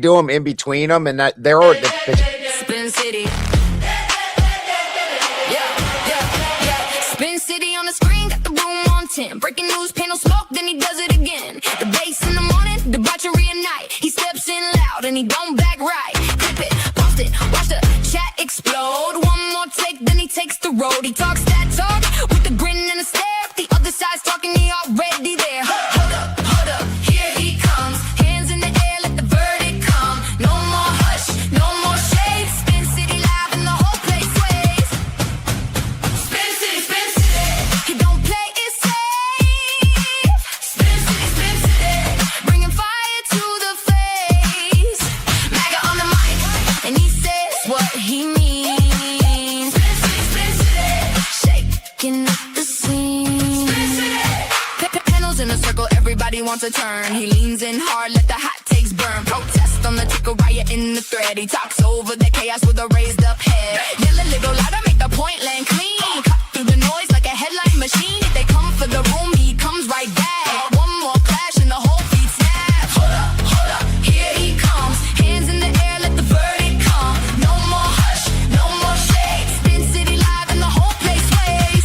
do them in between them, and that they're all Spin City. Spin City on the screen, got the room on 10. Breaking news, panel smoke, then he does it again. The bass in the morning, debauchery at night. He steps in loud and he don't back right. Clip it, post it, watch the chat explode. One more take, then he takes the road. He talks that talk with a grin and a stare. The other side's talking, he already there. Hold up, here he comes. Hands in the air, let the verdict come. No more hush, no more shade. Spin City live and the whole place sways. Spin City, Spin City. He don't play it safe. Spin City, bringing fire to the face. MAGA on the mic, and he says what he means. Spin City, shaking up the scene. Panels in a circle, everybody wants a turn. He leans in hard, let the hot takes burn. Protest on the ticker, riot in the thread. He talks over the chaos with a raised up head. Yell a little louder, make the point land clean. Cut through the noise like a headline machine. If they come for the room, he comes right back. One more clash and the whole beat snaps. Hold up, here he comes. Hands in the air, let the verdict come. No more hush, no more shade. Spin City live and the whole place sways.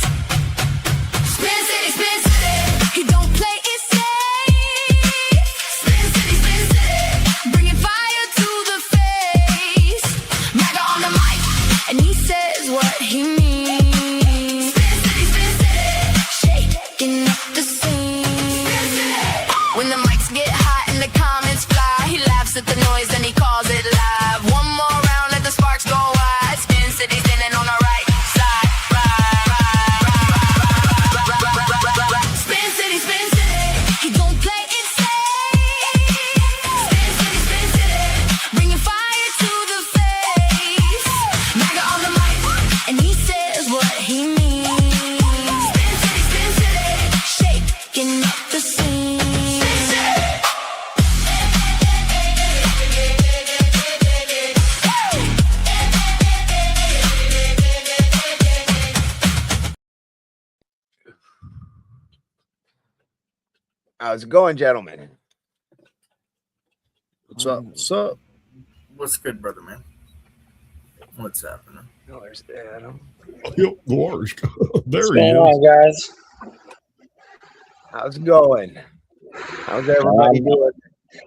Spin City, Spin City. He don't play it safe. Spin City, bringing fire to the face. MAGA on the mic, and he says what he means. Spin City, shaking up the scene. When the mics get hot and the comments fly, he laughs at the noise and he calls it live. One more round, let the sparks go wide. Spin City standing on the right side. Spin City, Spin City. He don't play it safe. Spin City, bringing fire to the face. MAGA on the mic, and he says what he means. Spin City, shaking up the scene. how's it going, gentlemen? What's up? What's up? What's good, brother, man? What's happening? Oh, there's Adam. Yep, Lars. There What's he going is. on, guys? How's it going? How's everybody doing?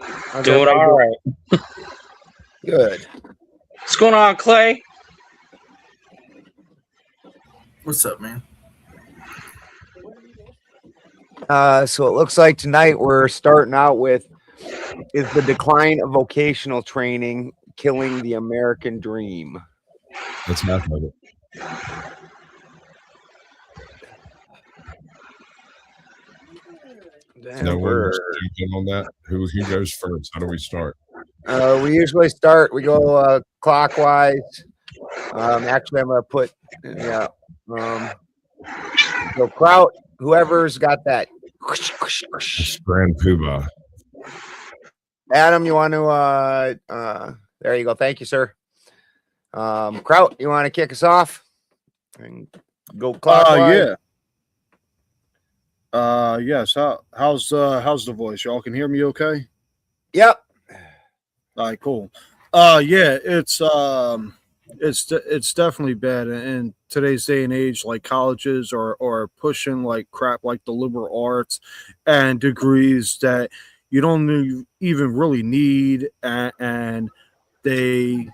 How's Doing everybody all right. Good. What's going on, Clay? What's up, man? So it looks like tonight we're starting out with is the decline of vocational training killing the American dream. That's half of it. Then No one we're- wants to jump in on that. Who goes first? How do we start? we usually start. We go clockwise. Actually, I'm gonna put so Kraut. Whoever's got that. It's Grand Poobah. Adam, you want to? There you go. Thank you, sir. Kraut, you want to kick us off? And go clockwise. Yeah. Yes. How's the voice? Y'all can hear me okay? Yep. All right, cool. Yeah, it's definitely bad in today's day and age. Like colleges are pushing like crap, like the liberal arts and degrees that you don't even really need, and they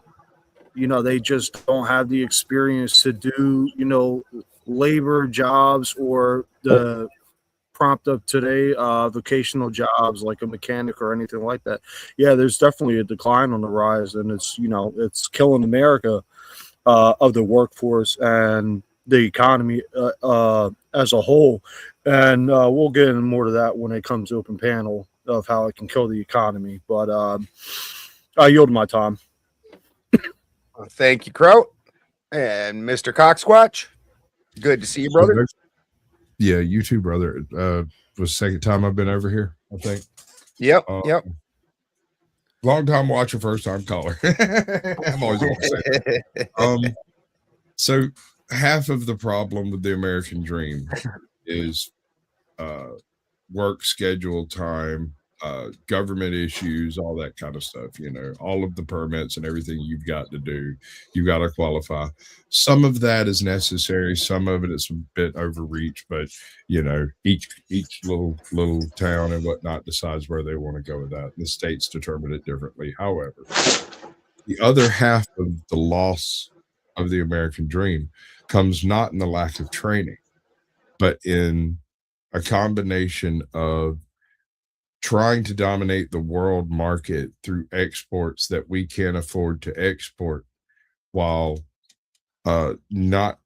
just don't have the experience to do labor jobs or the prompt of today vocational jobs like a mechanic or anything like that. Yeah, there's definitely a decline on the rise, and it's killing America of the workforce and the economy as a whole. And we'll get into more to that when it comes to open panel of how it can kill the economy. But I yield my time. Well, thank you, Kraut. And Mr. Cocksquatch. Good to see you, brother. Yeah, you too, brother. Was the second time I've been over here, I think. Yep. Yep. Long time watcher, first time caller. I'm always going to say. So half of the problem with the American dream is work schedule time, government issues, all that kind of stuff. All of the permits and everything you've got to do, you've got to qualify. Some of that is necessary. Some of it is a bit overreach, but each little town and whatnot decides where they want to go with that. The states determine it differently. However, the other half of the loss of the American dream comes not in the lack of training, but in a combination of trying to dominate the world market through exports that we can't afford to export, while not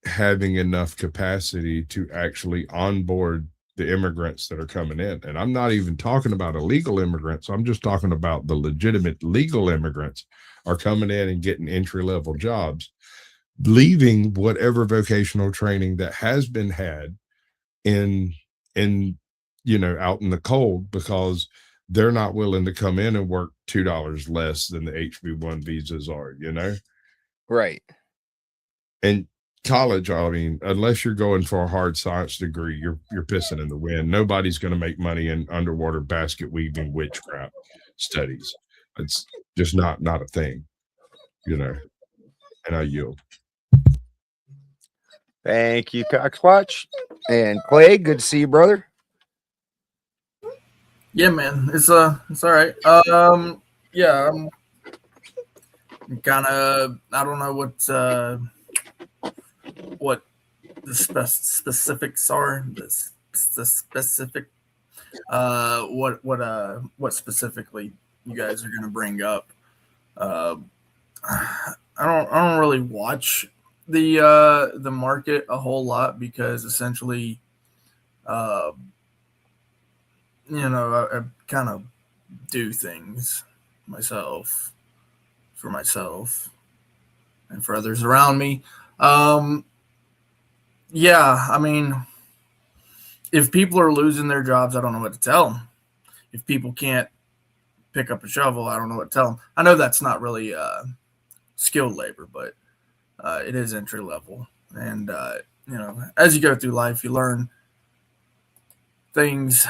having enough capacity to actually onboard the immigrants that are coming in. And I'm not even talking about illegal immigrants. I'm just talking about the legitimate legal immigrants are coming in and getting entry-level jobs, leaving whatever vocational training that has been had in out in the cold, because they're not willing to come in and work $2 less than the HB1 visas are, Right. And college, I mean, unless you're going for a hard science degree, you're pissing in the wind. Nobody's going to make money in underwater basket weaving witchcraft studies. It's just not a thing, and I yield. Thank you, Coxwatch. And Clay, good to see you, brother. Yeah, man, it's all right. Yeah, I'm kind of, I don't know what the specifics are. The specific, what specifically you guys are gonna bring up. I don't really watch the market a whole lot, because essentially, I kind of do things for myself and for others around me. Yeah, I mean, if people are losing their jobs, I don't know what to tell them. If people can't pick up a shovel, I don't know what to tell them. I know that's not really skilled labor, but it is entry level. And, as you go through life, you learn things.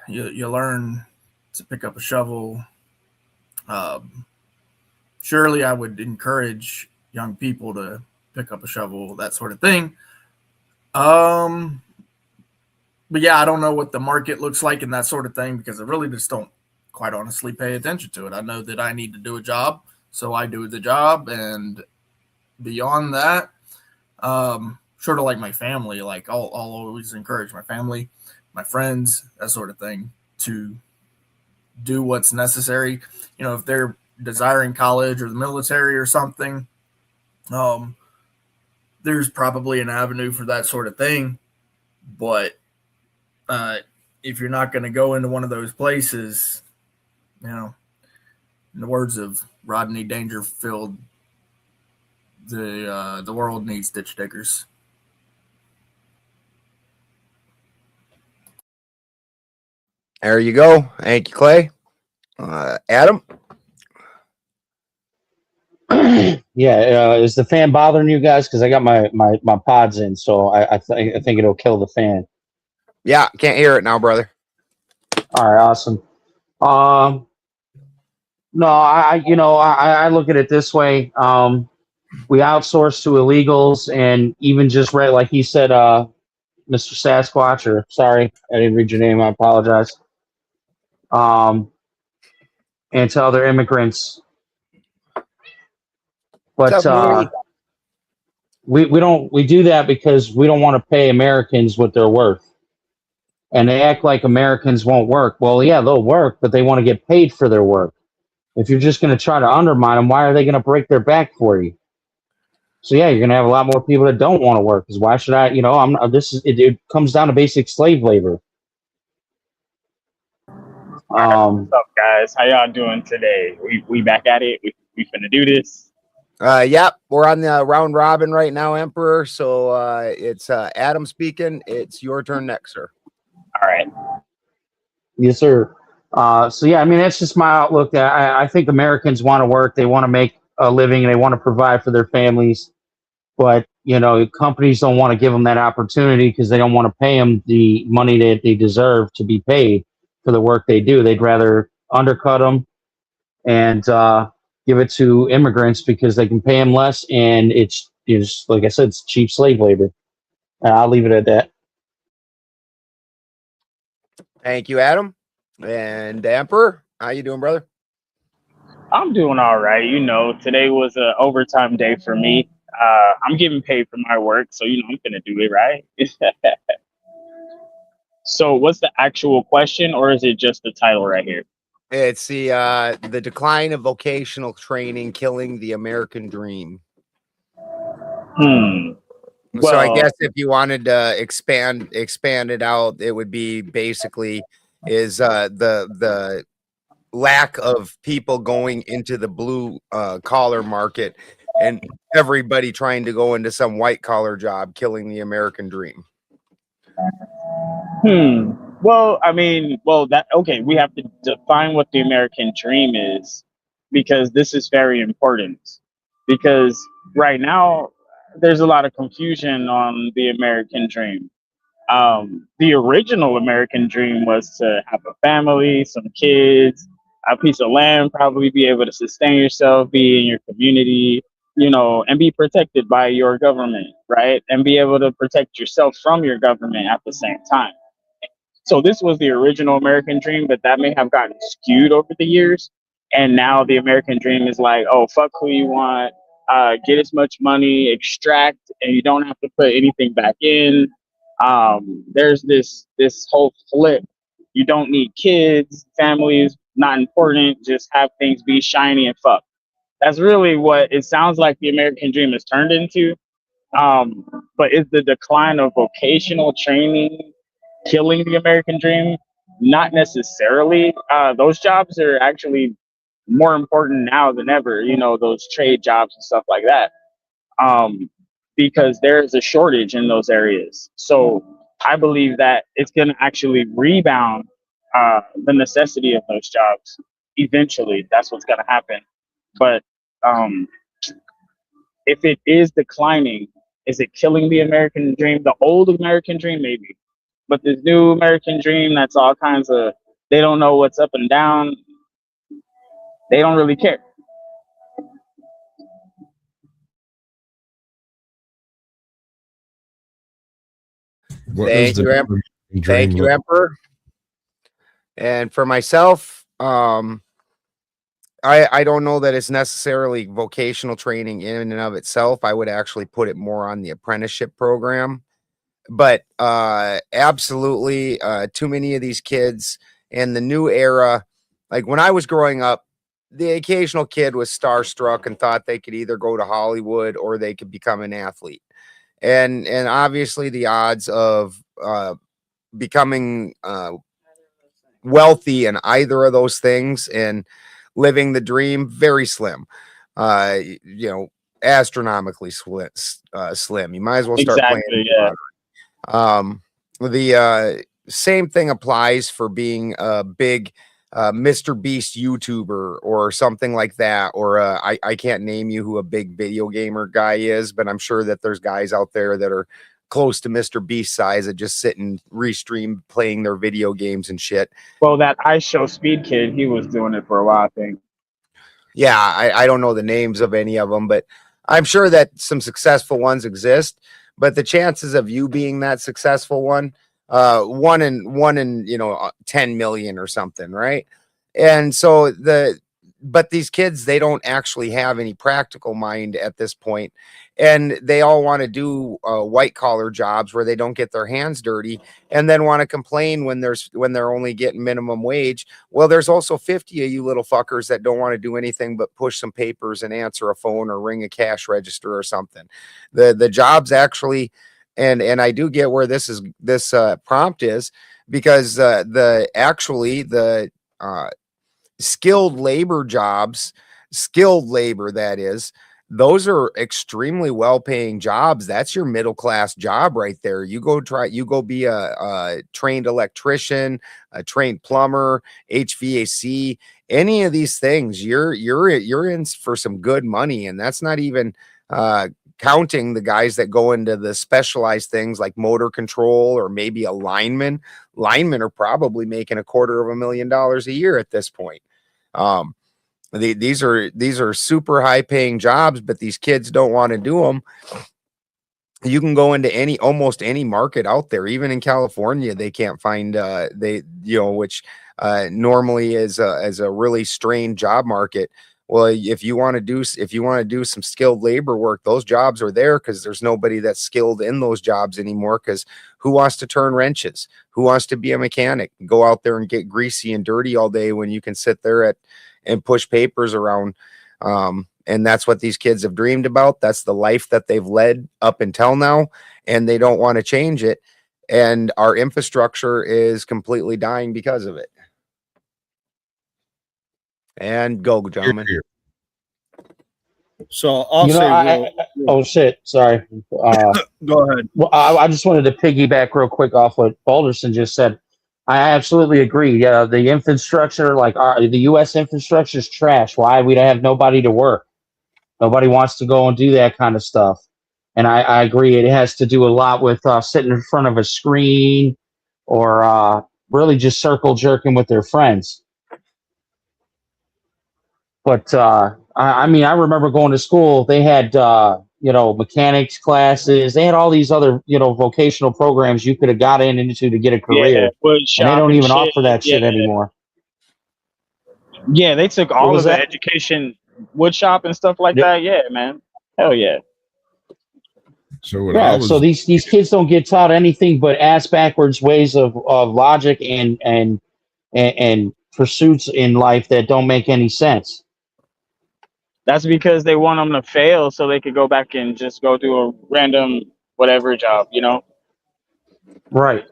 You learn to pick up a shovel. Surely I would encourage young people to pick up a shovel, that sort of thing. But yeah, I don't know what the market looks like and that sort of thing, because I really just don't quite honestly pay attention to it. I know that I need to do a job, so I do the job. And beyond that, sort of like my family, like I'll always encourage my family, my friends, that sort of thing, to do what's necessary. If they're desiring college or the military or something, there's probably an avenue for that sort of thing. But if you're not going to go into one of those places, in the words of Rodney Dangerfield, the world needs ditch diggers. There you go. Thank you, Clay. Adam? Yeah, is the fan bothering you guys? Because I got my pods in, so I think it'll kill the fan. Yeah, can't hear it now, brother. All right, awesome. No, I look at it this way. We outsource to illegals, and even just right, like he said, Mr. Sasquatch, or sorry, I didn't read your name. I apologize. And to other immigrants. But we do that because we don't want to pay Americans what they're worth. And they act like Americans won't work. Well, yeah, they'll work, but they want to get paid for their work. If you're just going to try to undermine them, why are they going to break their back for you? So yeah, you're going to have a lot more people that don't want to work. Because why should I? It comes down to basic slave labor. What's up, guys? How y'all doing today? We back at it. We finna do this. Yep, we're on the round robin right now, Emperor. So it's Adam speaking. It's your turn next, sir. All right. Yes, sir. So yeah, I mean, that's just my outlook. I think Americans want to work. They want to make a living. And they want to provide for their families. But, companies don't want to give them that opportunity because they don't want to pay them the money that they deserve to be paid for the work they do. They'd rather undercut them and give it to immigrants because they can pay them less, and it's like I said, it's cheap slave labor. I'll leave it at that. Thank you, Adam. And Emperor, how you doing, brother? I'm doing all right. You know, today was an overtime day for me. I'm getting paid for my work, so you know I'm gonna do it right. So, what's the actual question, or is it just the title right here? It's the decline of vocational training killing the American dream. So I Well, guess if you wanted to expand it out, it would be basically is the lack of people going into the blue collar market and everybody trying to go into some white collar job, killing the American dream. Well, I mean, well, that okay. We have to define what the American dream is because this is very important. Because right now, there's a lot of confusion on the American dream. The original American dream was to have a family, some kids, a piece of land, probably be able to sustain yourself, be in your community, you know, and be protected by your government, right? And be able to protect yourself from your government at the same time. So this was the original American dream, but that may have gotten skewed over the years. And now the American dream is like, oh, fuck who you want, get as much money, extract, and you don't have to put anything back in. There's this whole flip. You don't need kids, families, not important. Just have things be shiny and fuck. That's really what it sounds like the American dream has turned into. But is the decline of vocational training killing the American dream? Not necessarily. Those jobs are actually more important now than ever, you know, those trade jobs and stuff like that. Um, because there's a shortage in those areas. So I believe that it's going to actually rebound the necessity of those jobs eventually. That's what's going to happen. But um, if it is declining, is it killing the American dream? The old American dream, maybe. But this new American dream, that's all kinds of, they don't know what's up and down. They don't really care. What Thank is the you, Emperor. dream Thank you, look- Emperor. And for myself, I don't know that it's necessarily vocational training in and of itself. I would actually put it more on the apprenticeship program. But absolutely, too many of these kids in the new era, like when I was growing up, the occasional kid was starstruck and thought they could either go to Hollywood or they could become an athlete. And obviously the odds of becoming wealthy in either of those things and living the dream very slim. You know, astronomically slim. You might as well start playing. Exactly. Yeah. The same thing applies for being a big Mr. Beast YouTuber or something like that. Or I can't name you who a big video gamer guy is, but I'm sure that there's guys out there that are close to Mr. Beast size that just sit and restream playing their video games and shit. Well, that ice show speed kid, he was doing it for a while, I think. Yeah, I don't know the names of any of them, but I'm sure that some successful ones exist. But the chances of you being that successful one, one in 10 million or something, right? And so but these kids, they don't actually have any practical mind at this point, and they all want to do white collar jobs where they don't get their hands dirty, and then want to complain when they're only getting minimum wage. Well, there's also 50 of you little fuckers that don't want to do anything but push some papers and answer a phone or ring a cash register or something. The jobs actually, and I do get where this prompt is, because the skilled labor jobs, skilled labor, that is, those are extremely well-paying jobs. That's your middle class job right there. You go be a trained electrician, a trained plumber, HVAC, any of these things. You're in for some good money, and that's not even counting the guys that go into the specialized things like motor control or maybe a lineman. Linemen are probably making $250,000 a year at this point. These are super high paying jobs, but these kids don't want to do them. You can go into almost any market out there, even in California. They can't find which normally is a really strained job market. Well, if you want to do some skilled labor work, those jobs are there because there's nobody that's skilled in those jobs anymore. Because who wants to turn wrenches? Who wants to be a mechanic? Go out there and get greasy and dirty all day when you can sit there and push papers around. And that's what these kids have dreamed about. That's the life that they've led up until now, and they don't want to change it. And our infrastructure is completely dying because of it. And go, gentlemen. Here. So I'll say, oh shit, sorry. Go ahead. Well, I just wanted to piggyback real quick off what Balderson just said. I absolutely agree. The infrastructure, like the U.S. infrastructure, is trash. Why? We don't have nobody to work. Nobody wants to go and do that kind of stuff. And I agree. It has to do a lot with sitting in front of a screen or really just circle jerking with their friends. But I mean, I remember going to school. They had mechanics classes. They had all these other vocational programs you could have got into to get a career. And they don't even offer that shit anymore. Yeah, they took all of the education, wood shop and stuff like that. Yeah, man. Hell yeah. So these kids don't get taught anything but ass backwards ways of logic and pursuits in life that don't make any sense. That's because they want them to fail so they could go back and just go do a random whatever job, Right.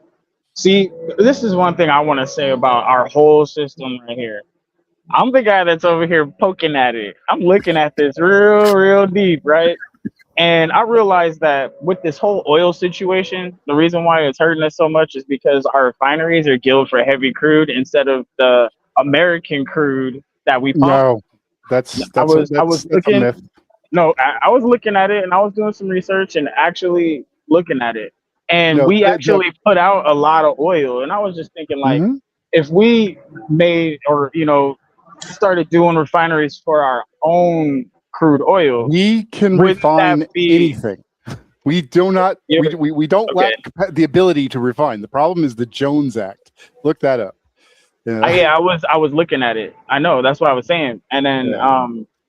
See, this is one thing I want to say about our whole system right here. I'm the guy that's over here poking at it. I'm looking at this real deep, right? And I realized that with this whole oil situation, the reason why it's hurting us so much is because our refineries are geared for heavy crude instead of the American crude that we pump. No, that's I was looking. a myth. No, I was looking at it and I was doing some research and actually looking at it. And we actually put out a lot of oil. And I was just thinking, like, if we made or, started doing refineries for our own crude oil, we can refine anything. We do not. We don't lack the ability to refine. The problem is the Jones Act. Look that up. I was looking at it. I know, that's what I was saying. And then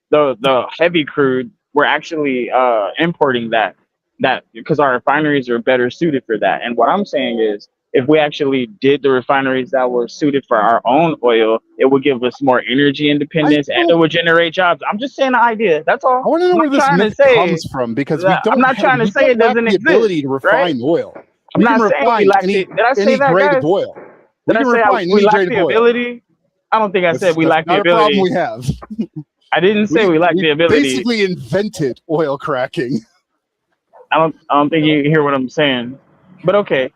the heavy crude, we're actually importing that because our refineries are better suited for that. And what I'm saying is, if we actually did the refineries that were suited for our own oil, it would give us more energy independence and it would generate jobs. I'm just saying the idea. That's all. I want to know where this myth comes from because we don't. I'm not trying to say it doesn't exist. The ability to refine oil. I'm not saying we lack the. Did I say that, grade guys? of oil. Did I say we lack the ability? I don't think I said we lack the ability. Not a problem we have. I didn't say we lack the ability. Basically invented oil cracking. I don't think you hear what I'm saying. But okay.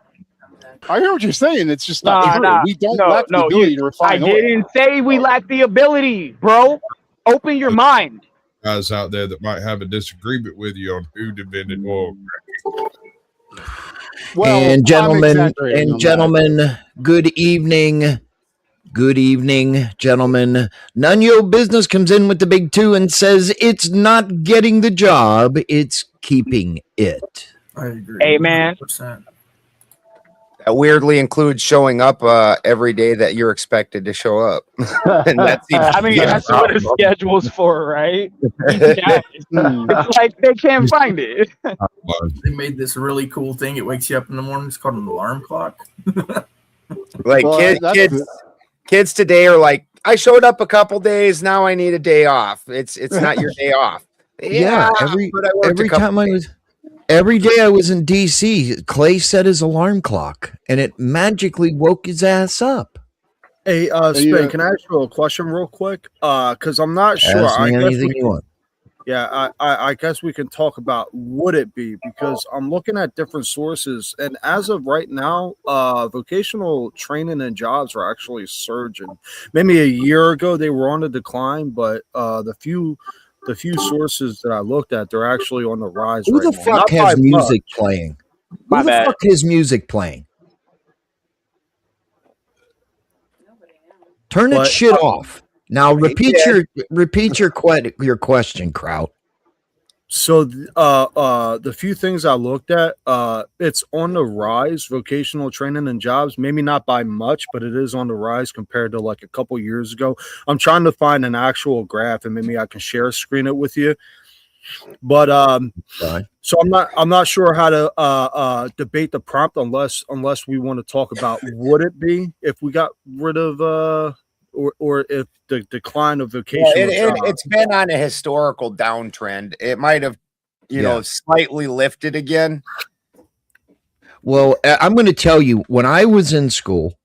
I hear what you're saying. It's just not true. We don't lack the ability to refine oil. I didn't say we lack the ability, bro. Open your mind. Guys out there that might have a disagreement with you on who invented oil cracking. Well, and gentlemen, good evening. Good evening, gentlemen. None of your business comes in with the big two and says it's not getting the job, it's keeping it. I agree. Amen. 100%. That weirdly includes showing up every day that you're expected to show up. And that's that's what a schedule's for, right? It's like they can't find it. They made this really cool thing. It wakes you up in the morning. It's called an alarm clock. Like kids today are like, I showed up a couple days. Now I need a day off. It's not your day off. Yeah, every day I was in DC, Clay set his alarm clock, and it magically woke his ass up. Hey, Spain, can I ask you a question real quick? Because I'm not sure. Ask me anything you want. Yeah, I guess we can talk about would it be, because I'm looking at different sources, and as of right now, vocational training and jobs are actually surging. Maybe a year ago they were on a decline, but the few the few sources that I looked at, they're actually on the rise. Who right the now. fuck Not has by music much. playing? My Who the bad. fuck has music playing? Turn that But shit off. Now repeat did. your question, Kraut. so the few things I looked at, it's on the rise, vocational training and jobs, maybe not by much, but it is on the rise compared to like a couple years ago. I'm trying to find an actual graph and maybe I can share screen it with you. But Right. so I'm not sure how to debate the prompt unless we want to talk about would it be if we got rid of or if the decline of vocational jobs. It's been on a historical downtrend. It might have, you know, slightly lifted again. Well, I'm going to tell you, when I was in school,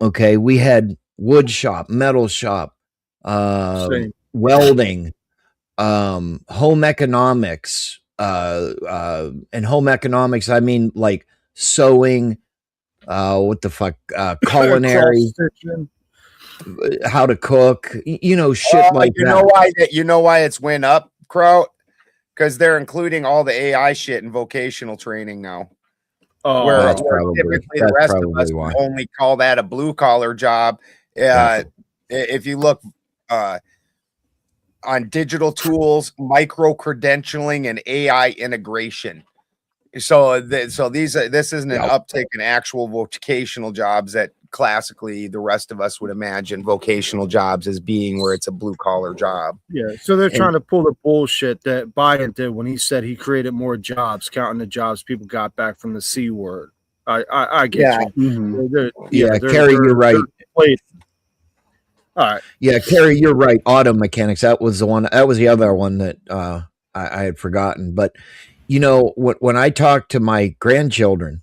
okay, we had wood shop, metal shop, welding, home economics, and home economics, I mean like sewing, what the fuck, culinary, how to cook, you know, shit like that. You know why it's went up, Kraut? Because they're including all the AI shit in vocational training now. Oh, That's probably the rest of us would only call that a blue collar job. If you look on digital tools, micro credentialing, and AI integration. So this isn't an uptick in actual vocational jobs that classically the rest of us would imagine vocational jobs as being where it's a blue collar job. Yeah, so they're trying to pull the bullshit that Biden did when he said he created more jobs, counting the jobs people got back from the C word. I get you. Mm-hmm. Carrie, you're right. All right. Yeah, Carrie, you're right. Auto mechanics. That was the one. That was the other one that I had forgotten. But you know, when I talk to my grandchildren,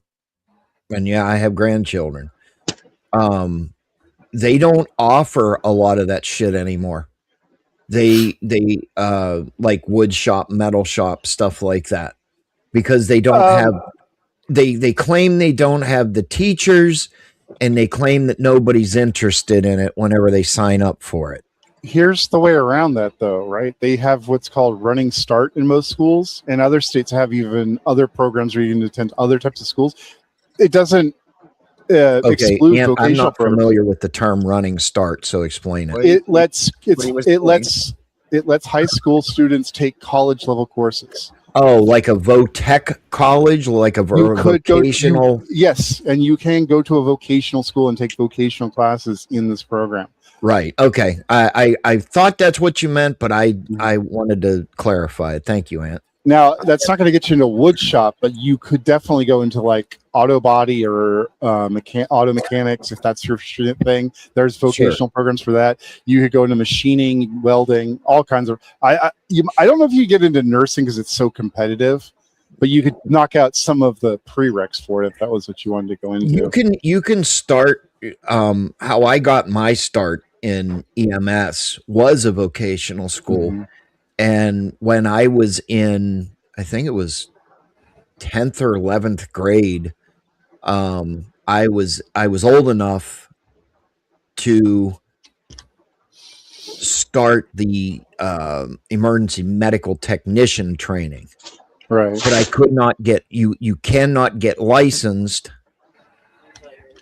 and yeah, I have grandchildren, they don't offer a lot of that shit anymore. They like wood shop, metal shop, stuff like that, because they don't have. They claim they don't have the teachers, and they claim that nobody's interested in it whenever they sign up for it. Here's the way around that, though, right? They have what's called running start in most schools, and other states have even other programs where you can attend other types of schools. It doesn't exclude vocational I'm not programs. familiar with the term running start, so explain it. It lets high school students take college level courses. Oh, like a VOTech college, like a vocational. Yes, and you can go to a vocational school and take vocational classes in this program. Right. Okay. I thought that's what you meant, but I wanted to clarify it. Thank you, Ant. Now, that's not going to get you into wood shop, but you could definitely go into like auto body or auto mechanics if that's your thing. There's vocational programs for that. You could go into machining, welding, all kinds of. I don't know if you get into nursing because it's so competitive, but you could knock out some of the prereqs for it if that was what you wanted to go into. You can start. How I got my start in EMS was a vocational school. Mm-hmm. And when I was in, I think it was 10th or 11th grade, I was old enough to start the emergency medical technician training. Right. But I could not get you cannot get licensed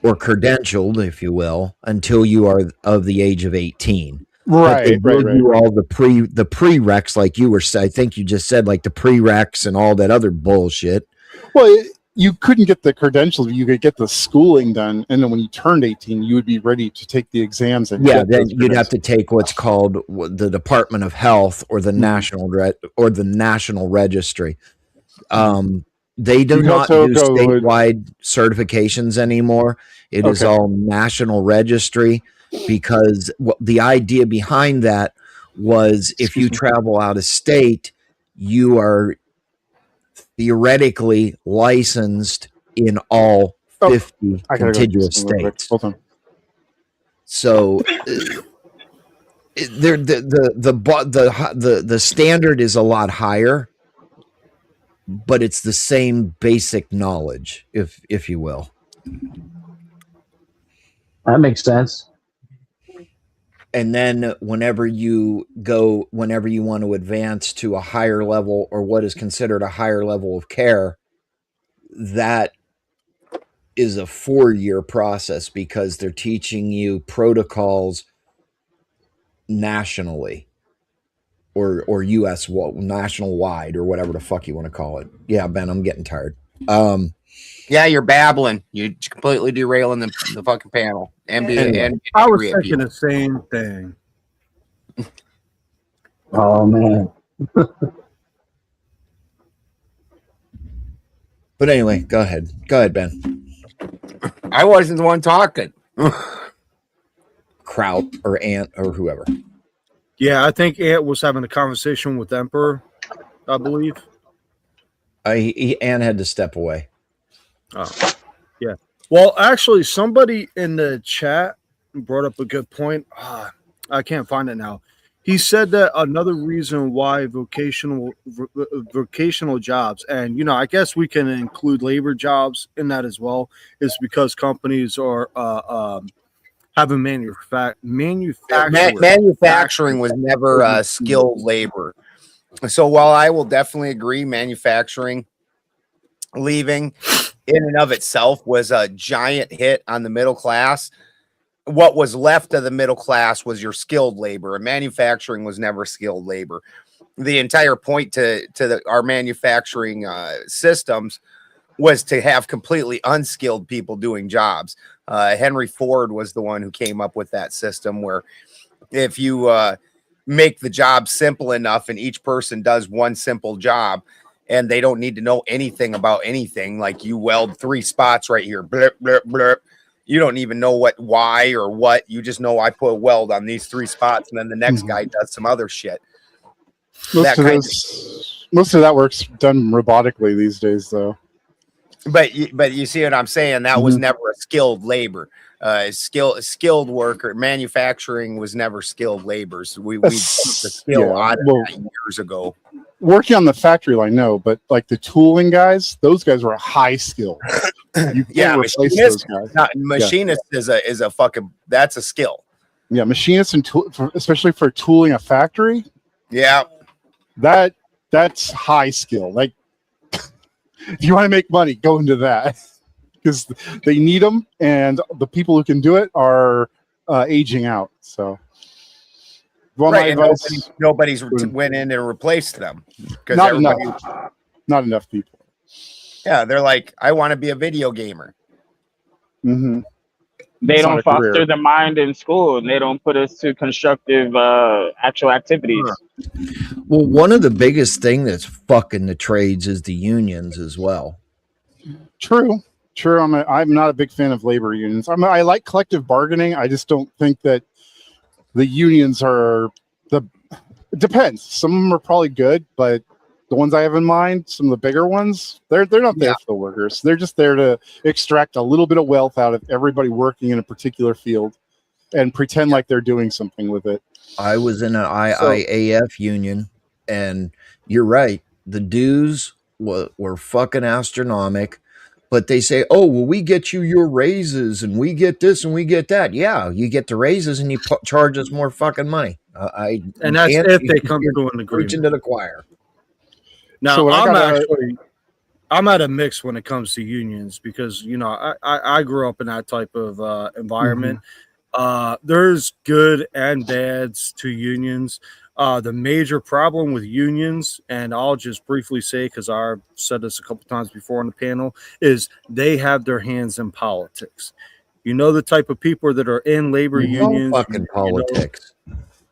or credentialed, if you will, until you are of the age of 18. Right, right. All the prereqs, like you were. I think you just said, like the prereqs and all that other bullshit. Well, you couldn't get the credentials. You could get the schooling done, and then when you turned 18, you would be ready to take the exams. And then you'd have to take what's called the Department of Health or the National Registry. They do not do statewide certifications anymore. It is all National Registry, because the idea behind that was if you travel out of state, you are theoretically licensed in all 50 contiguous states. So the standard is a lot higher, but it's the same basic knowledge, if you will. That makes sense. And then whenever you want to advance to a higher level or what is considered a higher level of care, that is a 4-year process because they're teaching you protocols nationally or US national wide or whatever the fuck you want to call it. Yeah, Ben, I'm getting tired. Yeah, you're babbling. You're completely derailing the fucking panel. Anyway, I was thinking the same thing. Oh man. But anyway, go ahead, Ben. I wasn't the one talking. Kraut or Ant or whoever. Yeah, I think Ant was having a conversation with Emperor, I believe. Ant had to step away. Oh, yeah. Well, actually, somebody in the chat brought up a good point. I can't find it now. He said that another reason why vocational jobs, and I guess we can include labor jobs in that as well, is because companies are having manufacturing was never skilled labor. So while I will definitely agree, manufacturing leaving in and of itself was a giant hit on the middle class. What was left of the middle class was your skilled labor, and manufacturing was never skilled labor. The entire point to our manufacturing systems was to have completely unskilled people doing jobs. Henry Ford was the one who came up with that system where if you make the job simple enough and each person does one simple job and they don't need to know anything about anything, like you weld 3 spots right here, blip, blip, blip. You don't even know why or what. You just know I put a weld on these 3 spots and then the next guy does some other shit. Most of that work's done robotically these days, though. But you see what I'm saying? That was never a skilled labor. Skilled worker manufacturing was never skilled labor. So we took the skill out of that years ago. Working on the factory line, no, but like the tooling guys, those guys were high skill. You can't replace those guys. Machinist is a fucking, that's a skill. Yeah, machinist and especially for tooling a factory. Yeah, that's high skill. Like, if you want to make money, go into that because they need them, and the people who can do it are aging out. So, right, nobody's went in and replaced them because not enough people. Yeah, they're like, I want to be a video gamer. Mm-hmm. They don't foster the mind in school, and they don't put us to constructive actual activities. Well, one of the biggest thing that's fucking the trades is the unions as well. True. I'm not a big fan of labor unions. I like collective bargaining. I just don't think that the unions are it depends. Some of them are probably good, but the ones I have in mind, some of the bigger ones, they're not there for the workers. They're just there to extract a little bit of wealth out of everybody working in a particular field and pretend like they're doing something with it. I was in an IIAF union, and you're right. The dues were fucking astronomical, but they say, oh, well, we get you your raises, and we get this, and we get that. Yeah, you get the raises, and you charge us more fucking money. And that's if they come to an agreement. Preaching to the choir. Now, so I'm at a mix when it comes to unions because, I grew up in that type of environment. There's good and bads to unions. The major problem with unions, and I'll just briefly say, because I've said this a couple times before on the panel, is they have their hands in politics. The type of people that are in labor unions. Fucking politics.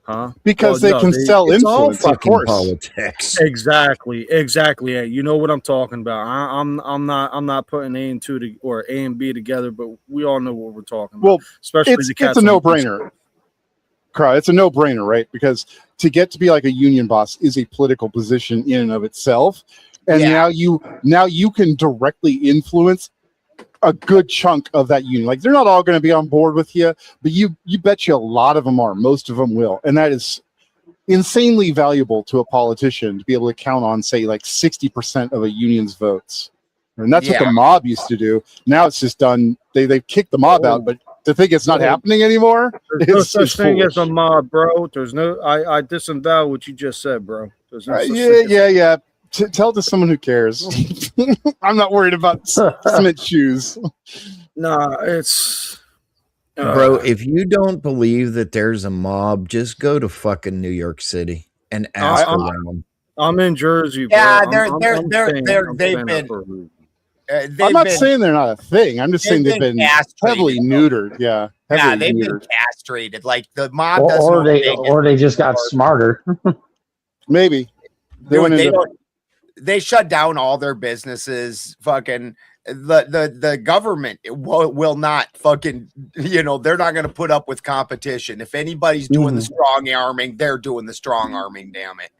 Huh? Because they can sell influence, all of course. Politics. Exactly. Yeah, you know what I'm talking about. I'm not putting A and A and B together, but we all know what we're talking about. Well, especially it's a no-brainer. It's a no-brainer, right? Because to get to be like a union boss is a political position in and of itself, and now you can directly influence a good chunk of that union. Like, they're not all going to be on board with you, but you bet you a lot of them are. Most of them will, and that is insanely valuable to a politician to be able to count on, say, like 60% of a union's votes. And that's what the mob used to do. Now it's just done. They've kicked the mob out, but to think it's not happening anymore. There's no It's such just thing as a foolish. mob, bro. There's no. I disavow what you just said, bro. There's no such Yeah, thing. yeah. Tell it to someone who cares. I'm not worried about cement shoes. Nah, it's Bro, if you don't believe that there's a mob, just go to fucking New York City and ask I'm- around. I'm in Jersey, bro. Yeah, I'm they've staying been- up for a reason. I'm not saying they're not a thing. I'm just saying they've been castrated, heavily neutered. Yeah, Yeah, heavily they've neutered. been castrated. Like the mob doesn't. or they just got smarter. Maybe they went into. They shut down all their businesses. Fucking the government will not fucking, they're not going to put up with competition. If anybody's doing the strong arming, they're doing the strong arming. Damn it.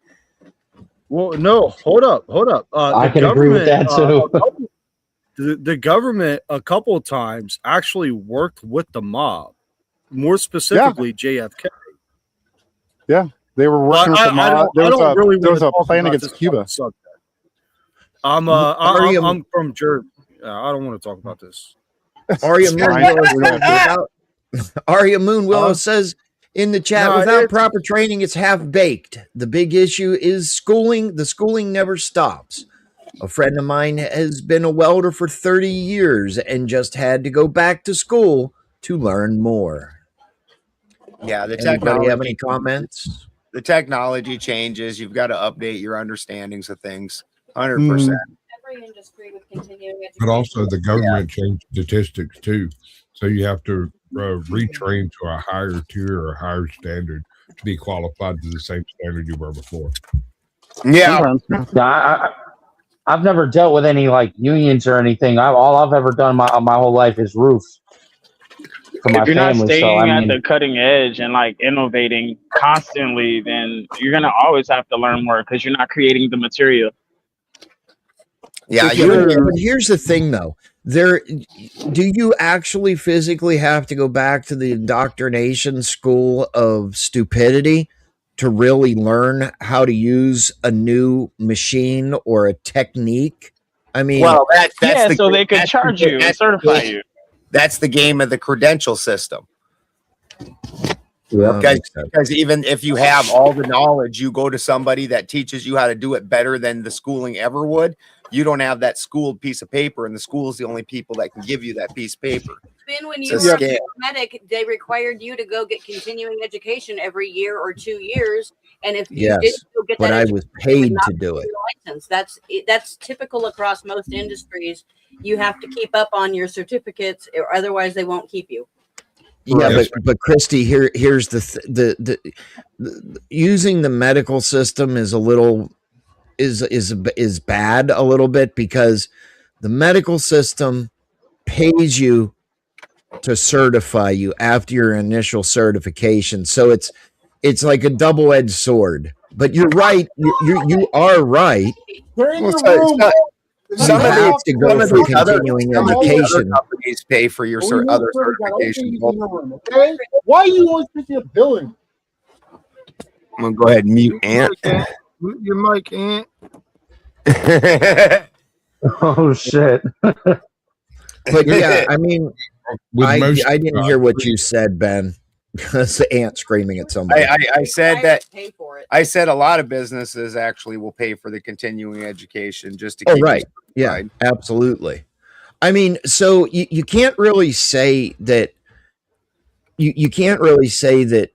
Well, no, hold up. I can agree with that too. The government a couple of times actually worked with the mob, more specifically JFK. Yeah, they were working with the mob. There was a plan against Cuba. I'm from Jersey. I don't want to talk about this. Arya Moon Willow says in the chat, without proper training, it's half baked. The big issue is schooling. The schooling never stops. A friend of mine has been a welder for 30 years and just had to go back to school to learn more. Yeah, the Anybody technology. have any comments? The technology changes. You've got to update your understandings of things. 100%. Every industry with continuing education. But also the government changed statistics too. So you have to retrain to a higher tier or higher standard to be qualified to the same standard you were before. Yeah. I've never dealt with any like unions or anything. All I've ever done my whole life is roof for my If you're not family. staying So at the cutting edge and like innovating constantly, then you're gonna always have to learn more because you're not creating the material. Yeah, but here's the thing though. Do you actually physically have to go back to the indoctrination school of stupidity to really learn how to use a new machine or a technique? I mean, well, that's so they could charge you and certify you. That's the game of the credential system. Yeah, Because even if you have all the knowledge, you go to somebody that teaches you how to do it better than the schooling ever would. You don't have that schooled piece of paper, and the school is the only people that can give you that piece of paper. Then when you were a paramedic, they required you to go get continuing education every year or 2 years. And if you didn't go get that, but I was paid to do it. License. That's typical across most industries. You have to keep up on your certificates, or otherwise they won't keep you. Yeah, but Christy, here's the using the medical system is a little is bad a little bit because the medical system pays you to certify you after your initial certification. So it's like a double-edged sword. But you're right. You are right. Some of have to go for continuing education. Companies pay for your other certifications. Okay? Why are you always thinking of billing? I'm gonna go ahead and mute Ant. Your mic, Ant. Oh shit! But yeah, I mean, I didn't hear what you said, Ben, because the ant screaming at somebody. I said that. I said a lot of businesses actually will pay for the continuing education just to. Keep Right. Yeah, absolutely. I mean, so you can't really say that. You can't really say that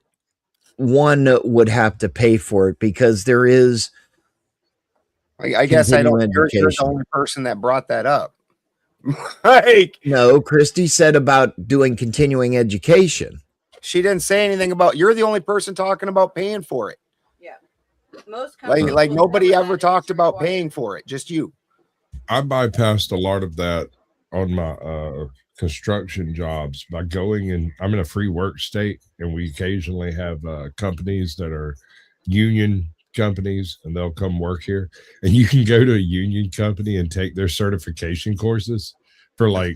one would have to pay for it because there is. I guess I don't. You're the only person that brought that up. No, Christy said about doing continuing education. She didn't say anything about. You're the only person talking about paying for it. Yeah, most like nobody ever talked about paying for it. Just you. I bypassed a lot of that on my construction jobs by going in. I'm in a free work state, and we occasionally have companies that are union companies, and they'll come work here. And you can go to a union company and take their certification courses for like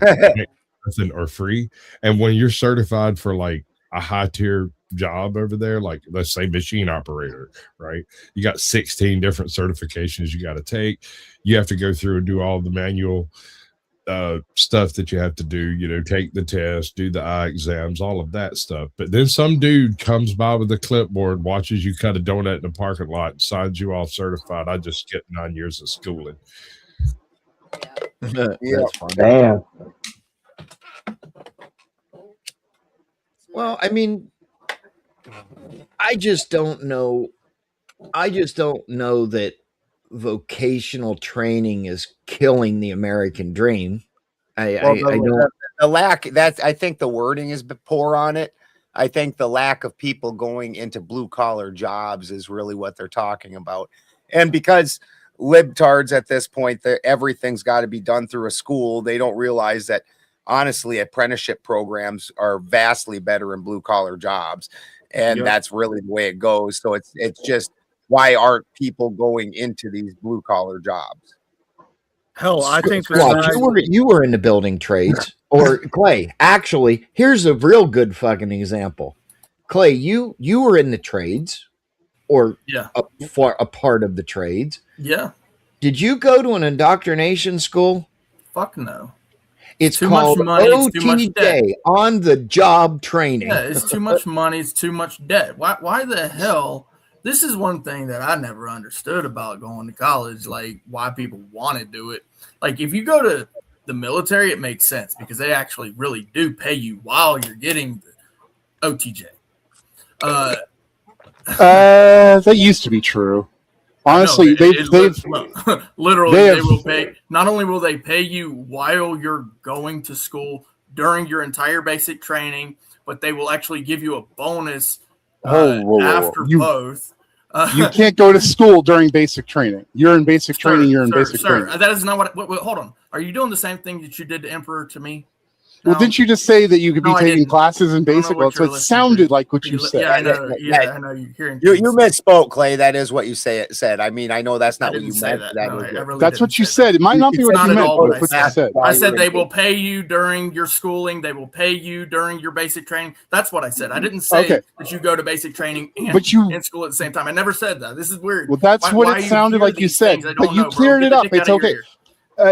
nothing or free. And when you're certified for like a high tier job over there, like let's say machine operator, right? You got 16 different certifications you got to take. You have to go through and do all the manual stuff that you have to do, you know, take the test, do the eye exams, all of that stuff. But then some dude comes by with a clipboard, watches you cut a donut in the parking lot, and signs you off certified. I just skipped 9 years of schooling. That's funny. Damn. Well, I mean, I just don't know that vocational training is killing the American dream. I don't. The lack, that's, I think the wording is poor on it. I think the lack of people going into blue collar jobs is really what they're talking about. And because libtards at this point, everything's got to be done through a school, they don't realize that honestly apprenticeship programs are vastly better in blue collar jobs. And that's really the way it goes. So it's just, why aren't people going into these blue collar jobs? Hell, I think you were in the building trades, or Clay. Actually, here's a real good fucking example. Clay, you were in the trades, or a part of the trades. Yeah. Did you go to an indoctrination school? Fuck no. It's too called much money, it's too much debt. on the job training. Yeah, it's too much money, it's too much debt. Why the hell? This is one thing that I never understood about going to college, like why people want to do it. Like if you go to the military, it makes sense because they actually really do pay you while you're getting the OTJ. That used to be true. Honestly, they've literally they will pay. Not only will they pay you while you're going to school during your entire basic training, but they will actually give you a bonus after both. You can't go to school during basic training. You're in basic training. You're in basic training. That is not what. Hold on. Are you doing the same thing that you did to Emperor to me? Well, didn't you just say that you could be taking classes in basic? Well, so it sounded like what you said. Yeah, I know. Yeah, I know. You're hearing. You misspoke, Clay. That is what you said. I mean, I know that's not what you meant. That's what you said. It might not be what you meant, but what you said. I said they will pay you during your schooling. They will pay you during your basic training. That's what I said. I didn't say that you go to basic training and in school at the same time. I never said that. This is weird. Well, that's what it sounded like you said. But you cleared it up. It's okay.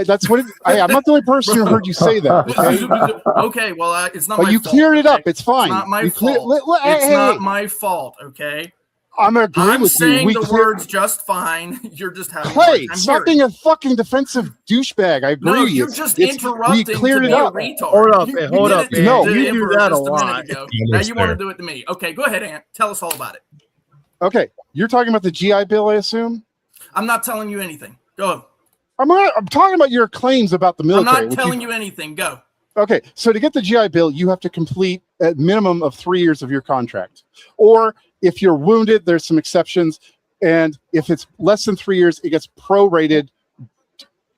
That's what I'm not the only person who heard you say that. Okay, well, it's not. But you cleared it up. It's fine. It's not my fault. It's not my fault. Okay. I'm agreeing with you. I'm saying the words just fine. You're just having Clay. Stop being a fucking defensive douchebag. I agree. No, you're just interrupting. We cleared it up. Hold up, hold up. No, you do that a lot. Now you want to do it to me. Okay, go ahead, Ant. Tell us all about it. Okay, you're talking about the GI Bill, I assume. I'm not telling you anything. Go. I'm talking about your claims about the military. I'm not telling you anything. Go. Okay, so to get the GI Bill, you have to complete a minimum of 3 years of your contract. Or if you're wounded, there's some exceptions. And if it's less than 3 years, it gets prorated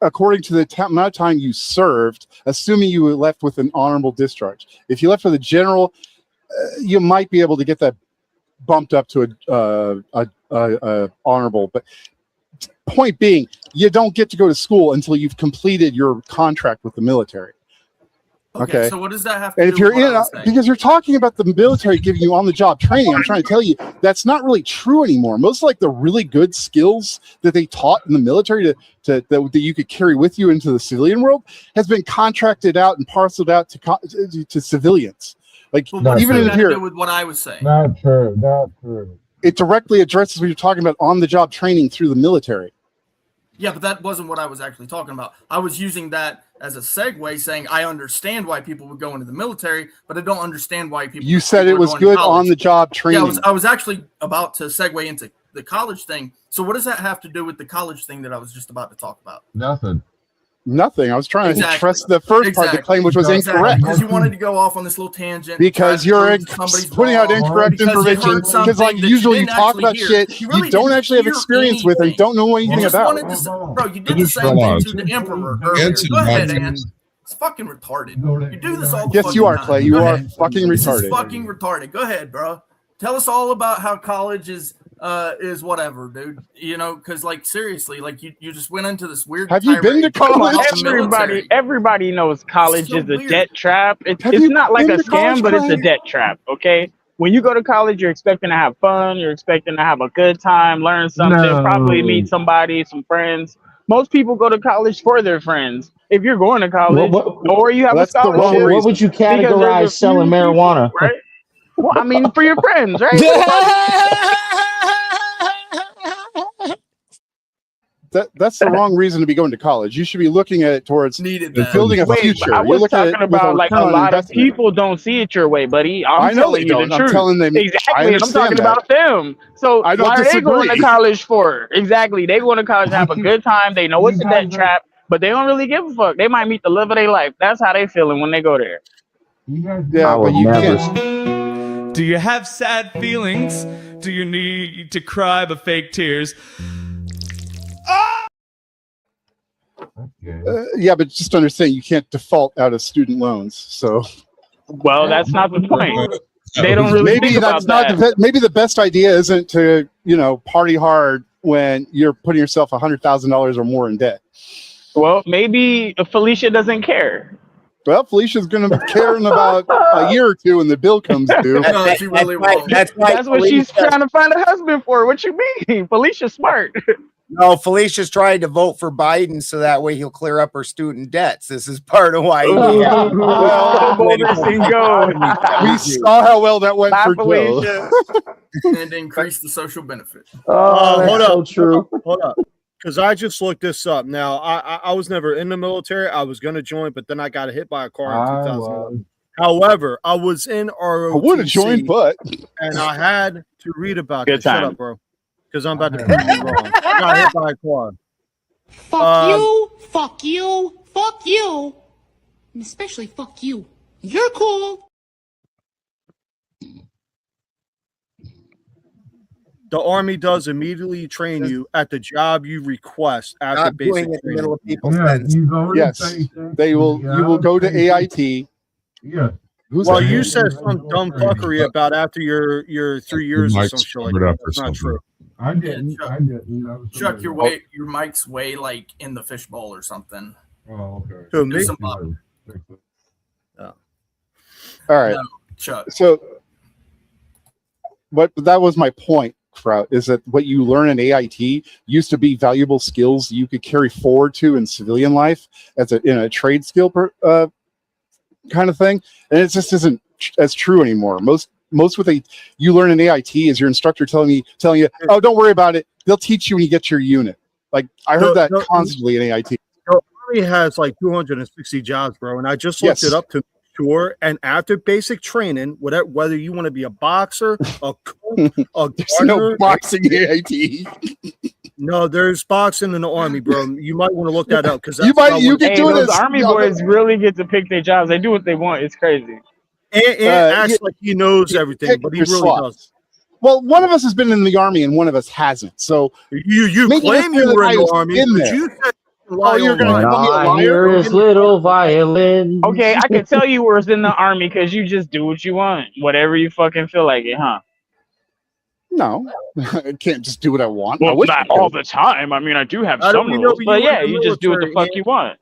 according to the amount of time you served, assuming you were left with an honorable discharge. If you left with a general, you might be able to get that bumped up to a honorable. But point being, you don't get to go to school until you've completed your contract with the military. Okay. So what does that have to do? And if you're because you're talking about the military giving you on-the-job training, I'm trying to tell you that's not really true anymore. Most like the really good skills that they taught in the military that you could carry with you into the civilian world has been contracted out and parceled out to civilians. Like even in here, with what I was saying. Not true. Not true. It directly addresses what you're talking about on-the-job training through the military. Yeah, but that wasn't what I was actually talking about. I was using that as a segue, saying I understand why people would go into the military, but I don't understand why people. You said it was good on-the-job training. Yeah, I was actually about to segue into the college thing. So what does that have to do with the college thing that I was just about to talk about? Nothing. I was trying to trust the first part of the claim, which was incorrect. Because you wanted to go off on this little tangent. Because you're putting out incorrect information. Because like usually you talk about shit you don't actually have experience with and don't know anything about. Bro, you did the same thing to the Emperor earlier. Go ahead, Ann. It's fucking retarded. You do this all the Yes, you are, Clay. You are fucking retarded. This is fucking retarded. Go ahead, bro. Tell us all about how college is whatever, dude. You know, because like seriously, like you just went into this weird. Have you been to college? Everybody knows college is a debt trap. It's not like a scam, but it's a debt trap. Okay, when you go to college, you're expecting to have fun. You're expecting to have a good time, learn something, probably meet somebody, some friends. Most people go to college for their friends. if you're going to college or you have a That's the wrong scholarship. reason. What would you Because there's categorize a selling few people, marijuana? right? Well, I mean, for your friends, right? What about That's the wrong reason to be going to college. You should be looking at it towards Needed that. building a Wait, future. I You're was looking at talking it with a about like return a on lot of investment. people don't see it your way, buddy. I'm I know telling they you the don't. I'm truth. telling them. I Exactly, and I'm understand talking that. about them. So I don't why are they going to disagree. college for? Exactly, they going to college to have a good time. They know it's a debt trap, but they don't really give a fuck. They might meet the love of their life. That's how they feeling when they go there. Yeah, I but would you never. can't. Do you have sad feelings? Do you need to cry but fake tears? Yeah, but just understand you can't default out of student loans. So Well, that's not the point. They don't really maybe think that's about not that. maybe the best idea isn't to party hard when you're putting yourself $100,000 or more in debt. Well, maybe Felicia doesn't care. Well, Felicia's going to care in about a year or two when the bill comes due. No, she really won't. That's That's what she's trying to find a husband for. What you mean? Felicia's smart. No, Felicia's trying to vote for Biden so that way he'll clear up her student debts. This is part of why. We saw how well that went for Joe. And increase the social benefit. Hold up. So true. Hold up. Because I just looked this up. Now, I was never in the military. I was going to join, but then I got hit by a car in 2011. However, I was in ROTC. I would have joined, but and I had to read about Good it. Shut time. up, bro. Because I'm about to prove you wrong. I got hit by a car. Fuck you, fuck you, fuck you. And especially fuck you. You're cool. The Army does immediately train you at the job you request after Not basic doing it in the training. middle of people's fence. yes, they will. You will go to AIT. Yeah. Well, you said some dumb fuckery about after your 3 years or Mike's some shit like covered that. up or That's not something. true. I didn't. Chuck, I didn't. That was Chuck, somebody your mic's way like in the fishbowl or something. else. Oh, okay. Who, me? There's some pop. All right. No, Chuck. So, but that was my point, Kraut, is that what you learn in AIT used to be valuable skills you could carry forward to in civilian life as in a trade skill kind of thing, and it just isn't as true anymore. Most what you learn in AIT is your instructor telling you, oh, don't worry about it. They'll teach you when you get your unit. Like I heard that constantly in AIT. The Army has like 260 jobs, bro, and I just looked it up to sure. And after basic training, whether you want to be a boxer, a cook, a There's no boxing in AIT. No, there's boxing in the Army, bro. You might want to look that up because you can do it. Those Army boys really get to pick their jobs. They do what they want. It's crazy. And acts like he knows everything, but he really doesn't. Well, one of us has been in the Army and one of us hasn't. So you claim you were in the Army, but you said you're going to call me a liar? Here is little violin. Okay, I can tell you were in the Army because you just do what you want, whatever you fucking feel like it, huh? No, I can't just do what I want. Well, not all the time. I mean, I do have some rules, but yeah, you just do what the fuck you want.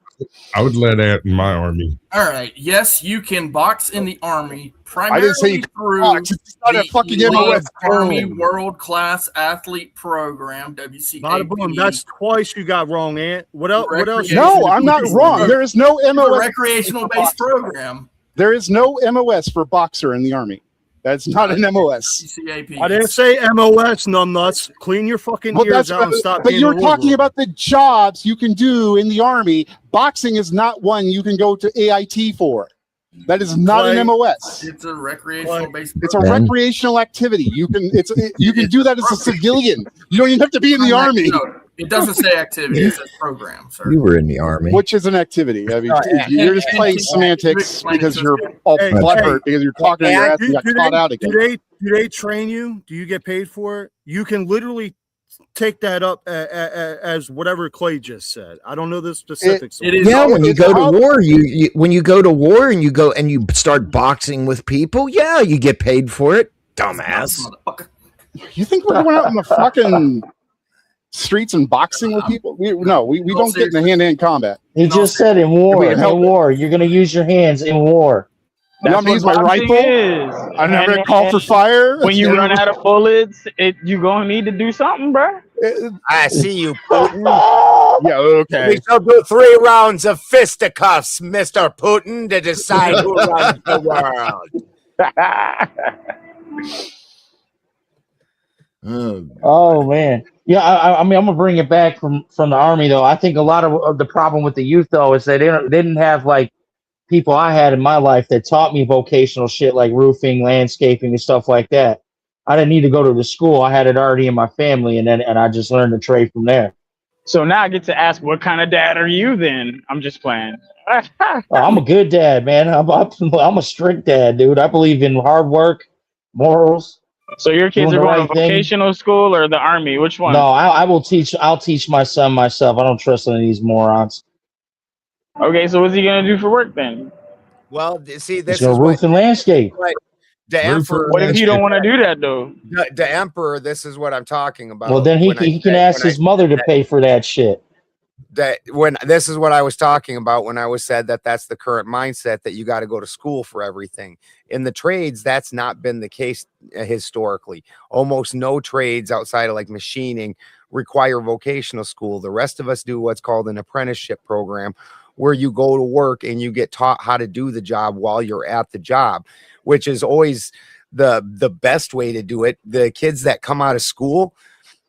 I would let Ant in my army. All right. Yes, you can box in the Army primarily I didn't say you through box. It's not a fucking MOS Army World Class Athlete Program, WCAP. Bada boom, that's twice you got wrong, Ant. What else? What else? No, I'm not wrong. There is no MOS. Recreational based program. There is no MOS for boxer in the Army. That's not an MOS. WCAP. I didn't say MOS, numbnuts. Clean your fucking ears out and stop. But you're talking about the jobs you can do in the Army. Boxing is not one you can go to AIT for. That is not an MOS. It's a recreational based. It's a recreational activity. You can do that as a civilian. You don't even have to be in the Army. No, it doesn't say activity. It says program, sir. You were in the Army. Which is an activity. I mean, you're just playing semantics because you're all butthurt because you're talking to your ass and you got caught out again. Do they train you? Do you get paid for it? You can literally take that up as whatever Clay just said. I don't know the specifics. Yeah, when you go to war, when you go to war and you start boxing with people, yeah, you get paid for it. Dumbass. You think we're going out in the fucking streets and boxing with people? We don't get in the hand-to-hand combat. He just said in war. You're going to use your hands in war. You want me to use my rifle? I'm never going to call for fire. When you run out of bullets, you're going to need to do something, bro. I see you, Putin. Yeah, okay. We shall do 3 rounds of fisticuffs, Mr. Putin, to decide who runs the world. Oh man, yeah. I mean, I'm gonna bring it back from the army though. I think a lot of the problem with the youth though is they didn't have like people I had in my life that taught me vocational shit like roofing, landscaping, and stuff like that. I didn't need to go to the school. I had it already in my family, and I just learned the trade from there. So now I get to ask, what kind of dad are you then? I'm just playing. I'm a good dad, man. I'm a strict dad, dude. I believe in hard work, morals. So your kids doing are the going right to thing. vocational school or the army? Which one? No, I will teach. I'll teach my son myself. I don't trust any of these morons. Okay, so what's he gonna do for work then? Well, see, He's this gonna is what roof and landscape. the Emperor. What if you don't want to do that though? The Emperor. This is what I'm talking about. Well, then he can ask his mother to pay for that shit. When this is what I was talking about when I was said that that's the current mindset, that you got to go to school for everything. In the trades, that's not been the case historically. Almost no trades outside of like machining require vocational school. The rest of us do what's called an apprenticeship program, where you go to work and you get taught how to do the job while you're at the job, which is always the best way to do it. The kids that come out of school,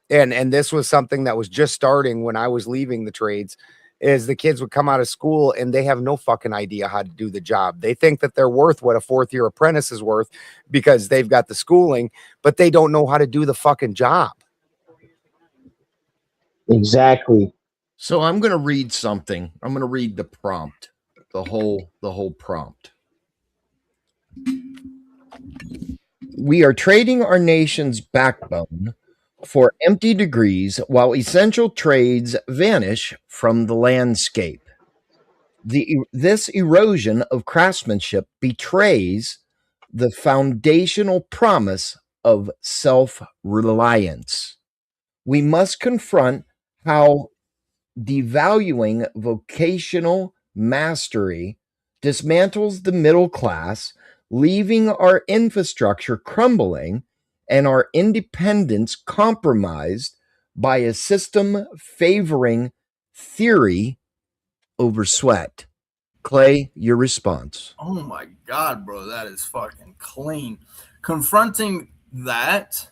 and this was something that was just starting when I was leaving the trades, is the kids would come out of school and they have no fucking idea how to do the job. They think that they're worth what a 4th-year apprentice is worth because they've got the schooling, but they don't know how to do the fucking job. Exactly. So I'm going to read something. I'm going to read the prompt, the whole prompt. We are trading our nation's backbone for empty degrees while essential trades vanish from the landscape. This erosion of craftsmanship betrays the foundational promise of self-reliance. We must confront how devaluing vocational mastery dismantles the middle class, leaving our infrastructure crumbling and our independence compromised by a system favoring theory over sweat. Clay, your response. Oh my God, bro, that is fucking clean. Confronting that,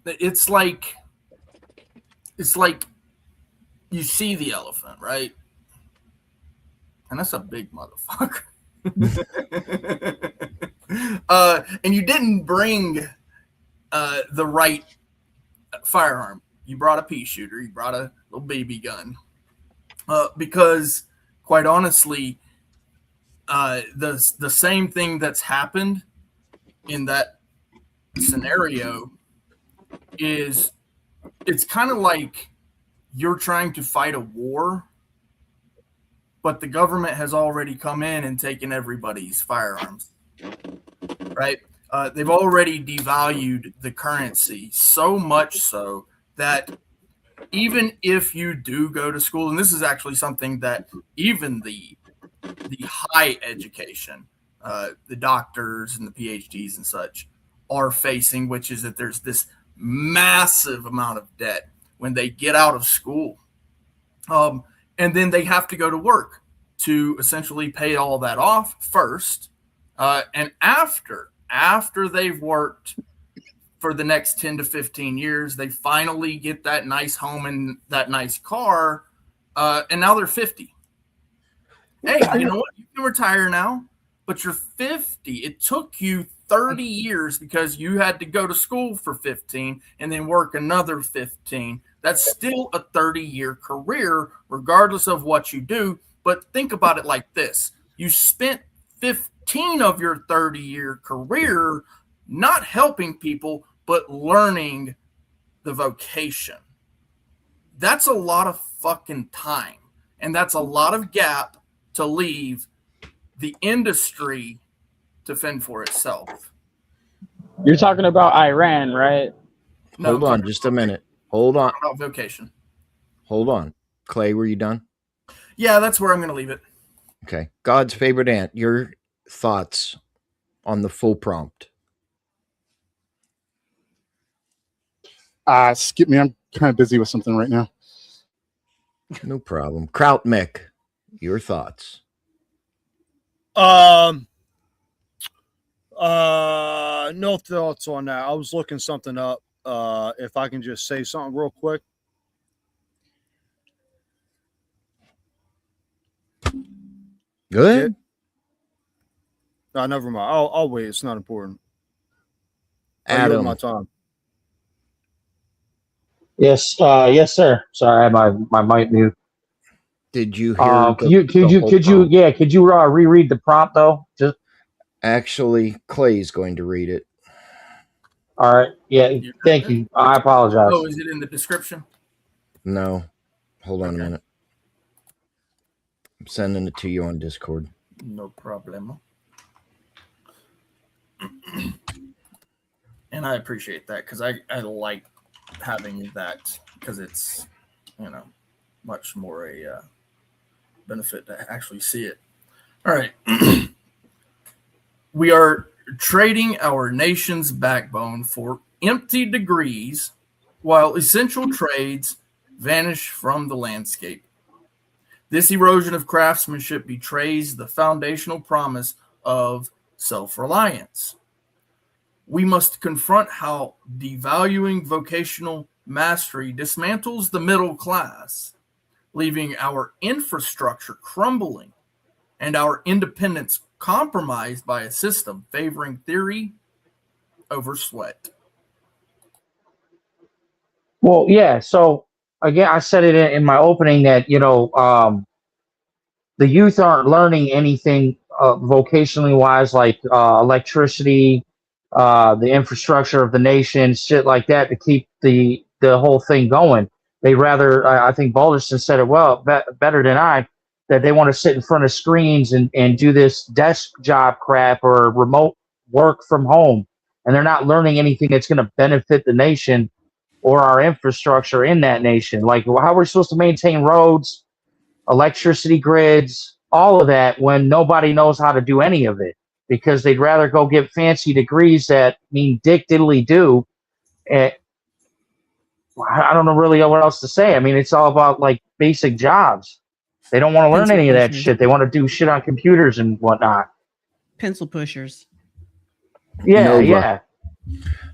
it's like you see the elephant, right? And that's a big motherfucker. And you didn't bring the right firearm. You brought a pea shooter. You brought a little baby gun. Because, quite honestly, the same thing that's happened in that scenario is, it's kind of like you're trying to fight a war, but the government has already come in and taken everybody's firearms, right? They've already devalued the currency so much so that even if you do go to school, and this is actually something that even the high education, the doctors and the PhDs and such are facing, which is that there's this massive amount of debt when they get out of school. And then they have to go to work to essentially pay all that off first. And after they've worked for the next 10 to 15 years, they finally get that nice home and that nice car. And now they're 50. Hey, you know what? You can retire now, but you're 50. It took you 30 years because you had to go to school for 15 and then work another 15. That's still a 30-year career, regardless of what you do. But think about it like this. You spent 15 of your 30-year career not helping people, but learning the vocation. That's a lot of fucking time. And that's a lot of gap to leave the industry to fend for itself. You're talking about Iran, right? No, Hold on just a minute. Hold on. About vocation. Hold on. Clay, were you done? Yeah, that's where I'm going to leave it. Okay. God's favorite ant, your thoughts on the full prompt. Skip me. I'm kind of busy with something right now. No problem. Kraut Mick, your thoughts? No thoughts on that. I was looking something up. If I can just say something real quick. Good. No, never mind. I'll wait. It's not important. Adam, my time. Yes, yes, sir. Sorry, I had my mic mute. Did you hear? Could you reread the prompt though? Just actually, Clay's going to read it. All right. Yeah. Thank you. I apologize. Oh, is it in the description? No. Hold on a minute. I'm sending it to you on Discord. No problem. And I appreciate that because I like having that because it's, much more a benefit to actually see it. All right. We are trading our nation's backbone for empty degrees while essential trades vanish from the landscape. This erosion of craftsmanship betrays the foundational promise of self-reliance. We must confront how devaluing vocational mastery dismantles the middle class, leaving our infrastructure crumbling and our independence compromised by a system favoring theory over sweat. Well, yeah. So again, I said it in my opening that the youth aren't learning anything vocationally wise, like electricity, the infrastructure of the nation, shit like that, to keep the whole thing going. They rather, I think Balderson said it well, better than I, that they want to sit in front of screens and do this desk job crap or remote work from home, and they're not learning anything that's going to benefit the nation or our infrastructure in that nation. Like how we're supposed to maintain roads, electricity grids, all of that when nobody knows how to do any of it because they'd rather go get fancy degrees that mean dick diddly do. I don't know really what else to say. I mean, it's all about like basic jobs. They don't want to learn any of that shit. They want to do shit on computers and whatnot. Pencil pushers. Yeah, Nova. yeah.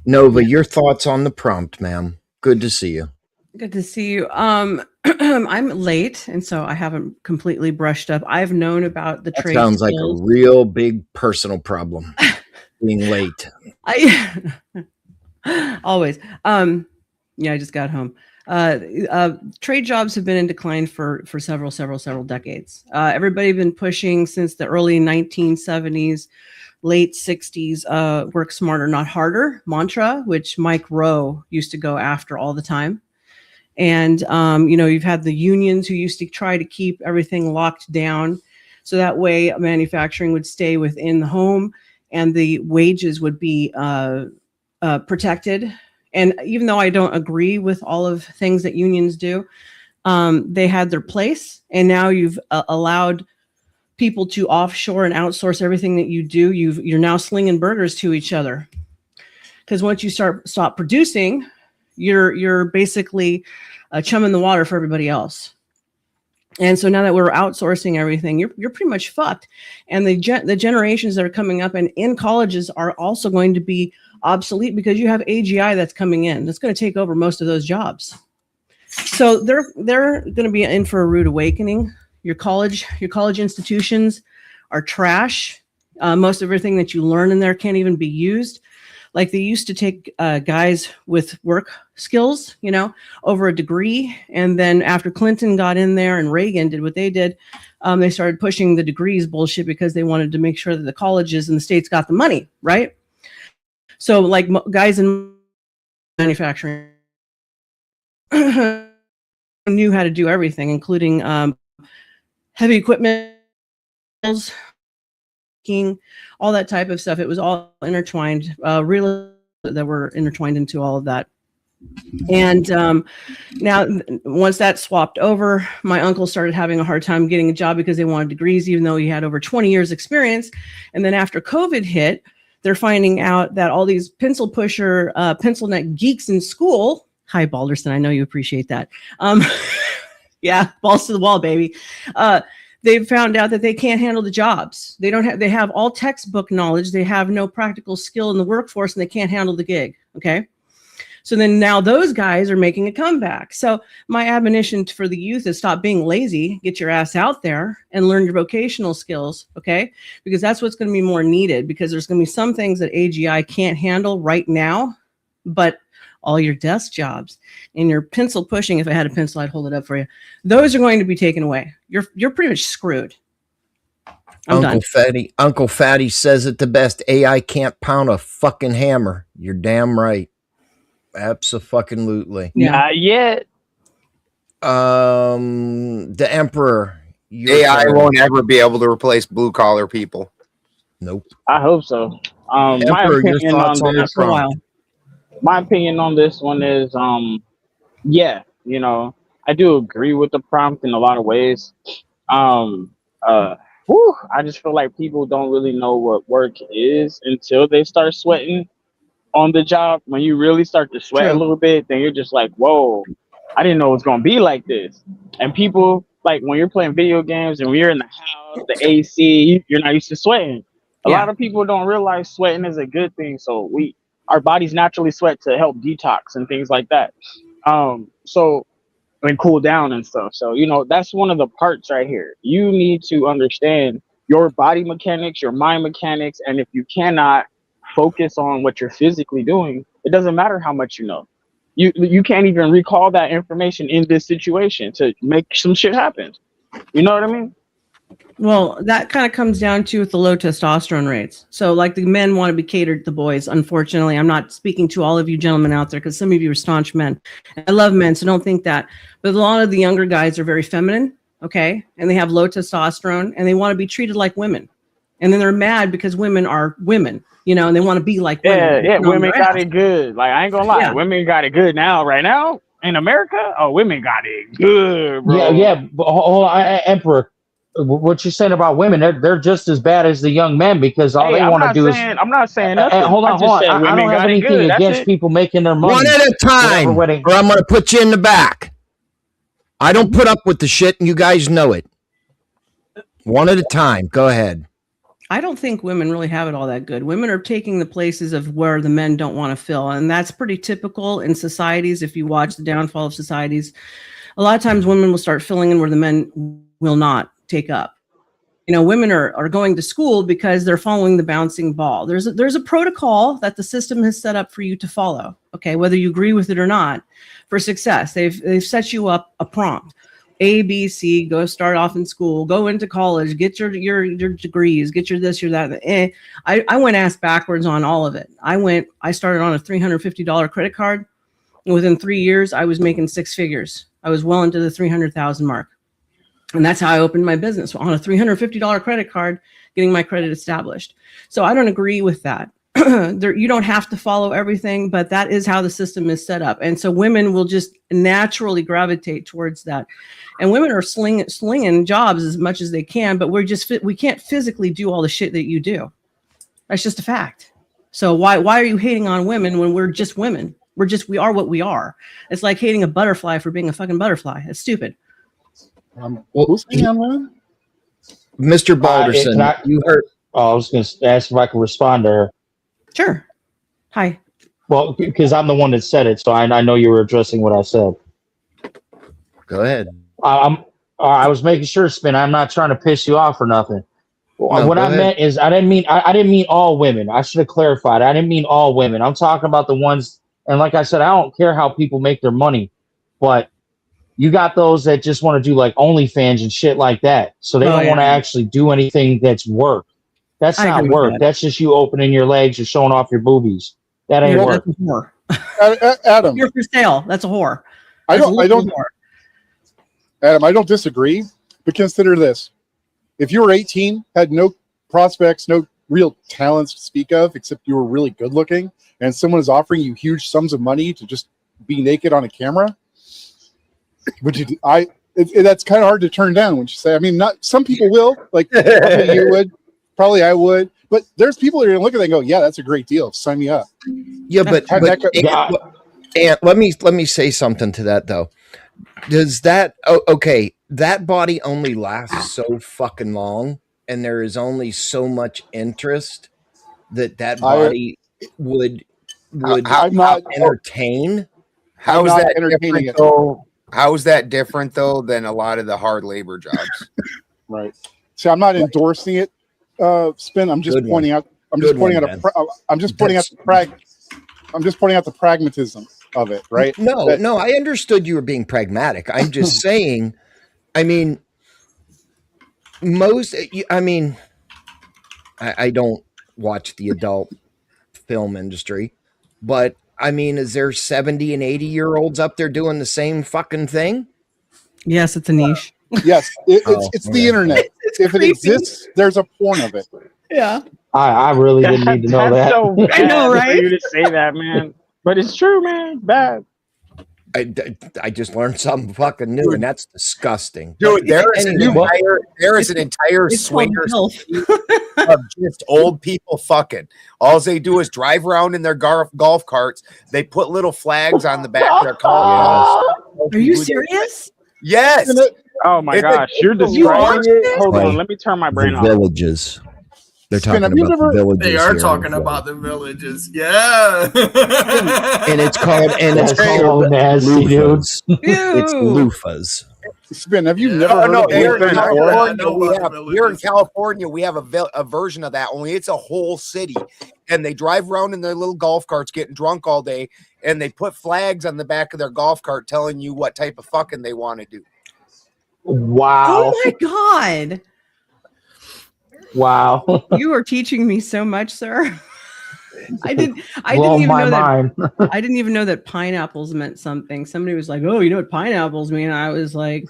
Nova, your thoughts on the prompt, ma'am? Good to see you. Good to see you. I'm late, and so I haven't completely brushed up. I've known about the trade. Sounds like a real big personal problem. Being late. Always. Yeah, I just got home. Trade jobs have been in decline for several decades. Everybody been pushing since the early 1970s, late 60s, work smarter, not harder mantra, which Mike Rowe used to go after all the time. And, you've had the unions who used to try to keep everything locked down. So that way manufacturing would stay within the home and the wages would be protected. And even though I don't agree with all of things that unions do, they had their place. And now you've allowed people to offshore and outsource everything that you do. You're now slinging burgers to each other. Because once you stop producing, you're basically chumming the water for everybody else. And so now that we're outsourcing everything, you're pretty much fucked. And the generations that are coming up and in colleges are also going to be obsolete because you have AGI that's coming in. That's going to take over most of those jobs. So they're going to be in for a rude awakening. Your college institutions are trash. Most of everything that you learn in there can't even be used. Like they used to take guys with work skills, over a degree. And then after Clinton got in there and Reagan did what they did, they started pushing the degrees bullshit because they wanted to make sure that the colleges and the states got the money, right? So like guys in manufacturing knew how to do everything, including heavy equipment, all that type of stuff. It was all intertwined, really, that were intertwined into all of that. And now once that swapped over, my uncle started having a hard time getting a job because they wanted degrees, even though he had over 20 years experience. And then after COVID hit, they're finding out that all these pencil pusher, pencil neck geeks in school, hi Balderson, I know you appreciate that. Yeah, balls to the wall, baby. They've found out that they can't handle the jobs. They have all textbook knowledge. They have no practical skill in the workforce, and they can't handle the gig. Okay. So then now those guys are making a comeback. So my admonition for the youth is stop being lazy, get your ass out there and learn your vocational skills. Okay. Because that's what's going to be more needed, because there's going to be some things that AGI can't handle right now, but all your desk jobs and your pencil pushing, if I had a pencil, I'd hold it up for you. Those are going to be taken away. You're pretty much screwed. Uncle Fatty says it the best. AI can't pound a fucking hammer. You're damn right. Absolutely. Yeah. Not yet. The Emperor. AI won't ever be able to replace blue collar people. Nope. I hope so. Emperor, your thoughts on that prompt? My opinion on this one is, yeah, you know, I do agree with the prompt in a lot of ways. I just feel like people don't really know what work is until they start sweating on the job. When you really start to sweat a little bit, then you're just like, whoa, I didn't know it was gonna be like this. And people, like, when you're playing video games and when you're in the house, the AC, you're not used to sweating. A lot of people don't realize sweating is a good thing. So our bodies naturally sweat to help detox and things like that. And cool down and stuff. So, you know, that's one of the parts right here. You need to understand your body mechanics, your mind mechanics, and if you cannot focus on what you're physically doing, it doesn't matter how much you know. You can't even recall that information in this situation to make some shit happen. You know what I mean? Well, that kind of comes down to the low testosterone rates. So like the men want to be catered to the boys. Unfortunately, I'm not speaking to all of you gentlemen out there because some of you are staunch men. I love men, so don't think that. But a lot of the younger guys are very feminine, okay? And they have low testosterone and they want to be treated like women. And then they're mad because women are women, you know, and they want to be like women. Yeah, women got it good. Like, I ain't gonna lie, women got it good now, right now in America. Oh, women got it good, bro. Yeah. But hold on, Emperor. What you're saying about women, they're just as bad as the young men because all they want to do is. I'm not saying nothing. Hold on. I don't have anything against people making their money. One at a time, or I'm going to put you in the back. I don't put up with the shit, and you guys know it. One at a time. Go ahead. I don't think women really have it all that good. Women are taking the places of where the men don't want to fill. And that's pretty typical in societies. If you watch the downfall of societies, a lot of times women will start filling in where the men will not take up. You know, women are going to school because they're following the bouncing ball. There's a protocol that the system has set up for you to follow. Okay, whether you agree with it or not, for success, they've set you up a prompt. A, B, C, go start off in school, go into college, get your degrees, get your this, your that. I went ass backwards on all of it. I started on a $350 credit card. And within 3 years, I was making six figures. I was well into the 300,000 mark. And that's how I opened my business, on a $350 credit card, getting my credit established. So I don't agree with that. You don't have to follow everything, but that is how the system is set up. And so women will just naturally gravitate towards that. And women are slinging jobs as much as they can, but we can't physically do all the shit that you do. That's just a fact. So why are you hating on women when we're just women? We are what we are. It's like hating a butterfly for being a fucking butterfly. It's stupid. Who's hating on women? Mr. Balderson, you heard. I was going to ask if I could respond to her. Sure. Hi. Well, because I'm the one that said it, so I know you were addressing what I said. Go ahead. I was making sure, Spin. I'm not trying to piss you off or nothing. No, what I meant is I didn't mean all women. I should have clarified. I didn't mean all women. I'm talking about the ones. And like I said, I don't care how people make their money, but you got those that just want to do like OnlyFans and shit like that. So they don't want to actually do anything that's work. That's not work. That's just you opening your legs or showing off your boobies. That ain't work. That's a whore. Adam, you're for sale. That's a whore. Adam, I don't disagree, but consider this. If you were 18, had no prospects, no real talents to speak of, except you were really good looking, and someone is offering you huge sums of money to just be naked on a camera, that's kind of hard to turn down when you say, I mean, not some people will, like probably you would, probably I would, but there's people that are going to look at that and go, yeah, that's a great deal. Sign me up. Yeah, but And let me say something to that though. Does that okay? That body only lasts so fucking long, and there is only so much interest that body would I'm not entertain. How is not that entertaining different it. though? How is that different though than a lot of the hard labor jobs? Right. See, I'm not endorsing it, Spin. I'm just Good pointing one. out. I'm Good just pointing one, out. Ben. I'm just pointing out I'm just pointing out the pragmatism of it. Right. No, no, I understood you were being pragmatic. I'm just saying. I mean, I don't watch the adult film industry, but I mean, is there 70 and 80-year-olds up there doing the same fucking thing? Yes, it's a niche. Yes, it's the internet. If creepy. it exists, there's a porn of it. Yeah. I really didn't need to know That's that. so bad I know, for right? you to say that, man. But it's true, man. Bad. I just learned something fucking new, and that's disgusting. Dude, there is Anyway, an entire It's called swinger MILF. of just old people fucking. All they do is drive around in their golf carts. They put little flags on the back of their car. Are you serious? Yes. Oh my It's gosh, you're you describing watched it. it? Hold Right. on, let me turn my brain the off. villages. They're Spin, talking have you about the never- villages. They are here talking in Florida. about the villages. Yeah. And it's called That's so nasty, dude. loofahs. It's Ew. loofahs. Spin, have you Yeah. never Oh, heard no, of here in Blueprint I Four? California, know we about have the here in villages. California we have a version of that. Only it's a whole city, and they drive around in their little golf carts, getting drunk all day, and they put flags on the back of their golf cart telling you what type of fucking they want to do. Wow. Oh my God. Wow. You are teaching me so much, sir. I didn't Blown even my know mind. that I didn't even know that pineapples meant something. Somebody was like, "Oh, you know what pineapples mean?" I was like,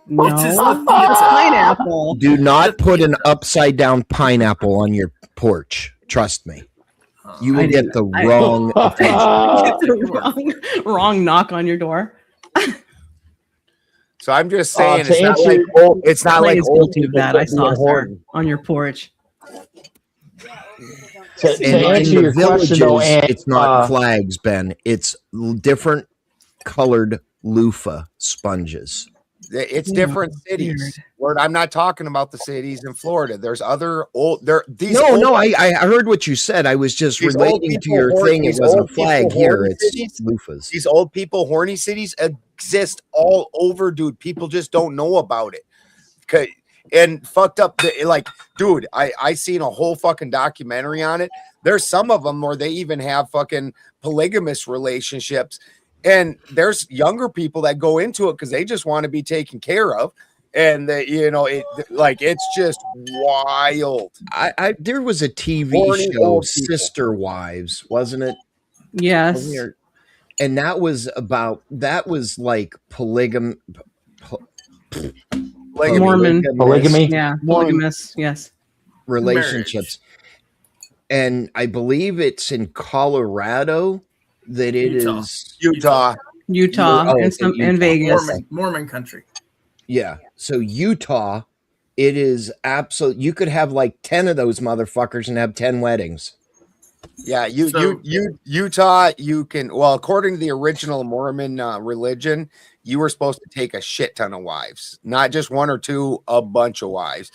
"No, It's just it's the pineapple." Do not put an upside down pineapple on your porch. Trust me. You I will get the didn't- I- wrong attention. Get the wrong knock on your door. So I'm just saying, to it's not answer like your- old, it's not Clay like is old guilty of people that. I being saw, sir, horny. on your porch. To And in answer the your question, villages, though, and it's not flags, Ben. It's different colored loofah sponges. It's Yeah, different cities. Word, I'm not talking about the cities in Florida. There's other old I heard what you said. I was just these old relating to people your horny- thing. It these wasn't a old people flag here. horny It's cities. loofahs. These old people horny cities exist all over, dude. People just don't know about it. And fucked up, like, dude, I seen a whole fucking documentary on it. There's some of them where they even have fucking polygamous relationships, and there's younger people that go into it because they just want to be taken care of, and it's just wild. There was a TV Horny show, old people. Sister Wives, wasn't it? Yes. And that was like polygamy. Mormon. Polygamy. Yeah, polygamous. Yes. Relationships. And I believe it's in Colorado that it Utah. is Utah. And Vegas. Mormon country. Yeah. So Utah, it is absolute. You could have like 10 of those motherfuckers and have 10 weddings. Yeah, Utah, you can, well, according to the original Mormon religion, you were supposed to take a shit ton of wives, not just one or two, a bunch of wives.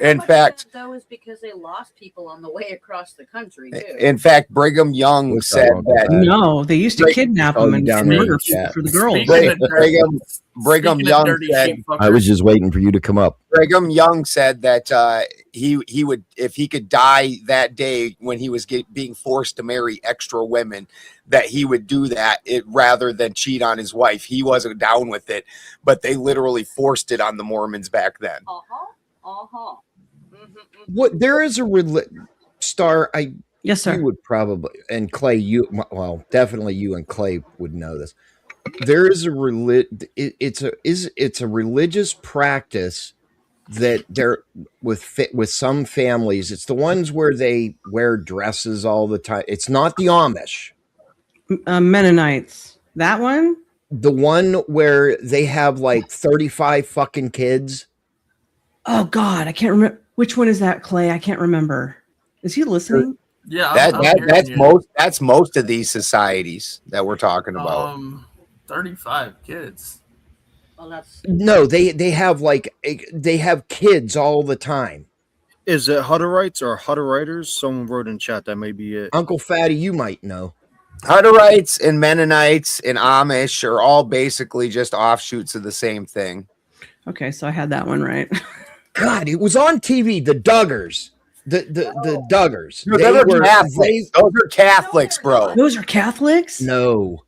In fact, that was because they lost people on the way across the country too. in fact, Brigham Young said that. No, they used to kidnap them and murder people for the girls. Brigham Young said, I was just waiting for you to come up. Brigham Young said that he would, if he could die that day when he was being forced to marry extra women, that he would do that rather than cheat on his wife. He wasn't down with it, but they literally forced it on the Mormons back then. What there is a Star. Yes, sir. You would probably, and Clay, definitely you and Clay would know this. There is it's a religious practice that there with some families. It's the ones where they wear dresses all the time. It's not the Amish. Mennonites. That one? The one where they have like 35 fucking kids. Oh God, I can't remember. Which one is that, Clay? I can't remember. Is he listening? Yeah, that's most of these societies that we're talking about. 35 kids. Well, that's No, they have they have kids all the time. Is it Hutterites or Hutteriters? Someone wrote in chat that may be it. Uncle Fatty, you might know. Hutterites and Mennonites and Amish are all basically just offshoots of the same thing. Okay, so I had that one right. God, it was on TV. The Duggars, the Duggars. Dude, those are Catholics. Those are Catholics, bro. Those are Catholics? No.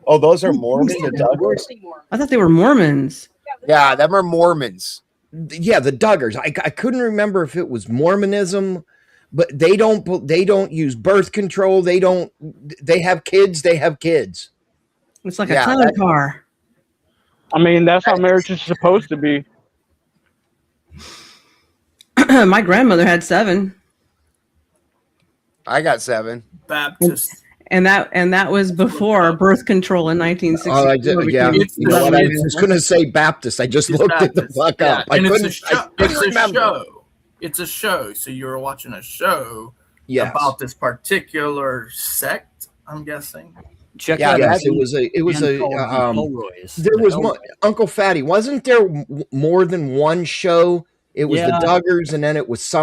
Oh, those are Mormons. The Duggars. I thought they were Mormons. Yeah, them are Mormons. Yeah, the Duggars. I couldn't remember if it was Mormonism, but they don't use birth control. They have kids. They have kids. It's like a clown car. I mean, that's how marriage is supposed to be. My grandmother had 7. I got 7. Baptist. And that was before birth control in 1960. Yeah, you know what, I was going to say Baptist. I just looked Baptist. it the fuck up. And I it's couldn't remember. show. It's a show. So you were watching a show about this particular sect, I'm guessing. It was there was one, Uncle Fatty. Wasn't there more than one show? It was the Duggars, and then it was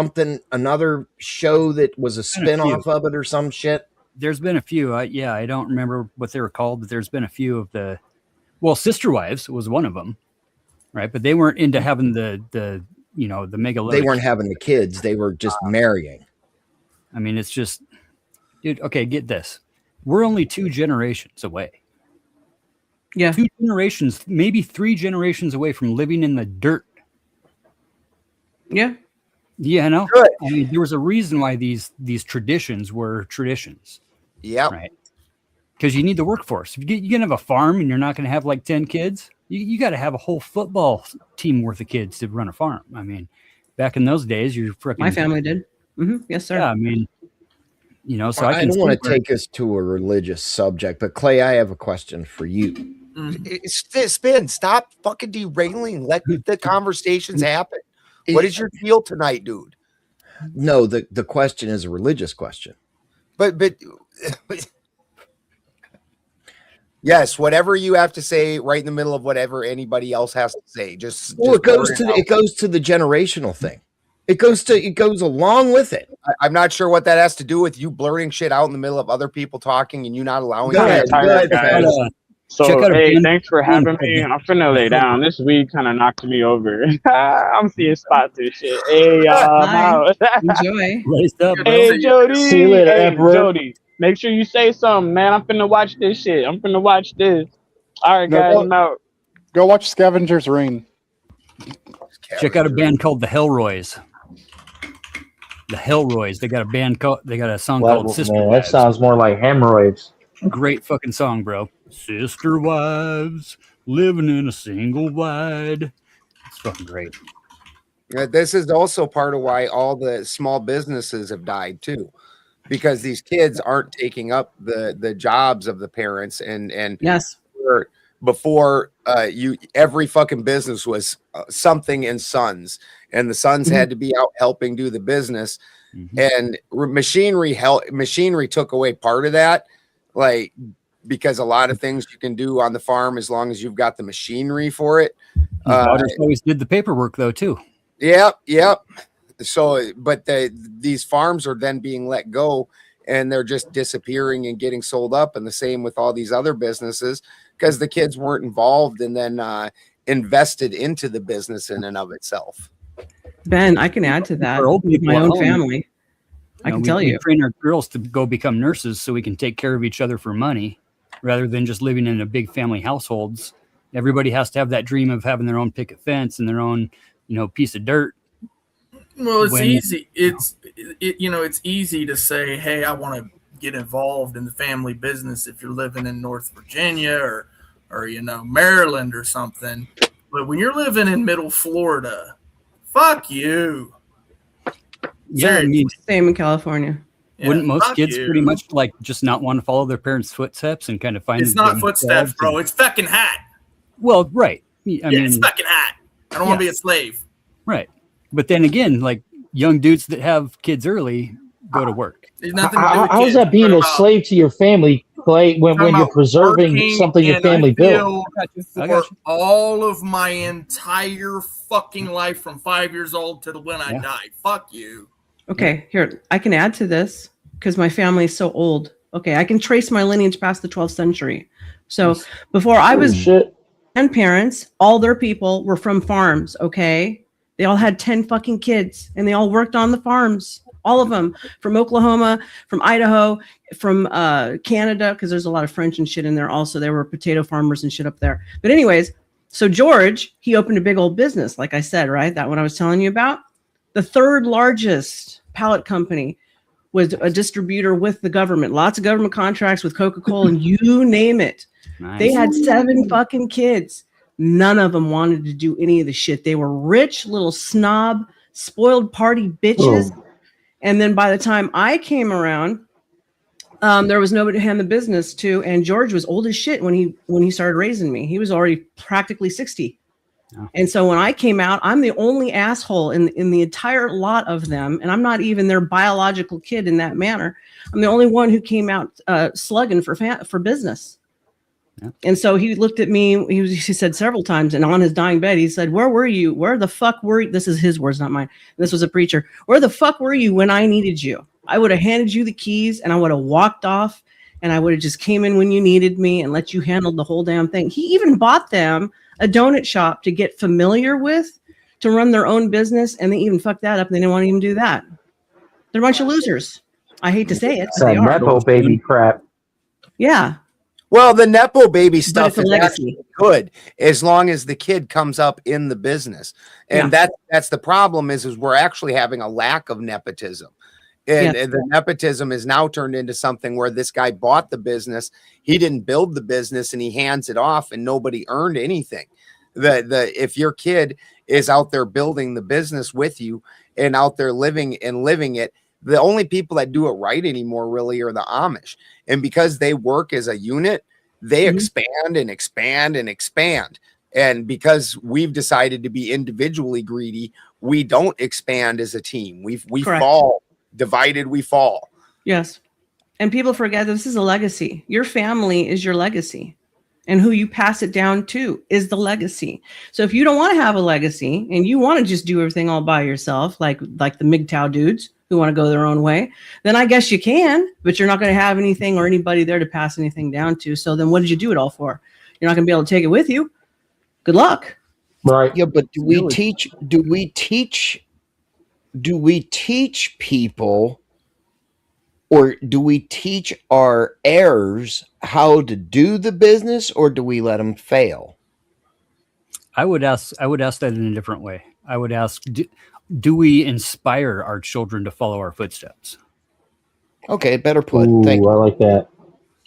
another show that was a spin-off of it or some shit. There's been a few. I don't remember what they were called, but there's been a few of the. Sister Wives was one of them, right? But they weren't into having the mega. They weren't having the kids. They were just marrying. I mean, it's just, dude. Okay, get this. We're only 2 generations away. Yeah, 2 generations, maybe 3 generations away from living in the dirt. Yeah. Yeah, I know. Good. I mean, there was a reason why these traditions were traditions. Yeah. Right. Because you need the workforce. If you're going to have a farm and you're not going to have like 10 kids, you got to have a whole football team worth of kids to run a farm. I mean, back in those days, you're freaking. My family did. Mm-hmm. Yes, sir. Yeah, I mean, so I don't want to take us to a religious subject, but Clay, I have a question for you. Spin, stop fucking derailing. Let the conversations happen. What is your deal tonight, dude? No, the question is a religious question. But yes, whatever you have to say, right in the middle of whatever anybody else has to say. It goes to the generational thing. It goes along with it. I'm not sure what that has to do with you blurting shit out in the middle of other people talking and you not allowing it. So, hey, thanks for having me. I'm finna lay down. This week kind of knocked me over. I'm seeing spots and shit. Hey, enjoy. Hey, Jody. See you later, Emperor. Jody. Make sure you say something, man. I'm finna watch this shit. I'm finna watch this. All right, guys. I'm out. Go watch Scavenger's Reign. Check out a band called the Hellroys. The Hellroys. They got a song called Sister Man, that Wives. sounds more like hemorrhoids. Great fucking song, bro. Sister wives living in a single wide. It's fucking great. This is also part of why all the small businesses have died too, because these kids aren't taking up the jobs of the parents and yes. Before every fucking business was something in Sons, and the sons had to be out helping do the business, and machinery took away part of that, like, because a lot of things you can do on the farm as long as you've got the machinery for it. Daughters always did the paperwork though too. Yep. So, but these farms are then being let go, and they're just disappearing and getting sold up, and the same with all these other businesses, because the kids weren't involved and then invested into the business in and of itself. Ben, I can add to that. For old people My at own home, family. I can tell you. We train our girls to go become nurses so we can take care of each other for money, rather than just living in a big family households. Everybody has to have that dream of having their own picket fence and their own, piece of dirt. Well, it's easy. It's easy to say, hey, I want to get involved in the family business if you're living in North Virginia or Maryland or something. But when you're living in middle Florida, fuck you. Yeah, I mean, same in California. Wouldn't most kids pretty much like just not want to follow their parents' footsteps and kind of find it's not footsteps, bro. It's fucking hat. Well, right. I mean, it's fucking hat. I don't want to be a slave. Right. But then again, like young dudes that have kids early, go to work. There's nothing to do with How is kids. that being We're a talking slave to your family, Clay, when about you're preserving working something your in a family built? field for all of my entire fucking life from 5 years old to when I die. Fuck you. Okay, here, I can add to this because my family is so old. Okay, I can trace my lineage past the 12th century. So before I was grandparents, all their people were from farms, okay? They all had 10 fucking kids and they all worked on the farms. All of them from Oklahoma, from Idaho, from Canada, because there's a lot of French and shit in there also. There were potato farmers and shit up there. But anyways, so George, he opened a big old business, like I said, right? That one I was telling you about. The third largest pallet company was a distributor with the government. Lots of government contracts with Coca-Cola and you name it. Nice. They had 7 fucking kids. None of them wanted to do any of the shit. They were rich, little snob, spoiled party bitches. Oh. And then by the time I came around, there was nobody to hand the business to. And George was old as shit when he started raising me. He was already practically 60. And so when I came out, I'm the only asshole in the entire lot of them. And I'm not even their biological kid in that manner. I'm the only one who came out slugging for business. Yeah. And so he looked at me, he said several times, and on his dying bed, he said, where were you? Where the fuck were you? This is his words, not mine. This was a preacher. Where the fuck were you when I needed you? I would have handed you the keys and I would have walked off and I would have just came in when you needed me and let you handle the whole damn thing. He even bought them a donut shop to get familiar with, to run their own business. And they even fucked that up. And they didn't want to even do that. They're a bunch of losers. I hate to say it. That Nepo baby crap. Yeah. Well, the Nepo baby stuff it's a is legacy. actually good as long as the kid comes up in the business. And that's the problem is we're actually having a lack of nepotism. And the nepotism is now turned into something where this guy bought the business. He didn't build the business and he hands it off and nobody earned anything. If your kid is out there building the business with you and out there living it, the only people that do it right anymore really are the Amish. And because they work as a unit, they expand and expand and expand. And because we've decided to be individually greedy, we don't expand as a team. We fall. Divided, we fall. Yes. And people forget this is a legacy. Your family is your legacy. And who you pass it down to is the legacy. So if you don't want to have a legacy and you want to just do everything all by yourself, like the MGTOW dudes who want to go their own way, then I guess you can, but you're not going to have anything or anybody there to pass anything down to. So then what did you do it all for? You're not going to be able to take it with you. Good luck. Right. Yeah, but do we teach people, or do we teach our heirs how to do the business, or do we let them fail? I would ask that in a different way. I would ask, do we inspire our children to follow our footsteps? Okay, better put. Thank you. I like that.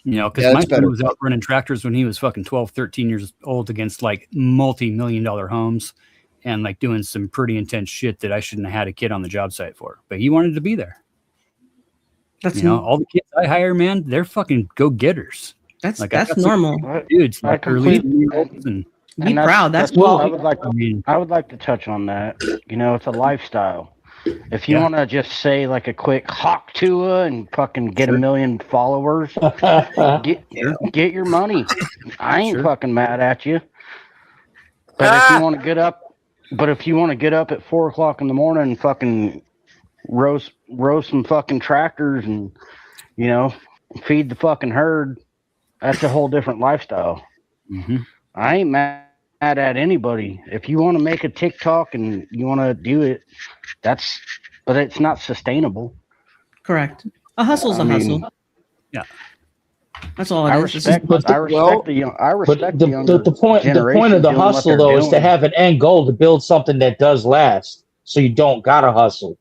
You know, because my son was out running tractors when he was fucking 12, 13 years old against like multi-million-dollar homes and like doing some pretty intense shit that I shouldn't have had a kid on the job site for. But he wanted to be there. That's all the kids I hire, man, they're fucking go-getters. That's like, that's normal. Dudes, I like completely and be proud. That's cool. I would like to touch on that. You know, it's a lifestyle. If you want to just say like a quick hawk to and fucking get 1 million followers, get your money. I ain't fucking mad at you. But if you want to get up, at 4 o'clock in the morning and fucking roast some fucking tractors and, you know, feed the fucking herd, that's a whole different lifestyle. Mm-hmm. I ain't mad at anybody. If you want to make a TikTok and you want to do it, but it's not sustainable. Correct. A hustle's a hustle. Yeah. That's all it I is. respect the younger the point of the hustle though is to have an end goal to build something that does last. So you don't gotta hustle.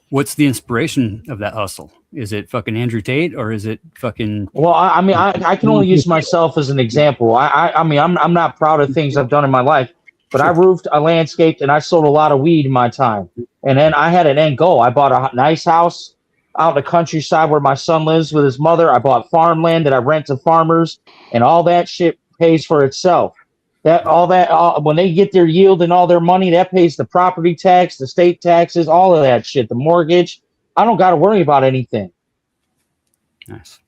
What's the inspiration of that hustle? Is it fucking Andrew Tate or is it fucking? Well, I mean, I can only use myself as an example. I mean, I'm not proud of things I've done in my life, but I roofed, I landscaped, and I sold a lot of weed in my time. And then I had an end goal. I bought a nice house out in the countryside where my son lives with his mother. I bought farmland that I rent to farmers, and all that shit pays for itself. When they get their yield and all their money, that pays the property tax, the state taxes, all of that shit, the mortgage. I don't got to worry about anything. Nice.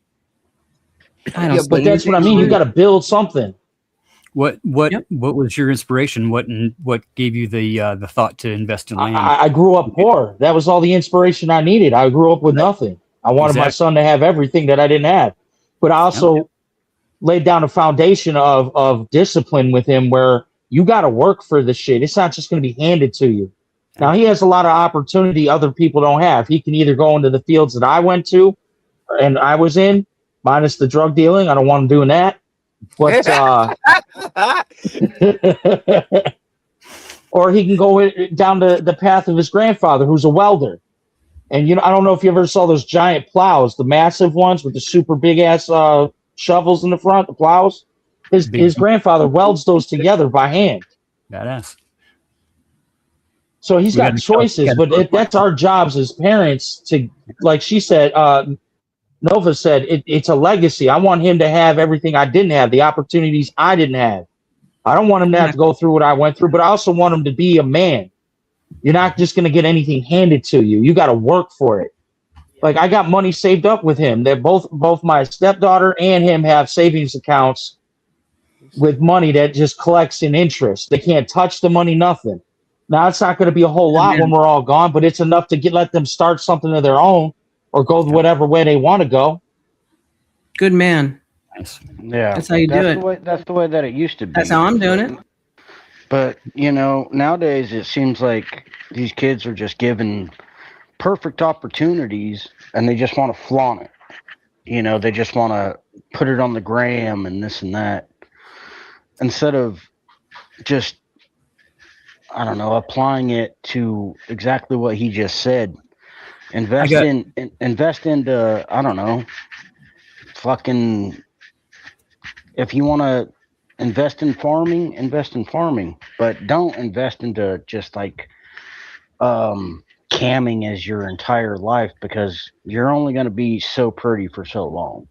I don't. Yeah, But that's what I mean. You got to build something. What was your inspiration? What gave you the thought to invest in land? I grew up poor. That was all the inspiration I needed. I grew up with nothing. I wanted my son to have everything that I didn't have. But I also laid down a foundation of discipline with him where you got to work for the shit. It's not just going to be handed to you. Now, he has a lot of opportunity other people don't have. He can either go into the fields that I went to and I was in, minus the drug dealing. I don't want him doing that. But or he can go down the path of his grandfather, who's a welder. And I don't know if you ever saw those giant plows, the massive ones with the super big ass shovels in the front, the plows. His grandfather welds those together by hand. Badass. So he's got choices, but that's our jobs as parents to, like she said, Nova said, it's a legacy. I want him to have everything I didn't have, the opportunities I didn't have. I don't want him to have to go through what I went through, but I also want him to be a man. You're not just going to get anything handed to you. You got to work for it. Like, I got money saved up with him. They're both my stepdaughter and him have savings accounts with money that just collects in interest. They can't touch the money, nothing. Now, it's not going to be a whole lot when we're all gone, but it's enough to let them start something of their own or go whatever way they want to go. Good man. Nice. Yeah, that's how you do it. That's the way that it used to be. That's how I'm doing it. But nowadays it seems like these kids are just given perfect opportunities, and they just want to flaunt it. They just want to put it on the gram and this and that, instead of just, I don't know, applying it to exactly what he just said. Invest into, I don't know, fucking, if you want to invest in farming, but don't invest into just like camming as your entire life, because you're only going to be so pretty for so long,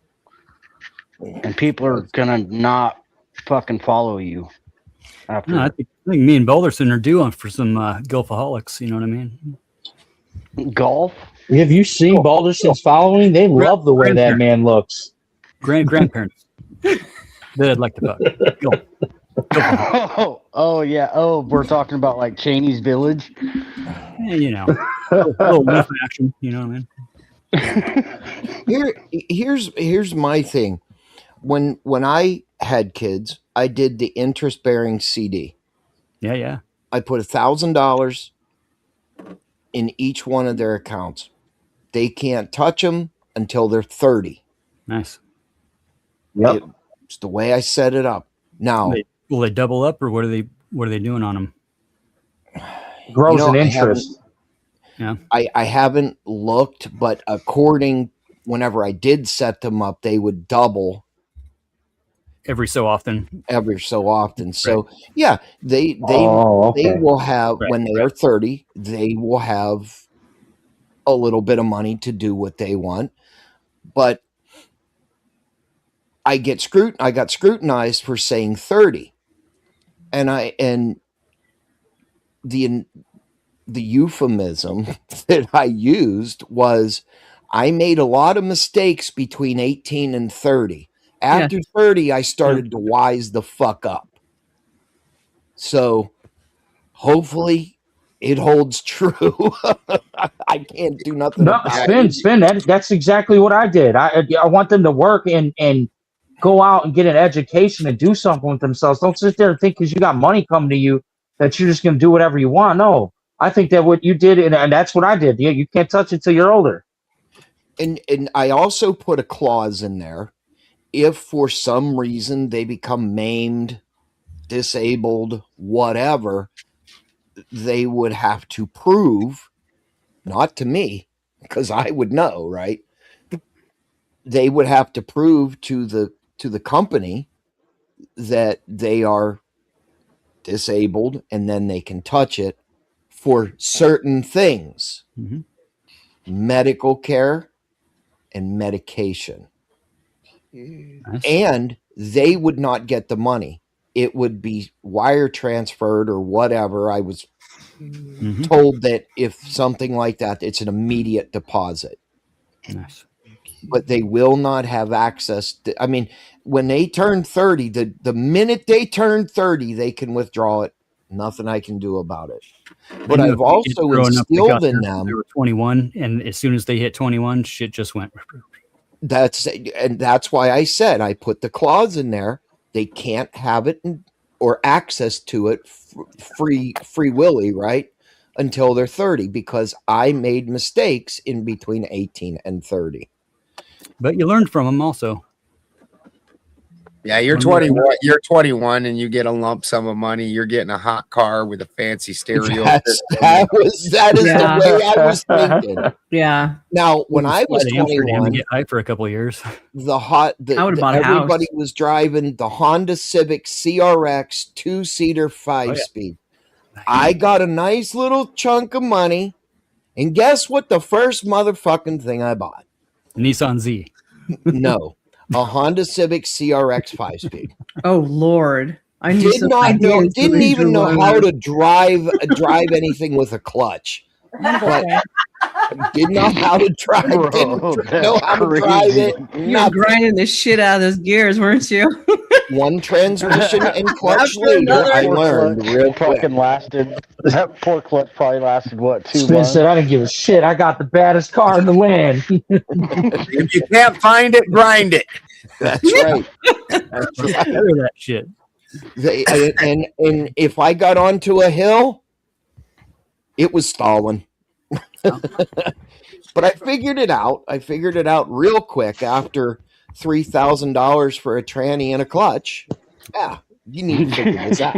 and people are going to not fucking follow you after. No, I think me and Boulderson are due for some golfaholics. You know what I mean? Golf? Have you seen Balderson's following? They love the way that man looks. Grandparents that I'd like to fuck. Oh yeah. Oh, we're talking about like Cheney's Village. Yeah, a little rough action. You know what I mean? Here's my thing. When I had kids, I did the interest-bearing CD. Yeah. I put $1,000 in each one of their accounts. They can't touch them until they're 30. Nice. Yep. It's the way I set it up. Now, will they double up, or what are they doing on them? Grows in interest. I haven't looked, but whenever I did set them up, they would double every so often. So yeah, they will have, when they are 30, they will have a little bit of money to do what they want. But I got scrutinized for saying 30, and the euphemism that I used was, I made a lot of mistakes between 18 and 30. After 30, I started to wise the fuck up. So hopefully it holds true. I can't do nothing. No, spin. That's exactly what I did. I want them to work and go out and get an education and do something with themselves. Don't sit there and think because you got money coming to you that you're just going to do whatever you want. No, I think that what you did, and that's what I did. You can't touch it till you're older. And I also put a clause in there. If for some reason they become maimed, disabled, whatever, they would have to prove, not to me, because I would know, right? They would have to prove to the company that they are disabled, and then they can touch it for certain things. Mm-hmm. Medical care and medication. Nice. And they would not get the money. It would be wire transferred or whatever. I was told that if something like that, it's an immediate deposit. Nice. But they will not have access to, I mean, when they turn 30, the minute they turn 30, they can withdraw it. Nothing I can do about it. But I've also instilled in them. They were 21, and as soon as they hit 21, shit just went. That's why I said I put the clause in there. They can't have it or access to it free willy, right? Until they're 30, because I made mistakes in between 18 and 30. But you learned from them also. Yeah, you're 21. You're 21, and you get a lump sum of money. You're getting a hot car with a fancy stereo. That is the way I was thinking. Yeah. Now, when I was 21, get high for a couple of years. Everybody was driving the Honda Civic CRX 2-seater 5-speed. I got a nice little chunk of money, and guess what? The first motherfucking thing I bought, Nissan Z. No. A Honda Civic CRX 5-speed. Oh Lord! I didn't even know how to drive anything with a clutch. But did not how to drive. Didn't know how to drive it. You were grinding the shit out of those gears, weren't you? One transmission and clutch later, I learned real quick. That poor clutch probably lasted what, 2 Spin months? said, "I don't give a shit. I got the baddest car in the land." If you can't find it, grind it. That's right. That's right. That shit. And if I got onto a hill, it was stalling. But I figured it out. I figured it out real quick after $3,000 for a tranny and a clutch. Yeah, you need to figure this out.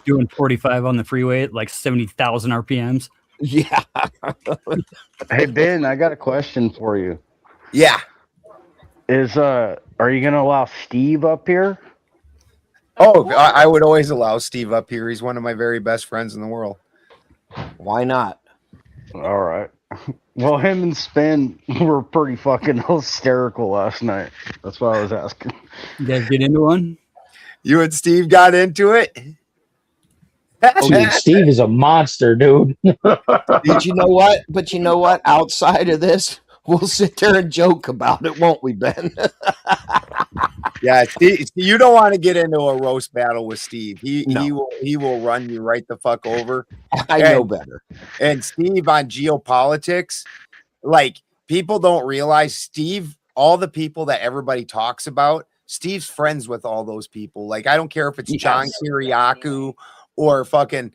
Doing 45 on the freeway at like 70,000 RPMs. Yeah. Hey Ben, I got a question for you. Yeah. Are you gonna allow Steve up here? Oh, I would always allow Steve up here. He's one of my very best friends in the world. Why not? All right. Well, him and Spin were pretty fucking hysterical last night. That's why I was asking. You guys get into one? You and Steve got into it? Dude, Steve is a monster, dude. But you know what? Outside of this, we'll sit there and joke about it, won't we, Ben? Yeah, Steve, you don't want to get into a roast battle with Steve. He will run you right the fuck over. I know better. And Steve on geopolitics, like, people don't realize Steve, all the people that everybody talks about, Steve's friends with all those people. Like, I don't care if it's John Kiriakou or fucking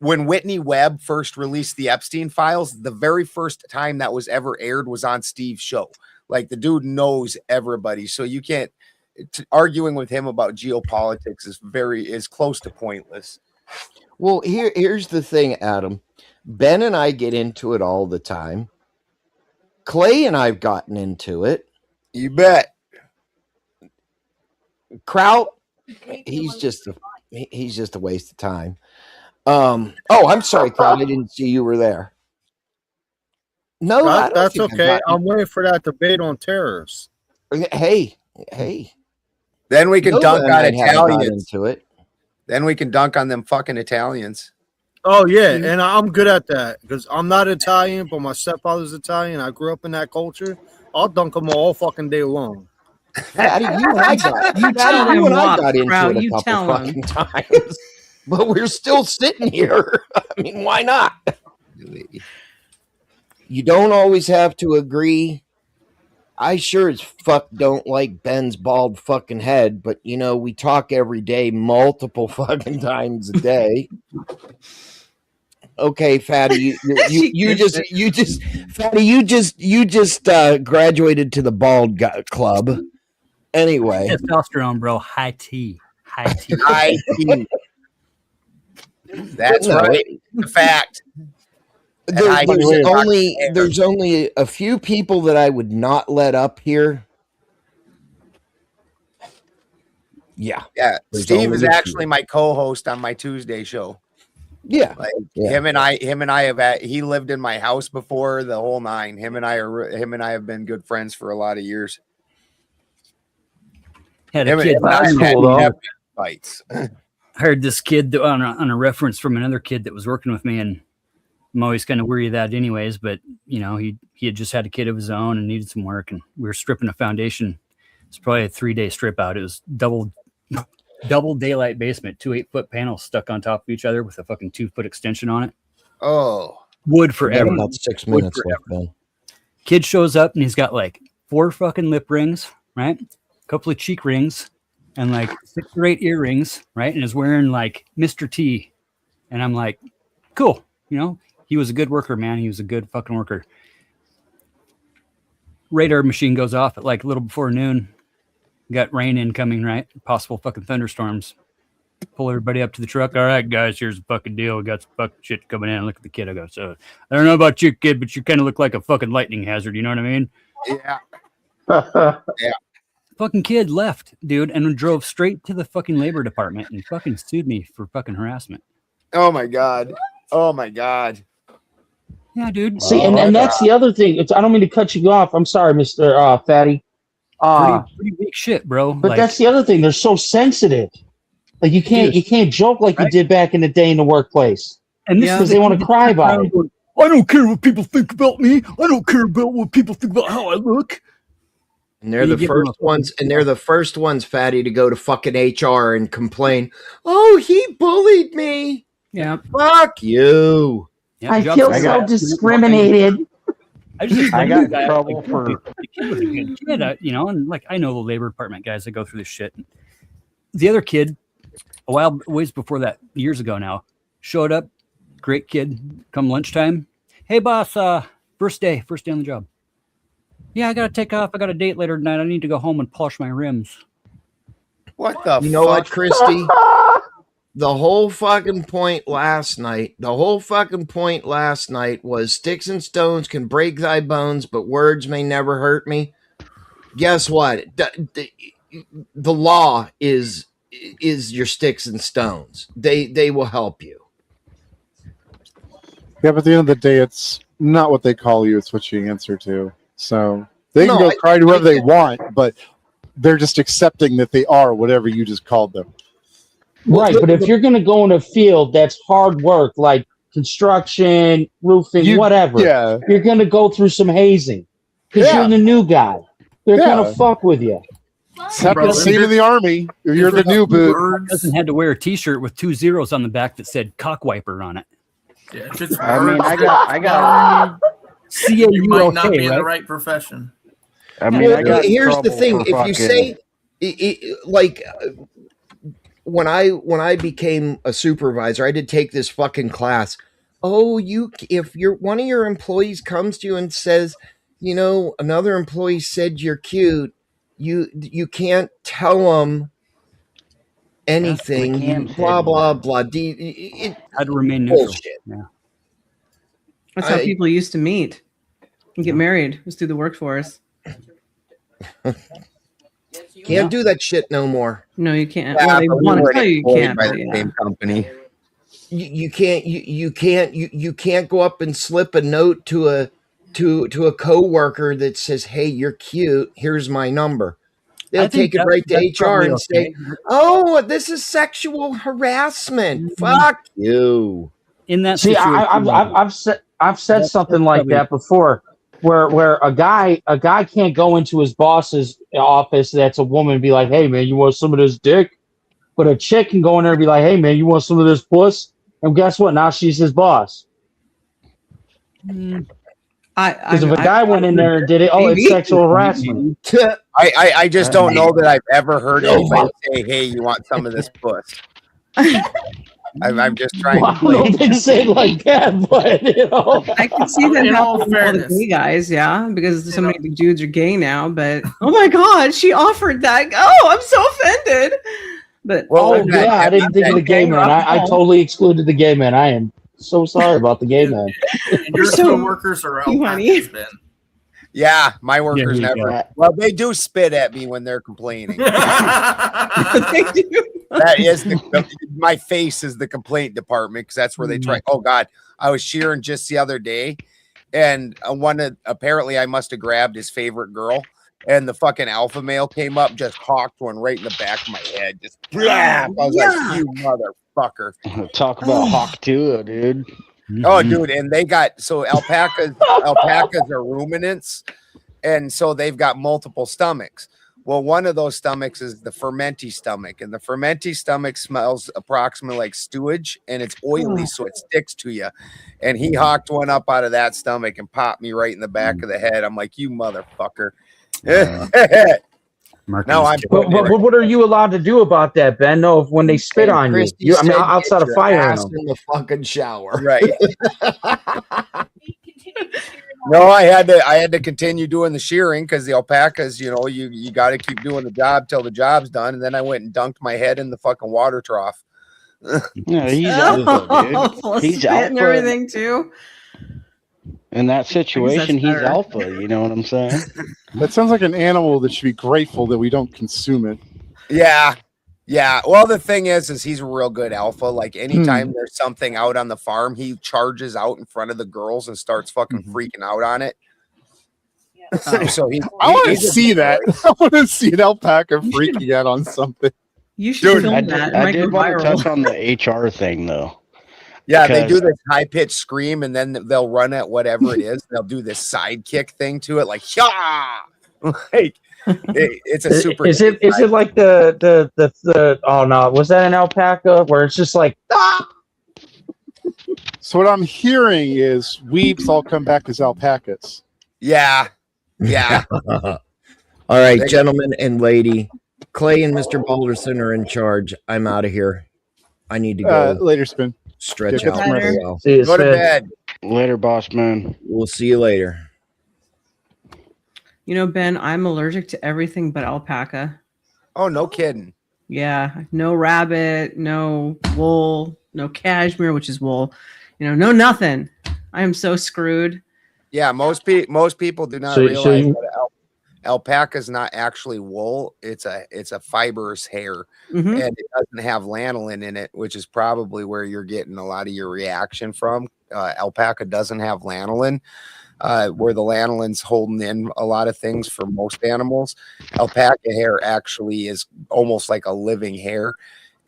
when Whitney Webb first released the Epstein files, the very first time that was ever aired was on Steve's show. Like, the dude knows everybody, so you can't arguing with him about geopolitics is close to pointless. Well, here's the thing, Adam. Ben and I get into it all the time. Clay and I've gotten into it. You bet. Kraut, he's just a waste of time. I'm sorry, Kraut. I didn't see you were there. No, that's okay. I'm waiting for that debate on tariffs. Hey. Then we can dunk on Italians. Into it. Then we can dunk on them fucking Italians. Oh yeah, and I'm good at that because I'm not Italian, but my stepfather's Italian. I grew up in that culture. I'll dunk them all fucking day long. Daddy, you and I got into it a couple fucking times, but we're still sitting here. I mean, why not? You don't always have to agree. I sure as fuck don't like Ben's bald fucking head, but you know, we talk every day, multiple fucking times a day. Okay, Fatty, you just graduated to the bald club. Anyway, testosterone, bro. High T. That's right. The fact. There's only a few people that I would not let up here. Yeah. Steve is actually my co-host on my Tuesday show. Yeah. Him and I he lived in my house before, the whole nine. Him and I have been good friends for a lot of years. Had a kid. Had fights. hired this kid on a reference from another kid that was working with me, and I'm always kind of weary of that anyways, but you know, he had just had a kid of his own and needed some work, and we were stripping a foundation. It's probably a 3-day strip out. It was double daylight basement, 2 8-foot panels stuck on top of each other with a fucking 2-foot extension on it. Oh, wood forever. About 6 minutes left, Ben. Kid shows up and he's got like 4 fucking lip rings, right? A couple of cheek rings, and like 6 or 8 earrings, right? And is wearing like Mr. T. And I'm like, cool. You know, he was a good worker, man. He was a good fucking worker. Radar machine goes off at like a little before noon. Got rain incoming, right? Possible fucking thunderstorms. Pull everybody up to the truck. All right, guys, here's the fucking deal. We got some fucking shit coming in. Look at the kid. I go, so I don't know about you, kid, but you kind of look like a fucking lightning hazard. You know what I mean? Yeah. Yeah. Fucking kid left, dude, and drove straight to the fucking labor department and fucking sued me for fucking harassment. Oh my god. Oh my god. Yeah, dude. See, and that's the other thing. I don't mean to cut you off. I'm sorry, Mr. Fatty. Pretty weak shit, bro. But like, that's the other thing. They're so sensitive. Like you can't joke like you did back in the day in the workplace. And this because they want to cry about it. I don't care what people think about me. I don't care about what people think about how I look. And they're the first ones, Fatty, to go to fucking HR and complain. Oh, he bullied me. Yeah. Fuck you. Yeah, I feel so discriminated. I got in trouble for. The kid was a good kid, you know, and like I know the labor department guys that go through this shit. The other kid, ways before that, years ago now, showed up. Great kid. Come lunchtime. Hey, boss. First day on the job. Yeah, I gotta take off. I got a date later tonight. I need to go home and polish my rims. What the? You know what, Christy? The whole fucking point last night was sticks and stones can break thy bones, but words may never hurt me. Guess what? The law is your sticks and stones. They will help you. Yeah, but at the end of the day, it's not what they call you; it's what you answer to. So they can go cry to whoever they want, but they're just accepting that they are whatever you just called them. Right, but if you're going to go in a field that's hard work, like construction, roofing, whatever, you're going to go through some hazing because you're the new guy. They're going to fuck with you. Same in the army. You're the new boot. Doesn't had to wear a T-shirt with 2 zeros on the back that said "cock wiper" on it. Yeah, if it's I mean, I got. You might not be in the right profession. I mean, I got here's the thing: if you fucking- say, like, when I became a supervisor, I did take this fucking class. Oh, if one of your employees comes to you and says, you know, another employee said you're cute, you can't tell them anything. Blah blah blah. Had to remain neutral. Bullshit. Yeah. That's how people used to meet and get married. Was through the workforce. Can't do that shit no more. No, you can't. Yeah, Well, they but we want to were tell you you employed can't. by but the yeah. same company. You can't go up and slip a note to a coworker that says, "Hey, you're cute. Here's my number." They'll take it right to HR and say, "Oh, this is sexual harassment." Fuck you. In that See, I've said something like that before, where a guy can't go into his boss's office that's a woman and be like, "Hey man, you want some of this dick?" But a chick can go in there and be like, "Hey man, you want some of this puss?" And guess what? Now she's his boss. Because if a guy went in there and did it, it's sexual harassment. I just don't know that I've ever heard anybody say, "Hey, you want some of this puss?" I'm just trying to. Well, they didn't say it like that, but you know, I can see that In all happening with all the fairness. gay guys, yeah, because so many of the dudes are gay now. But oh my god, she offered that. Oh, I'm so offended. But I didn't think of the gay man. I totally excluded the gay man. I am so sorry about the gay man. And your co-workers are alpacas, Ben. Yeah, my workers Yeah, never. yeah. Well, they do spit at me when they're complaining. they do. That is my face is the complaint department because that's where they try. Oh God, I was shearing just the other day, and apparently I must have grabbed his favorite girl, and the fucking alpha male came up, just hawked one right in the back of my head. Just blah! I was like, you motherfucker. Talk about hawk too, dude. Oh, dude, and they got alpacas are ruminants, and so they've got multiple stomachs. Well, one of those stomachs is the fermenti stomach, and the fermenti stomach smells approximately like stewage, and it's oily, so it sticks to you. And he hawked one up out of that stomach and popped me right in the back of the head. I'm like, you motherfucker. Now I'm. What are you allowed to do about that, Ben? No, when they spit on you, I mean, outside of firing them. In the fucking shower, right? No, I had to continue doing the shearing because the alpacas, you got to keep doing the job till the job's done. And then I went and dunked my head in the fucking water trough. Yeah, he's alpha, dude. He's alpha and everything too. In that situation, he's alpha. You know what I'm saying? That sounds like an animal that should be grateful that we don't consume it. Yeah. Well, the thing is he's a real good alpha. Like anytime there's something out on the farm, he charges out in front of the girls and starts fucking freaking out on it. So I want to see that. I want to see an alpaca freaking out on something. You should film I that. I did want to touch on the HR thing though. Yeah, they do this high pitched scream, and then they'll run at whatever it is. They'll do this sidekick thing to it, like yeah, like it's a super. Is it like the oh no, was that an alpaca where it's just like ah? So what I'm hearing is weeps all come back as alpacas. Yeah. All right, gentlemen and lady, Clay and Mr. Balderson are in charge. I'm out of here. I need to go. Later, Spin. Stretch out. Go to bed. Later, boss man. We'll see you later. Ben, I'm allergic to everything but alpaca. Oh, no kidding. Yeah, no rabbit, no wool, no cashmere, which is wool. No nothing. I am so screwed. Yeah, most people do not realize that alpaca is not actually wool. It's a fibrous hair, and it doesn't have lanolin in it, which is probably where you're getting a lot of your reaction from. Alpaca doesn't have lanolin, where the lanolin's holding in a lot of things for most animals. Alpaca hair actually is almost like a living hair,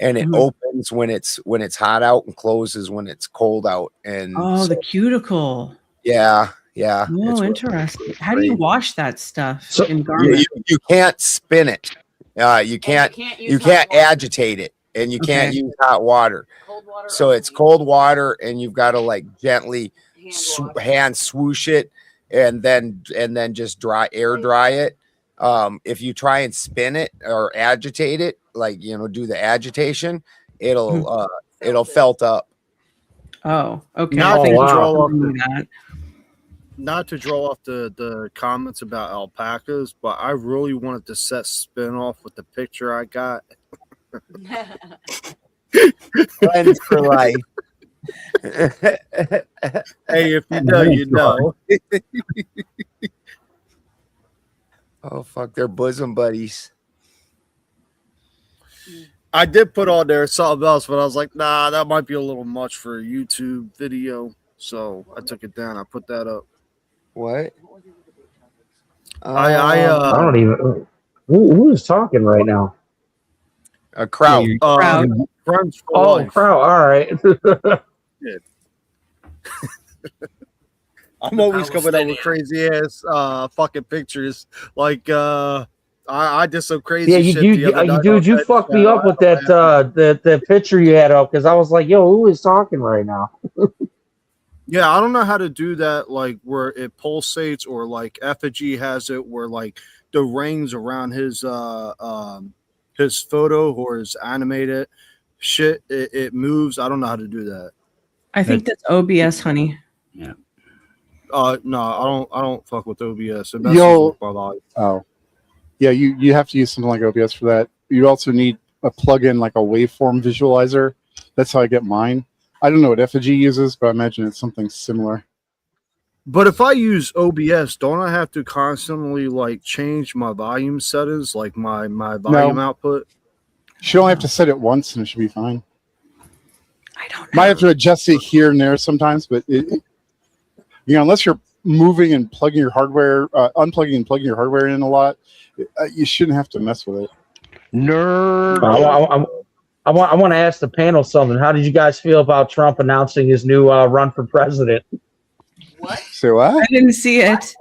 and it opens when it's hot out and closes when it's cold out. And the cuticle. Yeah. Oh, interesting. How do you wash that stuff in garments? You can't spin it. You can't agitate it, and you can't use hot water. So it's cold water, and you've got to like gently hand swoosh it, and then just air dry it. If you try and spin it or agitate it, like do the agitation, it'll felt up. Oh, okay. Not to draw off the comments about alpacas, but I really wanted to set Spin off with the picture I got. Friends for life. Hey, if you know, you know. Oh fuck, they're bosom buddies. I did put on there something else, but I was like, nah, that might be a little much for a YouTube video, so I took it down. I put that up. What? I don't even. Who is talking right now? A crowd. Friends for life. Crowd. All right. I'm always coming up with crazy ass fucking pictures. Like I did some crazy shit. You fucked me up with that the picture you had up because I was like, yo, who is talking right now? Yeah, I don't know how to do that, like where it pulsates, or like Effigy has it where like the rings around his photo or his animated shit, it moves. I don't know how to do that. I think that's OBS, honey. Yeah. No, I don't fuck with OBS. Oh, yeah, you have to use something like OBS for that. You also need a plugin like a waveform visualizer. That's how I get mine. I don't know what Effigy uses, but I imagine it's something similar. But if I use OBS, don't I have to constantly like change my volume settings, like my volume output? You should only have to set it once, and it should be fine. I don't know. Might have to adjust it here and there sometimes, but unless you're moving and plugging your hardware, unplugging and plugging your hardware in a lot, you shouldn't have to mess with it. Nerd. I want to ask the panel something. How did you guys feel about Trump announcing his new run for president? What? Say what? I didn't see it.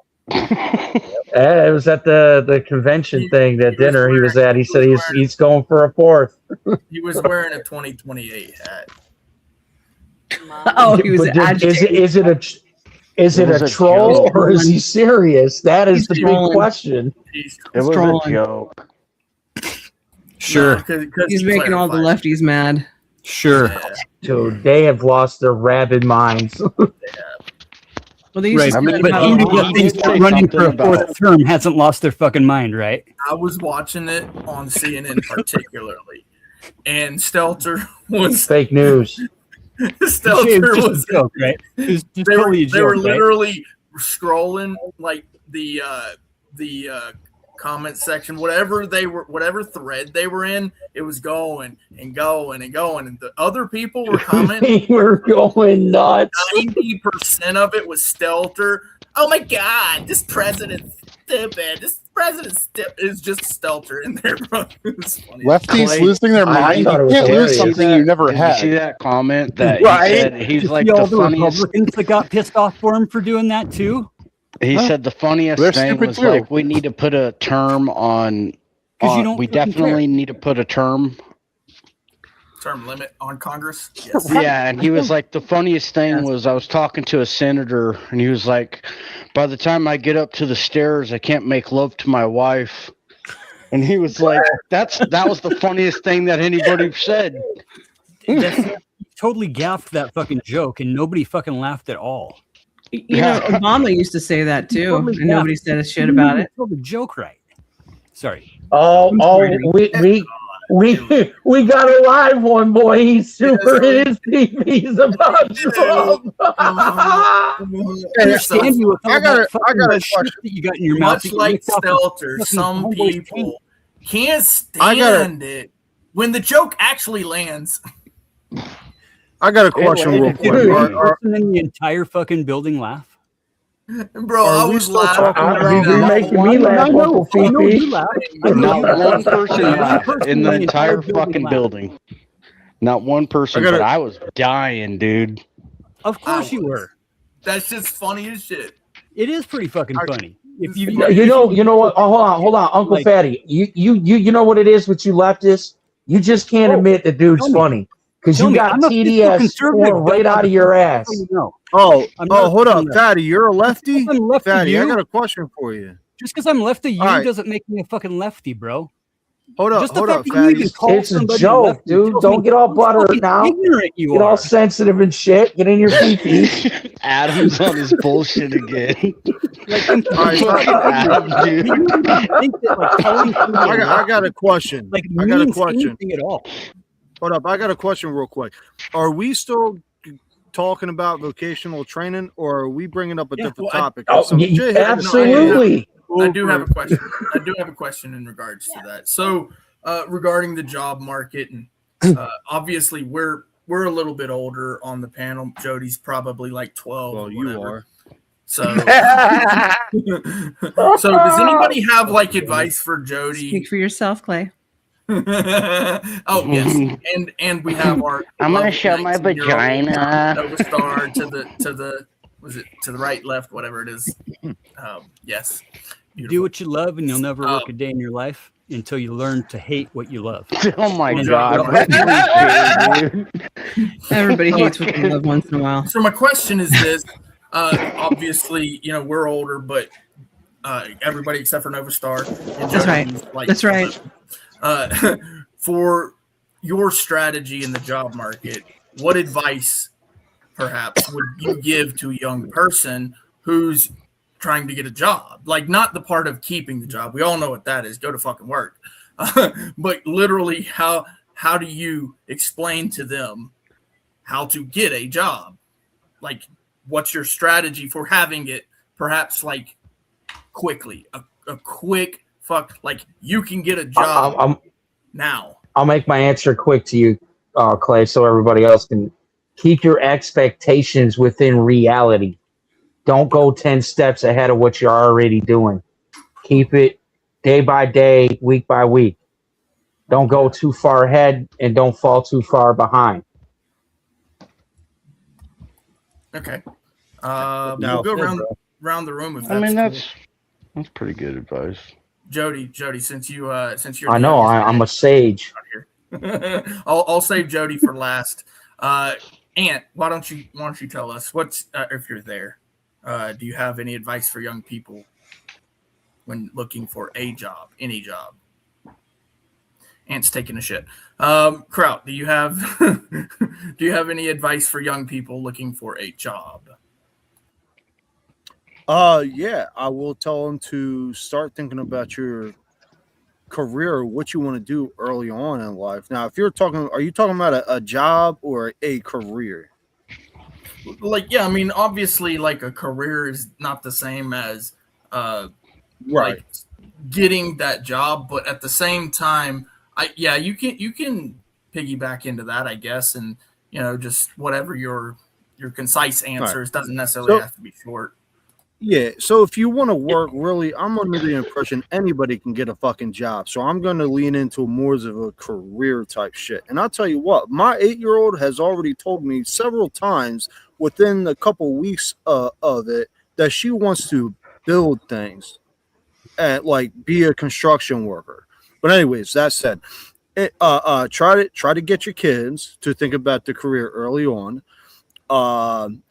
It was at the convention thing, that dinner he was at. He said he's going for a fourth. He was wearing a 2028 hat. Oh, he was agitated. Is it a troll or is he serious? That is the big question. It was a joke. Sure. No, He's making all the lefties mad. Sure. Yeah. Dude, they have lost their rabid minds. Well, they used to say but about anybody that's running for a fourth term hasn't lost their fucking mind, right? I was watching it on CNN particularly, and Stelter was fake news. Stelter was a joke, right? It was just they totally a were joke, right? literally scrolling like the comment section, whatever thread they were in, it was going and going and going, and the other people were commenting. They were going nuts. 90% of it was Stelter. Oh my God, this president's stupid. This president's stupid. It's just Stelter in there, bro. It was funny. Lefties Clay, losing their mind. You can't lose something you never Did had. you see that comment that Right? he said he's Did like you see all the the funniest? Republicans that got pissed off for him for doing that too? He said the funniest They're thing stupid was too. like, we need to put a term on. 'Cause you don't we fucking definitely care. need to put a term. Term limit on Congress. Yes. Yeah, and he was like, the funniest thing was I was talking to a senator, and he was like, by the time I get up to the stairs, I can't make love to my wife. And he was like, that was the funniest thing that anybody said. Totally gaffed that fucking joke, and nobody fucking laughed at all. You know, Obama used to say that too, Totally and nobody gaffed. said a shit about it. Told the joke right. Sorry. We got a live one, boy. He's super in his PPs about Trump. Understand you with all I got that a fucking shit shit that you got in your mouth. Much that you like licked off the Stelter, fucking some homeboy's people can't stand it when the joke actually lands. I got a question real quick. Did one person in the entire fucking building laugh? Bro, I was laughing. You're making me laugh, Uncle Fifi. Not one person laughed in the entire fucking building. Not one person, but I was dying, dude. Of course you were. That's just funny as shit. It is pretty fucking funny. If you know what? Oh, hold on, Uncle Fatty. You know what it is with you leftists? You just can't admit the dude's funny because you got TDS pouring right out of your ass. Hold up, Fatty. You're a lefty? I'm lefty, Fatty, I you? got a question for you. Just because I'm lefty, you All right. doesn't make me a fucking lefty, bro. Hold up, Just the hold fact up, that you Fatty. even call It's a somebody joke, lefty dude. tells Don't me get all how buttered fucking now. ignorant you Get all are. sensitive and shit. Get in your PP. Adam's on his bullshit again. Like, I'm Adam, dude. think that, like, telling somebody I got a question. like I got a means question. anything at all. Hold up, I got a question real quick. Are we still talking about vocational training, or are we bringing up a different topic? Absolutely. I do have a question. I do have a question in regards to that. So, regarding the job market, and obviously we're a little bit older on the panel. Jody's probably like 12. Well, you are. So, so does anybody have like advice for Jody? Speak for yourself, Clay. Oh yes, and we have our. I'm gonna show my 19-year-old vagina. Nova Star to the was it to the right, left, whatever it is. Yes. Do what you love, and you'll never work a day in your life until you learn to hate what you love. Oh my And god. Everybody hates what they love once in a while. So my question is this: obviously, you know, we're older, but everybody except for Nova Star. And That's right. Jody's, like, That's right. For your strategy in the job market, what advice, perhaps, would you give to a young person who's trying to get a job? Like, not the part of keeping the job. We all know what that is. Go to fucking work. But literally, how do you explain to them how to get a job? Like, what's your strategy for having it, perhaps, like, quickly? A quick fuck, like, you can get a job now. I'll make my answer quick to you, Clay, so everybody else can keep your expectations within reality. Don't go 10 steps ahead of what you're already doing. Keep it day by day, week by week. Don't go too far ahead and don't fall too far behind. Okay. Now, We'll go yeah, around the room if I mean, that's cool. that's pretty good advice. Jody, since you're I know I'm a sage. I'll save Jody for last. Ant, why don't you tell us what's if you're there? Do you have any advice for young people when looking for a job, any job? Ant's taking a shit. Kraut, do you have any advice for young people looking for a job? Yeah, I will tell them to start thinking about your career, what you want to do early on in life. Now, if you're talking, are you talking about a job or a career? Like, yeah, I mean, obviously, like a career is not the same as right, like getting that job, but at the same time, you can piggyback into that, I guess, and just whatever your concise answers doesn't necessarily have to be short. Yeah, so if you want to work, really, I'm under the impression anybody can get a fucking job. So I'm going to lean into more of a career type shit. And I'll tell you what, my 8-year-old has already told me several times within a couple weeks of it that she wants to build things and like be a construction worker. But anyways, that said, try to get your kids to think about the career early on.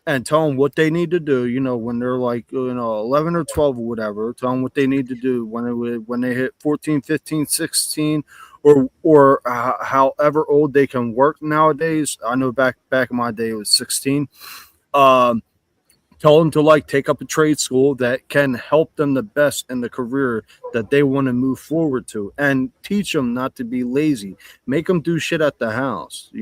And tell them what they need to do, when they're like 11 or 12 or whatever. Tell them what they need to do when they hit 14, 15, 16, or however old they can work nowadays. I know back in my day it was 16. Tell them to take up a trade school that can help them the best in the career that they want to move forward to, and teach them not to be lazy. Make them do shit at the house.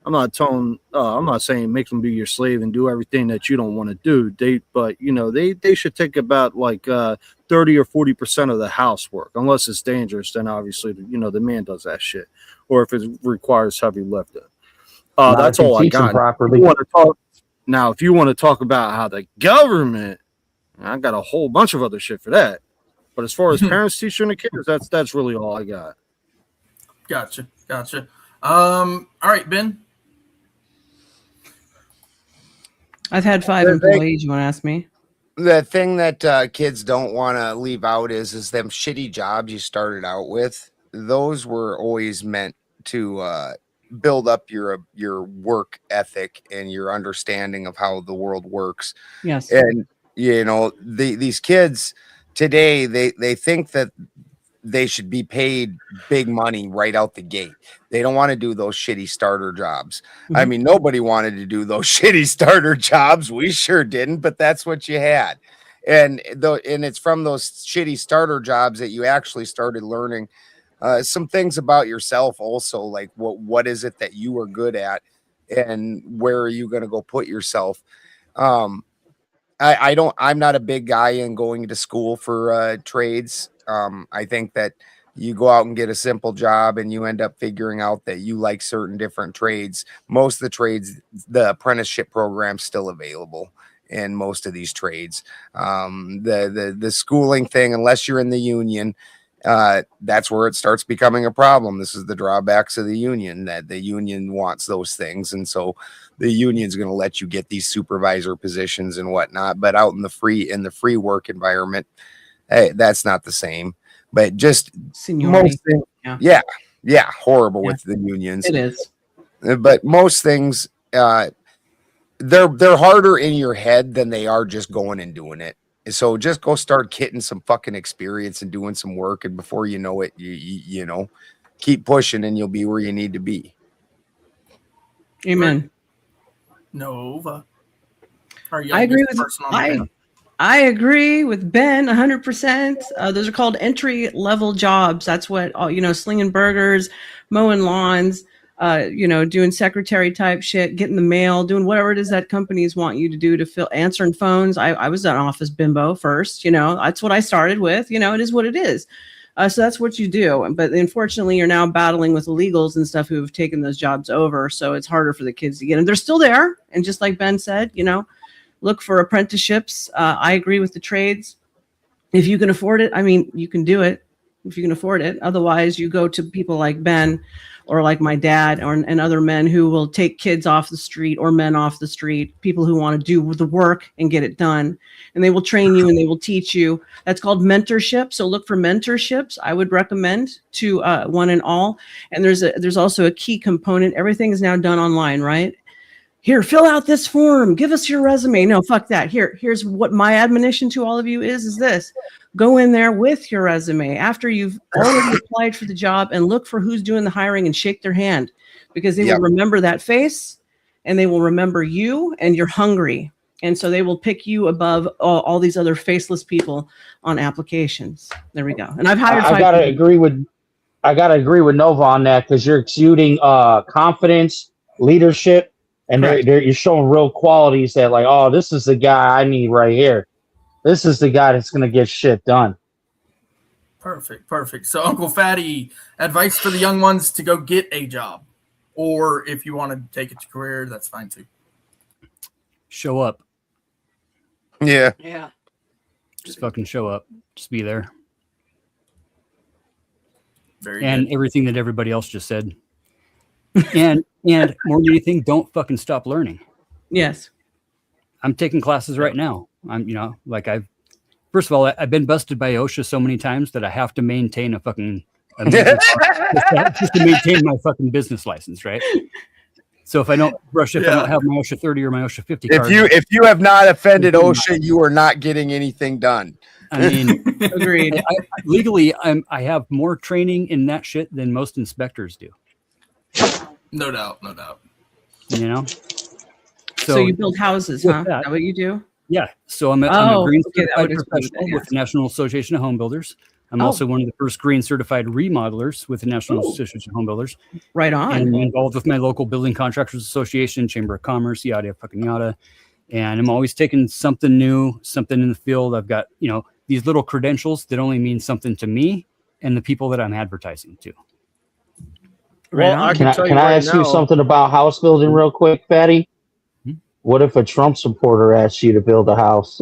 I'm not saying make them be your slave and do everything that you don't want to do. They should think about 30 or 40% of the housework. Unless it's dangerous, then obviously the man does that shit, or if it requires heavy lifting. That's all I got. Properly. If you want to talk about how the government, I got a whole bunch of other shit for that. But as far as parents teaching the kids, that's really all I got. Gotcha. All right, Ben. I've had 5 employees. You want to ask me? The thing that kids don't want to leave out is them shitty jobs you started out with. Those were always meant to build up your work ethic and your understanding of how the world works. Yes. And these kids today, they think that they should be paid big money right out the gate. They don't want to do those shitty starter jobs. I mean, nobody wanted to do those shitty starter jobs. We sure didn't, but that's what you had. And it's from those shitty starter jobs that you actually started learning some things about yourself also, like what is it that you are good at and where are you going to go put yourself. I'm not a big guy in going to school for trades. I think that you go out and get a simple job and you end up figuring out that you like certain different trades. Most of the trades, the apprenticeship program's still available in most of these trades. The schooling thing, unless you're in the union, that's where it starts becoming a problem. This is the drawbacks of the union, that the union wants those things. And so the union's going to let you get these supervisor positions and whatnot, but out in the free work environment, hey, that's not the same. But just seniority. Yeah, horrible with the unions. It is. But most things, they're harder in your head than they are just going and doing it. So just go start getting some fucking experience and doing some work, and before you know it, you know, keep pushing and you'll be where you need to be. Amen. Nova. I agree with I agree with Ben 100%. Those are called entry level jobs. That's what, slinging burgers, mowing lawns, doing secretary type shit, getting the mail, doing whatever it is that companies want you to do to fill, answering phones. I was an office bimbo first, that's what I started with, it is what it is. So that's what you do. But unfortunately, you're now battling with illegals and stuff who have taken those jobs over. So it's harder for the kids to get them. They're still there. And just like Ben said, Look for apprenticeships. I agree with the trades. If you can afford it, I mean, you can do it if you can afford it. Otherwise, you go to people like Ben or like my dad and other men who will take kids off the street or men off the street, people who want to do the work and get it done. And they will train you and they will teach you. That's called mentorship. So look for mentorships. I would recommend to one and all. And there's also a key component. Everything is now done online, right? Here, fill out this form. Give us your resume. No, fuck that. Here's what my admonition to all of you is this. Go in there with your resume after you've already applied for the job and look for who's doing the hiring and shake their hand, because they will remember that face and they will remember you, and you're hungry. And so they will pick you above all these other faceless people on applications. There we go. And I've hired I gotta agree with Nova on that, because you're exuding confidence, leadership, and you're showing real qualities that, like, oh, this is the guy I need right here. This is the guy that's going to get shit done. Perfect. So, Uncle Fatty, advice for the young ones to go get a job, or if you want to take it to career, that's fine too. Show up. Yeah. Just fucking show up. Just be there. Very and good. Everything that everybody else just said. and more than anything, don't fucking stop learning. Yes. I'm taking classes right now. First of all, I've been busted by OSHA so many times that I have to maintain a business just to maintain my fucking business license, right? So if I don't I don't have my OSHA 30 or my OSHA 50 card. If you have not offended OSHA, you are not getting anything done. I mean, agreed. Legally, I have more training in that shit than most inspectors do. No doubt. You know. So you build houses, huh? Is that what you do? Yeah. So I'm a green certified professional with the National Association of Home Builders. I'm also one of the first green certified remodelers with the National Association of Home Builders. Right on. And I'm involved with my local Building Contractors Association, Chamber of Commerce, yada fucking yada. And I'm always taking something new, something in the field. I've got, these little credentials that only mean something to me and the people that I'm advertising to. Well, can I ask you something about house building real quick, Fatty? What if a Trump supporter asked you to build a house?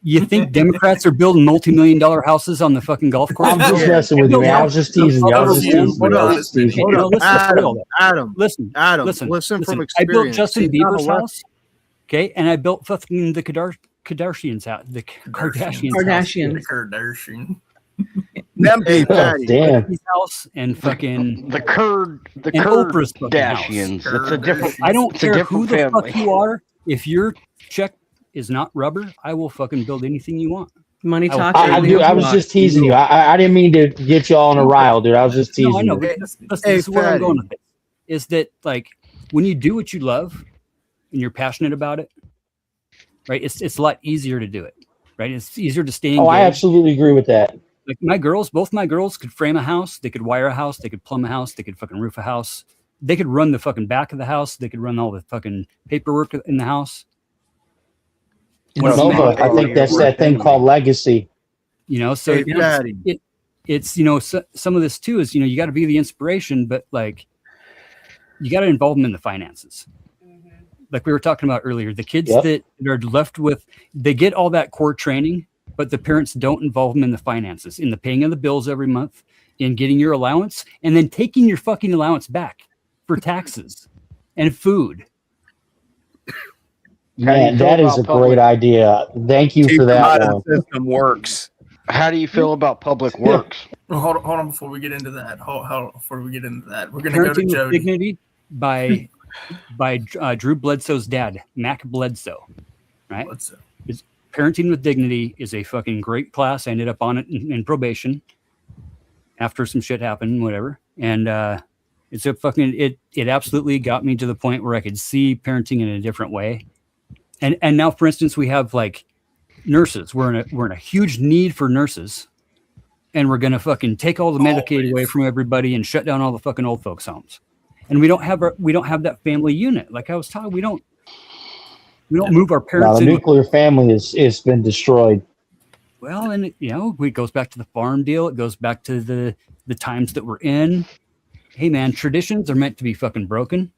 You think Democrats are building multi-million-dollar houses on the fucking golf course? I'm just messing with you, man. I was just teasing you. Adam, listen from experience. I built Justin Bieber's house, okay, and I built fucking the Kardashians' house, the Kardashians. Kardashian. Them damn. House and fucking the Kardashians. It's a different. I don't care who the family. fuck you are. If your check is not rubber, I will fucking build anything you want. Money talk. I was just teasing you. I didn't mean to get you all in a rile, dude. I was just teasing. No, I know. You. This is where I'm going with it. Is that, like, when you do what you love and you're passionate about it, right? It's a lot easier to do it, right? It's easier to stay engaged. Oh, I absolutely agree with that. Like both my girls could frame a house, they could wire a house, they could plumb a house, they could fucking roof a house, they could run the fucking back of the house, they could run all the fucking paperwork in the house. Nova, I think that's that thing called legacy. So it's some of this too is you got to be the inspiration, but like you got to involve them in the finances. Like we were talking about earlier, the kids that are left with, they get all that core training, but the parents don't involve them in the finances, in the paying of the bills every month, in getting your allowance, and then taking your fucking allowance back for taxes and food. Man, that is a great idea. Thank you for that one. System works. How do you feel about public works? Well, hold on before we get into that. Before we get into that, we're going to go to Jody. Dignity by Drew Bledsoe's dad, Mac Bledsoe, right? Parenting with Dignity is a fucking great class. I ended up on it in probation after some shit happened, whatever. And it's a fucking it absolutely got me to the point where I could see parenting in a different way. And now, for instance, we have like nurses. We're in a huge need for nurses, and we're gonna fucking take all the Medicaid away from everybody and shut down all the fucking old folks' homes. And we don't have that family unit. Like I was talking, we don't move our parents. The nuclear family is been destroyed. Well, and it goes back to the farm deal. It goes back to the times that we're in. Hey man, traditions are meant to be fucking broken,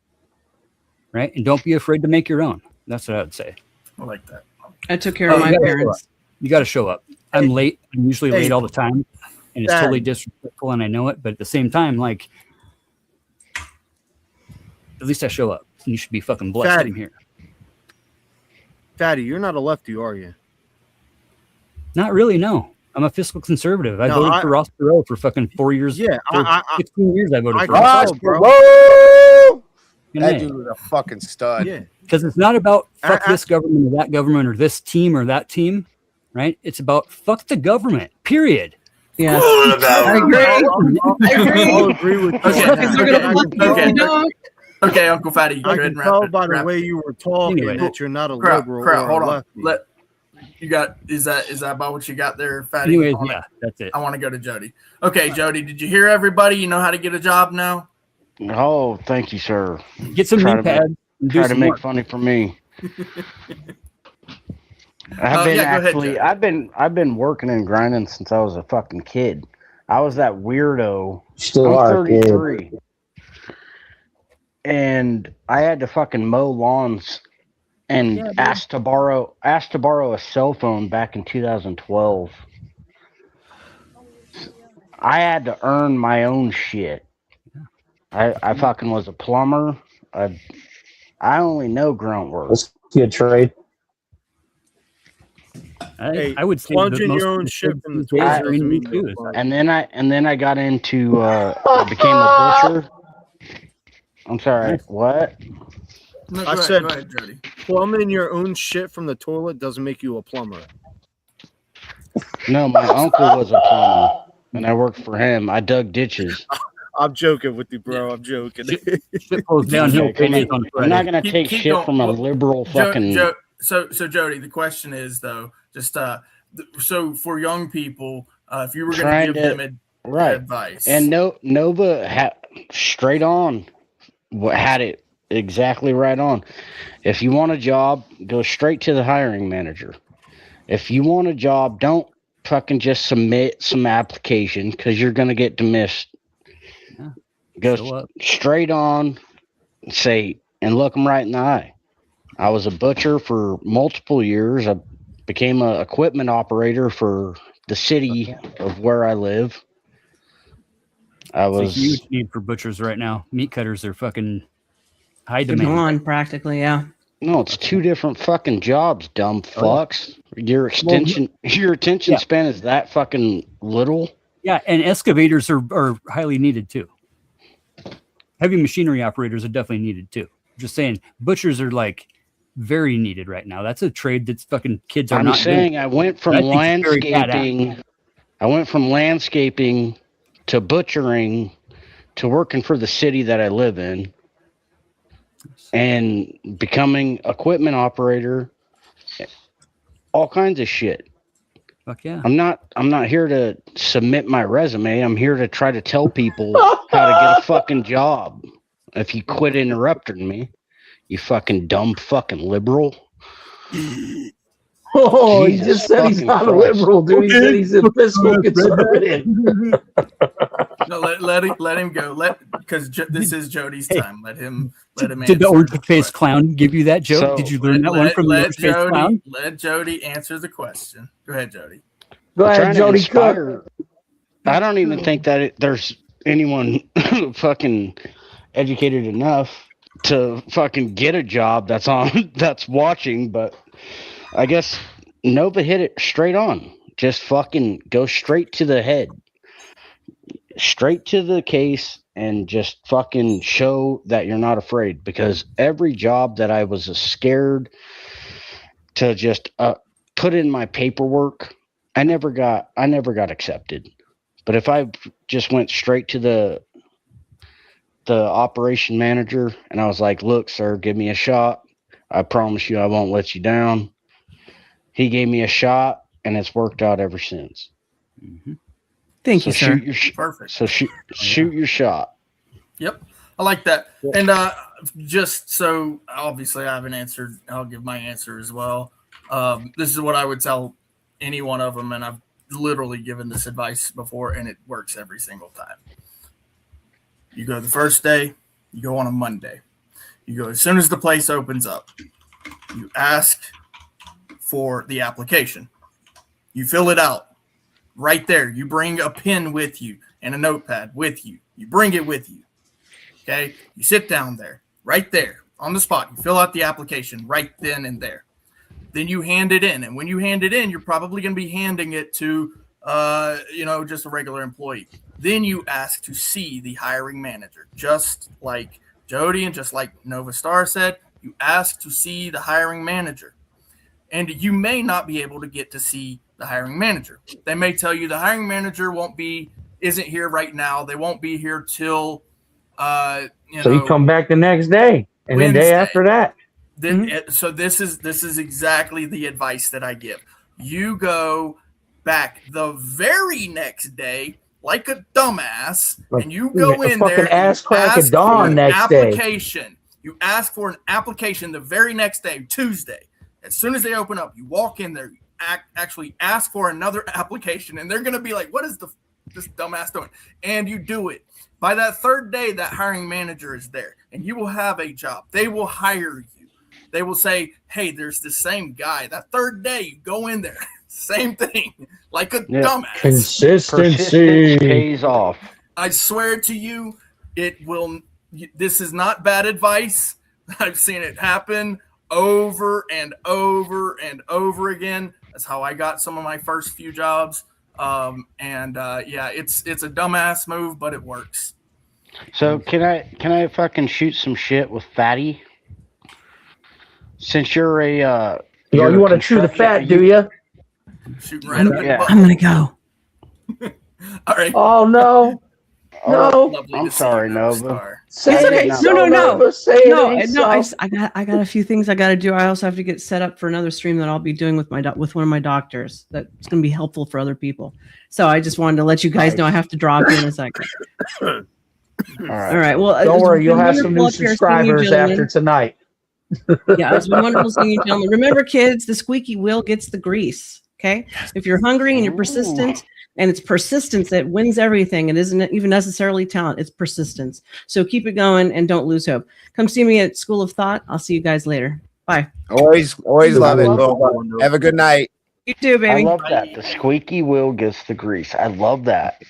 right? And don't be afraid to make your own. That's what I would say. I like that. I took care of my parents. You got to show up. I'm late. I'm usually late all the time, and it's Dad. totally disrespectful, and I know it. But at the same time, like, at least I show up. And you should be fucking blessed that I'm here. Fatty, you're not a lefty, are you? Not really. No, I'm a fiscal conservative. I voted for Ross Perot for fucking 4 years. Yeah, 16 years. I voted for Ross Ross Perot. Good That man. dude was a fucking stud. Yeah. Because it's not about fuck this government or that government or this team or that team, right? It's about fuck the government. Period. Yeah, I agree. I'll agree with you. Okay, Uncle Fatty, go I ahead can and wrap tell it. by the Wrap way it. you were talking Anyway. that you're not a Crap, liberal hold or a on. lefty. You got is that about what you got there, Fatty? Anyways, yeah, that's it. I want to go to Jody. Okay, Jody, did you hear everybody? You know how to get a job now? Oh, thank you, sir. Get some knee pads. Try to make funny for me. I've been yeah, go ahead, Jody. I've been working and grinding since I was a fucking kid. I was that weirdo. Still I'm are, kid. 33. And I had to fucking mow lawns and asked to borrow a cell phone back in 2012. I had to earn my own shit. I fucking was a plumber. I only know grunt work. Let's get a trade. I would say plunging that most your of own the shit kids from the these days toilet are doesn't in mean me you're too. fine. And then I got into I became a butcher. I'm sorry, what? No, I go said ahead, Jody. plumbing your own shit from the toilet doesn't make you a plumber. No, my uncle was a plumber, and I worked for him. I dug ditches. I'm joking with you, bro. I'm joking. Shit goes downhill. Okay, come paydays on. on I'm Friday. not gonna Keep- take keep shit going. from a liberal fucking. So Jody, the question is though, just so for young people, if you were going Trying to give them right advice, and Nova had straight on had it exactly right on. If you want a job, go straight to the hiring manager. If you want a job, don't fucking just submit some application because you're gonna get dismissed. Yeah. Go straight on, say, and look them right in the eye. I was a butcher for multiple years. I became an equipment operator for the city of where I live. I It's was a huge need for butchers right now. Meat cutters are fucking high They're demand. gone practically, yeah. no, it's two different fucking jobs, dumb fucks. Your attention span is that fucking little. Yeah, and excavators are highly needed too. Heavy machinery operators are definitely needed too. Just saying, butchers are like very needed right now. That's a trade that's fucking kids are I'm not saying doing. I went from I think it's very landscaping. I went from landscaping to butchering to working for the city that I live in and becoming equipment operator, all kinds of shit. Fuck yeah. I'm not here to submit my resume. I'm here to try to tell people how to get a fucking job. If you quit interrupting me, you fucking dumb fucking liberal. Oh, he Jesus just said he's fucking not a Christ. liberal, dude. He said he's a fiscal conservative. no, let him go. Because this is Jody's time. Let him Did answer. the orange-faced clown give you that joke? So- Did you learn that one from the orange-faced clown? Let Jody answer the question. Go ahead, Jody. Go I'm ahead, trying to Jody inspire- Cook. I don't even think that there's anyone fucking educated enough to fucking get a job that's watching, but I guess Nova hit it straight on. Just fucking go straight to the head. Straight to the case and just fucking show that you're not afraid, because every job that I was scared to just put in my paperwork, I never got accepted. But if I just went straight to the operation manager and I was like, "Look, sir, give me a shot. I promise you I won't let you down." He gave me a shot and it's worked out ever since. Mm-hmm. Thank you, sir. Perfect. So shoot your shot. Yep, I like that. And just so obviously I haven't answered, I'll give my answer as well. This is what I would tell any one of them, and I've literally given this advice before, and it works every single time. You go the first day, you go on a Monday. You go as soon as the place opens up. You ask for the application. You fill it out right there. You bring a pen with you and a notepad with you. You bring it with you. Okay. You sit down there, right there on the spot. You fill out the application right then and there. Then you hand it in. And when you hand it in, you're probably going to be handing it to, just a regular employee. Then you ask to see the hiring manager, just like Jody and just like Nova Star said, you ask to see the hiring manager. And you may not be able to get to see the hiring manager. They may tell you the hiring manager isn't here right now. They won't be here till, you come back the next day and Wednesday. the day after that. So this is exactly the advice that I give. You go back the very next day like a dumbass, and you go in there and ass crack ask of dawn for next application. You ask for an application the very next day, Tuesday. As soon as they open up, you walk in there, actually ask for another application, and they're going to be like, what is this dumbass doing? And you do it. By that third day, that hiring manager is there, and you will have a job. They will hire you. They will say, hey, there's the same guy. That third day, you go in there, same thing, like a dumbass. Consistency pays off. I swear to you, it will. This is not bad advice. I've seen it happen over and over and over again. That's how I got some of my first few jobs. It's a dumbass move, but it works. So can I fucking shoot some shit with Fatty? Since you're a you want to chew the fat, do you? Shooting right up in the butt. I'm gonna go. All right. Oh no. No. I'm sorry, Nova. I got a few things I got to do. I also have to get set up for another stream that I'll be doing with one of my doctors. That's going to be helpful for other people. So I just wanted to let you guys know I have to drop in a second. All right. Well, don't worry, you'll have some new subscribers after tonight. Yeah, it's been wonderful seeing you, gentlemen. Remember, kids, the squeaky wheel gets the grease. Okay, if you're hungry and you're persistent. And it's persistence that wins everything. It isn't even necessarily talent. It's persistence. So keep it going and don't lose hope. Come see me at School of Thought. I'll see you guys later. Bye. Always love it. Have a good night. You too, baby. I love that. The squeaky wheel gets the grease. I love that.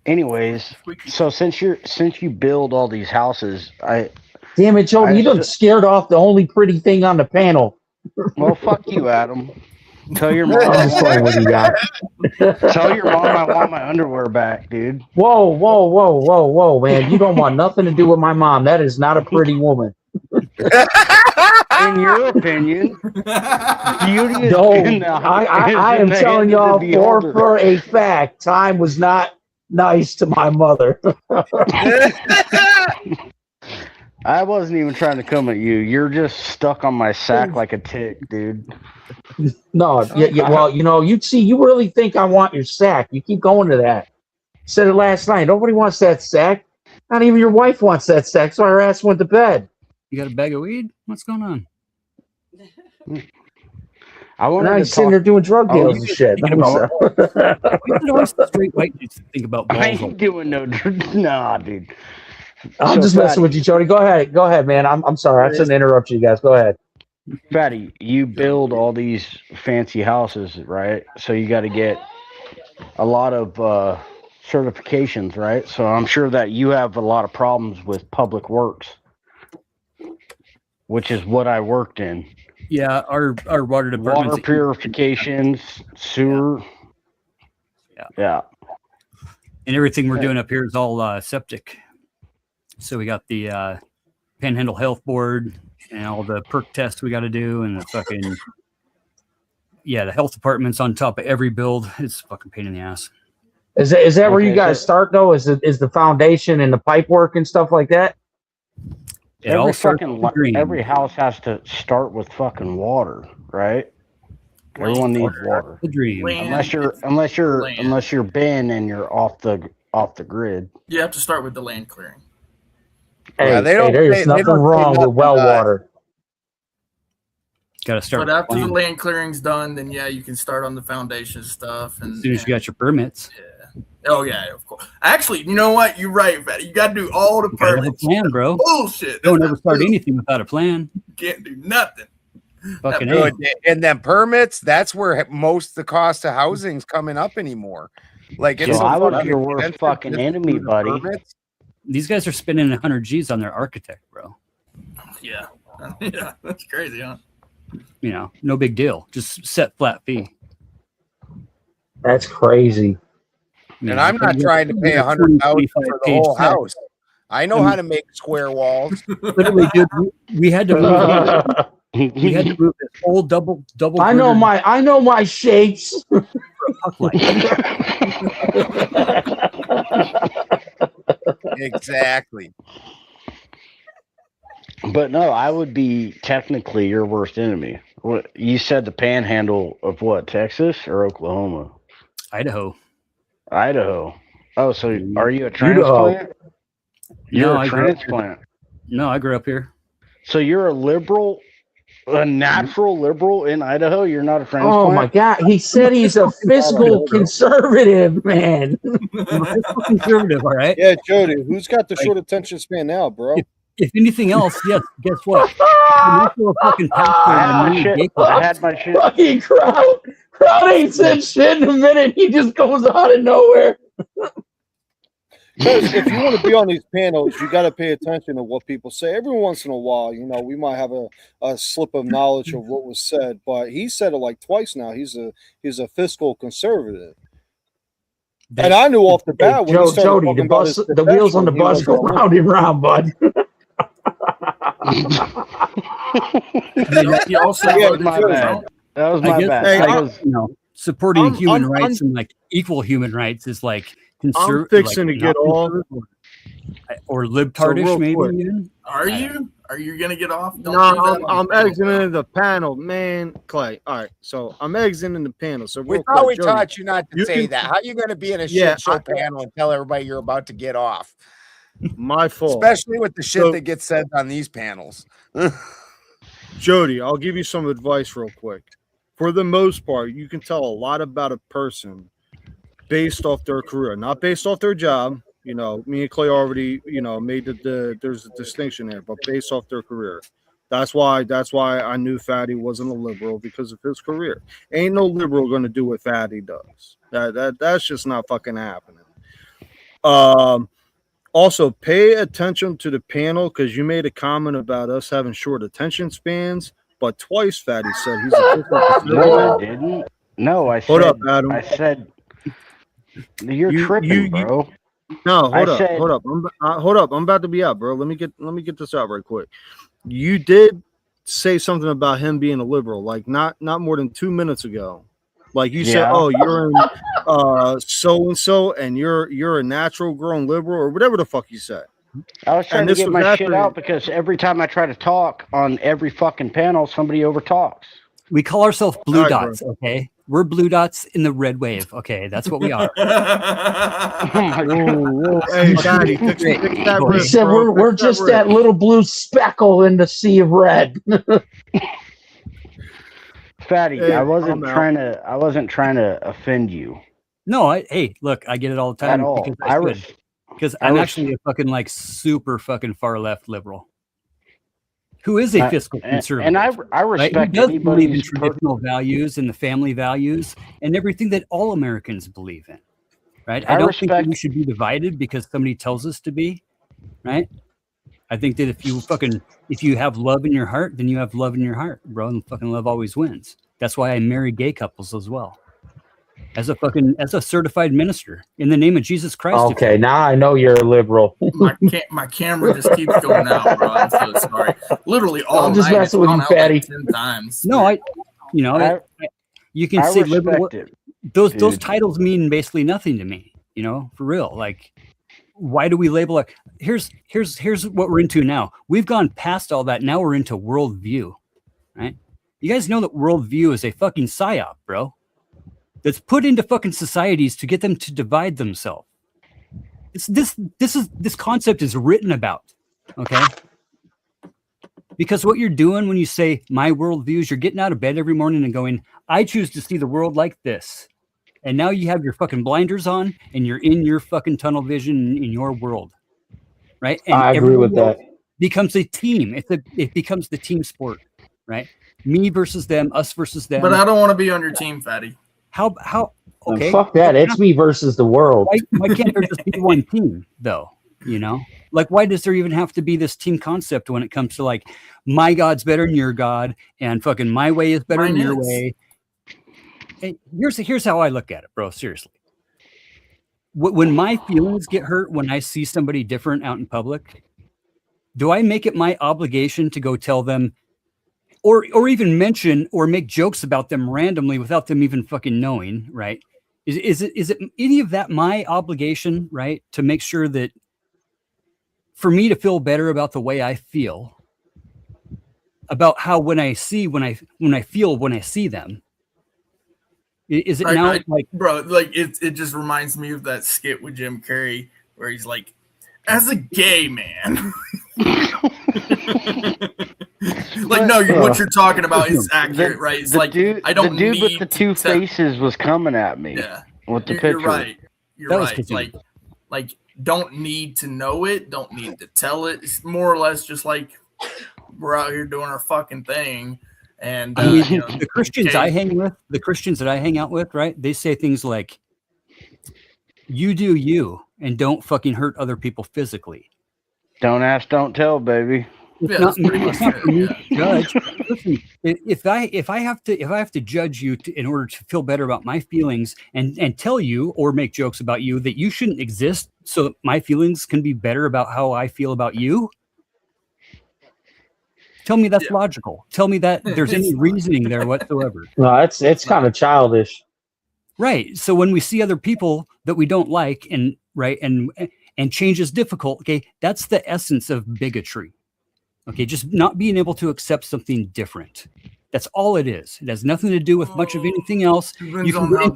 Anyways, so since you build all these houses, damn it, Joe, you done scared off the only pretty thing on the panel. Well, fuck you, Adam. Tell your mom. Tell your mom I want my underwear back, dude. Whoa, man! You don't want nothing to do with my mom. That is not a pretty woman. In your opinion, beauty is I am telling y'all for a fact, time was not nice to my mother. I wasn't even trying to come at you. You're just stuck on my sack like a tick, dude. No, well, you really think I want your sack. You keep going to that. Said it last night. Nobody wants that sack. Not even your wife wants that sack, so her ass went to bed. You got a bag of weed? What's going on? Now he's sitting there doing drug deals and shit. Straight white dudes think about balls. I ain't doing nah, dude. I'm just messing with you, Jody. Go ahead, man. I'm sorry. I shouldn't interrupt you guys. Go ahead. Fatty, you build all these fancy houses, right? So you got to get a lot of certifications, right? So I'm sure that you have a lot of problems with public works, which is what I worked in. Yeah, our water department. Water purifications, sewer. Yeah. And everything we're doing up here is all septic. So we got the Panhandle Health Board and all the perk tests we got to do, and the fucking the health department's on top of every build. It's a fucking pain in the ass. Is that where you guys start though? Is the foundation and the pipe work and stuff like that? Every house has to start with fucking water, right? Everyone needs water. The dream. Unless you're Ben and you're off the grid. You have to start with the land clearing. There's nothing wrong with well water. Got to start. But after the land clearing's done, then you can start on the foundation stuff. And as soon as you got your permits. Yeah. Oh yeah, of course. Actually, you know what? You're right, Fatty. You got to do all the permits. Have a plan, bro. Bullshit. Don't ever start anything without a plan. You can't do nothing. Fucking Good. And then permits, that's where most of the cost of housing's coming up anymore. Like it's So so I would be fucking your worst expensive fucking just to enemy, do the buddy. permits. These guys are spending 100 G's on their architect, bro. Yeah. Yeah. That's crazy, huh? You know, no big deal. Just set flat fee. That's crazy. You And know, I'm not you trying to got pay 20, 100,000 for 25 the page whole set. house. I know how to make square walls. Literally, dude, we had to move. We had to move this whole double. I know my shapes. For a puck light. Exactly. But no, I would be technically your worst enemy. What you said, the panhandle of what, Texas or Oklahoma? Idaho. Oh, so are you a transplant? You're No, a transplant. No, I grew up here. So you're a liberal, a natural liberal in Idaho? You're not a transplant? Oh my God. He said he's a fiscal conservative, man. I'm a fiscal conservative, all right? Yeah, Jody, who's got the short attention span now, bro? If anything else, yes, guess what? I had my shit. Fucking Crowd ain't said shit in a minute. He just goes out of nowhere. Because if you want to be on these panels, you got to pay attention to what people say. Every once in a while, you know, we might have a slip of knowledge of what was said, but he said it like twice now. He's a fiscal conservative. And I knew off the bat when he started Jody, talking the about bus, his the wheels on the bus go round and round, bud. He also voted my for bad. Trump. That was I my guess, bad. you know, supporting I'm- human I'm- rights and like equal human rights is like I'm conservative. fixing like, to get off. or libtardish, real maybe. quick. Even. Are you? Are you gonna get off? Don't No, do that on I'm the panel, exiting the panel, man. Clay. All right, so I'm exiting the panel. So We real thought quick, we Jody, taught you not to you say can- that. How you going to be in a Yeah, shit show panel and tell everybody you're about to get off? my fault. Especially with the shit So- that gets said on these panels. Jody, I'll give you some advice real quick. For the most part, you can tell a lot about a person based off their career, not based off their job. You know, me and Clay already, you know, made there's a distinction there, but based off their career. That's why I knew Fatty wasn't a liberal, because of his career. Ain't no liberal gonna do what Fatty does. That's just not fucking happening. Also, pay attention to the panel, because you made a comment about us having short attention spans, but twice Fatty said he's a fiscal No, I conservative. didn't. No, I Hold said. up, Adam. I said you're tripping, you- bro. No, hold I up, said- hold up. Hold up. I'm about to be out, bro. Let me get this out right quick. You did say something about him being a liberal, like not more than 2 minutes ago. Like you said, Yeah. oh, you're in so and so, and you're a natural grown liberal, or whatever the fuck you said. I was trying And to this get was my after- shit out because every time I try to talk on every fucking panel, somebody overtalks. We call ourselves blue All right, dots. Okay, we're blue dots in the red wave. Okay, that's what we are. Whoa, hey, Daddy, fix that He wrist, said bro. we're Fix that just wrist. that little blue speckle in the sea of red. Fatty, Hey, I wasn't I'm out. trying to offend you No, hey, look, I get it all the at time all. because I I'm res- actually a fucking like super fucking far left liberal who is a fiscal conservative. and I right? Who respect does believe in anybody's traditional values and the family values and everything that all Americans believe in. Right? I don't think that we should be divided because somebody tells us to be. Right? I think that if you have love in your heart, then you have love in your heart, bro, and fucking love always wins. That's why I marry gay couples as well. As a certified minister in the name of Jesus Christ. Okay, now I know you're a liberal. My camera just keeps going out, bro. I'm so sorry. Literally all I'm just night. messing It's with gone you, out like Fatty. 10 times. No, you can I say liberal. respect it, Those dude. titles mean basically nothing to me. You know, for real. Like, why do we label it? Here's what we're into now. We've gone past all that. Now we're into worldview, right? You guys know that worldview is a fucking psyop, bro. That's put into fucking societies to get them to divide themselves. This concept is written about, okay? Because what you're doing when you say my worldview is you're getting out of bed every morning and going, I choose to see the world like this. And now you have your fucking blinders on and you're in your fucking tunnel vision in your world, right? And I agree with everybody that. becomes a team. It becomes the team sport, right? Me versus them, us versus them. But I don't want to be on your team, Fatty. How? Okay, and fuck that. It's me versus the world. Why can't there just be one team though? You know, like why does there even have to be this team concept when it comes to like my God's better than your God and fucking my way is better than your way? And here's how I look at it, bro. Seriously, when my feelings get hurt when I see somebody different out in public, do I make it my obligation to go tell them, or even mention or make jokes about them randomly without them even fucking knowing, right? Is it any of that my obligation, right, to make sure that for me to feel better about the way I feel about how when I feel when I see them, is it now like, bro? Like it just reminds me of that skit with Jim Carrey where he's like, as a gay man. Like, no, what you're talking about is accurate, right? It's like I don't. The dude with the two faces was coming at me. Yeah, with the picture. You're right. You're right. Like, don't need to know it. Don't need to tell it. It's more or less just like we're out here doing our fucking thing. And the Christians I hang with, the Christians that I hang out with, right? They say things like, "You do you, and don't fucking hurt other people physically." Don't ask, don't tell, baby. It's not for me to judge. Listen, if I have to judge you in order to feel better about my feelings and tell you or make jokes about you that you shouldn't exist so that my feelings can be better about how I feel about you, tell me that's logical. Tell me that there's any reasoning there whatsoever. No, it's kind of childish. Right. So when we see other people that we don't like and change is difficult, okay, that's the essence of bigotry. Okay, just not being able to accept something different. That's all it is. It has nothing to do with much of anything else. You can get into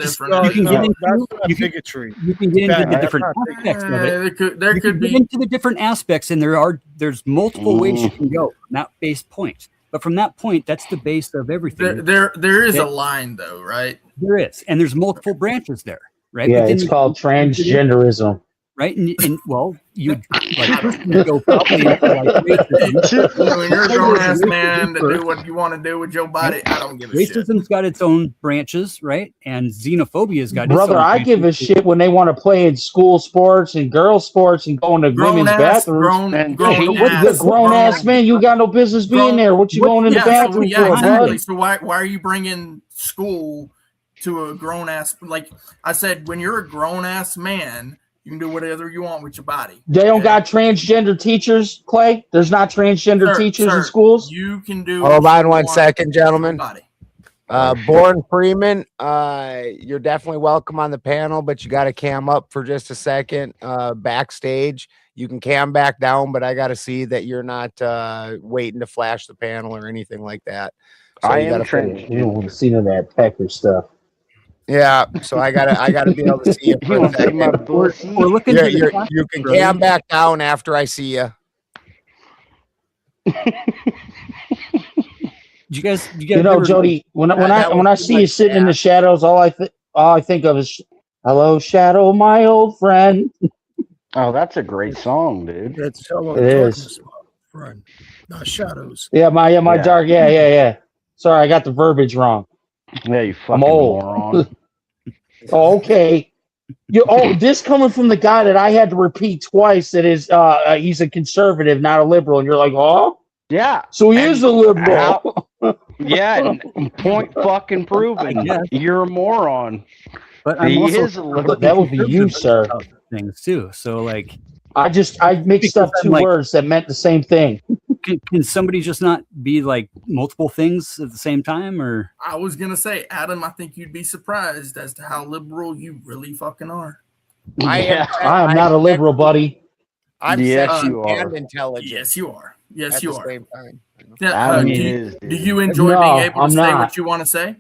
the different aspects of it. There could be into the different aspects, and there's multiple ways you can go from that base point. But from that point, that's the base of everything. There is a line, though, right? There is, and there's multiple branches there, right? Yeah, it's called transgenderism. Right, and well, you'd go probably like racism. When you're a grown ass man to do what you want to do with your body, I don't give a shit. Racism's got its own branches, right? And xenophobia's got its own Brother, I give a shit when they want to play in school sports and girls sports and go into women's bathrooms. Grown ass man, you got no business being there. What you going in the bathroom for, exactly. So why are you bringing school to a grown ass? Like I said, when you're a grown ass man, you can do whatever you want with your body. They don't got transgender teachers, Clay? There's not transgender teachers in schools? You can do. Hold on 1 second, gentlemen. Born Freeman, you're definitely welcome on the panel, but you got to cam up for just a second. Backstage, you can cam back down, but I got to see that you're not waiting to flash the panel or anything like that. So I am transgender. You don't want to see none of that pecker stuff. Yeah, so I gotta be able to see you for a second. We're looking. You can cam back down after I see you. You know, Jody, when I see you sitting in the shadows, all I think of is, "Hello, shadow, my old friend." Oh, that's a great song, dude. It's it is. Friend, not shadows. Yeah, my dark. Yeah. Sorry, I got the verbiage wrong. Yeah, you fucking I'm old. moron. Oh, okay. This coming from the guy that I had to repeat twice that is he's a conservative, not a liberal, and you're like, oh? Yeah. So he is a liberal. Yeah, point fucking proven. You're a moron. But he also, is a liberal. That would be you, sir. Things too. So like I mixed up two words that meant the same thing. Can somebody just not be like multiple things at the same time? Or I was gonna say, Adam, I think you'd be surprised as to how liberal you really fucking are. I am not a liberal, buddy. I'm you are. and intelligent. Yes, you are. Yes, at you the are. Same time. Yeah, do you enjoy being able to say what you want to say?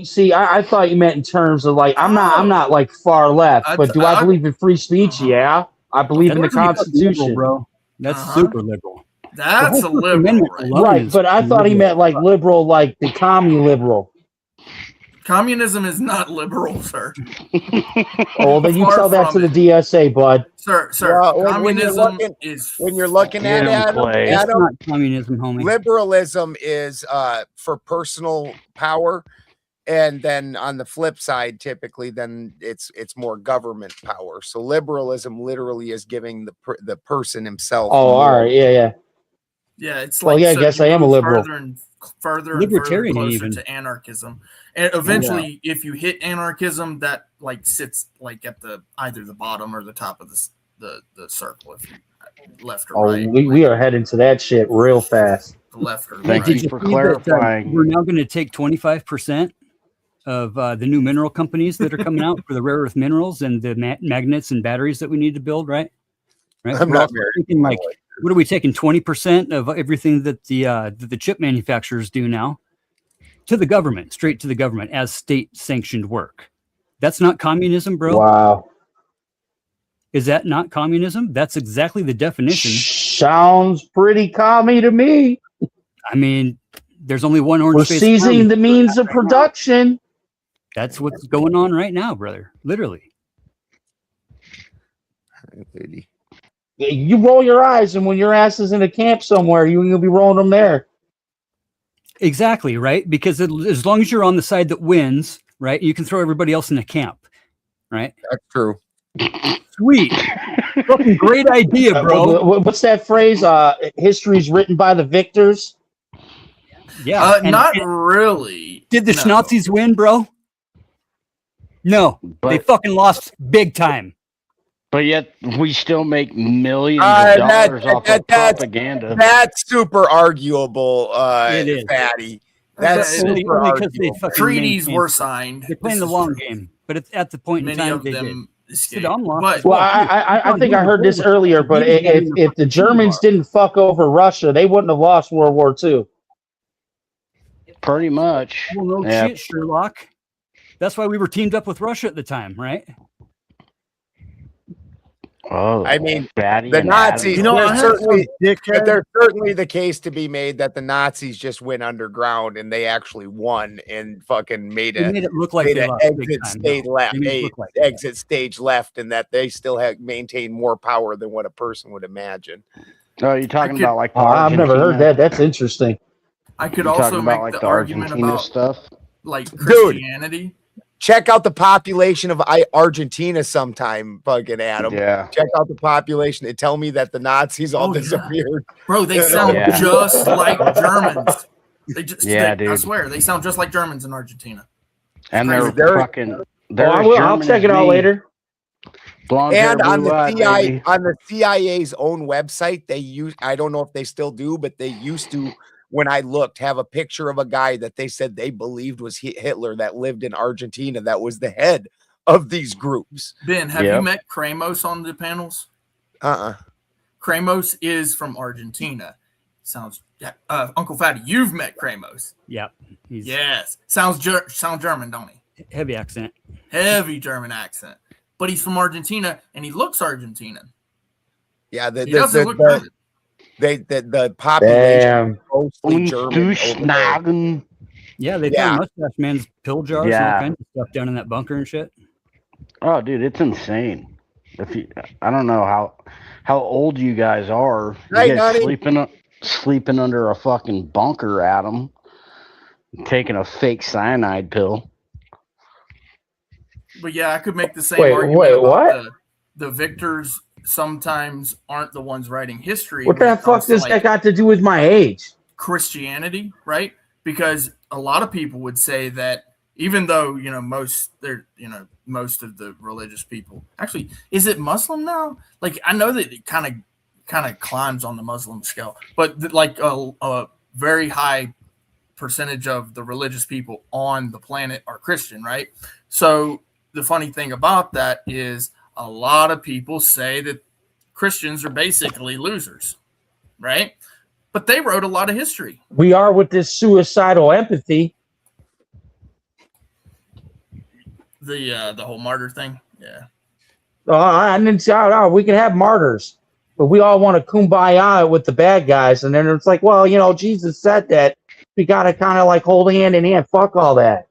See, I thought you meant in terms of like I'm not like far left, but do I believe in free speech? Yeah, I believe in the Constitution, liberal, bro. That's super liberal. That's a liberal, right? But I thought he meant like liberal, like the commie liberal. Communism is not liberal, sir. Oh, then you Far tell that from to the DSA, bud. Sir, Well, communism is when you're looking at Get 'em, Adam, Clay. That's not communism, homie. liberalism is for personal power, and then on the flip side, typically, then it's more government power. So liberalism literally is giving the person himself. Oh, all right, yeah. Yeah, it's Well, like yeah, I so guess you I am a move liberal. further and further Libertarian closer even. to anarchism, and eventually, if you hit anarchism, that like sits like at the either the bottom or the top of the circle, if you left or Oh, right. we are heading to that shit real fast. The left or Thank right. you for See that, clarifying. we're now going to take 25% of the new mineral companies that are coming out for the rare earth minerals and the magnets and batteries that we need to build, right? I'm We're not also taking like, what are we taking? 20% of everything that the chip manufacturers do now to the government, straight to the government as state sanctioned work. That's not communism, bro. Wow. Is that not communism? That's exactly the definition. Sounds pretty commie to me. I mean, there's only one orange We're face. seizing the means of production. That's what's going on right now, brother. Literally. You roll your eyes, and when your ass is in a camp somewhere, you'll be rolling them there. Exactly, right? Because as long as you're on the side that wins, right, you can throw everybody else in a camp, right? That's true. Sweet. Fucking great idea, bro. What's that phrase? History's written by the victors. Yeah. Not really. Did the Nazis win, bro? No. They fucking lost big time. But yet we still make millions of dollars off of propaganda. That's super arguable, It is. Fatty. That's only super because they arguable. fucking Treaties maintained were it. signed. They're playing This the is long true. game, but at the point Many in time, of they them did. escaped. Saddam lost. But Well, I think I heard this earlier, but if the Germans didn't fuck over Russia, they wouldn't have lost World War II. Pretty much. Well, no shit, Sherlock. That's why we were teamed up with Russia at the time, right? Oh, I mean, Fatty the and Nazis. Adam. There's certainly the case to be made that the Nazis just went underground and they actually won and fucking made They made it look like made they an lost big exit time, stage though. left, They made it look like exit stage left, and that they still have maintained more power than what a person would imagine. Oh, you're talking about like the I've never heard Argentina- that. That's interesting. I could You're also talking make about like the the argument Argentina about stuff. like Christianity. Check out the population of Argentina sometime, fucking Adam. Yeah. Check out the population and tell me that the Nazis all disappeared. Bro, they sound Yeah. just like Germans. They just, Yeah, I dude. swear, they sound just like Germans in Argentina. And they're They're- fucking. They're I'll German check as it out me. later. Blonde hair, And on blue the eyed, baby. CIA's own website, they use, I don't know if they still do, but they used to, when I looked, have a picture of a guy that they said they believed was Hitler that lived in Argentina, that was the head of these groups. Ben, have you met Kramos on the panels? Kramos is from Argentina. Sounds Uncle Fatty, you've met Kramos. Yep. Yes. Sound German, don't he? Heavy accent. Heavy German accent. But he's from Argentina and he looks Argentinian. Yeah, He doesn't look German. the population is mostly German. Schnaggen. Yeah, they found Mustache Man's pill jars and all kinds of stuff down in that bunker and shit. Oh, dude, it's insane. If you, I don't know how old you guys are. You Hey, guys Nutty. sleeping under a fucking bunker, Adam. Taking a fake cyanide pill. But yeah, I could make the same argument about what? The victors sometimes aren't the ones writing history. What when the it fuck comes to, does that got to do with my age? Christianity, right? Because a lot of people would say that even though most of the religious people actually, is it Muslim now? Like I know that it kind of climbs on the Muslim scale, but like a very high percentage of the religious people on the planet are Christian, right? So the funny thing about that is a lot of people say that Christians are basically losers, right? But they wrote a lot of history. We are with this suicidal empathy. The whole martyr thing, yeah. I didn't say, oh, we can have martyrs, but we all want to kumbaya with the bad guys. And then it's like, well, Jesus said that we got to kind of like hold hand in hand. Fuck all that.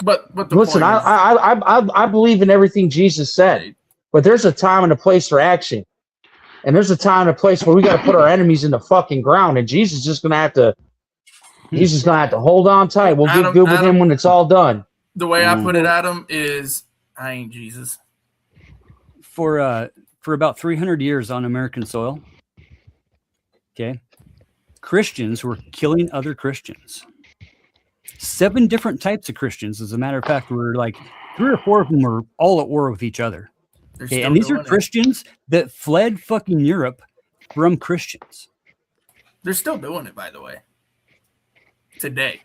But the listen, point is, I believe in everything Jesus said, but there's a time and a place for action, and there's a time and a place where we got to put our enemies in the fucking ground, and Jesus is just gonna have to. He's just gonna have to hold on tight. We'll get good with him when it's all done. the way I put it, Adam, is I ain't Jesus. For about 300 years on American soil, okay, Christians were killing other Christians. 7 different types of Christians. As a matter of fact, we're like 3 or 4 of them were all at war with each other. Okay, and these are Christians that fled fucking Europe from Christians. They're still doing it, by the way. Today.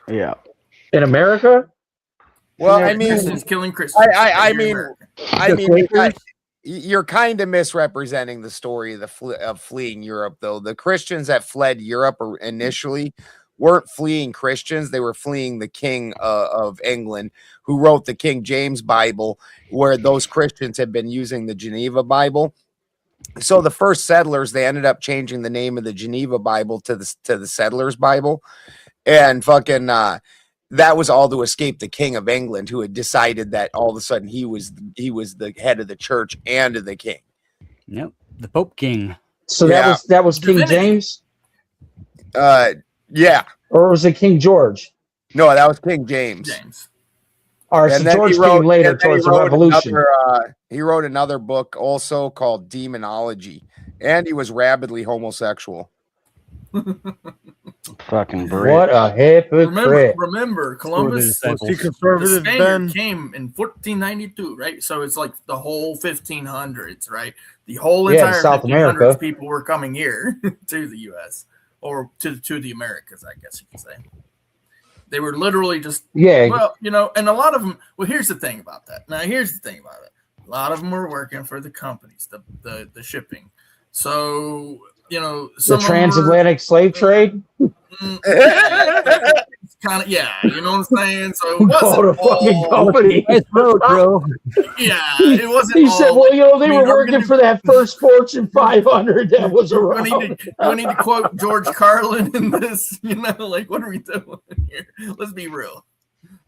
Yeah. In America? Well, I Christians mean, killing Christians. I mean, you're kind of misrepresenting the story of fleeing Europe, though. The Christians that fled Europe initially weren't fleeing Christians; they were fleeing the King of England, who wrote the King James Bible, where those Christians had been using the Geneva Bible. So the first settlers, they ended up changing the name of the Geneva Bible to the Settlers Bible, and fucking that was all to escape the King of England, who had decided that all of a sudden he was the head of the church and the king. Yep, the Pope King. So that was King James. Yeah. Or was it King George? No, that was King James. All right, so George came later towards the Revolution. He wrote another book also called Demonology, and he was rabidly homosexual. Fucking Brit. What a hypocrite. Remember, Columbus Was he conservative the then? Spaniard came in 1492, right? So it's like the whole 1500s, right? The whole entire South 1500s America. people were coming here to the U.S. or to the Americas, I guess you could say. They were literally just well, and a lot of them. Well, here's the thing about that. Now, here's the thing about it. A lot of them were working for the companies, the shipping. So The transatlantic slave trade. It's kind of you know what I'm saying. So it wasn't a fucking company. bro. Yeah, it wasn't. He said, "Well, they were working for that first Fortune 500 that was around." We need to quote George Carlin in this. Like, what are we doing here? Let's be real.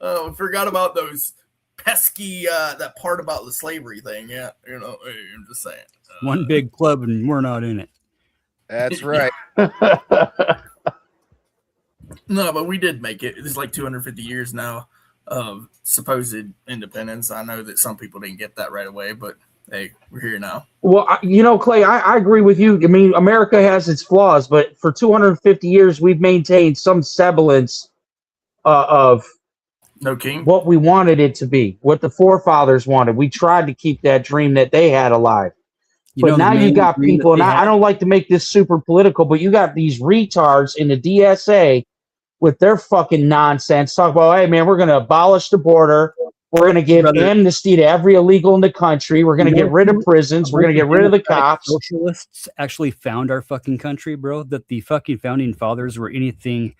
We forgot about those pesky that part about the slavery thing. Yeah, I'm just saying. One big club and we're not in it. That's right. No, but we did make it. It's like 250 years now of supposed independence. I know that some people didn't get that right away, but hey, we're here now. Well, Clay, I agree with you. I mean, America has its flaws, but for 250 years, we've maintained some semblance of no king, what we wanted it to be, what the forefathers wanted. We tried to keep that dream that they had alive. But now you got people, and I don't like to make this super political, but you got these retards in the DSA with their fucking nonsense. Talk about, hey, man, we're going to abolish the border. We're going to give amnesty to every illegal in the country. We're going to get rid of prisons. We're going to get rid of the cops. Socialists actually found our fucking country, bro. That the fucking founding fathers were anything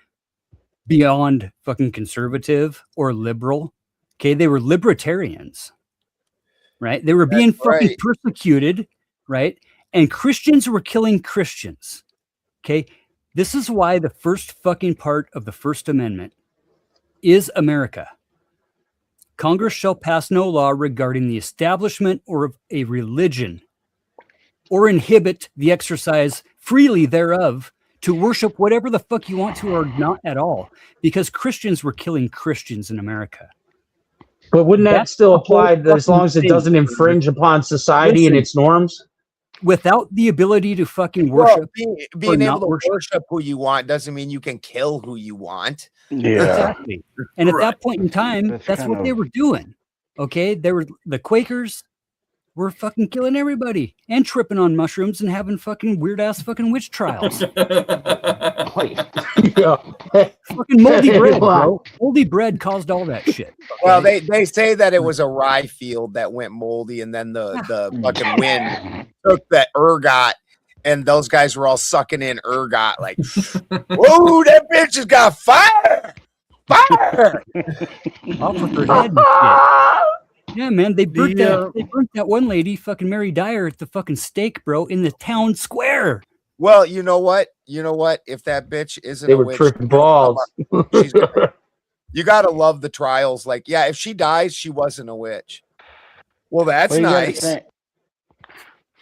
beyond fucking conservative or liberal. Okay, they were libertarians, right? They were being fucking persecuted. Right? And Christians were killing Christians. Okay. This is why the first fucking part of the First Amendment is America. Congress shall pass no law regarding the establishment or of a religion or inhibit the exercise freely thereof to worship whatever the fuck you want to or not at all. Because Christians were killing Christians in America. But wouldn't that still apply as long as it doesn't infringe upon society and its norms? Without the ability to fucking worship, being able to worship who you want doesn't mean you can kill who you want. Yeah, exactly. And at that point in time, that's what they were doing. Okay, the Quakers were fucking killing everybody and tripping on mushrooms and having fucking weird ass fucking witch trials. Fucking moldy bread, bro. Moldy bread caused all that shit. Well, they say that it was a rye field that went moldy, and then the fucking wind took that ergot, and those guys were all sucking in ergot like, whoa, that bitch has got fire! Fire! Off with her head and shit. Yeah, man, they burnt that one lady, fucking Mary Dyer, at the fucking stake, bro, in the town square. Well, you know what? If that bitch isn't, they were tripping balls. You gotta love the trials. Like, yeah, if she dies, she wasn't a witch. Well, that's Well, you gotta nice. think-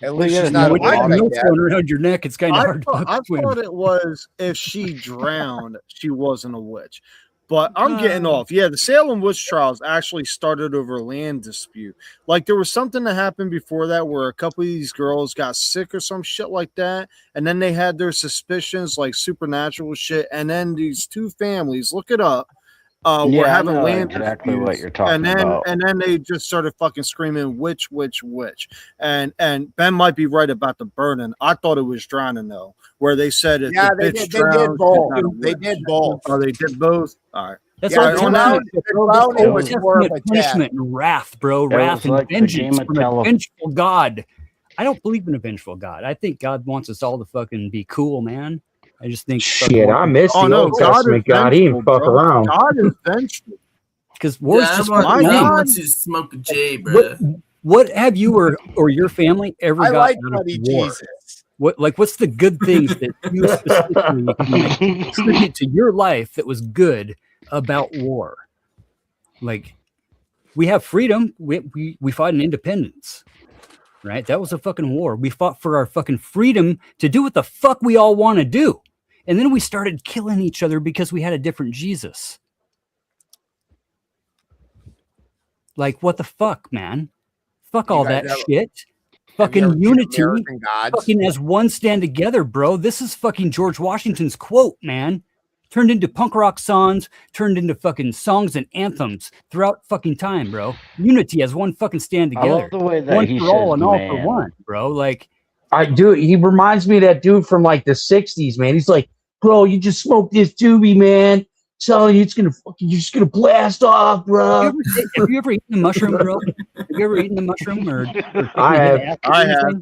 At well, least you she's gotta not a think witch. about I it. guess. Going around your neck, it's kind of hard to I swim. thought it was if she drowned, she wasn't a witch. But I'm getting off. Yeah, the Salem witch trials actually started over a land dispute. Like there was something that happened before that where a couple of these girls got sick or some shit like that, and then they had their suspicions, like supernatural shit. And then these two families, look it up, were Yeah, I having know land exactly what disputes, you're talking about. and then they just started fucking screaming witch, witch, witch. And Ben might be right about the burning. I thought it was drowning though, where they said if Yeah, the they bitch did. They did drowns, she's both. not a They witch. did both. Oh, they did both. All right. That's Yeah, Old on that, Testament, bro. That's drowning Old was more of Testament a punishment and wrath, bro. It Wrath was and like the vengeance game of from a vengeful God. I don't believe in a vengeful God. I think God wants us all to fucking be cool, man. I just think Shit, I miss the Old Testament God. He didn't fuck around. God is vengeful. Because war's Yeah, just everyone, fucking no one lame. wants you to smoke a J, bro. What have you or your family ever I got like out of bloody war? Jesus. What's the good things that you specifically can contribute to your life that was good about war? Like, we have freedom. We fought in independence, right? That was a fucking war. We fought for our fucking freedom to do what the fuck we all want to do. And then we started killing each other because we had a different Jesus. Like, what the fuck, man? Fuck all guys that have- shit. Have you ever Fucking seen unity. American Gods? Fucking as one stand together, bro. This is fucking George Washington's quote, man. Turned into punk rock songs, turned into fucking songs and anthems throughout fucking time, bro. Unity as one fucking stand I together. love the way that One he for all says and all for man. one, bro. Like, I do. He reminds me of that dude from like the '60s, man. He's like, bro, you just smoked this doobie, man. Telling you it's gonna fucking, you're just gonna blast off, bro. have you ever eaten a mushroom, bro? Have you ever eaten a mushroom or I have.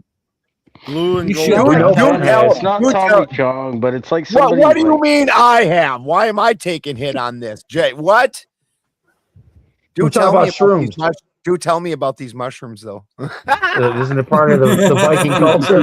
Blue and You gold. should. I know Ben has. It's not you Tommy tell- Chong, but it's like What? somebody. What do you like- mean I have? Why am I taking hit on this, Jay? What? We're talking about shrooms. Do tell me about these mushrooms, though. Isn't it part of the Viking culture?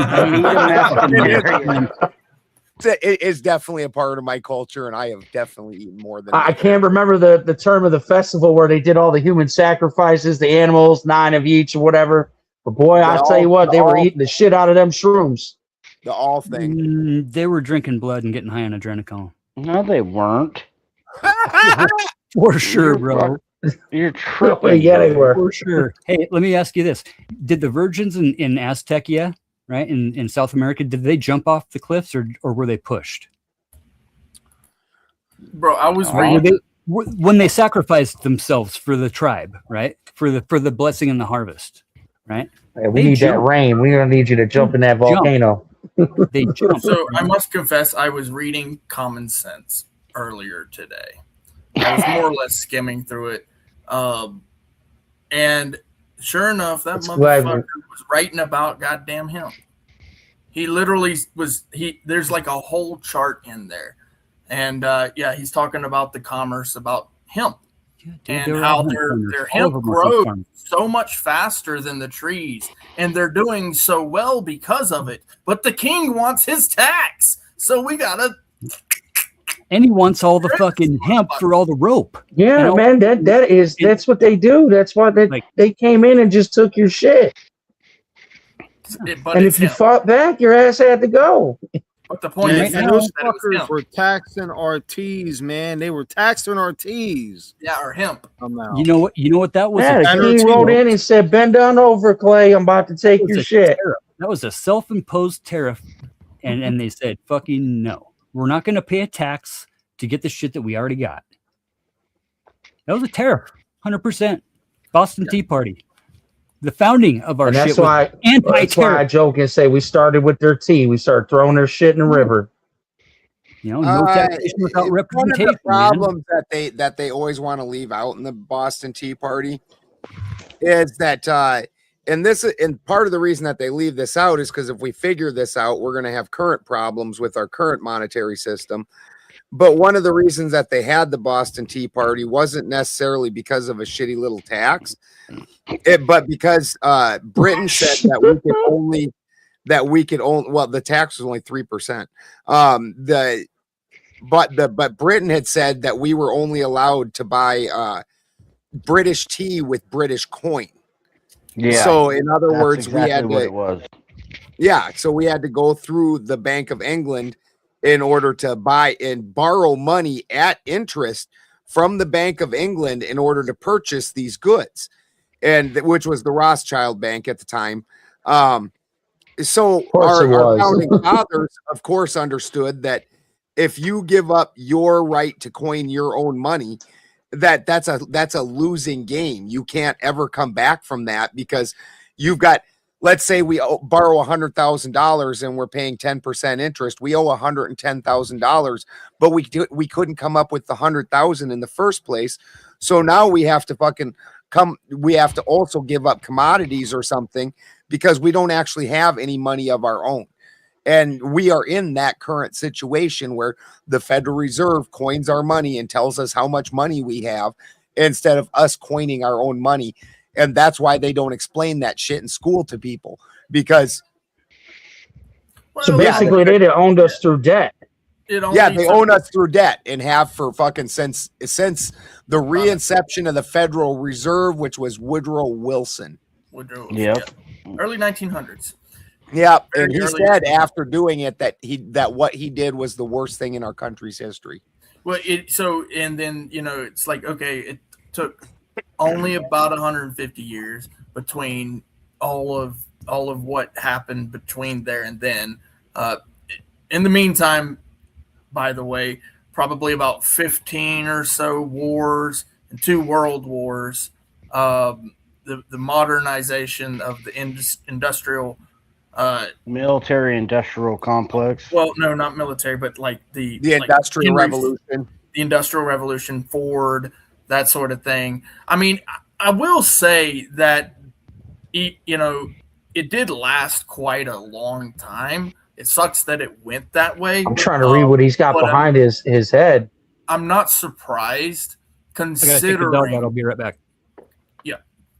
It is definitely a part of my culture, and I have definitely eaten more than I can't remember the term of the festival where they did all the human sacrifices, the animals, 9 of each or whatever. But boy, I'll tell you what, they were eating the shit out of them shrooms. The all thing. They were drinking blood and getting high on adrenochrome. No, they weren't. For sure, bro. You're tripping. Yeah, they were. For sure. Hey, let me ask you this. Did the virgins in Aztecia, right, in South America, did they jump off the cliffs or were they pushed? Bro, I was Were reading. when they sacrificed themselves for the tribe, right? For the blessing and the harvest, right? Hey, we They need that jumped. rain. We're gonna need you to jump in that Jump. volcano. They jumped. So I must confess, I was reading Common Sense earlier today. I was more or less skimming through it, and sure enough, that motherfucker was writing about goddamn hemp. He literally was. There's like a whole chart in there, and yeah, he's talking about the commerce about hemp and how their hemp grows so much faster than the trees, and they're doing so well because of it. But the king wants his tax, so we gotta. And he wants all the fucking hemp for all the rope. Yeah, You know? man, that's what they do. That's why they came in and just took your shit. But And if you fought back, your ass had to go. But the point Yeah, is, and that those it was fuckers hemp. were taxing our teas, man. They were taxing our teas. Yeah, or hemp. You know what that was? Yeah, a the tariff. king wrote in and said, "Bend down over, Clay. I'm about to take That was your a shit." tariff. That was a self-imposed tariff, and they said, "Fucking no, we're not going to pay a tax to get the shit that we already got." That was a tariff, 100%. Boston Tea Party, the founding of our And shit that's was why I anti-tariff. joke and say we started with their tea. We started throwing their shit in the river. You know, no taxation without One of representation. the problems that they always want to leave out in the Boston Tea Party is that and part of the reason that they leave this out is because if we figure this out, we're going to have current problems with our current monetary system. But one of the reasons that they had the Boston Tea Party wasn't necessarily because of a shitty little tax, but because Britain said that we could only well, the tax was only 3%. but Britain had said that we were only allowed to buy British tea with British coin. Yeah. So in other that's words, we exactly had what to, it was. yeah, so we had to go through the Bank of England in order to buy and borrow money at interest from the Bank of England in order to purchase these goods, and which was the Rothschild Bank at the time. So Of course it our was. founding fathers, of course, understood that if you give up your right to coin your own money, that's a losing game. You can't ever come back from that, because you've got, let's say we borrow $100,000 and we're paying 10% interest. We owe $110,000, but we couldn't come up with the 100,000 in the first place. So now we have to we have to also give up commodities or something, because we don't actually have any money of our own. And we are in that current situation where the Federal Reserve coins our money and tells us how much money we have instead of us coining our own money. And that's why they don't explain that shit in school to people, because So basically, they owned us through debt. they own us through debt, and have for fucking since the reinception of the Federal Reserve, which was Woodrow Wilson. Yep. Early 1900s. Yeah, and he Very early. said after doing it that what he did was the worst thing in our country's history. Well, and then it's like, okay, it took only about 150 years between all of what happened between there and then. In the meantime, by the way, probably about 15 or so wars and 2 world wars. The modernization of the industrial military industrial complex. Well, no, not military, but like the Industrial Revolution. The Industrial Revolution, Ford, that sort of thing. I mean, I will say that it did last quite a long time. It sucks that it went that way. I'm trying to read what he's got behind his head. I'm not surprised, considering. I gotta take the dog out. I'll be right back. Yeah,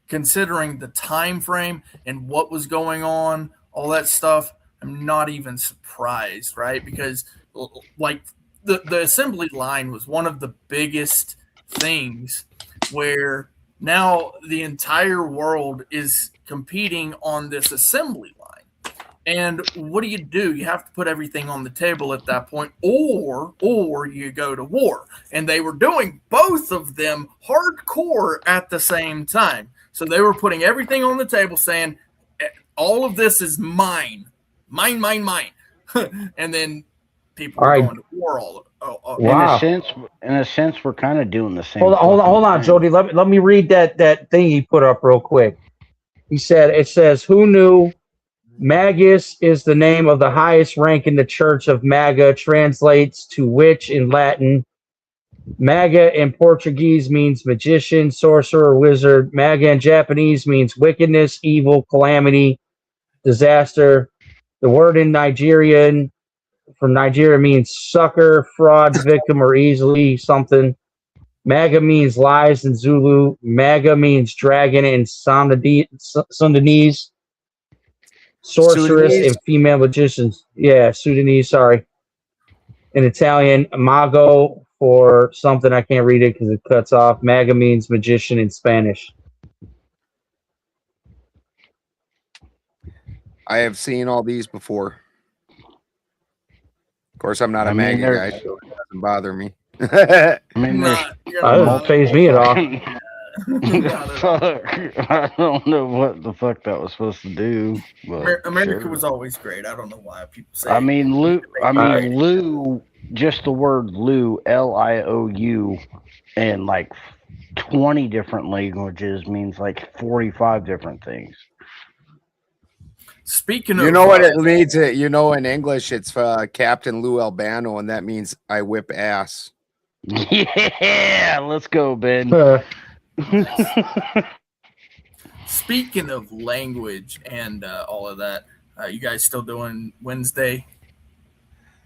considering the time frame and what was going on, all that stuff, I'm not even surprised, right? Because like the assembly line was one of the biggest things where now the entire world is competing on this assembly line. And what do? You have to put everything on the table at that point, or you go to war. And they were doing both of them hardcore at the same time. So they were putting everything on the table, saying, all of this is mine. Mine. And then people were going to war Wow. In a sense, we're kind of doing the same. Hold on, Jody. Let me read that thing he put up real quick. It says, who knew Magus is the name of the highest rank in the Church of Maga, translates to witch in Latin. Maga in Portuguese means magician, sorcerer, wizard. Maga in Japanese means wickedness, evil, calamity, disaster. The word in Nigerian, from Nigeria, means sucker, fraud, victim, or easily something. Maga means lies in Zulu. Maga means dragon in Sudanese. Sorceress and female magicians. Yeah, Sudanese, sorry. In Italian, mago for something, I can't read it because it cuts off. Maga means magician in Spanish. I have seen all these before. Of course, I'm not a MAGA guy, so it doesn't bother me. I mean, it doesn't phase me at all. I don't know what the fuck that was supposed to do. But America sure. was always great. I don't know why people say. I mean, Lou. Just the word Lou, Liou, in like 20 different languages means like 45 different things. Speaking of, you know what it means? In English, it's Captain Lou Albano, and that means I whip ass. Yeah, let's go, Ben. Speaking of language and all of that, you guys still doing Wednesday?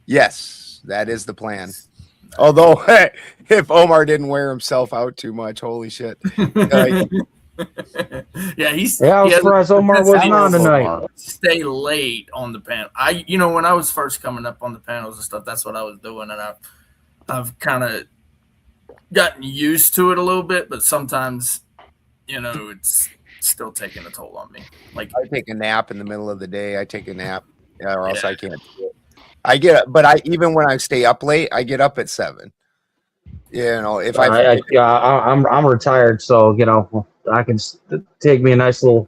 Yes, that is the plan. Although, if Omar didn't wear himself out too much, holy shit. Yeah, I was surprised Omar wasn't on tonight. Stay late on the panel. When I was first coming up on the panels and stuff, that's what I was doing, and I've kind of gotten used to it a little bit, but sometimes, it's still taking a toll on me. Like I take a nap in the middle of the day. I take a nap, or else I can't do it. I get, but even when I stay up late, I get up at 7. If I'm retired, so I can take me a nice little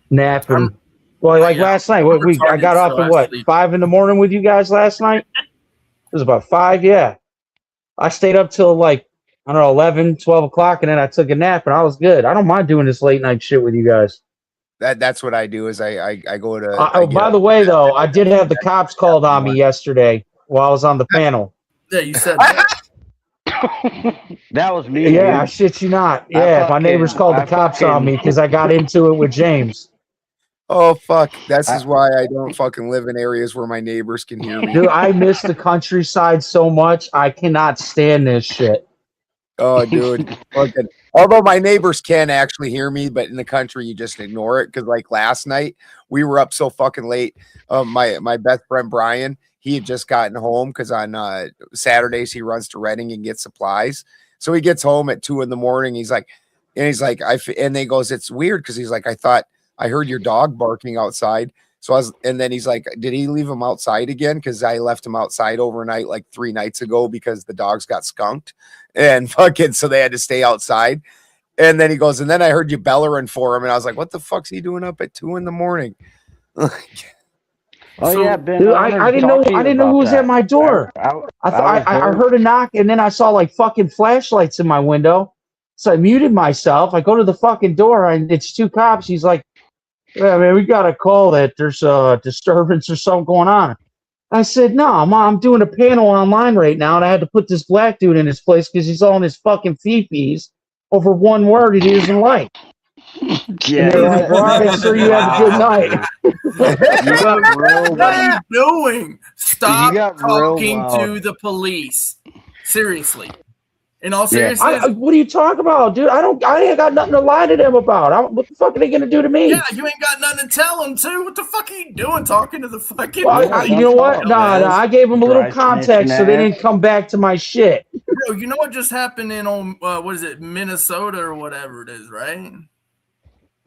nap and last night. I got up at 5 a.m. with you guys last night. It was about 5. Yeah, I stayed up till 11, 12 o'clock, and then I took a nap, and I was good. I don't mind doing this late night shit with you guys. That's what I do. Is I go to. By the way, though, I did have the cops called on me yesterday while I was on the panel. Yeah, you said that. That was me. Yeah, I shit you not. Yeah, my neighbors called the cops on me because I got into it with James. Oh fuck! This is why I don't fucking live in areas where my neighbors can hear me. Dude, I miss the countryside so much. I cannot stand this shit. Oh, dude. Although my neighbors can actually hear me, but in the country you just ignore it. Because last night we were up so fucking late. My best friend Brian, he had just gotten home because on Saturdays he runs to Reading and gets supplies. So he gets home at 2 a.m. He's like, and they goes, it's weird because he's like, I thought I heard your dog barking outside. And then he's like, did he leave him outside again? Because I left him outside overnight 3 nights ago because the dogs got skunked and fucking, so they had to stay outside. And then he goes, and then I heard you bellowing for him. And I was like, what the fuck's he doing up at 2 a.m? Yeah, Ben. Dude, I didn't know who was at my door. I heard a knock, and then I saw fucking flashlights in my window. So I muted myself. I go to the fucking door, and it's 2 cops. He's like, yeah, man, we got a call that there's a disturbance or something going on. I said, no, I'm doing a panel online right now, and I had to put this black dude in his place because he's all in his fucking fee-fees over one word he doesn't like. Yeah. Like, all right, sir, you have a good night. What are you doing? Stop talking to the police. Seriously. In all seriousness, what are you talking about, dude? I ain't got nothing to lie to them about. What the fuck are they gonna do to me? Yeah, you ain't got nothing to tell them too. What the fuck are you doing talking to the fucking? You know what? No, I gave them a little context so they didn't come back to my shit. Bro, you know what just happened in what is it, Minnesota or whatever it is, right?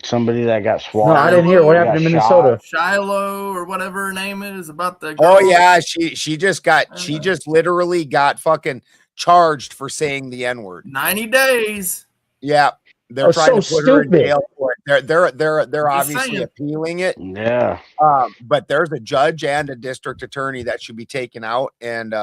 Somebody that got swallowed. No, I didn't hear what happened in Minnesota. Shiloh or whatever her name is about the. Oh yeah, she just literally got fucking charged for saying the N-word. 90 days. Yeah, they're trying to put her in jail for it. They're Just obviously saying. appealing it. Yeah. But there's a judge and a district attorney that should be taken out and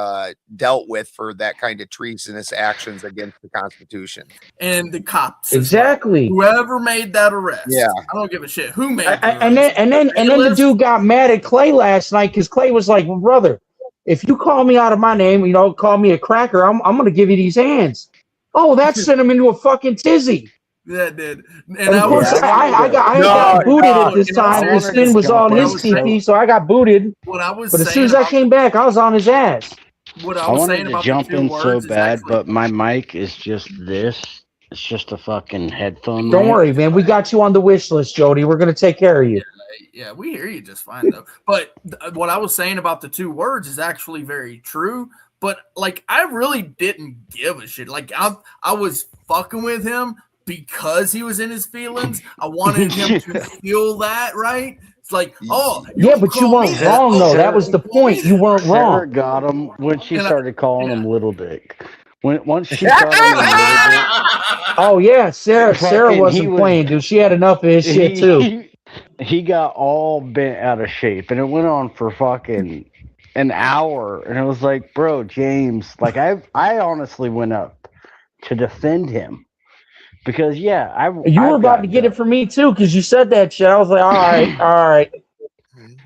dealt with for that kind of treasonous actions against the Constitution. And the cops. Exactly. Whoever made that arrest. Yeah. I don't give a shit who made it. And then the dude got mad at Clay last night because Clay was like, well, brother, if you call me out of my name, call me a cracker, I'm going to give you these hands. Oh, that sent him into a fucking tizzy. That did. And of course, I got booted at this time. The spin was on his TP, so I got booted. But as soon as I came back, I was on his ass. What I wanted to jump in so bad, but my mic is just this. It's just a fucking headphone. Don't worry, man. We got you on the wish list, Jody. We're going to take care of you. Yeah, we hear you just fine, though. But what I was saying about the 2 words is actually very true. But, I really didn't give a shit. I was fucking with him because he was in his feelings. I wanted him to feel that, right? It's like, oh. Yeah, but you weren't wrong, though. That was the point. You weren't wrong. Sarah got him when she started calling him Little Dick. Once she started calling him Little Dick. Oh, yeah. Sarah wasn't playing, dude. She had enough of his shit, too. He got all bent out of shape, and it went on for fucking an hour. And it was like, bro, James, I honestly went up to defend him because, yeah, you were about to get it for me too because you said that shit. I was like, all right.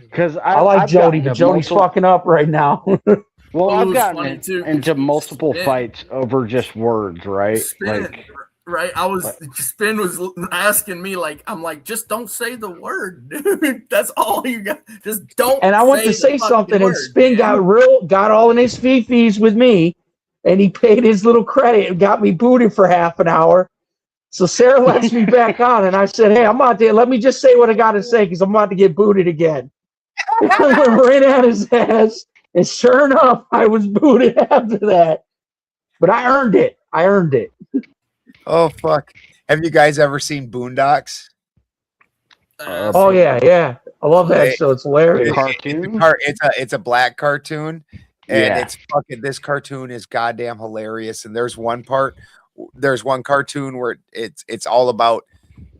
Because I like Jody, but Jody's fucking up right now. Well, I've gotten into multiple fights over just words, right? Right, Spin was asking me I'm like, just don't say the word, dude. That's all you got. Just don't. And I went to say something, and Spin got all in his fee-fees with me, and he paid his little credit and got me booted for half an hour. So Sarah lets me back on, and I said, hey, I'm out there. Let me just say what I got to say because I'm about to get booted again. Right at his ass, and sure enough, I was booted after that. but I earned it. I earned it. Oh fuck! Have you guys ever seen Boondocks? Oh yeah, yeah. I love that show. It's hilarious. It's a black cartoon, and Yeah. it's fucking. This cartoon is goddamn hilarious. And there's one cartoon where it's all about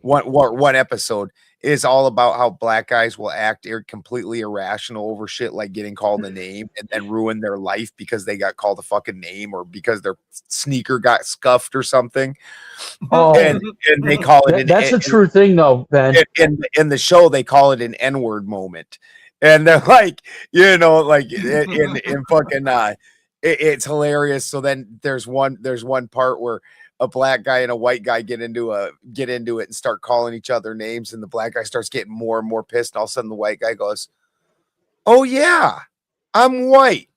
one episode is all about how black guys will act completely irrational over shit like getting called a name and then ruin their life because they got called a fucking name or because their sneaker got scuffed or something. Oh, and they call it that's a true thing though, Ben. In the show they call it an N-word moment, and they're like, like in fucking it's hilarious. So then there's one part where a black guy and a white guy get into it and start calling each other names, and the black guy starts getting more and more pissed, and all of a sudden the white guy goes, "Oh yeah, I'm white."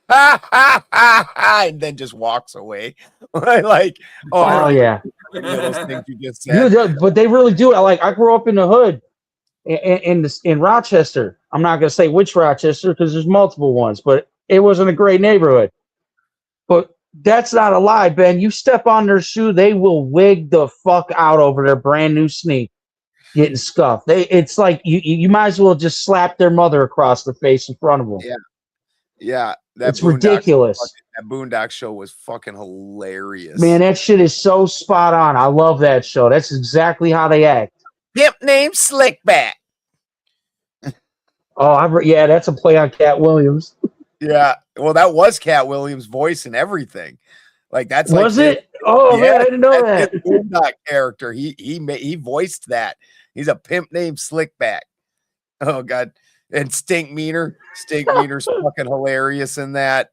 And then just walks away. Like, oh yeah. Those things you just said. Dude, but they really do. Like, I grew up in the hood in Rochester. I'm not gonna say which Rochester because there's multiple ones, but it wasn't a great neighborhood. But that's not a lie, Ben. You step on their shoe, they will wig the fuck out over their brand new sneak getting scuffed. It's like you might as well just slap their mother across the face in front of them. Yeah. It's ridiculous. That Boondock show was fucking hilarious. Man, that shit is so spot on. I love that show. That's exactly how they act. Pimp named Slickback. Oh, yeah, that's a play on Cat Williams. Yeah, well, that was Cat Williams' voice and everything. Like that's was like it? Oh man, I didn't know that. Boondock character. He voiced that. He's a pimp named Slickback. Oh god, and Stink Meaner. Stink Meaner's fucking hilarious in that.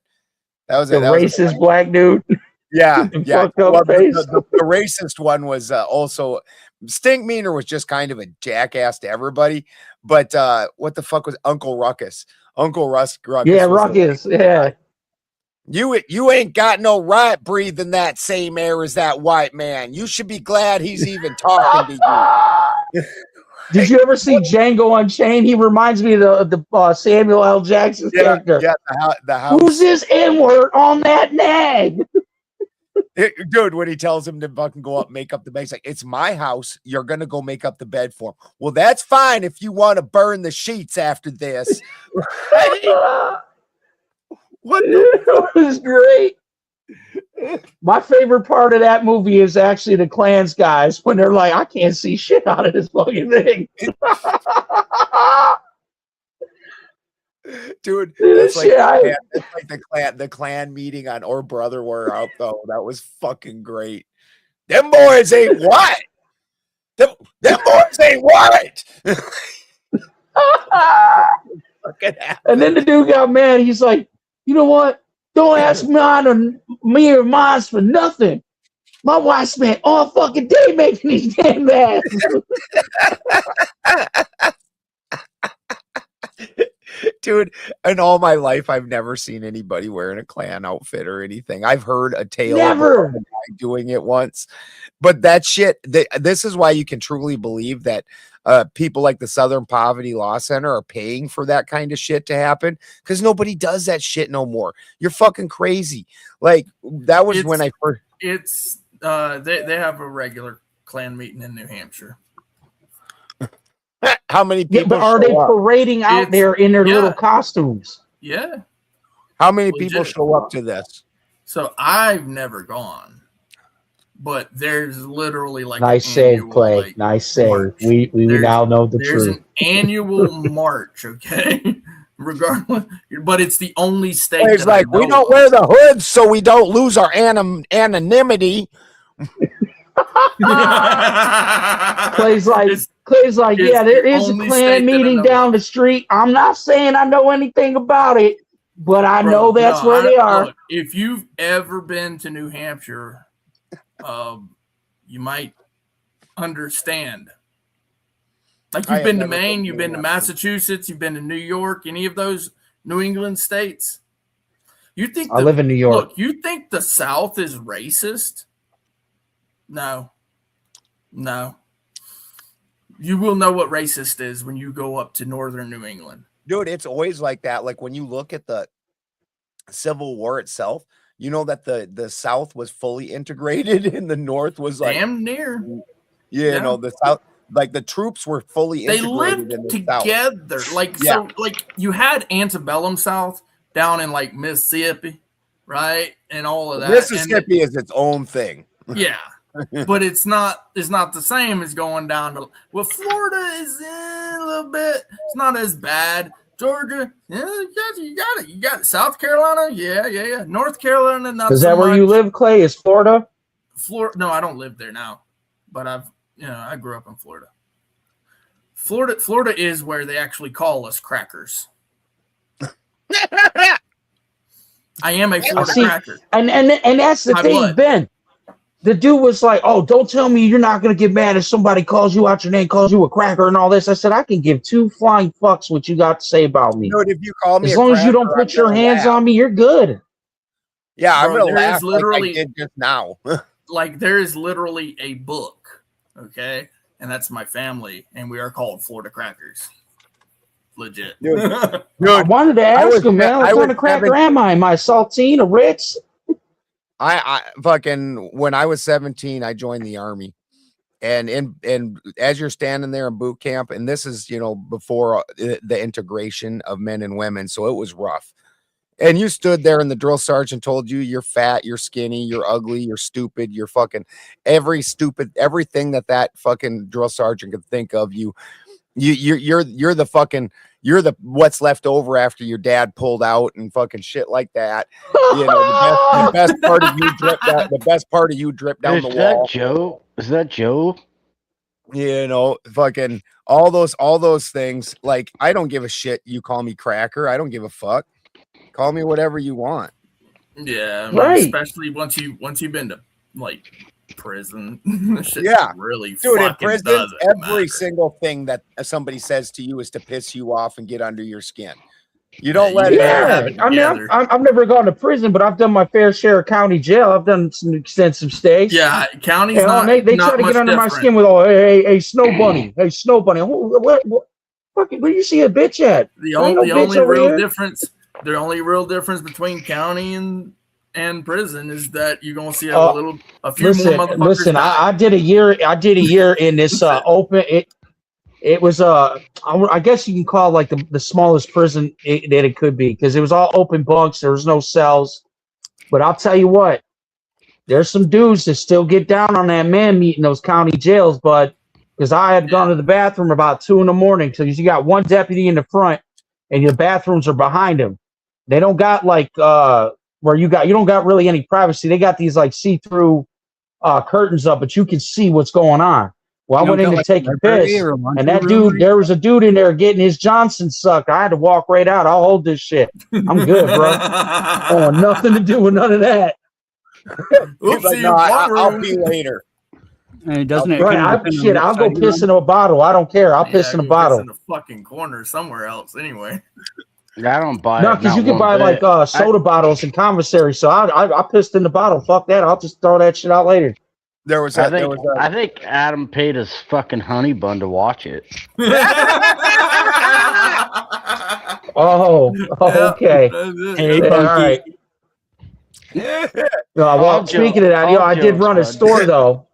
That was the racist black dude. Yeah, yeah. Well, the racist one was also Stink Meaner was just kind of a jackass to everybody. But what the fuck was Uncle Ruckus? Uncle Ruckus. Yeah, Ruckus. Yeah. You ain't got no right breathing that same air as that white man. You should be glad he's even talking to you. Did you ever see Django Unchained? He reminds me of the Samuel L. Jackson character. Yeah, the house. Who's this N-word on that nag? Dude, when he tells him to fucking go up, make up the bed, he's like, "It's my house. You're gonna go make up the bed for him." Well, that's fine if you want to burn the sheets after this. What? It was great. My favorite part of that movie is actually the Klans guys when they're like, "I can't see shit out of this fucking thing." Dude, that's like, the clan meeting on Or Brother Were Out though. That was fucking great. Them boys ain't what? Them boys ain't what? And then the dude got mad. He's like, "You know what? Don't ask me or mine for nothing. My wife spent all fucking day making these damn masks." Dude, in all my life, I've never seen anybody wearing a Klan outfit or anything. I've heard a tale of a guy doing it once, but that shit. This is why you can truly believe that people like the Southern Poverty Law Center are paying for that kind of shit to happen because nobody does that shit no more. You're fucking crazy. Like that was when I first. It's they have a regular Klan meeting in New Hampshire. How many people? Yeah, but are they parading out there in their little costumes? Yeah. How many people show up to this? So I've never gone, but there's literally like nice save, Clay. Like, nice save. March. We now know the truth. There's an annual march, okay? Regardless, but it's the only state. It's like we don't wear the hoods so we don't lose our anonymity. Clay's like, yeah, there is a Klan meeting down the street. I'm not saying I know anything about it, but I know that's where they are. Look, if you've ever been to New Hampshire, you might understand. Like you've been to Maine, you've been to Massachusetts, you've been to New York, any of those New England states. You think I live in New York. Look, you think the South is racist? No. You will know what racist is when you go up to northern New England. Dude, it's always like that. Like when you look at the Civil War itself, you know that the South was fully integrated and the North was like damn near. You know, the South, like the troops were fully They integrated lived in the together. South. Like so, like you had antebellum South down in like Mississippi, right, and all of that. Mississippi is its own thing. Yeah. But it's not the same as going down to Florida is a little bit. It's not as bad. Georgia, yeah, you got it. South Carolina, yeah. North Carolina, not Is so that where much. you live, Clay? Is Florida? Florida? No, I don't live there now, but I grew up in Florida. Florida is where they actually call us crackers. I am a Florida cracker. And that's the thing, blood. Ben. The dude was like, "Oh, don't tell me you're not gonna get mad if somebody calls you out your name, calls you a cracker, and all this." I said, "I can give two flying fucks what you got to say about me. Dude, if you call me as a long as you cracker, don't put I'm your gonna hands laugh. on me, you're good." Yeah, I'm Bro, gonna there laugh is literally- like I did just now. Like there is literally a book, okay, and that's my family, and we are called Florida Crackers. Legit. Dude, I wanted to ask him, man, what kind of cracker am I? Am I a saltine, a Ritz? I fucking when I was 17, I joined the army, and as you're standing there in boot camp, and this is before the integration of men and women, so it was rough. And you stood there and the drill sergeant told you you're fat, you're skinny, you're ugly, you're stupid, you're fucking everything that fucking drill sergeant could think of. You're the what's left over after your dad pulled out and fucking shit like that. The best part of you dripped out. The best part of you dripped down the wall. Is that Joe? Fucking all those things. Like, I don't give a shit. You call me cracker. I don't give a fuck. Call me whatever you want. Yeah, I mean, Right. especially once you've been to like prison. Shit really Dude, in fucking prison, doesn't every matter. single thing that somebody says to you is to piss you off and get under your skin. You don't let it. Yeah, I mean, I've never gone to prison, but I've done my fair share of county jail. I've done some extensive stays. Yeah, county's You know, not. and they not try to much get under my different. skin with, "Oh, hey, snow bunny, hey, snow bunny." What fucking? Where you see a bitch at? The There ain't only, no bitch over here. the only real difference between county and prison is that you're gonna see a few more motherfuckers. Listen, die. I did a year in this open. It was I guess you can call it like the smallest prison that it could be, because it was all open bunks. There was no cells. But I'll tell you what, there's some dudes that still get down on that man meat in those county jails. But because I had gone to the bathroom about 2 a.m, because you got one deputy in the front and your bathrooms are behind him. They don't got like where you don't got really any privacy. They got these like see-through curtains up, but you can see what's going on. Well, I went in to take a piss, and that dude, there was a dude in there getting his Johnson sucked. I had to walk right out. I'll hold this shit. I'm good, bro. I want nothing to do with none of that. He's like, no, I'll pee later. Doesn't it? Right, I'll go piss in a bottle. I don't care. I'll piss in a bottle. Piss in the fucking corner somewhere else. Anyway. I don't buy No, it. because you can buy like soda bottles and commissary. So I pissed in the bottle. Fuck that. I'll just throw that shit out later. I think Adam paid his fucking honey bun to watch it. Oh, okay. Hey, Yeah, all right. Well, speaking of that, I did run a store though.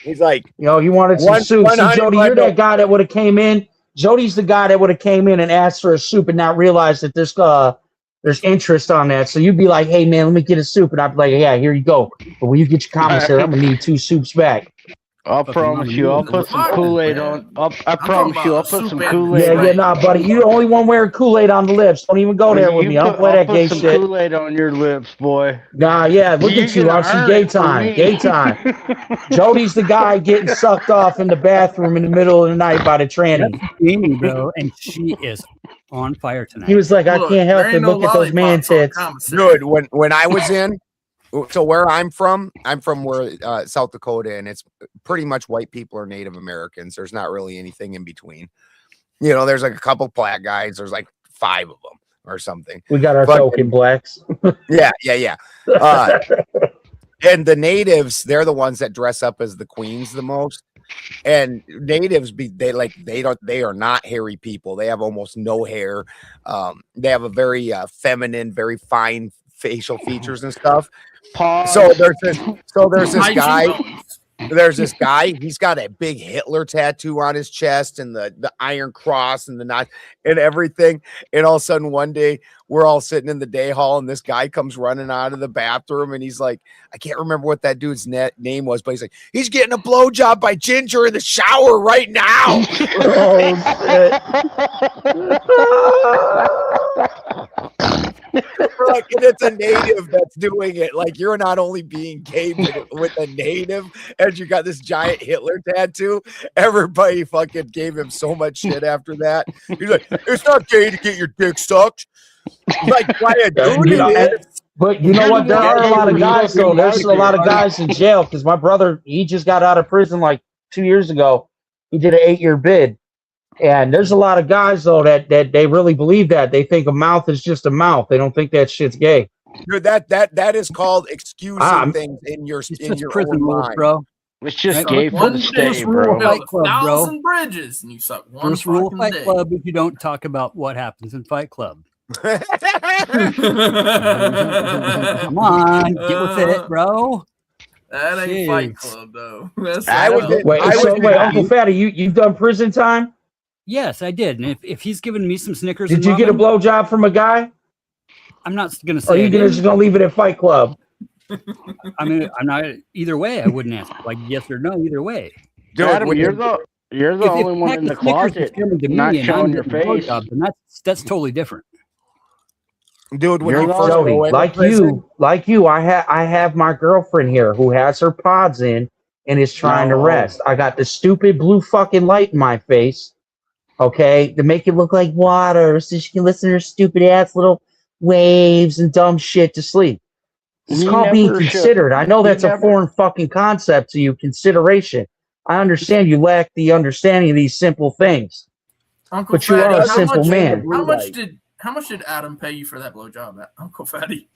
He's like, he wanted some soup. See, Jody, you're that guy that would have came in. Jody's the guy that would have came in and asked for a soup and not realized that there's interest on that. So you'd be like, "Hey man, let me get a soup," and I'd be like, "Yeah, here you go." But when you get your commissary, I'm gonna need 2 soups back. I'll promise you, I'll put some Kool-Aid on. I promise you, I'll put some Kool-Aid. Yeah, nah, buddy, you're the only one wearing Kool-Aid on the lips. Don't even go there with me. I don't play that gay shit. I'll put some Kool-Aid on your lips, boy. Nah, yeah, look at you. I see gay time. Gay time. Jody's the guy getting sucked off in the bathroom in the middle of the night by the tranny. That's Amy, bro, and she is on fire tonight. He was like, "I can't help it. Look at those man tits." Dude, when I was in, so where I'm from where South Dakota, and it's pretty much white people or Native Americans. There's not really anything in between. There's like a couple black guys. There's like 5 of them or something. We got our token blacks. Yeah. And the natives, they're the ones that dress up as the queens the most. And natives, they are not hairy people. They have almost no hair. They have a very feminine, very fine facial features and stuff. Pause. So there's this Hygiene guy. bones. There's this guy. He's got a big Hitler tattoo on his chest and the Iron Cross and the knot and everything. And all of a sudden, one day, we're all sitting in the day hall, and this guy comes running out of the bathroom, and he's like, I can't remember what that dude's name was, but he's like, he's getting a blowjob by Ginger in the shower right now. Like, and it's a native that's doing it. Like, you're not only being gay with a native, and you got this giant Hitler tattoo. Everybody fucking gave him so much shit after that. He's like, it's not gay to get your dick sucked. Like, why a dude it is. But you know what? There are a lot of guys, though. There's a lot of guys in jail because my brother, he just got out of prison like 2 years ago. He did an 8-year bid. And there's a lot of guys, though, that they really believe that. They think a mouth is just a mouth. They don't think that shit's gay. Dude, that is called excusing things in your prison own rules, mind. bro. It's just Right? gay for One the dick state, will bro. build Fight Club, a bro. 1,000 bridges, and you suck one First rule of fucking Fight dick. Club: if you don't talk about what happens in Fight Club. Come on, get with it, bro. That ain't Jeez. Fight Club, though. That's Wait, Uncle Fatty, you've done prison time? Yes, I did. And if he's giving me some Snickers, Did and you get a ramen, blowjob from a guy? I'm not gonna Or say. are you I didn't. just gonna leave it at Fight Club? I mean, I'm not. Either way, I wouldn't answer like yes or no. Either way. Dude, Adam, you're the If only one pack in the of Snickers is closet coming to me not and showing I'm your getting a face. blowjob, then that's totally different. Dude, when You're you the- first Jody, go into like prison, you, I have my girlfriend here who has her pods in and is trying to No. rest. I got the stupid blue fucking light in my face, okay, to make it look like water, so she can listen to her stupid ass little waves and dumb shit to sleep. It's You called being never should- considered. I know you that's a never- foreign fucking concept to you, consideration. I understand you lack the understanding of these simple things. Uncle But you Fatty, are a how simple much- man. How much did Adam pay you for that blowjob, Uncle Fatty?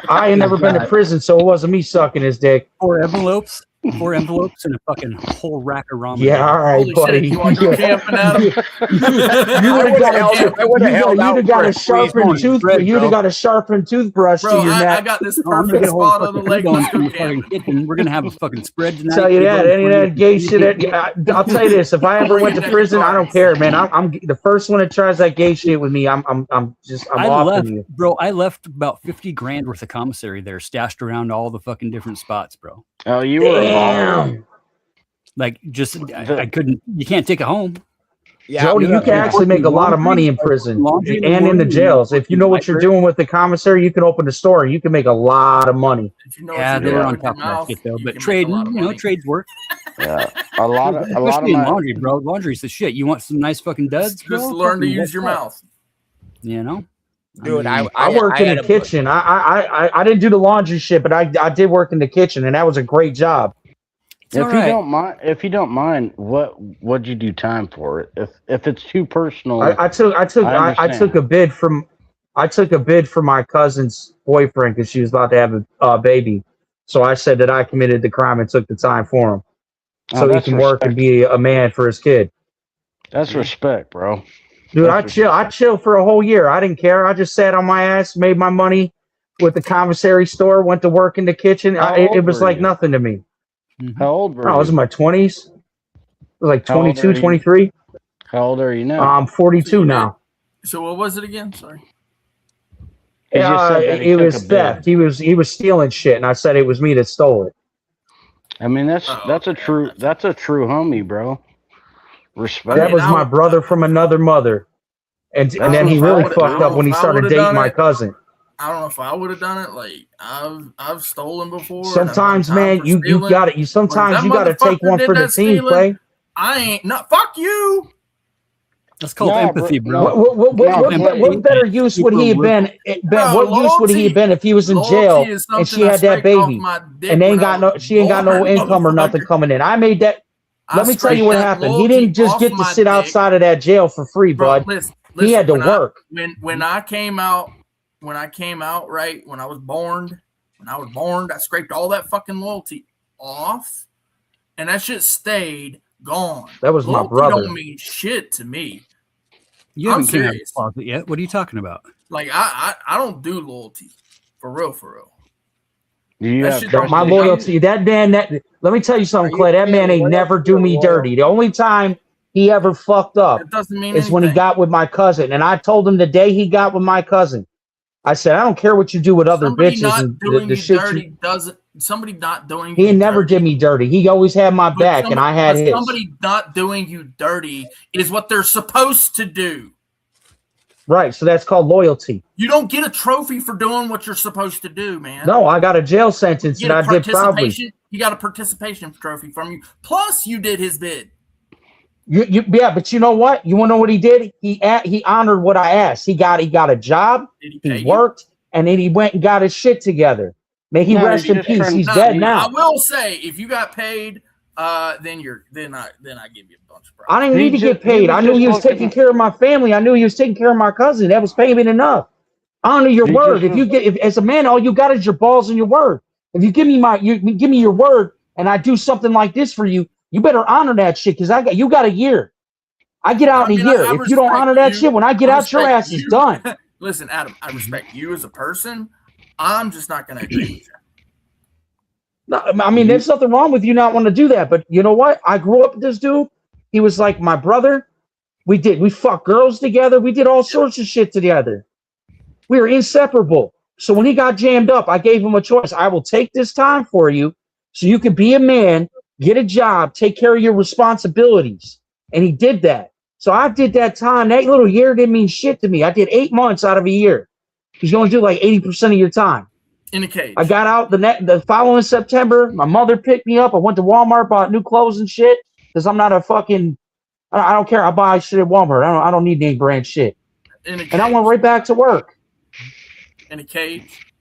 I ain't never been to prison, so it wasn't me sucking his dick. 4 envelopes, and a fucking whole rack of ramen. Yeah, all right, Holy buddy. shit, you want to go camping, Adam? You would have got a sharpened toothbrush. You would have got a sharpened toothbrush Bro, to your I neck. got this I'm gonna perfect get a whole spot on the fucking lake. T-bone Let's from go the fucking camping. kitchen. We're gonna have a fucking spread tonight. Tell you Get that. ready Any for of you. that gay shit. I'll tell you this: if I ever went to prison, I don't care, man. I'm the first one that tries that gay shit with me. I'm I off left, with you. bro. I left about 50 grand worth of commissary there, stashed around all the fucking different spots, bro. Oh, you were a baller. Like, just I couldn't. You can't take it home. Yeah, Jody, you can actually make a lot of money in prison and in the jails. If you know what you're doing with the commissary, you can open a store and you can make a lot of money. Yeah, they were on top of that shit though. But trade, trades work. Yeah, a lot of Especially in my laundry, bro. Laundry's the shit. You want some nice fucking duds, bro? Just learn to Fucking use your what's up? mouth. You know, dude, I worked in the kitchen. I didn't do the laundry shit, but I did work in the kitchen, and that was a great job. If you don't mind, what'd you do time for it? If it's too personal, I took a bid from my cousin's boyfriend because she was about to have a baby. So I said that I committed the crime and took the time for him, so he that's can work and be a man for his kid. That's respect, bro. Dude, I chilled for a whole year. I didn't care. I just sat on my ass, made my money with the commissary store, went to work in the kitchen. It was like nothing to me. How old were you? I was in my 20s. I was like How old 22, are you? 23. How old are you now? I'm 42 now. So what was it again? Sorry. It was theft. He was stealing shit, and I said it was me that stole it. I mean, that's a true homie, bro. Respect. That was my brother from another mother, and then he really fucked up when he started dating my cousin. I don't know if I would have done it. Like I've stolen before. Sometimes, man, you got it. Sometimes you got to take one for the team, Clay. I ain't not. Fuck you. That's called empathy, bro. What better use would he have been? What use would he have been if he was in jail and she had that baby and she ain't got no income or nothing coming in? I made that. Let me tell you what happened. He didn't just get to sit outside of that jail for free, bud. He had to work. When I came out, right when I was born, I scraped all that fucking loyalty off, and that shit stayed gone. That was my Loyalty brother. don't mean shit to me. You I'm haven't came out of the serious. closet yet. What are you talking about? Like I don't do loyalty, for real, for real. My loyalty, that man, let me tell you something, Clay. That man ain't never do me dirty. The only time he ever fucked up It doesn't mean is when he anything. got with my cousin. And I told him the day he got with my cousin, I said, I don't care what you do with other Somebody bitches not and doing the you shit dirty doesn't. Somebody not doing he you never dirty. did me dirty. He always had my back, and I had his. Somebody not doing you dirty is what they're supposed to do. Right, so that's called loyalty. You don't get a trophy for doing what you're supposed to do, man. No, I got a jail sentence, You and get I a did proudly. participation. You got a participation trophy from you. Plus, you did his bid. Yeah, but you know what? You want to know what he did? He honored what I asked. He got a job. He worked, and then he went and got his shit together. May he rest in peace. He's dead now. I will say, if you got paid, then I give you a bunch of props. I didn't need to get paid. I knew he was taking care of my family. I knew he was taking care of my cousin. That was payment enough. Honor your word. If as a man, all you got is your balls and your word. If you give me your word, and I do something like this for you, you better honor that shit, because you got a year. I get out in a year. If you don't honor that shit, when I get out, your ass is done. Listen, Adam, I respect you as a person. I'm just not going to agree with you. No, I mean, there's nothing wrong with you not wanting to do that. But you know what? I grew up with this dude. He was like my brother. We fucked girls together. We did all sorts of shit together. We were inseparable. So when he got jammed up, I gave him a choice. I will take this time for you so you can be a man, get a job, take care of your responsibilities. And he did that. So I did that time. That little year didn't mean shit to me. I did 8 months out of a year. He's going to do like 80% of your time. In a cage. I got out the following September. My mother picked me up. I went to Walmart, bought new clothes and shit, because I'm not a fucking. I don't care. I buy shit at Walmart. I don't need name brand shit. And I went right back to work. In a cage.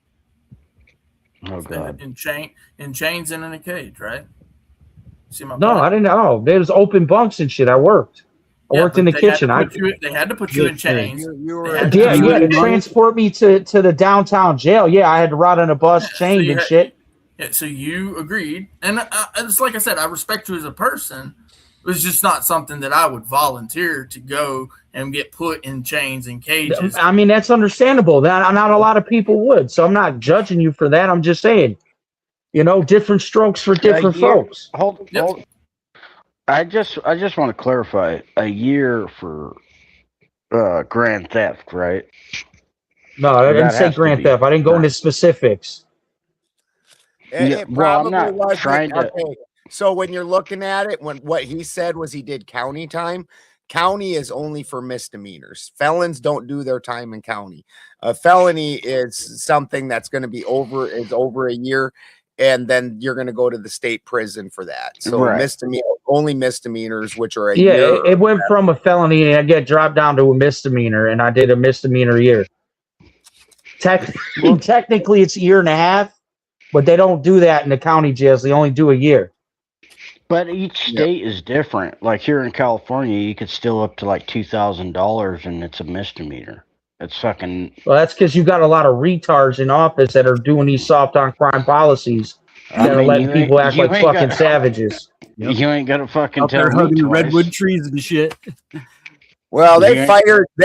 Oh God. In chains and in a cage, right? See my No, point? I didn't know. There was open bunks and shit. I worked. I worked in the kitchen. They had to put you in chains. You had to transport me to the downtown jail. Yeah, I had to ride on a bus, chained and shit. Yeah, so you agreed, and it's like I said, I respect you as a person. It was just not something that I would volunteer to go and get put in chains and cages. I mean, that's understandable. That not a lot of people would. So I'm not judging you for that. I'm just saying, different strokes for different folks. Hold. I just want to clarify, a year for grand theft, right? No, I didn't say grand theft. I didn't go into specifics. It well, I'm not wasn't. trying to. Okay. So when you're looking at it, what he said was he did county time. County is only for misdemeanors. Felons don't do their time in county. A felony is something that's going to be over a year, and then you're going to go to the state prison for that. So only misdemeanors, which are a year. It went from a felony and I get dropped down to a misdemeanor, and I did a misdemeanor year. Technically, it's a year and a half, but they don't do that in the county jails. They only do a year. But each state is different. Like here in California, you could steal up to like $2,000 and it's a misdemeanor. It's fucking. Well, that's because you got a lot of retards in office that are doing these soft on crime policies that are letting people act like fucking savages. You ain't gonna fucking Out tell there me hugging twice. redwood trees and shit. Well, they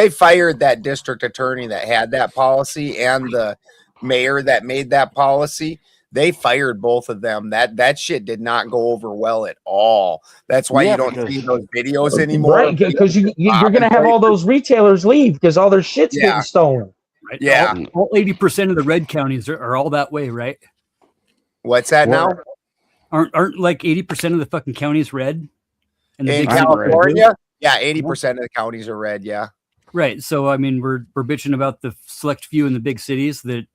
fired that district attorney that had that policy and the mayor that made that policy. They fired both of them. That shit did not go over well at all. That's why you don't see those videos anymore. Right, because you're going to have all those retailers leave because all their shit's getting stolen. Right? Yeah. All 80% of the red counties are all that way, right? What's that now? Aren't like 80% of the fucking counties red? And in California? Yeah, 80% of the counties are red, yeah. Right. So I mean we're bitching about the select few in the big cities that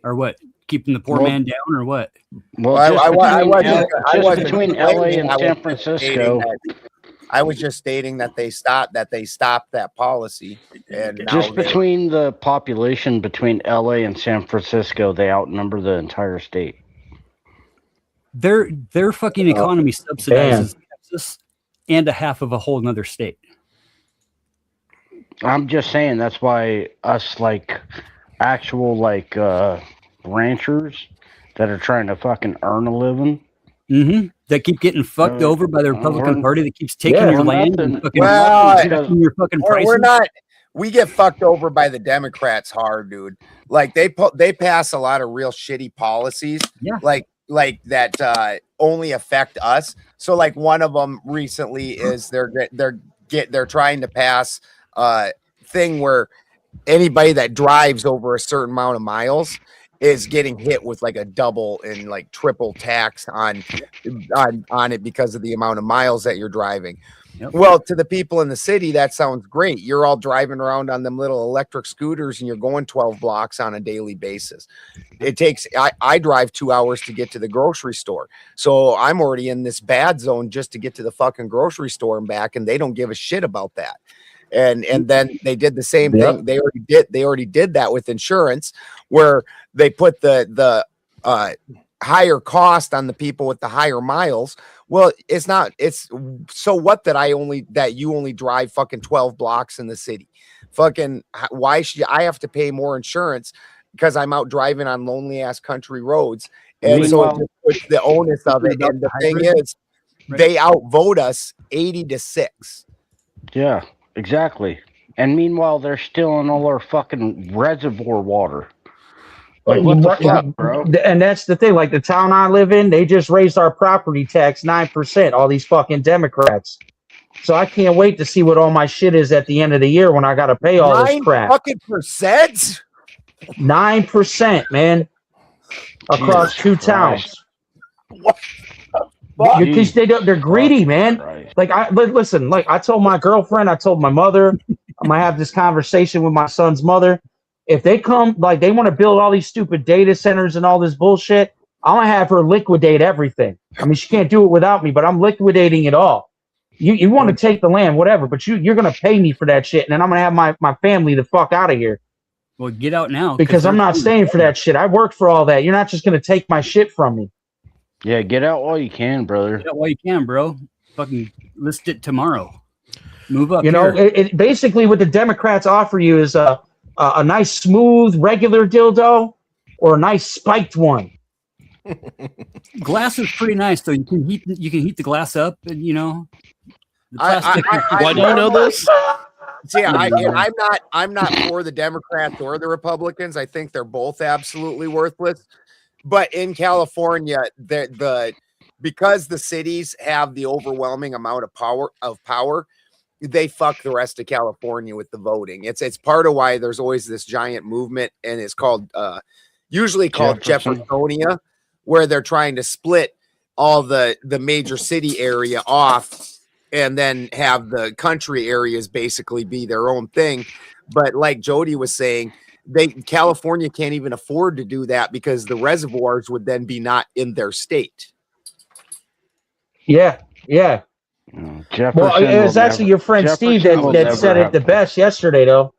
are what? Keeping the poor man down or what? Well, I was between LA and San Francisco. I was just stating that they stopped that policy, and just between the population between LA and San Francisco, they outnumber the entire state. Their fucking economy subsidizes Texas and a half of a whole nother state. I'm just saying that's why us actual ranchers that are trying to fucking earn a living. Mm-hmm. That keep getting fucked over by the Republican Party that keeps taking your land and fucking your fucking prices. we get fucked over by the Democrats hard, dude. Like they pass a lot of real shitty policies, like that only affect us. So like one of them recently is they're trying to pass thing where anybody that drives over a certain amount of miles is getting hit with like a double and like triple tax on it because of the amount of miles that you're driving. Yep. Well, to the people in the city, that sounds great. You're all driving around on them little electric scooters and you're going 12 blocks on a daily basis. It takes, I drive 2 hours to get to the grocery store. So I'm already in this bad zone just to get to the fucking grocery store and back. And they don't give a shit about that. And then they did the same thing. They already did that with insurance, where they put the higher cost on the people with the higher miles. Well, it's so what that you only drive fucking 12 blocks in the city. Fucking why should I have to pay more insurance because I'm out driving on lonely ass country roads? And so it just puts the onus of it. And the thing is, they outvote us 80-6. Yeah, exactly. And meanwhile, they're stealing all our fucking reservoir water. Like, what the fuck, bro? And that's the thing. Like the town I live in, they just raised our property tax 9%. All these fucking Democrats. So I can't wait to see what all my shit is at the end of the year when I got to pay all this crap. 9%? 9%, man. Across two towns. Because they're greedy, man. Like listen, like I told my girlfriend, I told my mother, I'm gonna have this conversation with my son's mother. If they come, like they want to build all these stupid data centers and all this bullshit, I'm gonna have her liquidate everything. I mean, she can't do it without me, but I'm liquidating it all. You want to take the land, whatever, but you're gonna pay me for that shit, and then I'm gonna have my family the fuck out of here. Well, get out now. Because I'm not staying for that shit. I worked for all that. You're not just gonna take my shit from me. Yeah, get out while you can, brother. Get out while you can, bro. Fucking list it tomorrow. Move up. You know, it basically what the Democrats offer you is a nice smooth regular dildo or a nice spiked one. Glass is pretty nice, though. You can heat the glass up, and you know. Why do you know this? See, I'm not for the Democrats or the Republicans. I think they're both absolutely worthless. But in California, because the cities have the overwhelming amount of power, they fuck the rest of California with the voting. It's part of why there's always this giant movement, and it's called usually called Jeffersonia, where they're trying to split all the major city area off and then have the country areas basically be their own thing. But like Jody was saying, California can't even afford to do that because the reservoirs would then be not in their state. Yeah. Well, it was actually your friend Steve that said it the best yesterday, though.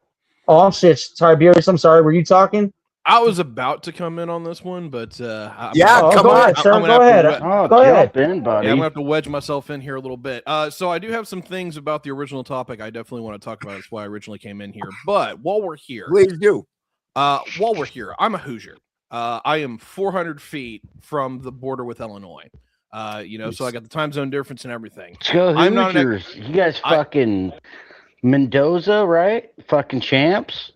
Oh, shit. Tiberius, I'm sorry. Were you talking? I was about to come in on this one, but come on, sir. Go ahead. Go ahead. In, buddy. Yeah, I'm gonna have to wedge myself in here a little bit. So I do have some things about the original topic I definitely want to talk about. That's why I originally came in here. But while we're here, please do. While we're here, I'm a Hoosier. I am 400 feet from the border with Illinois. So I got the time zone difference and everything. I'm not you guys fucking Mendoza, right? Fucking champs.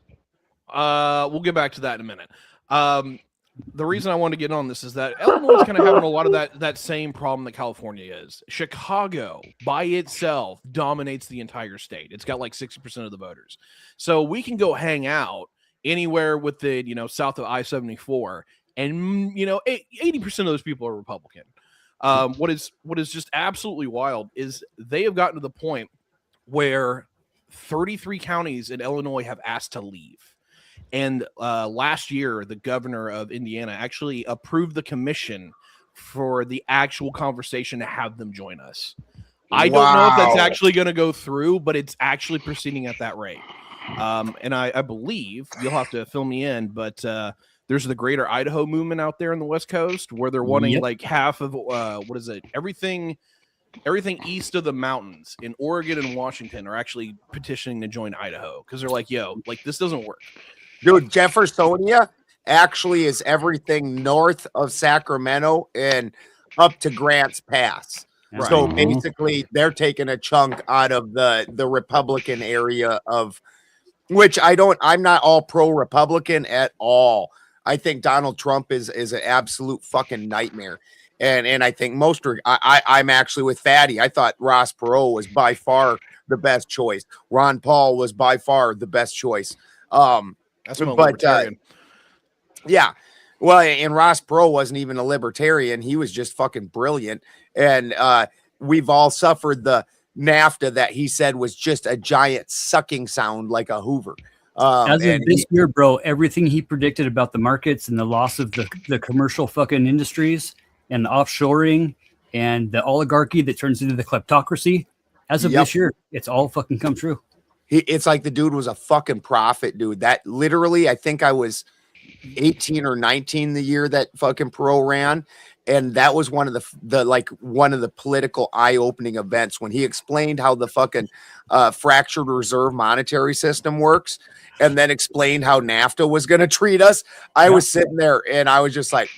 We'll get back to that in a minute. The reason I wanted to get on this is that Illinois is kind of having a lot of that same problem that California is. Chicago by itself dominates the entire state. It's got like 60% of the voters. So we can go hang out anywhere within, south of I-74, and 80% of those people are Republican. What is just absolutely wild is they have gotten to the point where 33 counties in Illinois have asked to leave. And last year, the governor of Indiana actually approved the commission for the actual conversation to have them join us. I don't know if that's actually going to go through, but it's actually proceeding at that rate. And I believe, you'll have to fill me in, but there's the Greater Idaho movement out there in the West Coast where they're wanting like half of everything east of the mountains in Oregon and Washington are actually petitioning to join Idaho because they're like, this doesn't work. Dude, Jeffersonia actually is everything north of Sacramento and up to Grants Pass. Right. So basically, they're taking a chunk out of the Republican area of which I'm not all pro Republican at all. I think Donald Trump is an absolute fucking nightmare. And I think I'm actually with Fatty. I thought Ross Perot was by far the best choice. Ron Paul was by far the best choice. That's a libertarian. Yeah. Well, and Ross Perot wasn't even a libertarian. He was just fucking brilliant. And we've all suffered the NAFTA that he said was just a giant sucking sound like a Hoover. As of this year, bro, everything he predicted about the markets and the loss of the commercial fucking industries and the offshoring and the oligarchy that turns into the kleptocracy, as of this year, it's all fucking come true. It's like the dude was a fucking prophet, dude. That literally, I think I was 18 or 19 the year that fucking Perot ran. And that was one of the political eye-opening events when he explained how the fucking fractured reserve monetary system works, and then explained how NAFTA was going to treat us. I was sitting there and I was just like,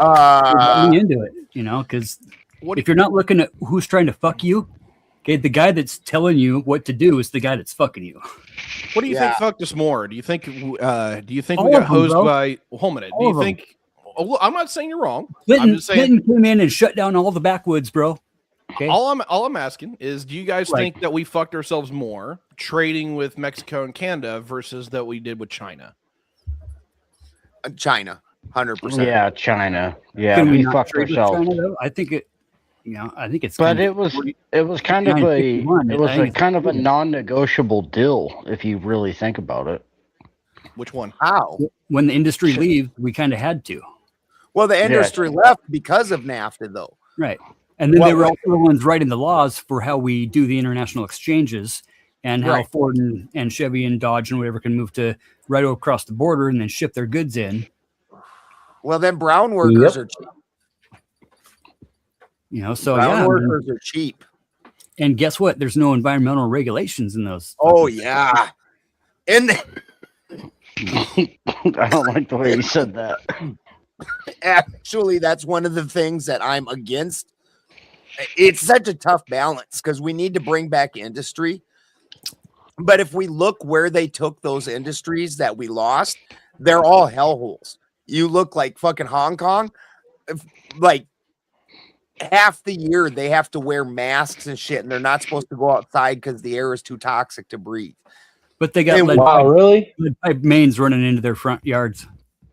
into it, because if you're not looking at who's trying to fuck you, okay, the guy that's telling you what to do is the guy that's fucking you. What do you think fucked us more? Do you think we got hosed by hold a minute? Do you think? Well, I'm not saying you're wrong. I'm just saying Clinton came in and shut down all the backwoods, bro. Okay. All I'm asking is, do you guys think that we fucked ourselves more trading with Mexico and Canada versus that we did with China? China, 100%. Yeah, China. Yeah, Can we not fucked trade with ourselves. China, though? I think it's. But it was kind of a non-negotiable deal if you really think about it. Which one? How? When the industry leaves, we kind of had to. Well, the industry left because of NAFTA, though. Right. And then they were also the ones writing the laws for how we do the international exchanges and how Ford and Chevy and Dodge and whatever can move to right across the border and then ship their goods in. Well, then brown workers are cheap. Brown workers are cheap. And guess what? There's no environmental regulations in those. Oh, yeah. And I don't like the way you said that. Actually, that's one of the things that I'm against. It's such a tough balance because we need to bring back industry. But if we look where they took those industries that we lost, they're all hellholes. You look like fucking Hong Kong. Like half the year they have to wear masks and shit, and they're not supposed to go outside because the air is too toxic to breathe. But they got lead pipe mains running into their front yards.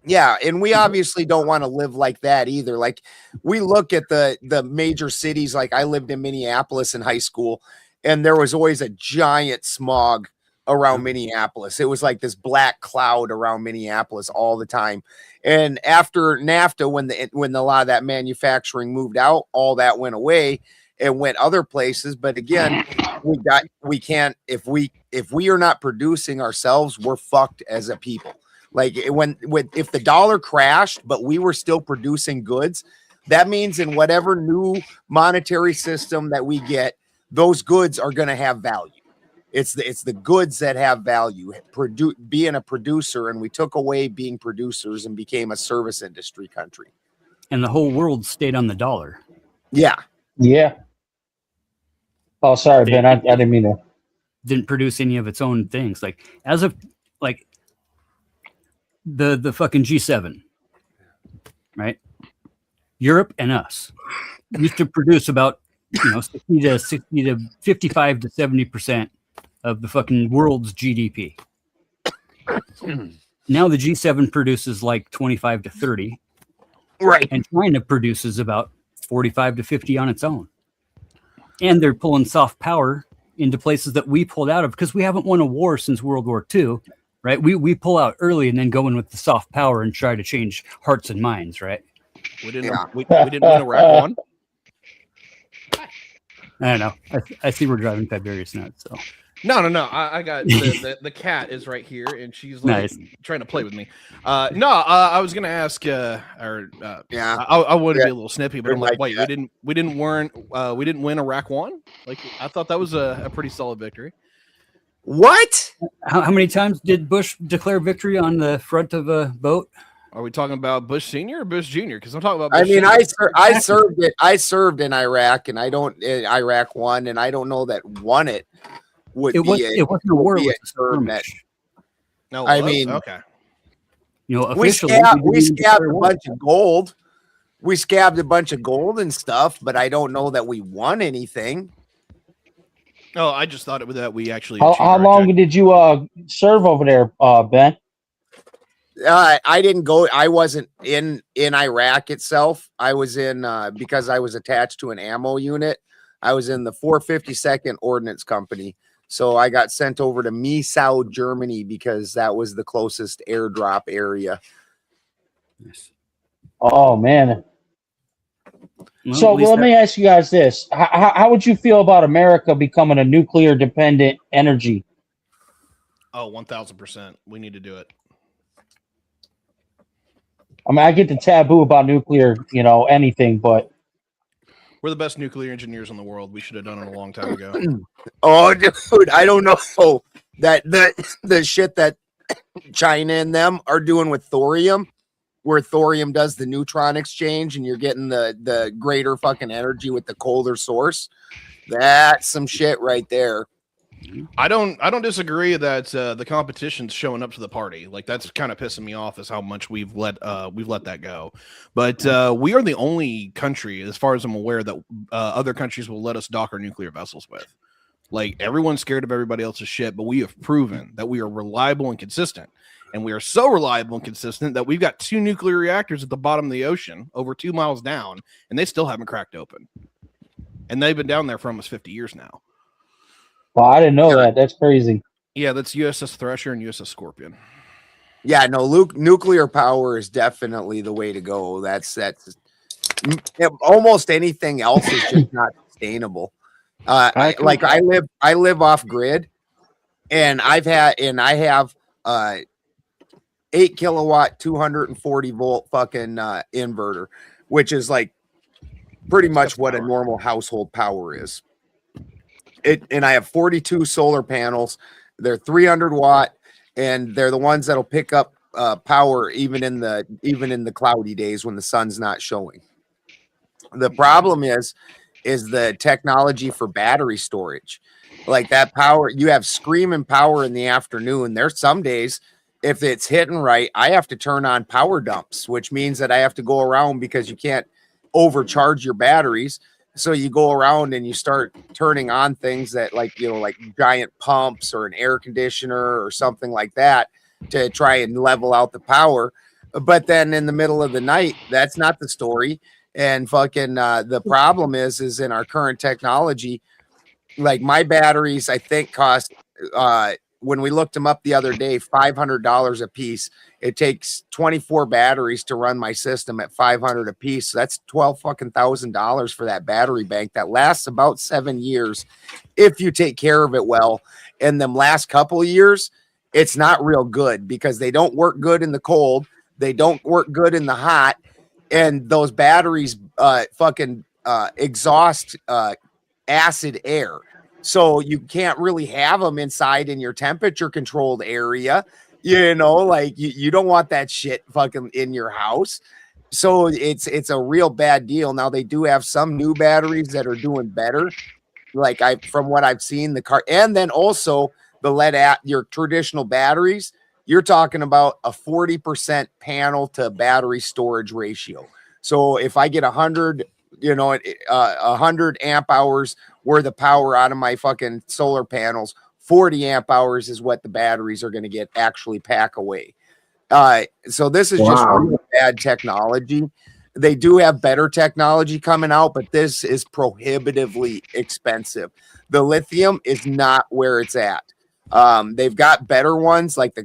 Yeah, and we obviously don't want to live like that either. Like we look at the major cities, like I lived in Minneapolis in high school, and there was always a giant smog around Minneapolis. It was like this black cloud around Minneapolis all the time. And after NAFTA, when a lot of that manufacturing moved out, all that went away and went other places. But again, we can't if we are not producing ourselves, we're fucked as a people. Like if the dollar crashed, but we were still producing goods, that means in whatever new monetary system that we get, those goods are going to have value. It's the goods that have value. Being a producer, and we took away being producers and became a service industry country. And the whole world stayed on the dollar. Yeah. Yeah. Oh, sorry, Ben. I didn't mean to. Didn't produce any of its own things. Like as of like the fucking G7, right? Europe and us used to produce about 60 to 55 to 70% of the fucking world's GDP. Now the G7 produces like 25 to 30. Right. And China produces about 45 to 50 on its own. And they're pulling soft power into places that we pulled out of because we haven't won a war since World War II, right? We pull out early and then go in with the soft power and try to change hearts and minds, right? We didn't win Iraq one. I don't know. I see we're driving Tiberius nuts. So No. I got the cat is right here, and she's like trying to play with me. I was gonna ask, I wanted to be a little snippy, but I'm like, wait, we didn't win Iraq one. Like I thought that was a pretty solid victory. What? How many times did Bush declare victory on the front of a boat? Are we talking about Bush Senior or Bush Junior? Because I'm talking about. Bush I mean, Senior. I served in Iraq, and Iraq won, and I don't know that won it would It be was a, it wasn't a war, would it be was a a term that skirmish. No, I it was? mean, Okay. You know, we officially scabbed we didn't declare a war. bunch of gold. We scabbed a bunch of gold and stuff, but I don't know that we won anything. Oh, I just thought that we actually How, achieved how our long objective. did you serve over there, Ben? I didn't go. I wasn't in Iraq itself. I was in because I was attached to an ammo unit. I was in the 452nd Ordnance Company. So I got sent over to Miesau, Germany, because that was the closest airdrop area. Oh man. Well, So at least let me ask you guys this: how would you feel about America becoming a nuclear dependent energy? Oh, 1000%. We need to do it. I mean, I get the taboo about nuclear, you know, anything, but We're the best nuclear engineers in the world. We should have done it a long time ago. Oh, dude, I don't know that the shit that China and them are doing with thorium, where thorium does the neutron exchange, and you're getting the greater fucking energy with the colder source. That's some shit right there. I don't disagree that the competition's showing up to the party. Like that's kind of pissing me off is how much we've let that go. But we are the only country, as far as I'm aware, that other countries will let us dock our nuclear vessels with. Like everyone's scared of everybody else's shit, but we have proven that we are reliable and consistent. And we are so reliable and consistent that we've got 2 nuclear reactors at the bottom of the ocean, over 2 miles down, and they still haven't cracked open. And they've been down there for almost 50 years now. well, I didn't know that. That's crazy. Yeah, that's USS Thresher and USS Scorpion. Yeah, no, nuclear power is definitely the way to go. That's almost anything else is just not sustainable. I live off grid, and I have 8 kilowatt 240 volt fucking inverter, which is like pretty much what a normal household power is. And I have 42 solar panels. They're 300 watt, and they're the ones that'll pick up power even in the cloudy days when the sun's not showing. The problem is the technology for battery storage. Like that power, you have screaming power in the afternoon. There's some days, if it's hitting right, I have to turn on power dumps, which means that I have to go around because you can't overcharge your batteries. So you go around and you start turning on things that like giant pumps or an air conditioner or something like that to try and level out the power. But then in the middle of the night, that's not the story. And fucking the problem is in our current technology, like my batteries, I think cost when we looked them up the other day, $500 a piece. It takes 24 batteries to run my system at $500 a piece. So that's $12,000 for that battery bank that lasts about 7 years if you take care of it well. And them last couple of years, it's not real good because they don't work good in the cold. They don't work good in the hot. And those batteries exhaust acid air. So you can't really have them inside in your temperature controlled area. Like you don't want that shit fucking in your house. So it's a real bad deal. Now they do have some new batteries that are doing better. Like from what I've seen, the car, and then also the your traditional batteries, you're talking about a 40% panel to battery storage ratio. So if I get 100 amp hours worth of power out of my fucking solar panels, 40 amp hours is what the batteries are going to get actually pack away. So this is just real bad technology. They do have better technology coming out, but this is prohibitively expensive. The lithium is not where it's at. They've got better ones like the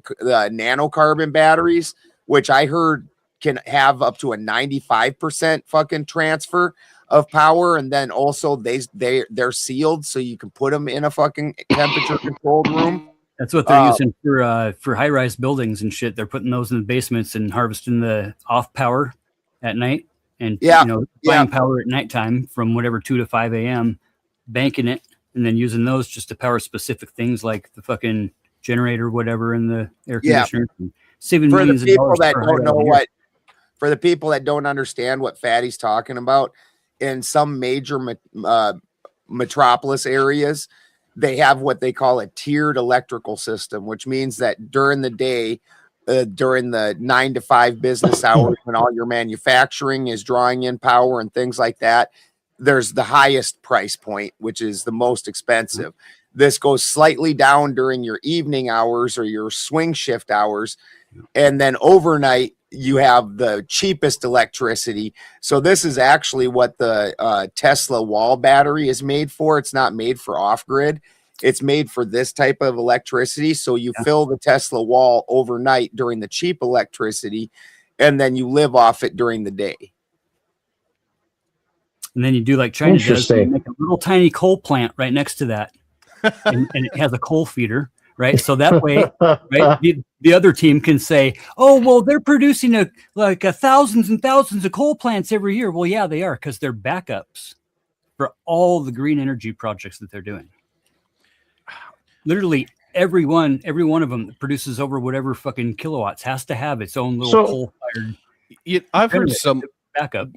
nanocarbon batteries, which I heard can have up to a 95% fucking transfer of power, and then also they're sealed so you can put them in a fucking temperature controlled room. That's what they're using for high rise buildings and shit. They're putting those in the basements and harvesting the off power at night, and buying power at nighttime from whatever 2 to 5 a.m., banking it, and then using those just to power specific things like the fucking generator, whatever, in the air conditioner. Saving for millions the people of dollars that per don't know high-rise for the people that don't understand what Fatty's talking about, in some major metropolis areas, they have what they call a tiered electrical system, which means that during the day, during the 9 to 5 business hours, when all your manufacturing is drawing in power and things like that, there's the highest price point, which is the most expensive. This goes slightly down during your evening hours or your swing shift hours. And then overnight, you have the cheapest electricity. So this is actually what the Tesla wall battery is made for. It's not made for off-grid. It's made for this type of electricity. So you fill the Tesla wall overnight during the cheap electricity, and then you live off it during the day. And then you do like China does, you make a little tiny coal plant right next to that, and it has a coal feeder, right? So that way, right, the other team can say, "Oh, well, they're producing thousands and thousands of coal plants every year." Well, yeah, they are, because they're backups for all the green energy projects that they're doing. Literally, every one of them that produces over whatever fucking kilowatts has to have its own little coal-fired. I've heard some backup.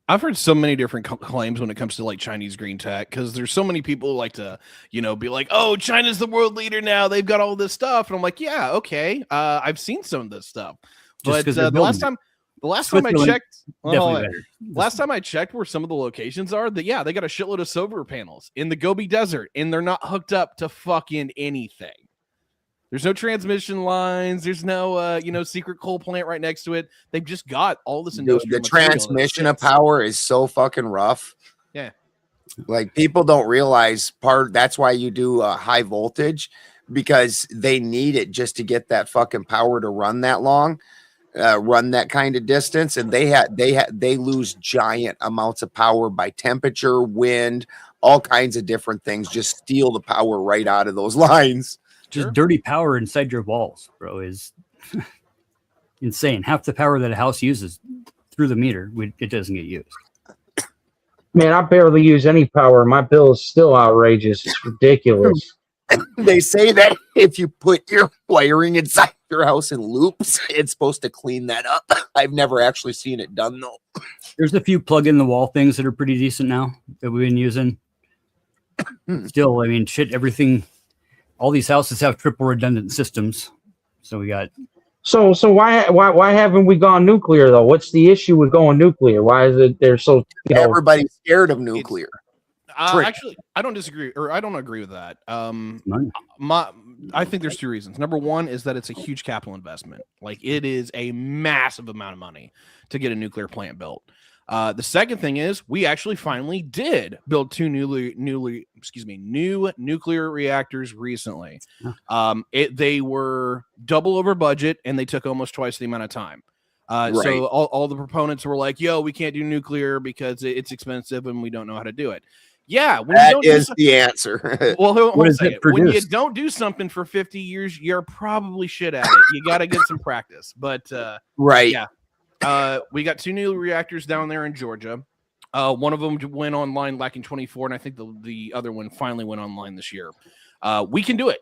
I've heard so many different claims when it comes to like Chinese green tech, because there's so many people who like to, be like, oh, China's the world leader now. They've got all this stuff. And I'm like, yeah, okay. I've seen some of this stuff. But the last time I checked, last time I checked where some of the locations are, they got a shitload of solar panels in the Gobi Desert, and they're not hooked up to fucking anything. There's no transmission lines. There's no, secret coal plant right next to it. They've just got all this industrial. The transmission of power is so fucking rough. Yeah, like people don't realize that's why you do high voltage, because they need it just to get that fucking power to run that long, run that kind of distance, and they lose giant amounts of power by temperature, wind, all kinds of different things. Just steal the power right out of those lines. Just dirty power inside your walls, bro, is insane. Half the power that a house uses through the meter, it doesn't get used. Man, I barely use any power. My bill is still outrageous. It's ridiculous. They say that if you put your wiring inside your house in loops, it's supposed to clean that up. I've never actually seen it done, though. There's a few plug-in-the-wall things that are pretty decent now that we've been using. Still, I mean, everything... All these houses have triple redundant systems, so we got. So why haven't we gone nuclear though? What's the issue with going nuclear? Why is it they're so everybody's scared of nuclear? Actually, I don't disagree, or I don't agree with that. I think there's two reasons. Number one is that it's a huge capital investment. Like, it is a massive amount of money to get a nuclear plant built. The second thing is we actually finally did build two new nuclear reactors recently. They were double over budget, and they took almost twice the amount of time. So all the proponents were like, yo, we can't do nuclear because it's expensive and we don't know how to do it. Yeah, that is the answer. Well, hold on a second. When you don't do something for 50 years, you're probably shit at it. You got to get some practice. But yeah. We got two new reactors down there in Georgia. One of them went online back in 24, and I think the other one finally went online this year. We can do it.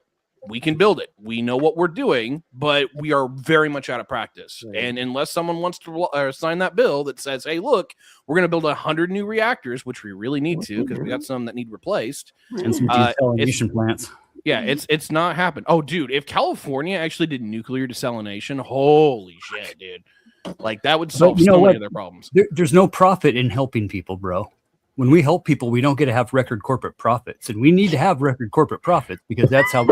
We can build it. We know what we're doing, but we are very much out of practice. Right. And unless someone wants to sign that bill that says, hey, look, we're going to build 100 new reactors, which we really need to, because we got some that need replaced. And some desalination plants. Yeah, it's not happened. Oh, dude, if California actually did nuclear desalination, holy shit, dude. Like, that would solve so many of their problems. There's no profit in helping people, bro. When we help people, we don't get to have record corporate profits, and we need to have record corporate profits because that's how.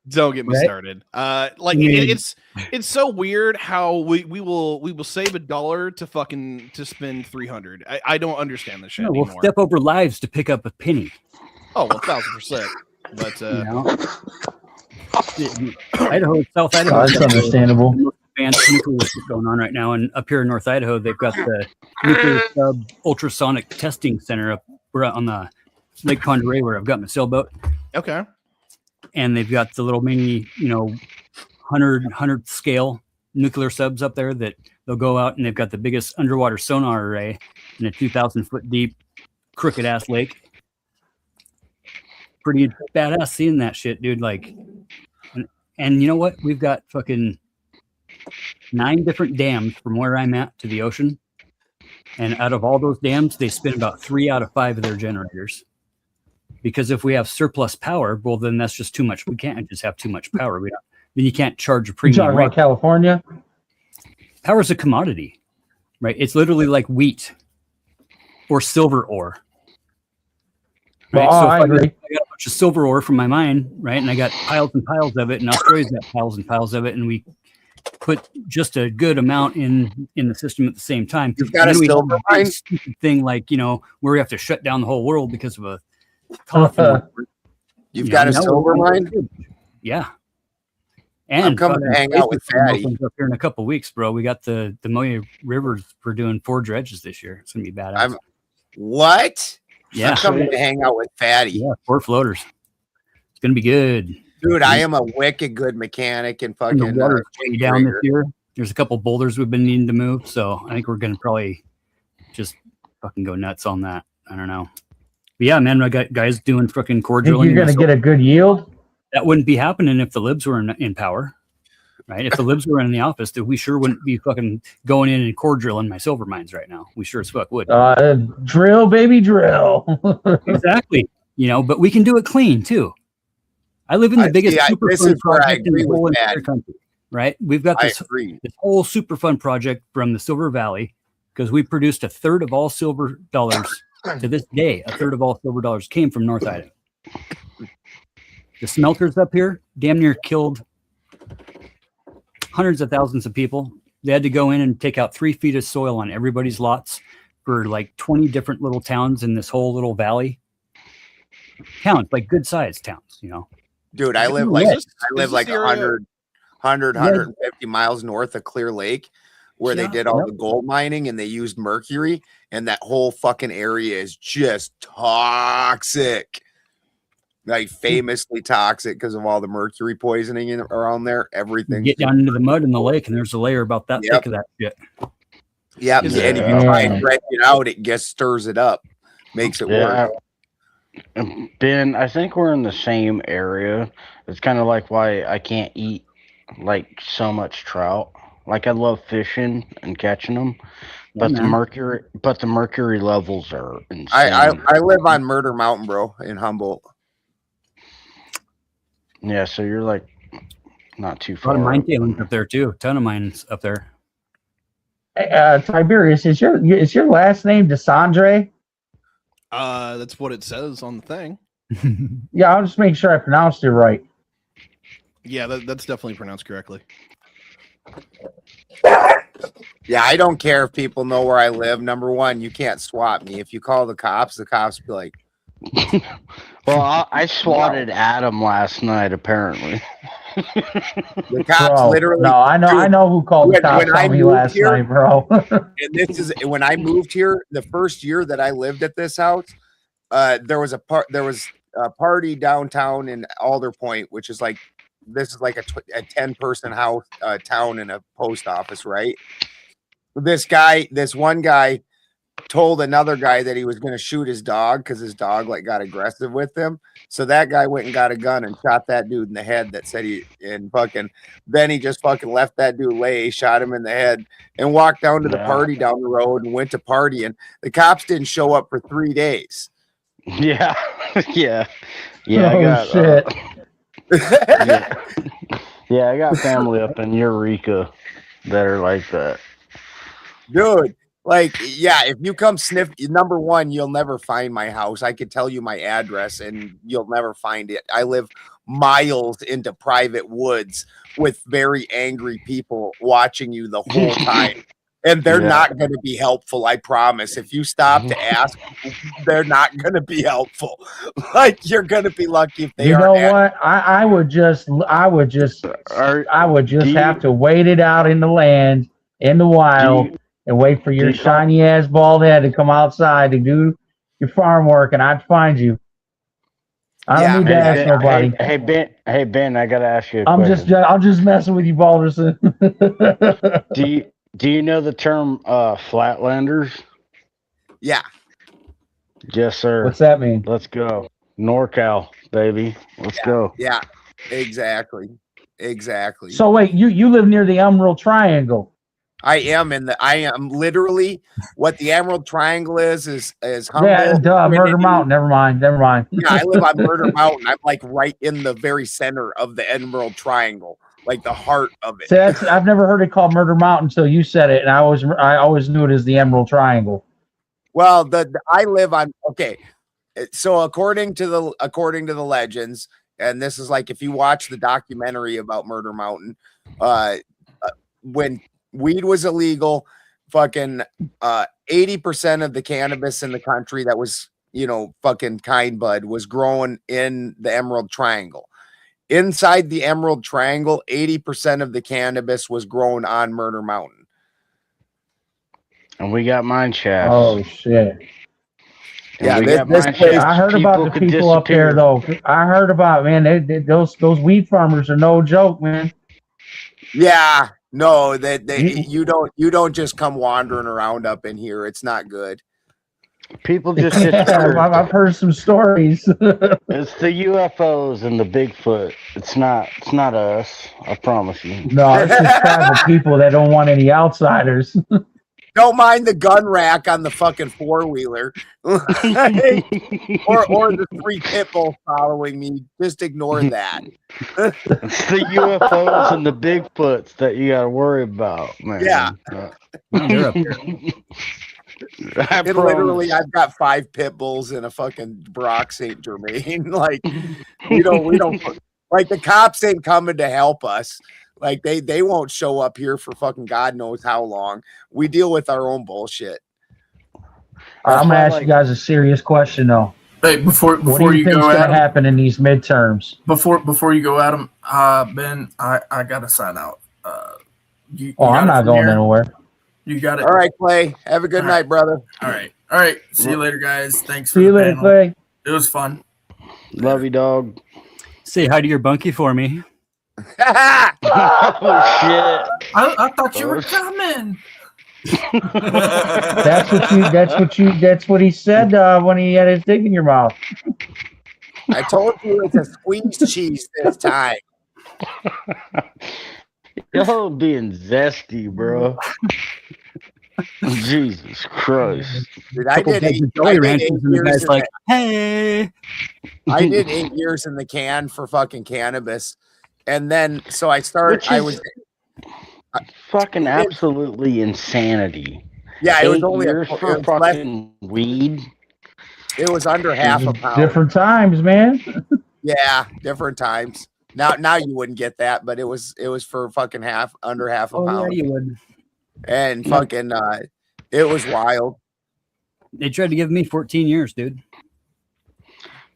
Don't get me started. It's so weird how we will save $1 to spend 300. I don't understand this shit anymore. We'll step over lives to pick up a penny. Oh, 1,000%. But Idaho, South Idaho, that's understandable. Advanced nuclear going on right now, and up here in North Idaho, they've got the nuclear sub ultrasonic testing center up on the Lake Ponderay, where I've got my sailboat. Okay, and they've got the little mini, 100 scale nuclear subs up there that they'll go out, and they've got the biggest underwater sonar array in a 2,000 foot deep crooked ass lake. Pretty badass seeing that shit, dude. Like, and you know what? We've got fucking 9 different dams from where I'm at to the ocean, and out of all those dams, they spin about 3 out of 5 of their generators because if we have surplus power, well, then that's just too much. We can't just have too much power. Then you can't charge a You premium talking rate. about California? Power is a commodity, right? It's literally like wheat or silver ore. Right? Well, So if I agree. I got a bunch of silver ore from my mine, right? And I got piles and piles of it, and Australia's got piles and piles of it, and we put just a good amount in the system at the same time. You've got a silver mine? Stupid thing like, where we have to shut down the whole world because of a coffee. You've got a silver mine? Yeah. And I'm coming to hang out with Fatty. Up here in a couple of weeks, bro. We got the Moya Rivers. We're doing 4 dredges this year. It's gonna be badass. What? Yeah, I'm coming to hang out with Fatty. Yeah, 4 floaters. It's gonna be good, dude. I am a wicked good mechanic and fucking. And the water's way down this year. There's a couple boulders we've been needing to move, so I think we're gonna probably just fucking go nuts on that. I don't know, but yeah, man, I got guys doing fucking core Think drilling. you're gonna get a good yield? That wouldn't be happening if the libs were in power, right? If the libs were in the office, we sure wouldn't be fucking going in and core drilling my silver mines right now. We sure as fuck would. Drill, baby, drill. Exactly. But we can do it clean too. I live in the biggest Superfund project in the whole entire country, right? We've got this whole Superfund project from the Silver Valley because we produced a third of all silver dollars to this day. A third of all silver dollars came from North Idaho. The smelters up here damn near killed hundreds of thousands of people. They had to go in and take out 3 feet of soil on everybody's lots for like 20 different little towns in this whole little valley. Towns, like good sized towns, Dude, I live like 150 miles north of Clear Lake where they did all the gold mining and they used mercury, and that whole fucking area is just toxic. Like famously toxic because of all the mercury poisoning around there. Everything. Get down into the mud in the lake, and there's a layer about that thick of that shit. Yeah, and if you try and dredge it out, it just stirs it up, makes it worse. Ben, I think we're in the same area. It's kind of like why I can't eat like so much trout. Like I love fishing and catching them, but the mercury levels are insane. I live on Murder Mountain, bro, in Humboldt. Yeah, so you're like not too A far. lot of mine tailings up there too. A ton of mines up there. Hey, Tiberius, is your last name DeSandre? That's what it says on the thing. Yeah, I'll just make sure I pronounced it right. Yeah, that's definitely pronounced correctly. Yeah, I don't care if people know where I live. Number one, you can't swat me. If you call the cops be like, well, I swatted Adam last night, apparently. The cops literally. No, I know who called the cops on me last night, bro. And this is when I moved here. The first year that I lived at this house, there was a party downtown in Alder Point, which is like a 10-person house town and a post office, right? This one guy told another guy that he was going to shoot his dog because his dog got aggressive with him. So that guy went and got a gun and shot that dude in the head that said then he just fucking left that dude lay, shot him in the head, and walked down to the party down the road and went to party. And the cops didn't show up for 3 days. Yeah. Yeah. Shit. Yeah, I got family up in Eureka that are like that. Dude. If you come sniff, number one, you'll never find my house. I could tell you my address and you'll never find it. I live miles into private woods with very angry people watching you the whole time. And they're not going to be helpful, I promise. If you stop to ask, they're not going to be helpful. You're going to be lucky if they are. You know what? I would just have to wait it out in the land, in the wild. And wait for your shiny ass bald head to come outside to do your farm work, and I'd find you. I don't need to ask nobody. Hey Ben, I gotta ask you. I'm just messing with you, Balderson. Do you know the term flatlanders? Yeah. Yes, sir. What's that mean? Let's go, NorCal, baby. Let's go. Yeah, exactly. So wait, you live near the Emerald Triangle? I am literally what the Emerald Triangle is humble. Yeah, duh, Murder Mountain. Never mind. Yeah, I live on Murder Mountain. I'm like right in the very center of the Emerald Triangle, like the heart of it. See, I've never heard it called Murder Mountain until you said it, and I always knew it as the Emerald Triangle. Well, I live on so according to the legends, and this is like if you watch the documentary about Murder Mountain, when weed was illegal, fucking 80% of the cannabis in the country that was, fucking kind bud was growing in the Emerald Triangle. Inside the Emerald Triangle, 80% of the cannabis was grown on Murder Mountain. And we got mine shafts. Oh shit. Yeah, this place, I heard about the people up there though. I heard about, man, those weed farmers are no joke, man. Yeah, no, you don't just come wandering around up in here. It's not good. People just disappear. I've heard some stories. It's the UFOs and the Bigfoot. It's not us. I promise you. No, it's just tribal people that don't want any outsiders. Don't mind the gun rack on the fucking four-wheeler or the 3 pit bulls following me. Just ignore that. It's the UFOs and the Bigfoots that you got to worry about, man. Yeah. They're up there. Literally, I've got 5 pit bulls in a fucking Brock St. Germain. Like, we don't like the cops ain't coming to help us. Like they won't show up here for fucking God knows how long. We deal with our own bullshit. I'm gonna ask you guys a serious question though. Hey, before you think's go, gonna Adam, happen in these midterms? Before you go, Adam, Ben, I gotta sign out. You I'm not going anywhere. You got it. All right, Clay. Have a good night, brother. All right. See you later, guys. Thanks for See you the later, panel. Clay. It was fun. Love you, dog. Say hi to your bunkie for me. Oh shit! I thought you were coming. That's what he said when he had his dick in your mouth. I told you it's a squeezed cheese this time. Y'all being zesty, bro. Jesus Christ. Dude, I did 8 years like, hey. I did 8 years in the can for fucking cannabis. And then, so I started, I was fucking absolutely insanity. Yeah, it was 8 only years for fucking weed. It was under half a pound. Different times, man. Yeah, different times. Now you wouldn't get that, but it was for fucking under half a pound. Yeah, you would. And fucking, it was wild. They tried to give me 14 years, dude.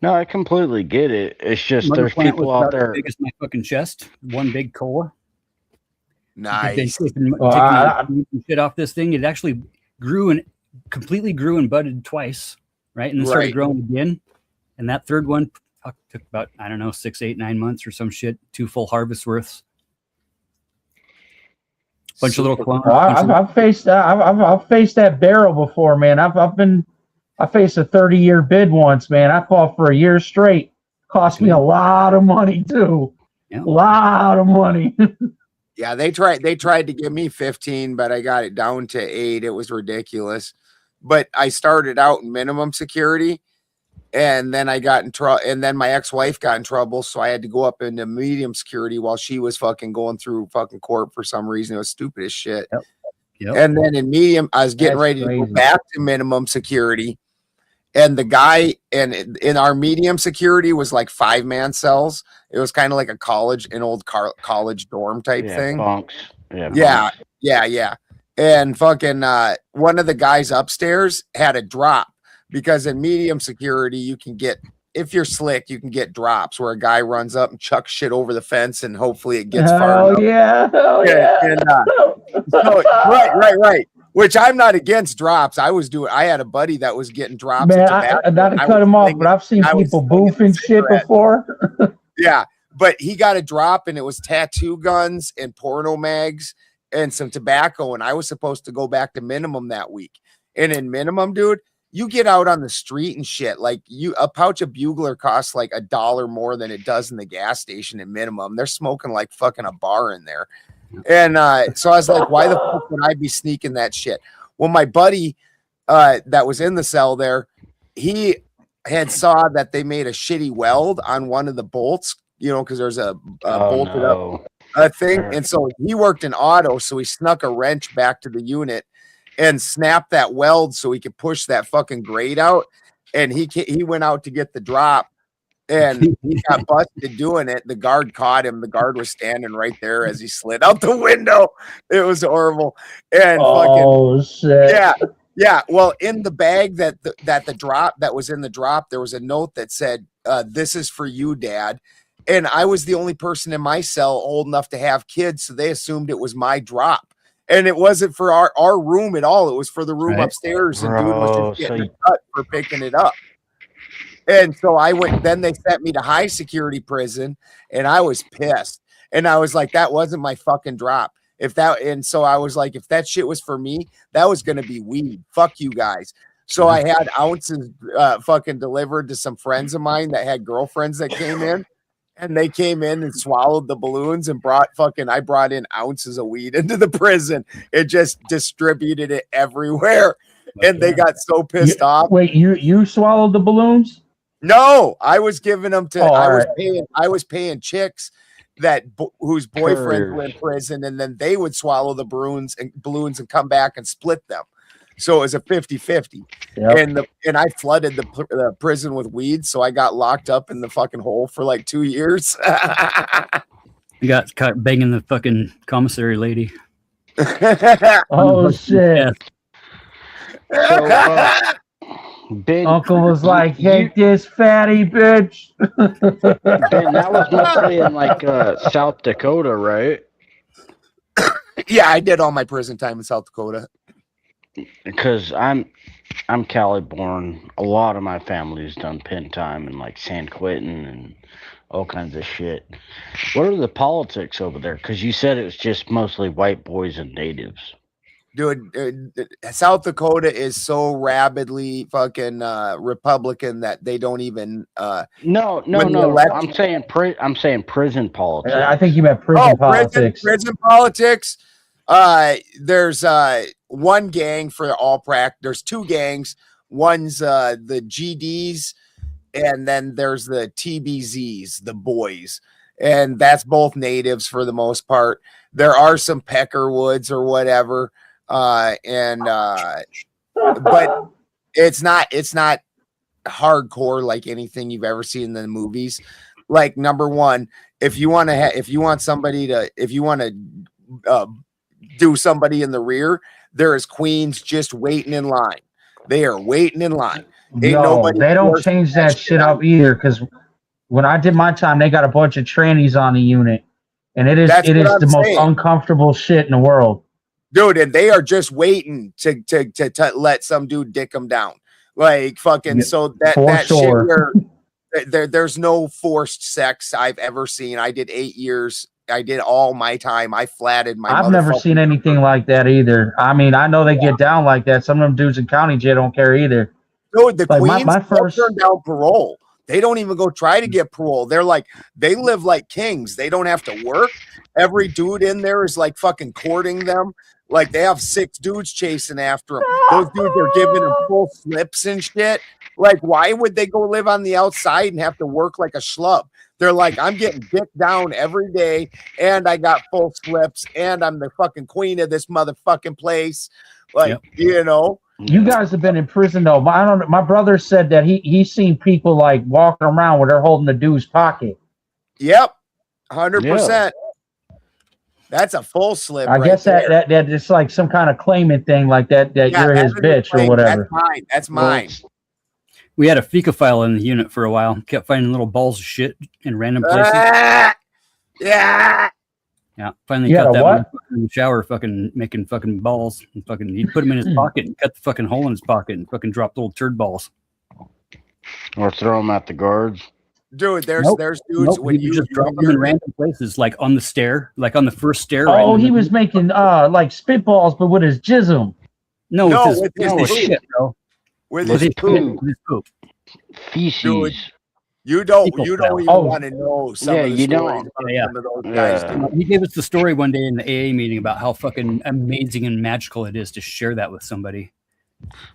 No, I completely get it. It's just there's people out there. As big as my fucking chest, one big core. Nice. Taking shit off this thing. It actually completely grew and budded twice, right? And then started growing again. And that third one took about 6, 8, 9 months or some shit. 2 full harvest worths. Bunch of little clones. I've faced that barrel before, man. I faced a 30-year bid once, man. I fought for a year straight. Cost me a lot of money too. Yeah. A lot of money. Yeah, they tried to give me 15, but I got it down to 8. It was ridiculous. But I started out in minimum security, and then I got in trouble, and then my ex-wife got in trouble, so I had to go up into medium security while she was fucking going through fucking court for some reason. It was stupid as shit. Yep. And then in medium, I was getting ready to go back to minimum security. And the guy in our medium security was like 5-man cells. It was kind of like an old college dorm type thing. Bunks. Yeah. And fucking one of the guys upstairs had a drop, because in medium security you can get, if you're slick, you can get drops where a guy runs up and chucks shit over the fence and hopefully it gets far enough. Right. Which I'm not against drops. I had a buddy that was getting drops. Man, not to cut him off, but I've seen people boofing shit before. Yeah, but he got a drop, and it was tattoo guns and porno mags and some tobacco, and I was supposed to go back to minimum that week. And in minimum, dude, you get out on the street and shit. Like a pouch of Bugler costs like $1 more than it does in the gas station in minimum. They're smoking like fucking a bar in there. And so I was like, why the fuck would I be sneaking that shit? Well, my buddy that was in the cell there, he had saw that they made a shitty weld on one of the bolts, because there's a bolted up thing. And so he worked in auto, so he snuck a wrench back to the unit and snapped that weld so he could push that fucking grate out. And he went out to get the drop, and he got busted doing it. The guard caught him. The guard was standing right there as he slid out the window. It was horrible. And shit. Yeah. Well, in the bag that was in the drop, there was a note that said, "This is for you, Dad." And I was the only person in my cell old enough to have kids, so they assumed it was my drop. And it wasn't for our room at all. It was for the room upstairs, and dude was just getting a cut for picking it up. And so I went, then they sent me to high security prison, and I was pissed. And I was like, that wasn't my fucking drop. And so I was like, if that shit was for me, that was going to be weed. Fuck you guys. So I had ounces fucking delivered to some friends of mine that had girlfriends that came in, and they came in and swallowed the balloons and I brought in ounces of weed into the prison. It just distributed it everywhere. And they got so pissed off. Wait, you swallowed the balloons? No, I was giving them to. I was paying chicks whose boyfriends were in prison, and then they would swallow the balloons and come back and split them. So it was a 50-50. Yep. And I flooded the prison with weed, so I got locked up in the fucking hole for like 2 years. You got caught banging the fucking commissary lady. Oh shit! So, Uncle was like, "Take this fatty bitch." Ben, that was mostly in like South Dakota, right? Yeah, I did all my prison time in South Dakota. Because I'm Cali born. A lot of my family's done pen time in like San Quentin and all kinds of shit. What are the politics over there? Because you said it was just mostly white boys and natives. Dude, South Dakota is so rabidly fucking Republican that they don't even. No. I'm saying prison politics. I think you meant prison politics. Prison politics. There's one gang for all practice. There's two gangs. One's the GDs, and then there's the TBZs, the boys, and that's both natives for the most part. There are some Peckerwoods or whatever. But it's not hardcore like anything you've ever seen in the movies. Like, number one, if you want to do somebody in the rear, there is queens just waiting in line. They are waiting in line. They don't change that shit up either. Because when I did my time, they got a bunch of trannies on the unit, and it is the most uncomfortable shit in the world. Dude, and they are just waiting to let some dude dick them down. Like, fucking, so that sure. Shit there's no forced sex I've ever seen. I did 8 years. I did all my time. I flatted my I've never seen anything like that either. I mean, I know they get down like that. Some of them dudes in county jail don't care either. Dude, the queens turn down parole. They don't even go try to get parole. They're like, they live like kings. They don't have to work. Every dude in there is like fucking courting them. Like, they have 6 dudes chasing after them. Those dudes are giving them full slips and shit. Like, why would they go live on the outside and have to work like a schlub? They're like, I'm getting dick down every day, and I got full slips, and I'm the fucking queen of this motherfucking place. Like, you know. You guys have been in prison though. I don't know. My brother said that he's seen people like walking around where they're holding the dude's pocket. Yep, 100%. That's a full slip. I guess that it's like some kind of claimant thing, like that you're his bitch or whatever. That's mine. We had a fecal file in the unit for a while. Kept finding little balls of shit in random places. Yeah. Finally cut that one in the shower, fucking making fucking balls. And fucking, he'd put them in his pocket and cut the fucking hole in his pocket and fucking drop little turd balls. Or throw them at the guards. Dude, there's dudes when you just drop them in random places, like on the stair, like on the first stair. Oh, he was making like spitballs, but with his jism. With his shit, bro. With his poop. Feces. You don't People even fell. want to know some Yeah, of the you stories don't. about Yeah. some of those guys. Yeah. Dude. He gave us the story one day in the AA meeting about how fucking amazing and magical it is to share that with somebody.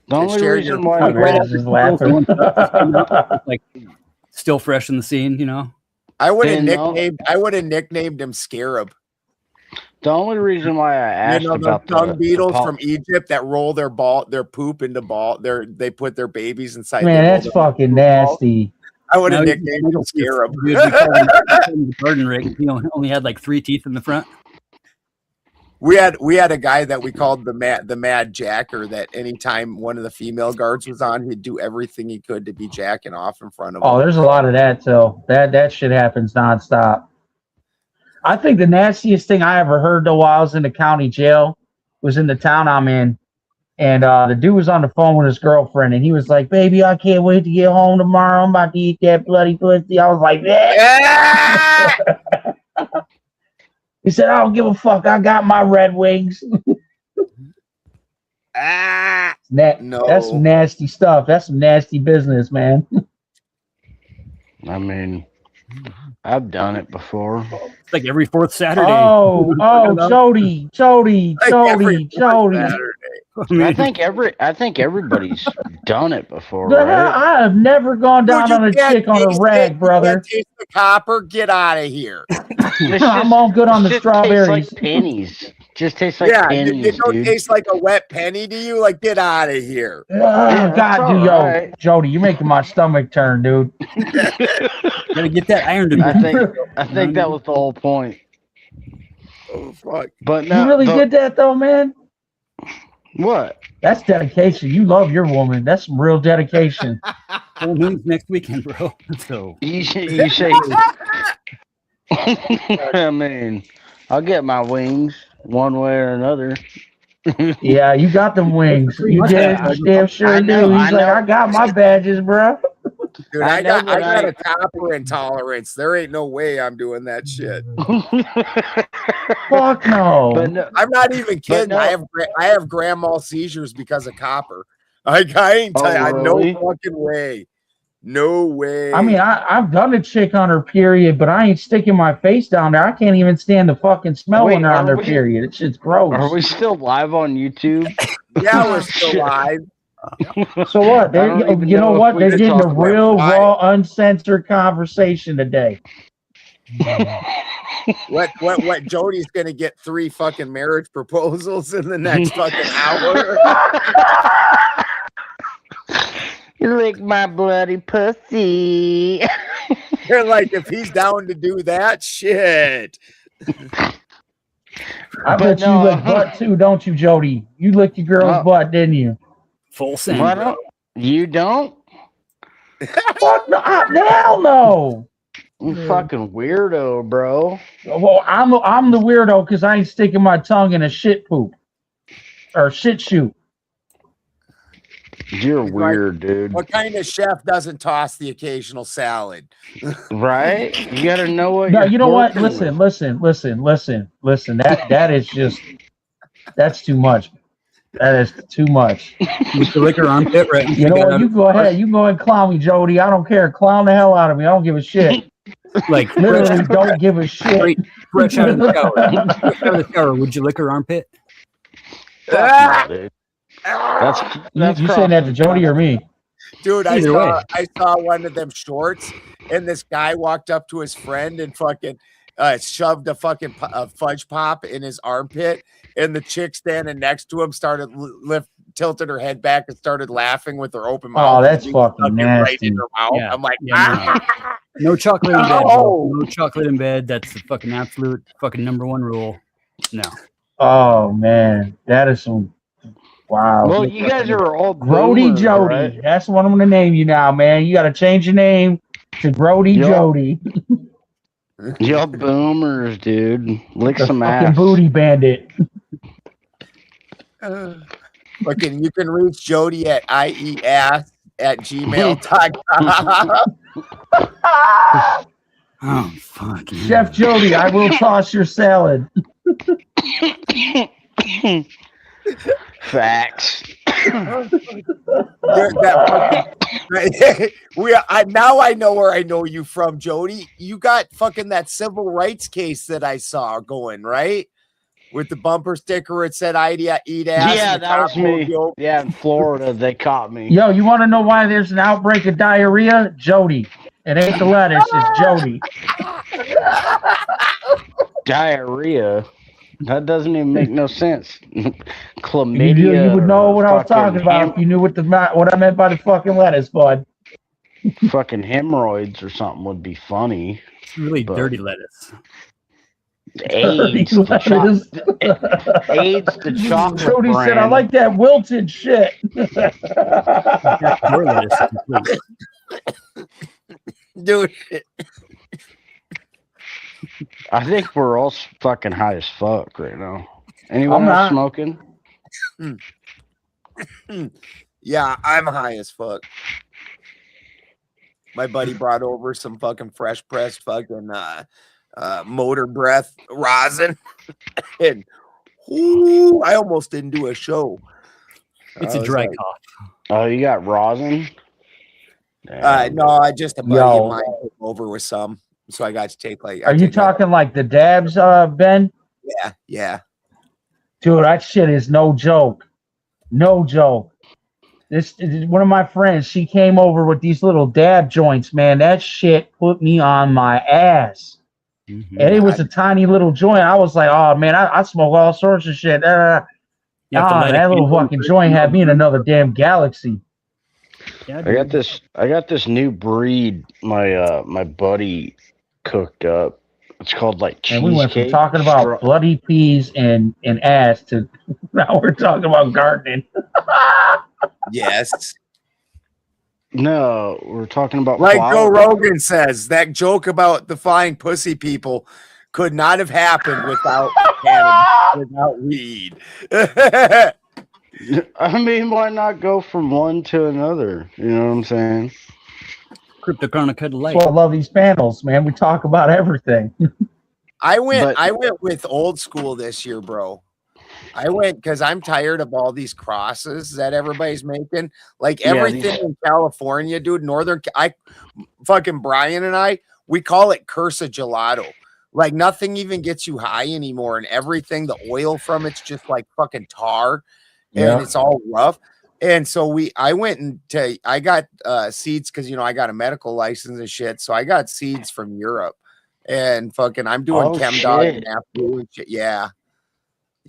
The only share reason your- why My grandma's just laughing. Like still fresh in the scene, you know. I would have Hey, no. nicknamed him Scarab. The only reason why I asked You know about those dung beetles pol- from Egypt that roll their poop into they put their babies inside. Man, they roll that's their fucking poop nasty. I would No, have he's- nicknamed him Scarab. Dude, we called him the garden rake. He only had like 3 teeth in the front. We had a guy that we called the Mad Jacker. That anytime one of the female guards was on, he'd do everything he could to be jacking off in front of Oh, them. there's a lot of that too. That shit happens nonstop. I think the nastiest thing I ever heard though while I was in the county jail was in the town I'm in. And the dude was on the phone with his girlfriend and he was like, "Baby, I can't wait to get home tomorrow. I'm about to eat that bloody pussy." I was like, "Yeah." He said, "I don't give a fuck. I got my Red Wings." No. That's some nasty stuff. That's some nasty business, man. I mean, I've done it before. It's like every 4th Saturday. Oh, Jody. I think everybody's done it before, The hell, right? I have never gone down on a chick on a rag, brother. Taste the copper. Get out of here. I'm all good on the Just strawberries. tastes like pennies. Just tastes like Yeah, pennies, it don't dude. taste like a wet penny to you. Like, get out of here. Oh, God, all dude, right. Jody, you're making my stomach turn, dude. Gotta get that iron to I think that was the whole point. Oh fuck! But no, You really did that though, man. What? That's dedication. You love your woman. That's some real dedication. Full moons next weekend, bro. So You say. I mean, I'll get my wings one way or another. Yeah, you got them wings. You damn sure do. He's like, I got my badges, bro. Dude, I got a copper intolerance. There ain't no way I'm doing that shit. Fuck no. But no, I'm not even kidding. no. I have grand mal seizures because of copper. I ain't. really? No fucking way. No way. I mean, I've done a chick on her period, but I ain't sticking my face down there. I can't even stand the fucking smell when they're on their period. It's just gross. Are we still live on YouTube? Yeah, we're still live. So what? You know what? They're getting a real about raw, uncensored conversation today. What? Jody's gonna get 3 fucking marriage proposals in the next fucking hour. You lick my bloody pussy. They're like, if he's down to do that, shit. I bet you lick butt too, don't you, Jody? You licked your girl's butt, didn't you? full send. Why don't you don't? Fuck no, hell no. You fucking weirdo, bro. Well, I'm the weirdo because I ain't sticking my tongue in a shit poop or shit shoot. You're weird, dude. What kind of chef doesn't toss the occasional salad? Right? You gotta know what. No, you're you know what? working Listen. That is just that's too much. That is too much. With the liquor armpit, right? You know what? You go ahead. You go ahead and clown me, Jody. I don't care. Clown the hell out of me. I don't give a shit. Like Literally, don't give a shit. Fresh out of the shower. Fresh out of the shower. Would you lick her armpit? Fuck no, dude. That's you saying that to Jody or me? Dude, I Either way. saw one of them shorts, and this guy walked up to his friend and fucking shoved a fucking fudge pop in his armpit, and the chick standing next to him started tilted her head back and started laughing with her open mouth. Oh, that's fucking nasty. Right in her mouth. Yeah. I'm like, No chocolate in bed. No. No chocolate in bed. That's the fucking absolute fucking #1 rule. No. Oh man, that is some wow. Well, you guys are all Grody boomers, Jody. right? That's what I'm gonna name you now, man. You got to change your name to Grody Jody. Y'all boomers, dude. Lick The some fucking ass. booty bandit. fucking, you can reach Jody at ies@gmail.com. Oh fuck. Chef Jody, I will toss your salad. Facts. Now I know where I know you from, Jody. You got fucking that civil rights case that I saw going, right? With the bumper sticker, it said "I'd eat ass." Yeah, and the that was cop pulled me. you over. Yeah, in Florida, they caught me. Yo, you want to know why there's an outbreak of diarrhea? Jody. It ain't the lettuce, it's Jody. Diarrhea? That doesn't even make no sense. Chlamydia. You would know or what I was fucking talking about if you knew what I meant by the fucking lettuce, bud. fucking hemorrhoids or something would be funny. It's really dirty lettuce. AIDS, the AIDS, the chocolate Jody brand. said, I like that wilted shit. Your lettuce is complete. Dude. I think we're all fucking high as fuck right now. Anyone I'm else not. smoking? Yeah, I'm high as fuck. My buddy brought over some fucking fresh pressed fucking motor breath rosin. And I almost didn't do a show. It's a dry cough. Oh, you got rosin? No, I just a buddy of mine came over with some. So I got to take Are you talking like the dabs, Ben? Yeah. Dude, that shit is no joke. No joke. This is one of my friends. She came over with these little dab joints, man. That shit put me on my ass. Mm-hmm. And it was a tiny little joint. I was like, oh man, I smoke all sorts of shit. That little fucking joint had me in another damn galaxy. Yeah, I got this new breed my buddy cooked up. It's called like cheesecake. And we went from talking about bloody peas and ass to now we're talking about gardening. Yes. No, we're talking about like flour. Joe Rogan says, that joke about the flying pussy people could not have happened without without weed. I mean, why not go from one to another? You know what I'm saying? Cryptochronic light. Well, I love these panels, man. We talk about everything. I went with old school this year, bro. I went because I'm tired of all these crosses that everybody's making. Like everything in California, dude. Fucking Brian and I, we call it curse of gelato. Like nothing even gets you high anymore, and everything, the oil from it's just like fucking tar, and it's all rough. And so I got seeds because I got a medical license and shit. So I got seeds from Europe, and fucking I'm doing ChemDog and Apple and shit. Yeah.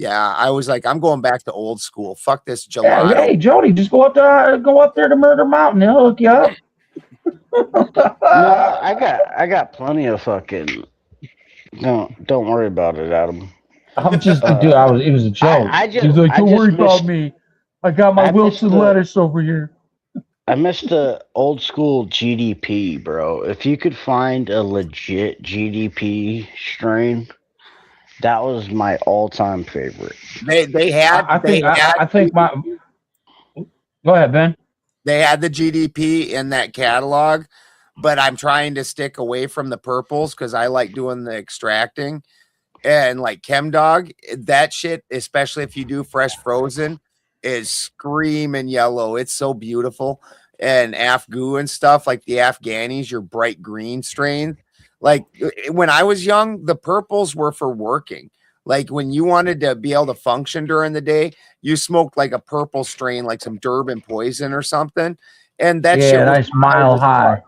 I was like, I'm going back to old school. Fuck this gelato. Hey, Jody, just go up there to Murder Mountain. He'll hook you up. No, I got plenty of fucking. Don't worry about it, Adam. I'm just dude. It was a joke. He's like, don't worry about me. I got my Wilson lettuce over here. I missed the old school GDP, bro. If you could find a legit GDP strain, that was my all-time favorite. They had. I think my. Go ahead, Ben. They had the GDP in that catalog, but I'm trying to stick away from the purples because I like doing the extracting. And like ChemDog, that shit, especially if you do fresh frozen, is screaming yellow. It's so beautiful. And Afgoo and stuff, like the Afghanis, your bright green strain. Like when I was young, the purples were for working. Like when you wanted to be able to function during the day, you smoked like a purple strain, like some Durban poison or something. And that shit was nice mile high.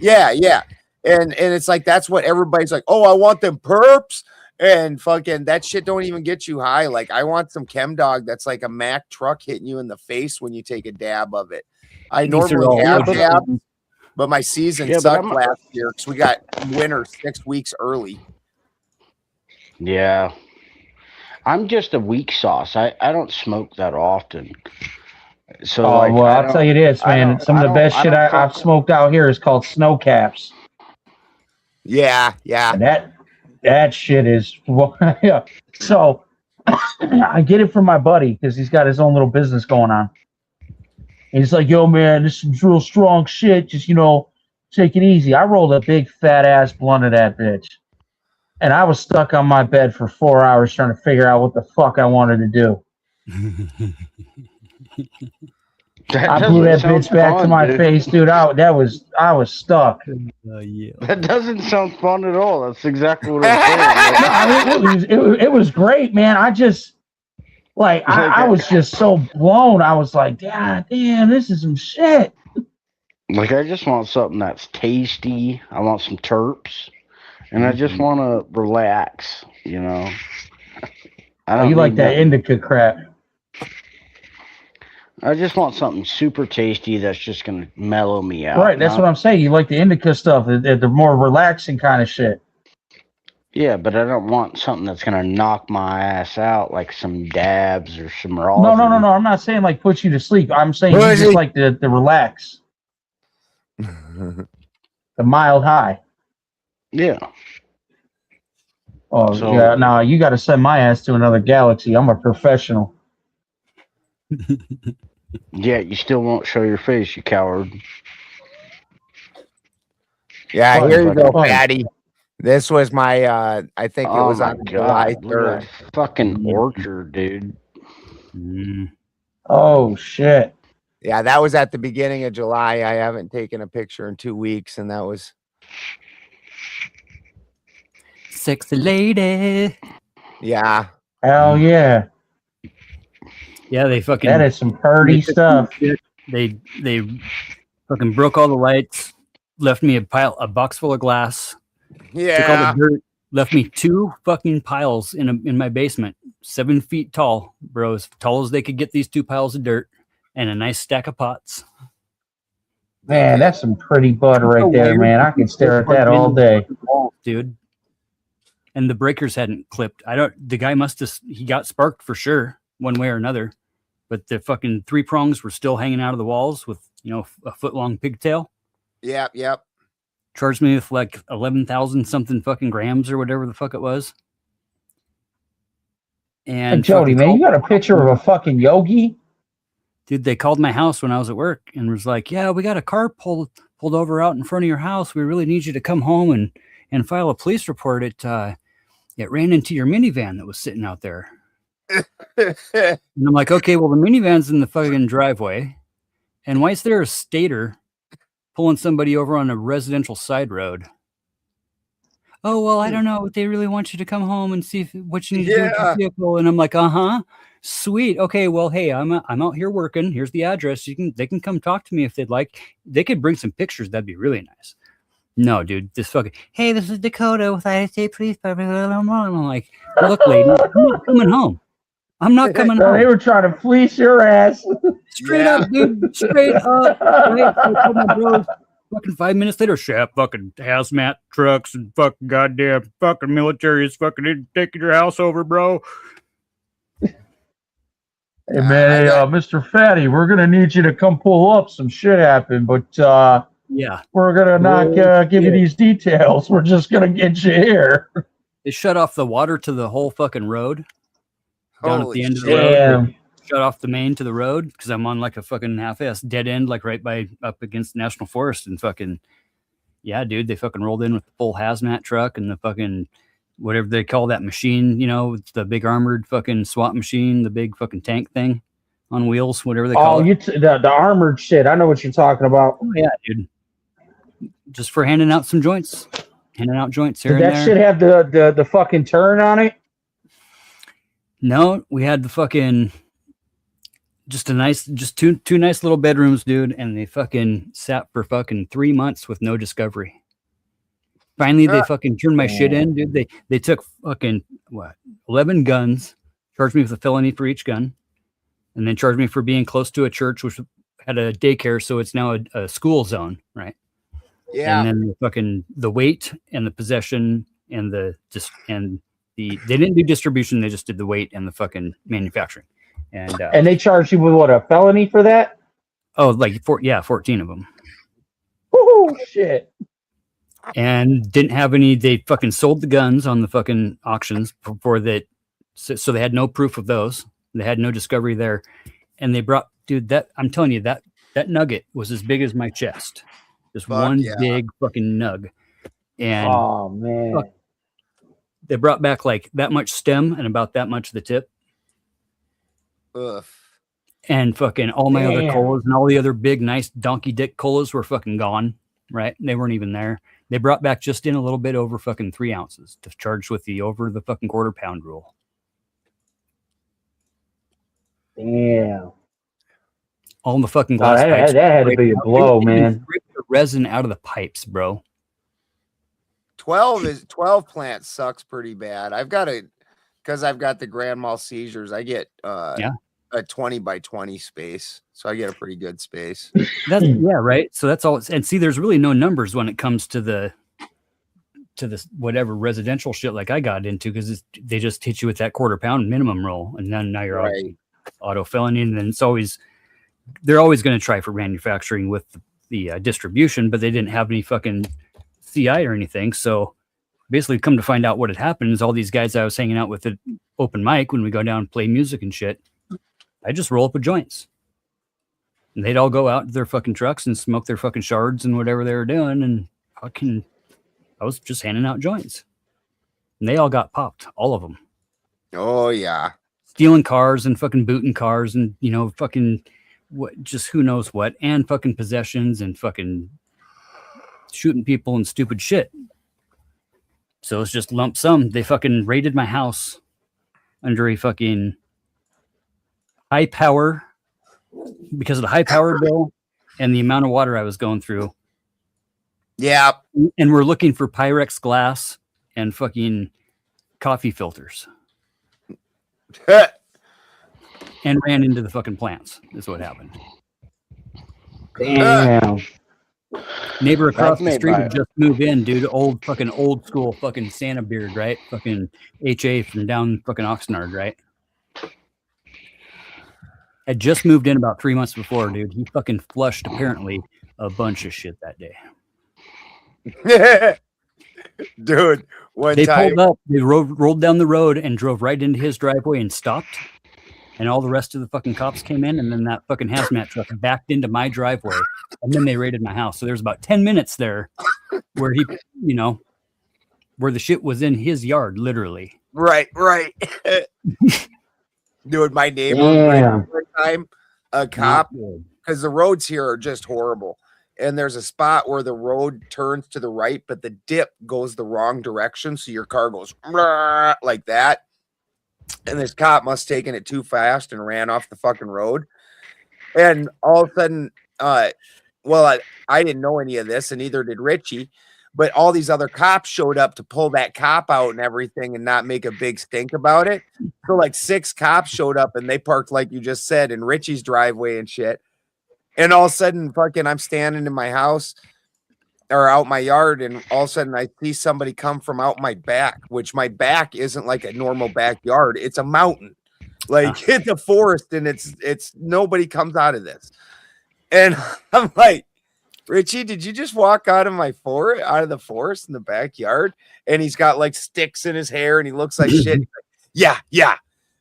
Yeah. And it's like that's what everybody's like, oh, I want them perps. And fucking that shit don't even get you high. Like I want some ChemDog that's like a Mack truck hitting you in the face when you take a dab of it. I normally have dabs, but my season sucked last year because we got winter 6 weeks early. Yeah. I'm just a weak sauce. I don't smoke that often. So I'll tell you this, man. Some of the best shit I've smoked out here is called snow caps. Yeah. And that shit is yeah. So I get it from my buddy because he's got his own little business going on. And he's like, yo, man, this is some real strong shit. Just, take it easy. I rolled a big fat ass blunt of that bitch. And I was stuck on my bed for 4 hours trying to figure out what the fuck I wanted to do. I blew that bitch back to my face, dude. I was stuck. Yeah. That doesn't sound fun at all. That's exactly what I'm saying. No, I mean it was great, man. I just I was just so blown. I was like, God damn, this is some shit. Like, I just want something that's tasty. I want some terps, and I just want to relax. You know. I don't You like need that nothing. indica crap? I just want something super tasty that's just gonna mellow me out. Right, that's what I'm saying. You like the indica stuff, the more relaxing kind of shit. Yeah, but I don't want something that's gonna knock my ass out, like some dabs or some raw. No. I'm not saying like put you to sleep. I'm saying you just like the relax, the mild high. Yeah. Oh So- yeah, no, you got to send my ass to another galaxy. I'm a professional. Yeah, you still won't show your face, you coward. Yeah, Fun, here you buddy, go, fun. Patty. This was my I think it Oh was my on July God, look at 3rd. that fucking orchard, dude. Oh shit. Yeah, that was at the beginning of July. I haven't taken a picture in 2 weeks, and that was Sexy lady. yeah. Hell yeah. Yeah, they fucking. That is some purty they took stuff. some shit. They fucking broke all the lights, left me a box full of glass. Took all the Yeah. dirt, left me 2 fucking piles in my basement, 7 feet tall, bro, as tall as they could get these 2 piles of dirt, and a nice stack of pots. Man, that's some pretty bud right there, man. I can stare at that all day. Dude. And the breakers hadn't clipped. The guy he got sparked for sure, one way or another. But the fucking 3 prongs were still hanging out of the walls with, a foot long pigtail. Yep. Charged me with like 11,000 something fucking grams or whatever the fuck it was. And Hey, Jody, man, you got a picture of a fucking yogi? Dude, they called my house when I was at work and was like, yeah, we got a car pulled over out in front of your house. We really need you to come home and file a police report. It ran into your minivan that was sitting out there. And I'm like, okay, well, the minivan's in the fucking driveway. And why is there a stator pulling somebody over on a residential side road? Oh, well, I don't know. They really want you to come home and see what you need to do with your vehicle. And I'm like, sweet. Okay, well, hey, I'm out here working. Here's the address. They can come talk to me if they'd like. They could bring some pictures. That'd be really nice. No, dude, this fucking, hey, this is Dakota with ISA Police Department. I'm like, look, lady, I'm not coming home. I'm not coming home. They were trying to fleece your ass. Straight up, dude. Straight up. Right? I told my bros, fucking 5 minutes later, shit, fucking hazmat trucks and fucking goddamn fucking military is fucking taking your house over, bro. Hey, man, Mr. Fatty, we're going to need you to come pull up. Some shit happened, but yeah, we're going to not give you these details. We're just going to get you here. They shut off the water to the whole fucking road. Down at the end of the Damn. road. Shut off the main to the road because I'm on like a fucking half-ass dead end, like right by up against the National Forest. And fucking, yeah, dude, they fucking rolled in with the full hazmat truck and the fucking, whatever they call that machine, it's the big armored fucking SWAT machine, the big fucking tank thing on wheels, whatever they call it. The armored shit. I know what you're talking about. Oh, yeah, dude. Just for handing out some joints. Handing out joints here Did and that there. shit have the fucking turn on it? No, we had the fucking just two nice little bedrooms, dude, and they fucking sat for fucking 3 months with no discovery. Finally, they fucking turned my shit in, dude. They took fucking 11 guns, charged me with a felony for each gun, and then charged me for being close to a church which had a daycare, so it's now a school zone, right? Yeah. And then the weight and the possession and they didn't do distribution, they just did the weight and the fucking manufacturing. And they charged you with what, a felony for that? Oh, like 14 of them. Oh shit. And didn't have any, they fucking sold the guns on the fucking auctions for that. So they had no proof of those. They had no discovery there. And they brought, dude, I'm telling you, that nugget was as big as my chest. Just one big fucking nug. And oh man. They brought back like that much stem and about that much of the tip. Ugh. And fucking all my other Damn. colas and all the other big, nice donkey dick colas were fucking gone. Right? They weren't even there. They brought back just in a little bit over fucking 3 ounces to charge with the over the fucking quarter pound rule. Damn. All the fucking Oh, glass that pipes. had to be a blow, man. Rip the resin out of the pipes, bro. 12 plants sucks pretty bad. I've got the grand mal seizures. I get a 20 by 20 space, so I get a pretty good space. That's right. So that's all. And see, there's really no numbers when it comes to this whatever residential shit like I got into, because they just hit you with that quarter pound minimum roll, and then now you're auto felony, and then they're always going to try for manufacturing with the distribution, but they didn't have any fucking CI or anything. So basically, come to find out what had happened is all these guys I was hanging out with at open mic when we go down and play music and shit, I just roll up with joints. And they'd all go out to their fucking trucks and smoke their fucking shards and whatever they were doing. And I was just handing out joints. And they all got popped, all of them. Oh, yeah. Stealing cars and fucking booting cars and, fucking just who knows what. And fucking possessions and fucking shooting people and stupid shit. So it's just lump sum. They fucking raided my house under a fucking high power, because of the high power bill and the amount of water I was going through. Yeah. And we're looking for Pyrex glass and fucking coffee filters. And ran into the fucking plants is what happened. Damn. Neighbor across the street had just moved in, dude. Old school fucking Santa beard, right? Fucking HA from down fucking Oxnard, right? Had just moved in about 3 months before, dude. He fucking flushed apparently a bunch of shit that day. Dude, they pulled up, they rolled down the road and drove right into his driveway and stopped. And all the rest of the fucking cops came in, and then that fucking hazmat truck backed into my driveway, and then they raided my house. So there's about 10 minutes there where he, where the shit was in his yard, literally. Right. Dude, my neighbor one time, a cop, because the roads here are just horrible. And there's a spot where the road turns to the right, but the dip goes the wrong direction. So your car goes like that. And this cop must have taken it too fast and ran off the fucking road. And all of a sudden, I didn't know any of this, and neither did Richie. But all these other cops showed up to pull that cop out and everything and not make a big stink about it. So like 6 cops showed up and they parked, like you just said, in Richie's driveway and shit. And all of a sudden, fucking, I'm standing in my house or out my yard, and all of a sudden I see somebody come from out my back, which my back isn't like a normal backyard. It's a mountain, like it's a forest, and it's nobody comes out of this. And I'm like, Richie, did you just walk out of the forest in the backyard? And he's got like sticks in his hair and he looks like shit. Yeah.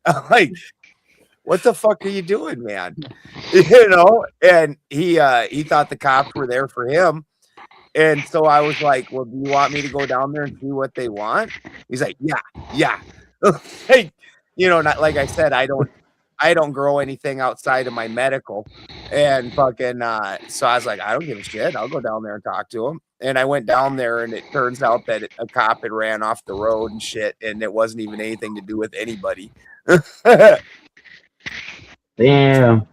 I'm like, what the fuck are you doing, man? And he thought the cops were there for him. And so I was like, well, do you want me to go down there and see what they want? He's like, yeah. Like, not like I said, I don't grow anything outside of my medical. And fucking, so I was like, I don't give a shit. I'll go down there and talk to him. And I went down there, and it turns out that a cop had ran off the road and shit. And it wasn't even anything to do with anybody. Damn.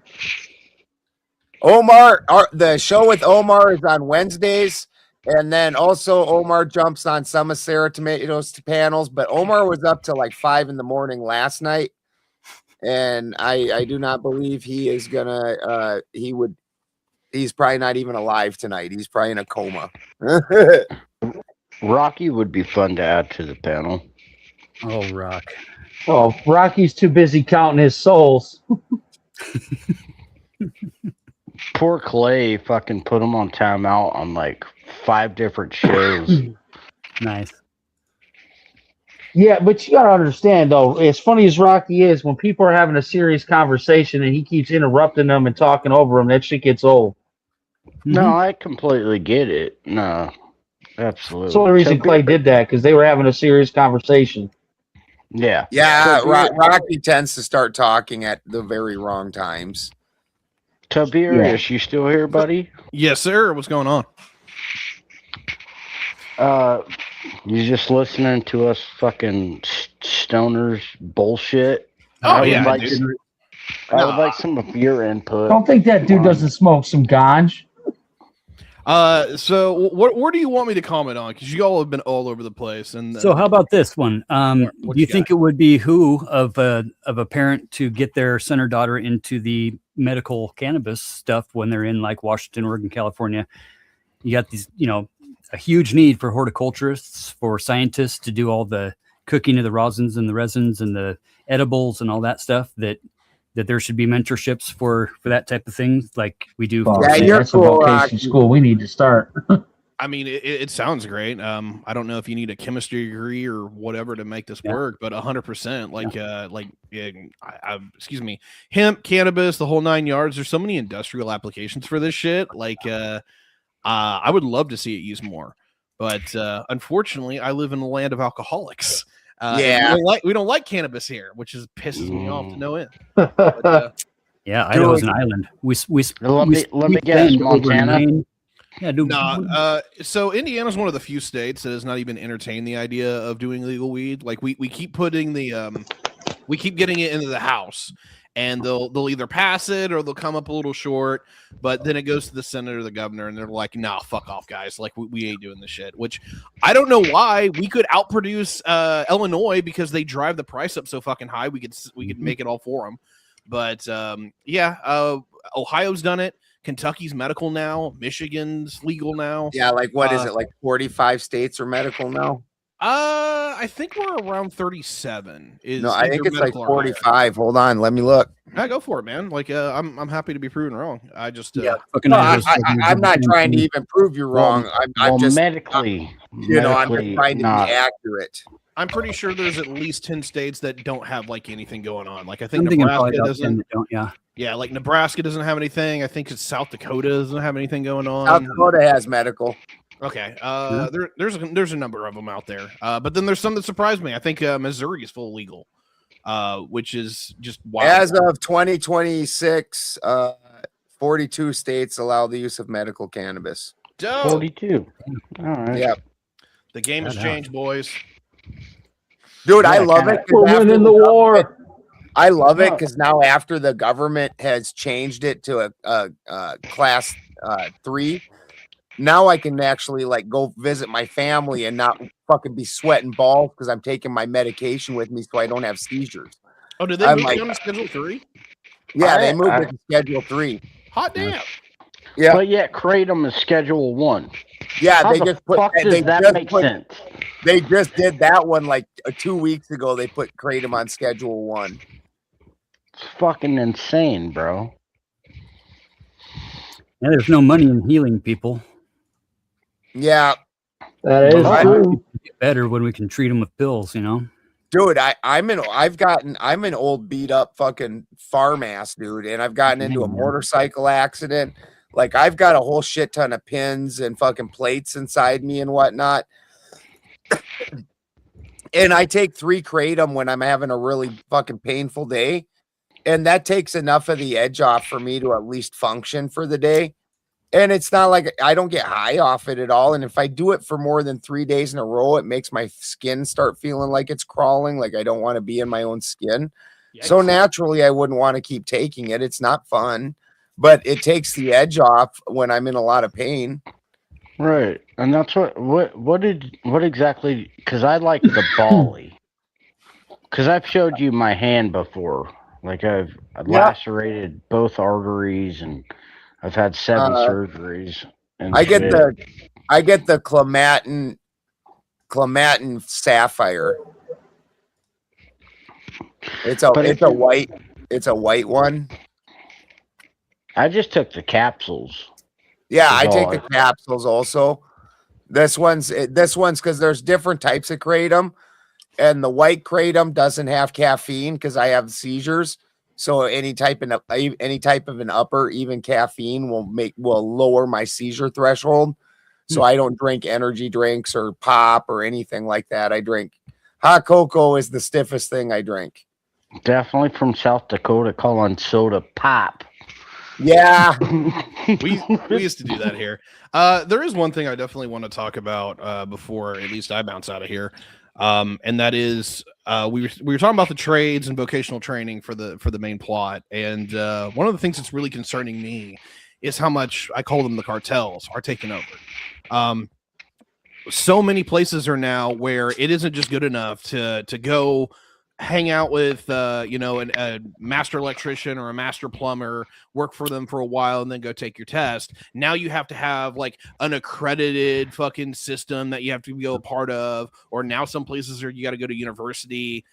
Omar, the show with Omar is on Wednesdays. And then also Omar jumps on some of Sarah Tomatoes panels, but Omar was up till like 5 a.m. last night. And I do not believe he is gonna he's probably not even alive tonight. He's probably in a coma. Rocky would be fun to add to the panel. Oh, Rock. Oh, Rocky's too busy counting his souls. Poor Clay fucking put him on timeout on like 5 different shows. Nice. Yeah, but you gotta understand though, as funny as Rocky is, when people are having a serious conversation and he keeps interrupting them and talking over them, that shit gets old. No, I completely get it. No, absolutely. That's the only reason Clay did that, because they were having a serious conversation. Yeah. Yeah, Rocky tends to start talking at the very wrong times. Tiberius, you still here, buddy? Yes, sir. What's going on? You just listening to us fucking stoners bullshit? Oh, I would yeah, like dude. I would like some of your input. Don't think that dude doesn't smoke some ganj. So where do you want me to comment on? Because you all have been all over the place. And So how about this one? Do what you you think it would be who of a parent to get their son or daughter into the medical cannabis stuff when they're in like Washington, Oregon, California? You got these, a huge need for horticulturists, for scientists to do all the cooking of the rosins and the resins and the edibles and all that stuff. That there should be mentorships for that type of thing, like we do. Oh, For man, that's a vocation school we need to start. I mean, it sounds great. I don't know if you need a chemistry degree or whatever to make this work, but 100%. Excuse me, hemp, cannabis, the whole 9 yards. There's so many industrial applications for this shit. I would love to see it used more, but unfortunately, I live in the land of alcoholics. Yeah, we don't like cannabis here, which pisses me off to no end. Yeah, Idaho's an island. Let me guess, Montana. Yeah, dude. So Indiana's one of the few states that has not even entertained the idea of doing legal weed. Like we keep putting we keep getting it into the House, and they'll either pass it or they'll come up a little short. But then it goes to the Senate or the governor, and they're like, "Nah, fuck off, guys! Like we ain't doing this shit." Which I don't know why. We could outproduce Illinois because they drive the price up so fucking high. We could make it all for them. But Ohio's done it. Kentucky's medical now. Michigan's legal now. Yeah, like what is it? Like 45 states are medical now? I think we're around 37. No, I think it's like 45. Hold on, let me look. Yeah, go for it, man. I'm happy to be proven wrong. I just I'm not trying to even prove you wrong. I'm just medically, I'm just trying to be accurate. I'm pretty sure there's at least 10 states that don't have like anything going on. Like I think I'm Nebraska about 10 doesn't. that don't, yeah. Yeah, like Nebraska doesn't have anything. I think it's South Dakota doesn't have anything going on. South Dakota has medical. Okay. There's a number of them out there. But then there's some that surprised me. I think Missouri is full legal, which is just wild. As of 2026, 42 states allow the use of medical cannabis. Dope. 42. All right. Yep. The game has changed, boys. Dude, I love it. We're winning the war. I love it because now after the government has changed it to a class 3, now I can actually like go visit my family and not fucking be sweating balls because I'm taking my medication with me so I don't have seizures. Oh, did they move down to Schedule 3? Yeah, they moved it to Schedule 3. Hot damn. Yeah, but yet Kratom is Schedule 1. Yeah, How they the just put. fuck does they that just make put- sense? They just did that one like 2 weeks ago. They put Kratom on Schedule 1. It's fucking insane, bro. Yeah, there's no money in healing people. Yeah, That is true. Get better when we can treat them with pills, dude, I'm an old beat up fucking farm ass dude, and I've gotten into a motorcycle accident. Like I've got a whole shit ton of pins and fucking plates inside me and whatnot. And I take 3 Kratom when I'm having a really fucking painful day. And that takes enough of the edge off for me to at least function for the day. And it's not like I don't get high off it at all. And if I do it for more than 3 days in a row, it makes my skin start feeling like it's crawling, like I don't want to be in my own skin. Yikes. So naturally, I wouldn't want to keep taking it. It's not fun, but it takes the edge off when I'm in a lot of pain. Right. And that's what exactly, because I like the Bali. Because I've showed you my hand before. Like I've lacerated both arteries and I've had 7 surgeries. And I get the Clematin Sapphire. It's a white one. I just took the capsules. Yeah, I take the capsules also. This one's because there's different types of Kratom, and the white Kratom doesn't have caffeine because I have seizures. So any type of an upper, even caffeine will lower my seizure threshold. So I don't drink energy drinks or pop or anything like that. I drink hot cocoa is the stiffest thing I drink. Definitely from South Dakota, calling soda pop. Yeah. we used to do that here. There is one thing I definitely want to talk about before at least I bounce out of here. And that is we were talking about the trades and vocational training for the main plot. And one of the things that's really concerning me is how much I call them the cartels are taking over. So many places are now where it isn't just good enough to go hang out with a master electrician or a master plumber, work for them for a while, and then go take your test. Now you have to have like an accredited fucking system that you have to be a part of, or now some places are you got to go to university.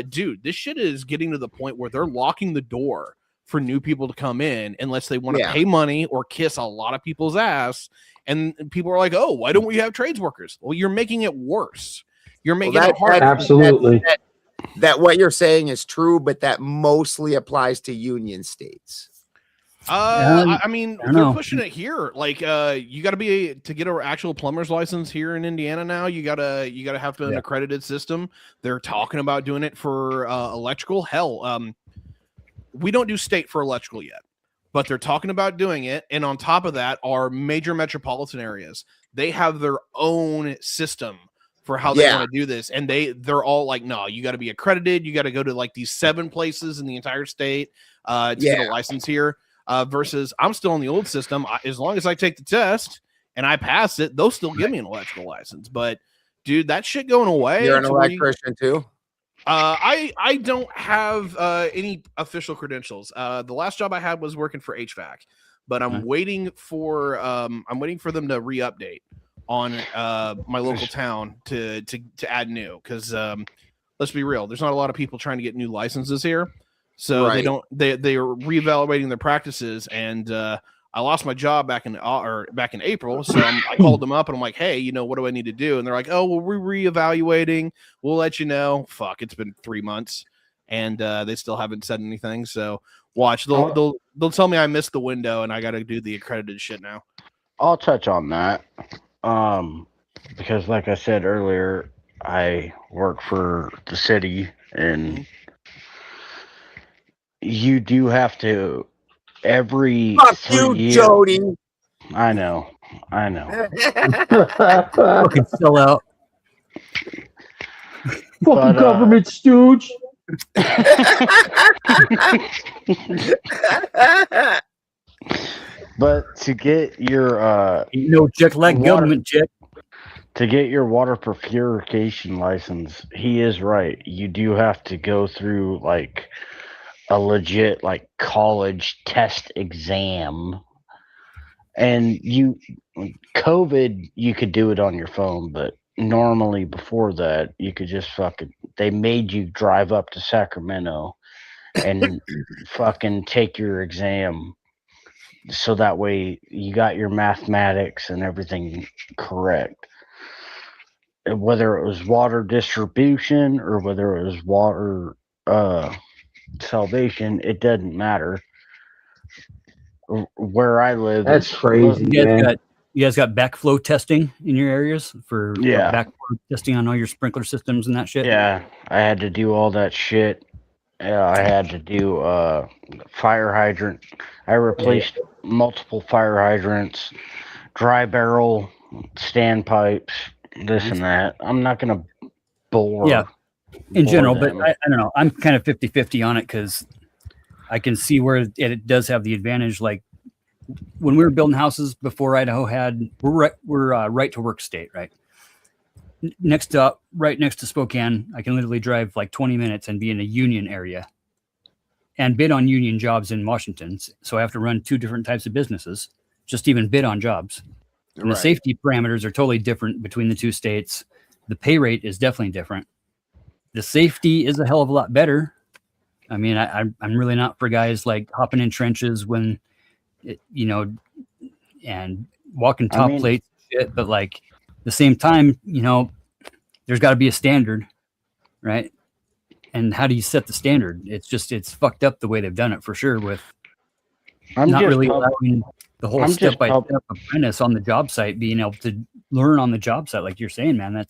Dude, this shit is getting to the point where they're locking the door for new people to come in unless they want to pay money or kiss a lot of people's ass. And people are like, oh, why don't we have trades workers? Well, you're making it worse. You're making it harder. Absolutely. That what you're saying is true, but that mostly applies to union states. I mean, they're pushing it here. Like, you got to get an actual plumber's license here in Indiana now. You gotta have an accredited system. They're talking about doing it for electrical. Hell, we don't do state for electrical yet, but they're talking about doing it. And on top of that, are major metropolitan areas. They have their own system for how they want to do this. And they're all like, no, you got to be accredited. You got to go to like these 7 places in the entire state to get a license here. Versus I'm still in the old system. As long as I take the test and I pass it, they'll still give me an electrical license. But dude, that shit going away. You're an electrician too? I don't have any official credentials. The last job I had was working for HVAC, but I'm waiting for them to re-update on my local town to add new, because let's be real, there's not a lot of people trying to get new licenses here, so they are reevaluating their practices. And I lost my job back in April, so I called them up and I'm like, hey, what do I need to do? And they're like, oh, well, we're reevaluating. We'll let you know. Fuck, it's been 3 months, and they still haven't said anything. So watch, they'll tell me I missed the window and I got to do the accredited shit now. I'll touch on that, because like I said earlier, I work for the city, and you do have to. Every Fuck 3 you, years, Jody. I know. Fucking sell out. Fucking government stooge. But to get your check like government check. To get your water purification license, he is right. You do have to go through like a legit like college test exam. And COVID, you could do it on your phone, but normally before that, you could just they made you drive up to Sacramento and fucking take your exam. So that way you got your mathematics and everything correct. Whether it was water distribution or whether it was water salvation, it doesn't matter. Where I live, that's crazy. You guys got backflow testing in your areas for backflow testing on all your sprinkler systems and that shit? Yeah, I had to do all that shit. I had to do fire hydrant. I replaced multiple fire hydrants, dry barrel, standpipes, this and that. I'm not gonna bore. Yeah, in general, but I don't know. I'm kind of 50-50 on it, because I can see where it does have the advantage. Like when we were building houses before Idaho we're right to work state, right? Right next to Spokane, I can literally drive like 20 minutes and be in a union area and bid on union jobs in Washington. So I have to run 2 different types of businesses, just to even bid on jobs. And the safety parameters are totally different between the 2 states. The pay rate is definitely different. The safety is a hell of a lot better. I mean, I'm really not for guys like hopping in trenches when, and walking top plates and shit. But like the same time, there's got to be a standard, right? And how do you set the standard? It's fucked up the way they've done it for sure. With not really allowing the whole step-by-step apprentice on the job site, being able to learn on the job site, like you're saying, man.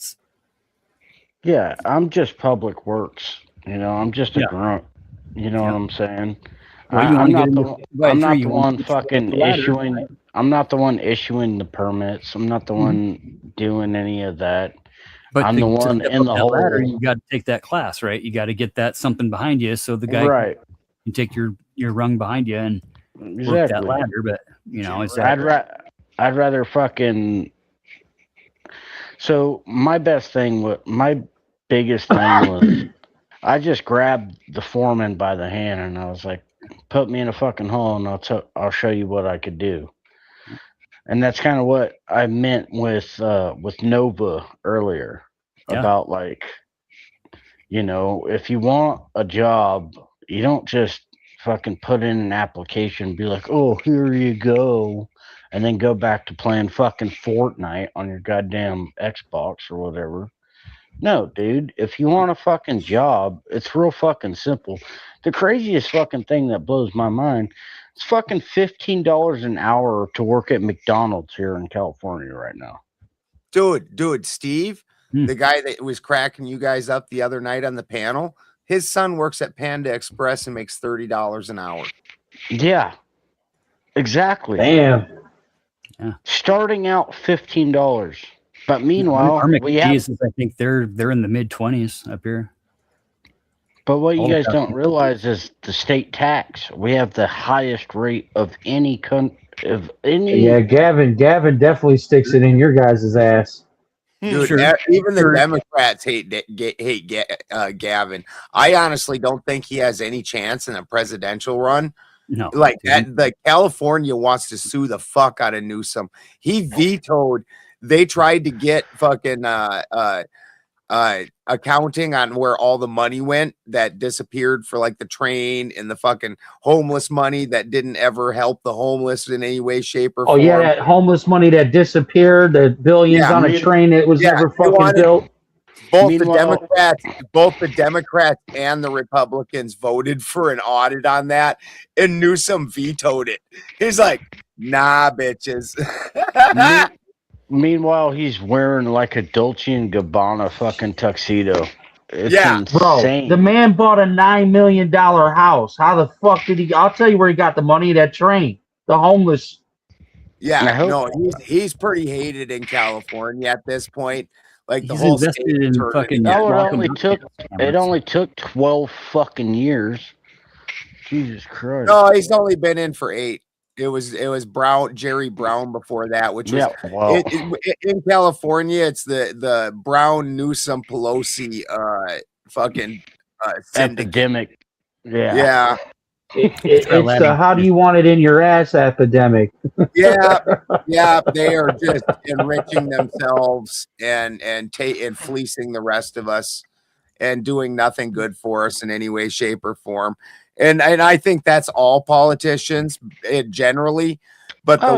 I'm just public works. I'm just a grunt. You know what I'm saying? I'm not the you one want to fucking the ladder, issuing. right? I'm not the one issuing the permits. I'm not the Mhm. one doing any of that. But I'm to the one step in up the that ladder, hole. you got to take that class, right? You got to get that something behind you, so the guy Right. can take your rung behind you and work that Exactly. ladder. But you know, it's I'd rather fucking. So my biggest thing was I just grabbed the foreman by the hand and I was like, "Put me in a fucking hole and I'll show you what I could do." And that's kind of what I meant with Nova earlier Yeah. about like, if you want a job, you don't just fucking put in an application and be like, "Oh, here you go," and then go back to playing fucking Fortnite on your goddamn Xbox or whatever. No, dude, if you want a fucking job, it's real fucking simple. The craziest fucking thing that blows my mind, it's fucking $15 an hour to work at McDonald's here in California right now. Dude, Steve, the guy that was cracking you guys up the other night on the panel, his son works at Panda Express and makes $30 an hour. Yeah, exactly. Damn. Yeah. Starting out $15. But meanwhile, our we have. McDee's, I think they're in the mid-20s up here. But what you All guys the don't realize is the state tax. We have the highest rate of any country. Yeah, Gavin definitely sticks it in your guys' ass. Dude, Sure. even the Sure. Democrats hate Gavin. I honestly don't think he has any chance in a presidential run. No, Like that, the California wants to sue the fuck out of Newsom. He vetoed. They tried to get fucking accounting on where all the money went that disappeared for like the train and the fucking homeless money that didn't ever help the homeless in any way, shape, or form. Yeah, that homeless money that disappeared, the billions on a train that was never fucking built. Both the Democrats and the Republicans voted for an audit on that, and Newsom vetoed it. He's like, "Nah, bitches." Meanwhile, he's wearing like a Dolce and Gabbana fucking tuxedo. It's Bro, insane. the man bought a $9 million house. How the fuck did he? I'll tell you where he got the money. That train, the homeless. Yeah, no, he's pretty hated in California at this point. Like the He's whole invested state in turned fucking against him. It only took 12 fucking years. Jesus Christ. No, he's only been in for 8. It was Jerry Brown before that, which was in California. It's the Brown Newsom Pelosi syndicate. Epidemic. Yeah. It's the how do you want it in your ass epidemic. Yeah, they are just enriching themselves and fleecing the rest of us and doing nothing good for us in any way, shape, or form. And I think that's all politicians generally, but the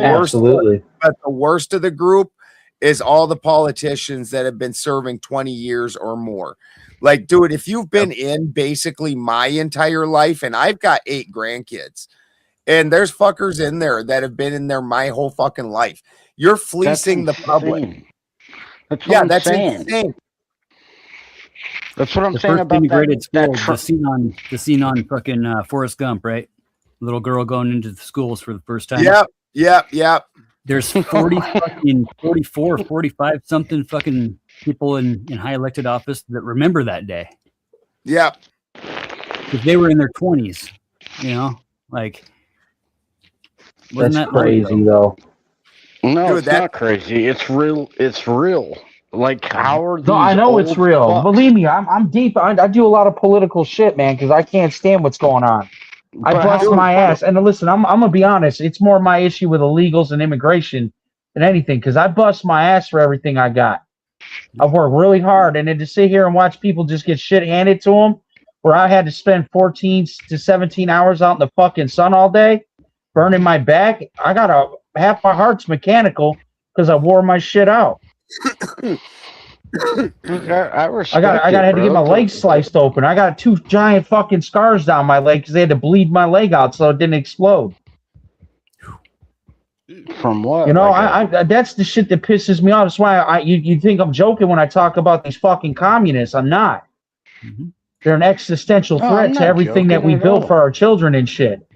worst of the group is all the politicians that have been serving 20 years or more. Like, dude, if you've been in basically my entire life, and I've got 8 grandkids, and there's fuckers in there that have been in there my whole fucking life. You're fleecing the public. That's insane. Insane. That's what I'm the saying first about integrated that school. The scene on fucking Forrest Gump, right? Little girl going into the schools for the first time. Yep. There's 44, 45 something fucking people in high elected office that remember that day. Yep. Because they were in their 20s, like. That's crazy though. No, it's not crazy. It's real. It's real. Like, how are these? No, I know it's real. fucks? Believe me, I'm deep. I do a lot of political shit, man, because I can't stand what's going on. I bust my ass. And listen, I'm gonna be honest. It's more my issue with illegals and immigration than anything, because I bust my ass for everything I got. I've worked really hard, and then to sit here and watch people just get shit handed to them, where I had to spend 14 to 17 hours out in the fucking sun all day, burning my back. I got half my heart's mechanical because I wore my shit out. I had to get my leg sliced open. I got 2 giant fucking scars down my leg because they had to bleed my leg out so it didn't explode. From what? I that's the shit that pisses me off. That's why you think I'm joking when I talk about these fucking communists. I'm not. They're an existential threat to everything that we built for our children and shit.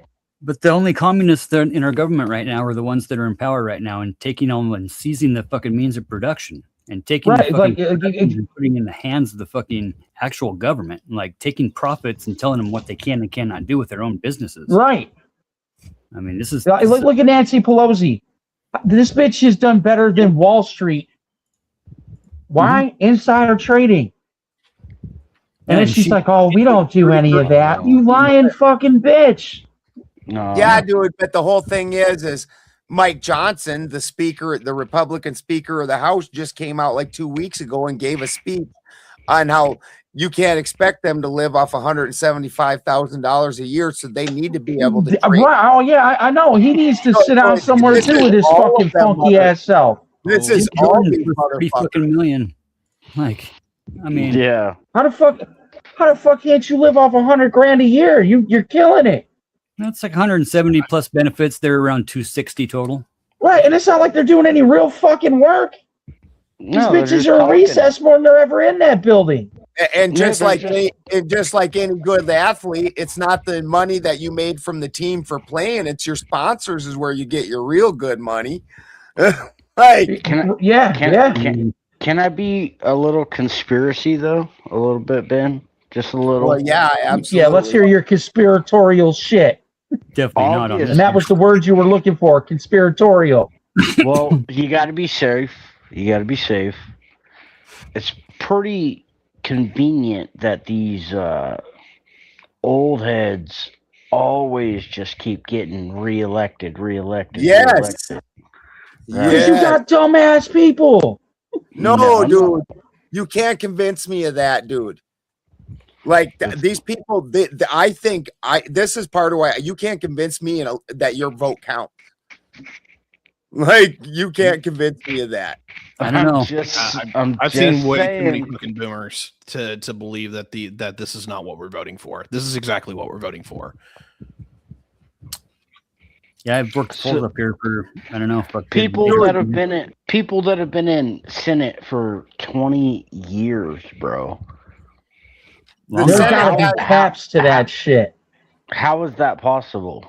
But the only communists that are in our government right now are the ones that are in power right now and taking on and seizing the fucking means of production and taking the fucking and putting in the hands of the fucking actual government, and like taking profits and telling them what they can and cannot do with their own businesses. Right. I mean, this is look at Nancy Pelosi. This bitch has done better than Wall Street. Why? Insider trading. And then she's like, "Oh, we don't do any of that. You lying fucking bitch." No. Yeah, dude. But the whole thing is Mike Johnson, the speaker, the Republican Speaker of the House, just came out like 2 weeks ago and gave a speech on how you can't expect them to live off $175,000 a year, so they need to be able to. Oh yeah, I know. He needs to sit down somewhere too with his fucking funky ass self. This is all these fucking million. Like, I mean, yeah. How the fuck can't you live off $100,000 a year? You're killing it. That's like 170 plus benefits. They're around 260 total. Right, and it's not like they're doing any real fucking work. These bitches are in recess more than they're ever in that building. And just like any good athlete, it's not the money that you made from the team for playing. It's your sponsors is where you get your real good money. Like, Can I be a little conspiracy though? A little bit, Ben? Just a little. Well, yeah, absolutely. Yeah, let's hear your conspiratorial shit. Definitely not on this. And that was the word you were looking for, conspiratorial. Well, you got to be safe. You got to be safe. It's pretty convenient that these old heads always just keep getting reelected. Yes. Reelected. Because you got dumbass people. No, dude, you can't convince me of that, dude. Like these people, I think this is part of why you can't convince me that your vote counts. Like you can't convince me of that. I don't know. I've seen way too many fucking boomers to believe that that this is not what we're voting for. This is exactly what we're voting for. Yeah, I've worked full up here for people that have been in Senate for 20 years, bro. There's gotta be caps to that shit. How is that possible?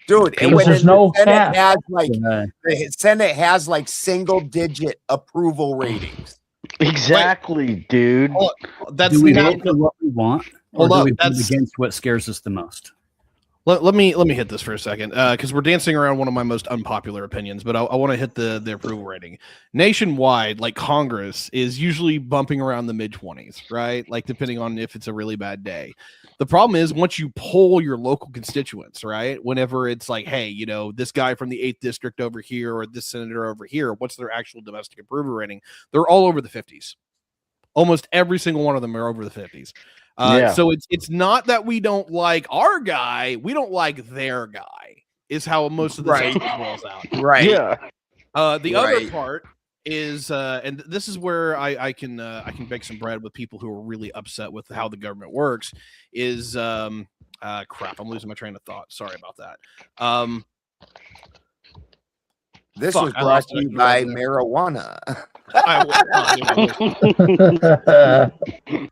Dude, because there's no cap. The Senate has like single-digit approval ratings. Exactly, dude. That's do we vote for what we want, or Hold do up, we vote that's- against what scares us the most? Let me hit this for a second because we're dancing around one of my most unpopular opinions, but I want to hit the approval rating. Nationwide, like Congress is usually bumping around the mid-20s, right? Like depending on if it's a really bad day. The problem is once you poll your local constituents, right? Whenever it's like, hey, you know, this guy from the 8th district over here or this senator over here, what's their actual domestic approval rating? They're all over the 50s. Almost every single one of them are over the 50s. So it's not that we don't like our guy, we don't like their guy, is how most of this boils out. Right. Yeah. The other part is and this is where I can bake some bread with people who are really upset with how the government works, is crap, I'm losing my train of thought. Sorry about that. This was brought to you by marijuana.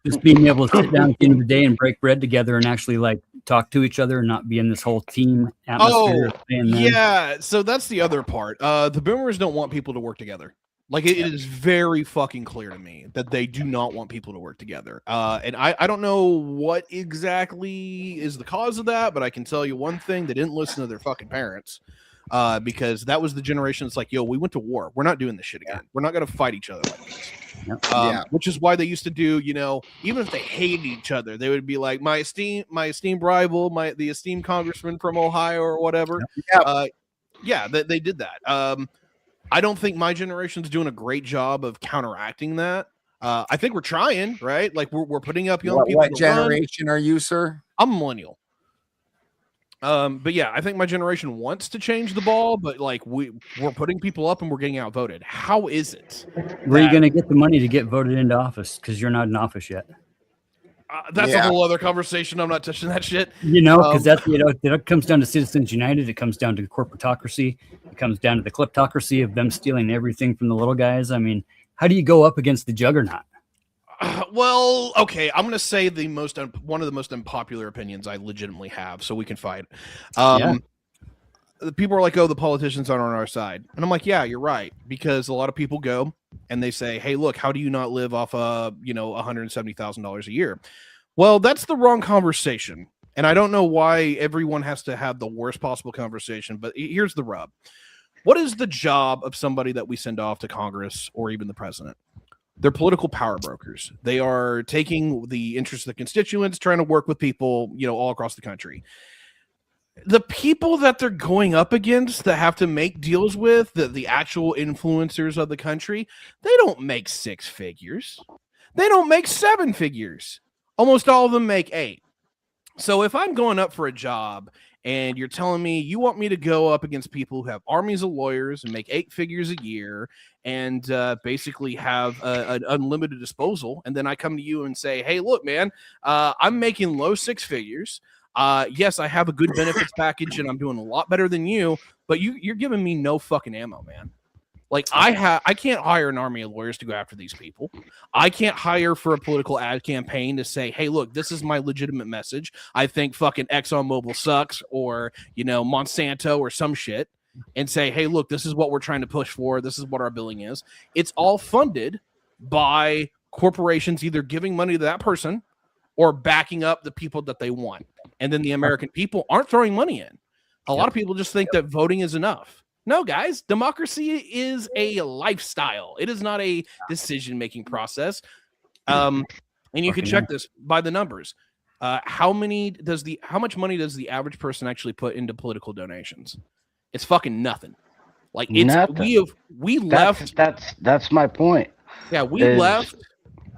Just being able to sit down at the end of the day and break bread together and actually like talk to each other and not be in this whole team atmosphere. Yeah. So that's the other part. The boomers don't want people to work together. Like it is very fucking clear to me that they do not want people to work together. And I don't know what exactly is the cause of that, but I can tell you one thing: they didn't listen to their fucking parents. Because that was the generation that's like, yo, we went to war. We're not doing this shit again. We're not going to fight each other like this. Which is why they used to do, you know, even if they hated each other, they would be like, my esteemed rival, the esteemed congressman from Ohio or whatever. They did that. I don't think my generation's doing a great job of counteracting that. I think we're trying, right? Like we're putting up young people. What generation are you, sir? I'm a millennial. But yeah, I think my generation wants to change the ball, but like we're putting people up and we're getting outvoted. How is it? Where are you going to get the money to get voted into office? Because you're not in office yet. That's a whole other conversation. I'm not touching that shit. You know, because that's it comes down to Citizens United. It comes down to corporatocracy. It comes down to the kleptocracy of them stealing everything from the little guys. I mean, how do you go up against the juggernaut? Well, okay, I'm gonna say one of the most unpopular opinions I legitimately have, so we can fight. The people are like, "Oh, the politicians aren't on our side," and I'm like, "Yeah, you're right," because a lot of people go and they say, "Hey, look, how do you not live off $170,000 a year?" Well, that's the wrong conversation, and I don't know why everyone has to have the worst possible conversation. But here's the rub: what is the job of somebody that we send off to Congress or even the president? They're political power brokers. They are taking the interests of the constituents, trying to work with people, all across the country. The people that they're going up against that have to make deals with, the actual influencers of the country, they don't make 6 figures. They don't make 7 figures. Almost all of them make 8. So if I'm going up for a job and you're telling me you want me to go up against people who have armies of lawyers and make 8 figures a year and basically have an unlimited disposal, and then I come to you and say, hey, look, man, I'm making low 6 figures. Yes, I have a good benefits package and I'm doing a lot better than you, but you're giving me no fucking ammo, man. Like I can't hire an army of lawyers to go after these people. I can't hire for a political ad campaign to say, hey, look, this is my legitimate message. I think fucking ExxonMobil sucks, or, Monsanto or some shit, and say, hey, look, this is what we're trying to push for. This is what our billing is. It's all funded by corporations either giving money to that person or backing up the people that they want. And then the American people aren't throwing money in. A lot of people just think that voting is enough. No, guys, democracy is a lifestyle. It is not a decision-making process. And you can check this by the numbers. How much money does the average person actually put into political donations? It's fucking nothing. Like nothing. We left. That's my point. Yeah, we left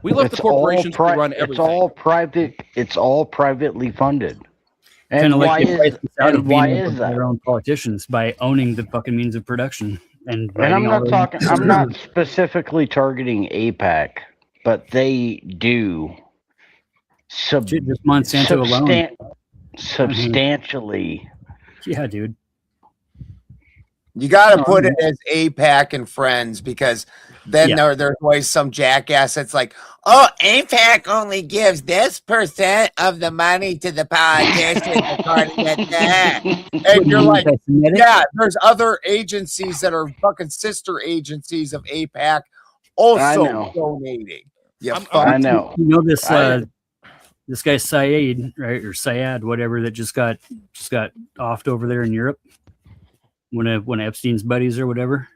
the corporations to run everything. It's all private. It's all privately funded. And Kinda why like why is that? Their own politicians by owning the fucking means of production and I'm not specifically targeting APAC, but they do just Monsanto alone substantially. Yeah, dude. You got to put it as APAC and friends, because then there's always some jackass that's like, oh, APAC only gives this % of the money to the politicians according to that. And you're like, yeah, there's other agencies that are fucking sister agencies of APAC also donating. I know. You know this this guy Syed, right, or Syed, whatever, that just got offed over there in Europe. One of Epstein's buddies or whatever.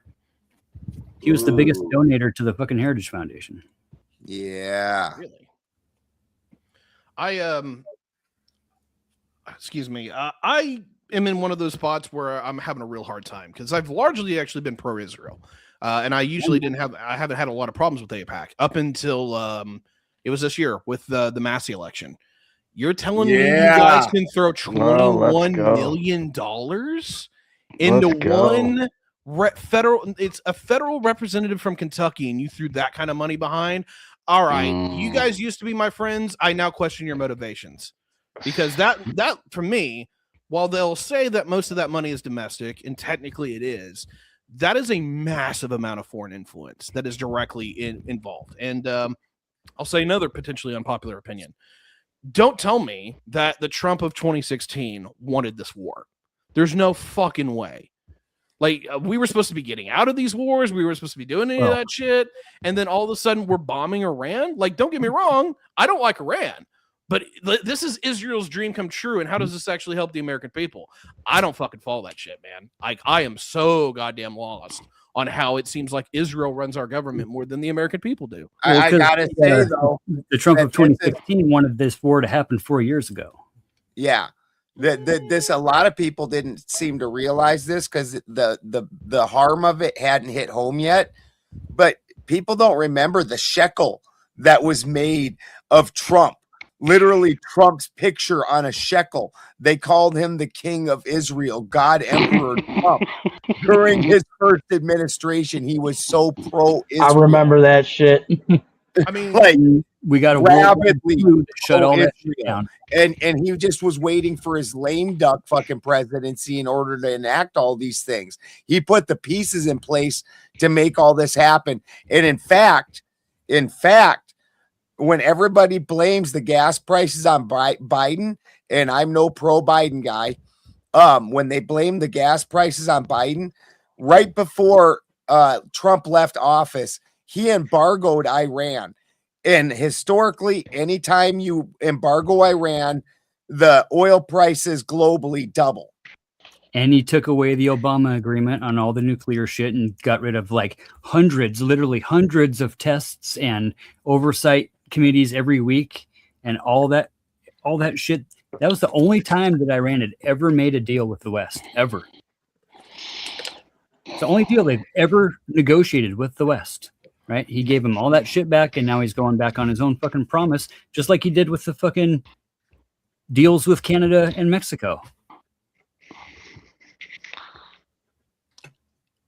He was the biggest donator to the fucking Heritage Foundation. Yeah. Really? Excuse me. I am in one of those spots where I'm having a real hard time because I've largely actually been pro-Israel. And I usually I haven't had a lot of problems with AIPAC up until it was this year with the Massey election. You're telling me you guys can throw $21 million into one federal? It's a federal representative from Kentucky, and you threw that kind of money behind. All right, you guys used to be my friends. I now question your motivations, because that for me, while they'll say that most of that money is domestic, and technically it is, that is a massive amount of foreign influence that is directly involved. And I'll say another potentially unpopular opinion. Don't tell me that the Trump of 2016 wanted this war. There's no fucking way. Like, we were supposed to be getting out of these wars. We were supposed to be doing any of that shit. And then all of a sudden we're bombing Iran. Like, don't get me wrong. I don't like Iran. But this is Israel's dream come true. And how does this actually help the American people? I don't fucking follow that shit, man. I am so goddamn lost on how it seems like Israel runs our government more than the American people do. I gotta say, though, the Trump of 2016 wanted this war to happen 4 years ago. Yeah. This a lot of people didn't seem to realize this because the harm of it hadn't hit home yet. But people don't remember the shekel that was made of Trump. Literally Trump's picture on a shekel. They called him the King of Israel, God Emperor Trump. During his first administration, he was so pro-Israel. I remember that shit. I mean, like, we got to rapidly shut all that shit down. And he just was waiting for his lame duck fucking presidency in order to enact all these things. He put the pieces in place to make all this happen. And in fact, when everybody blames the gas prices on Biden, and I'm no pro Biden guy, when they blame the gas prices on Biden, right before Trump left office, he embargoed Iran. And historically, anytime you embargo Iran, the oil prices globally double. And he took away the Obama agreement on all the nuclear shit and got rid of like literally hundreds of tests and oversight committees every week and all that shit. That was the only time that Iran had ever made a deal with the West, ever. It's the only deal they've ever negotiated with the West, right? He gave him all that shit back, and now he's going back on his own fucking promise, just like he did with the fucking deals with Canada and Mexico.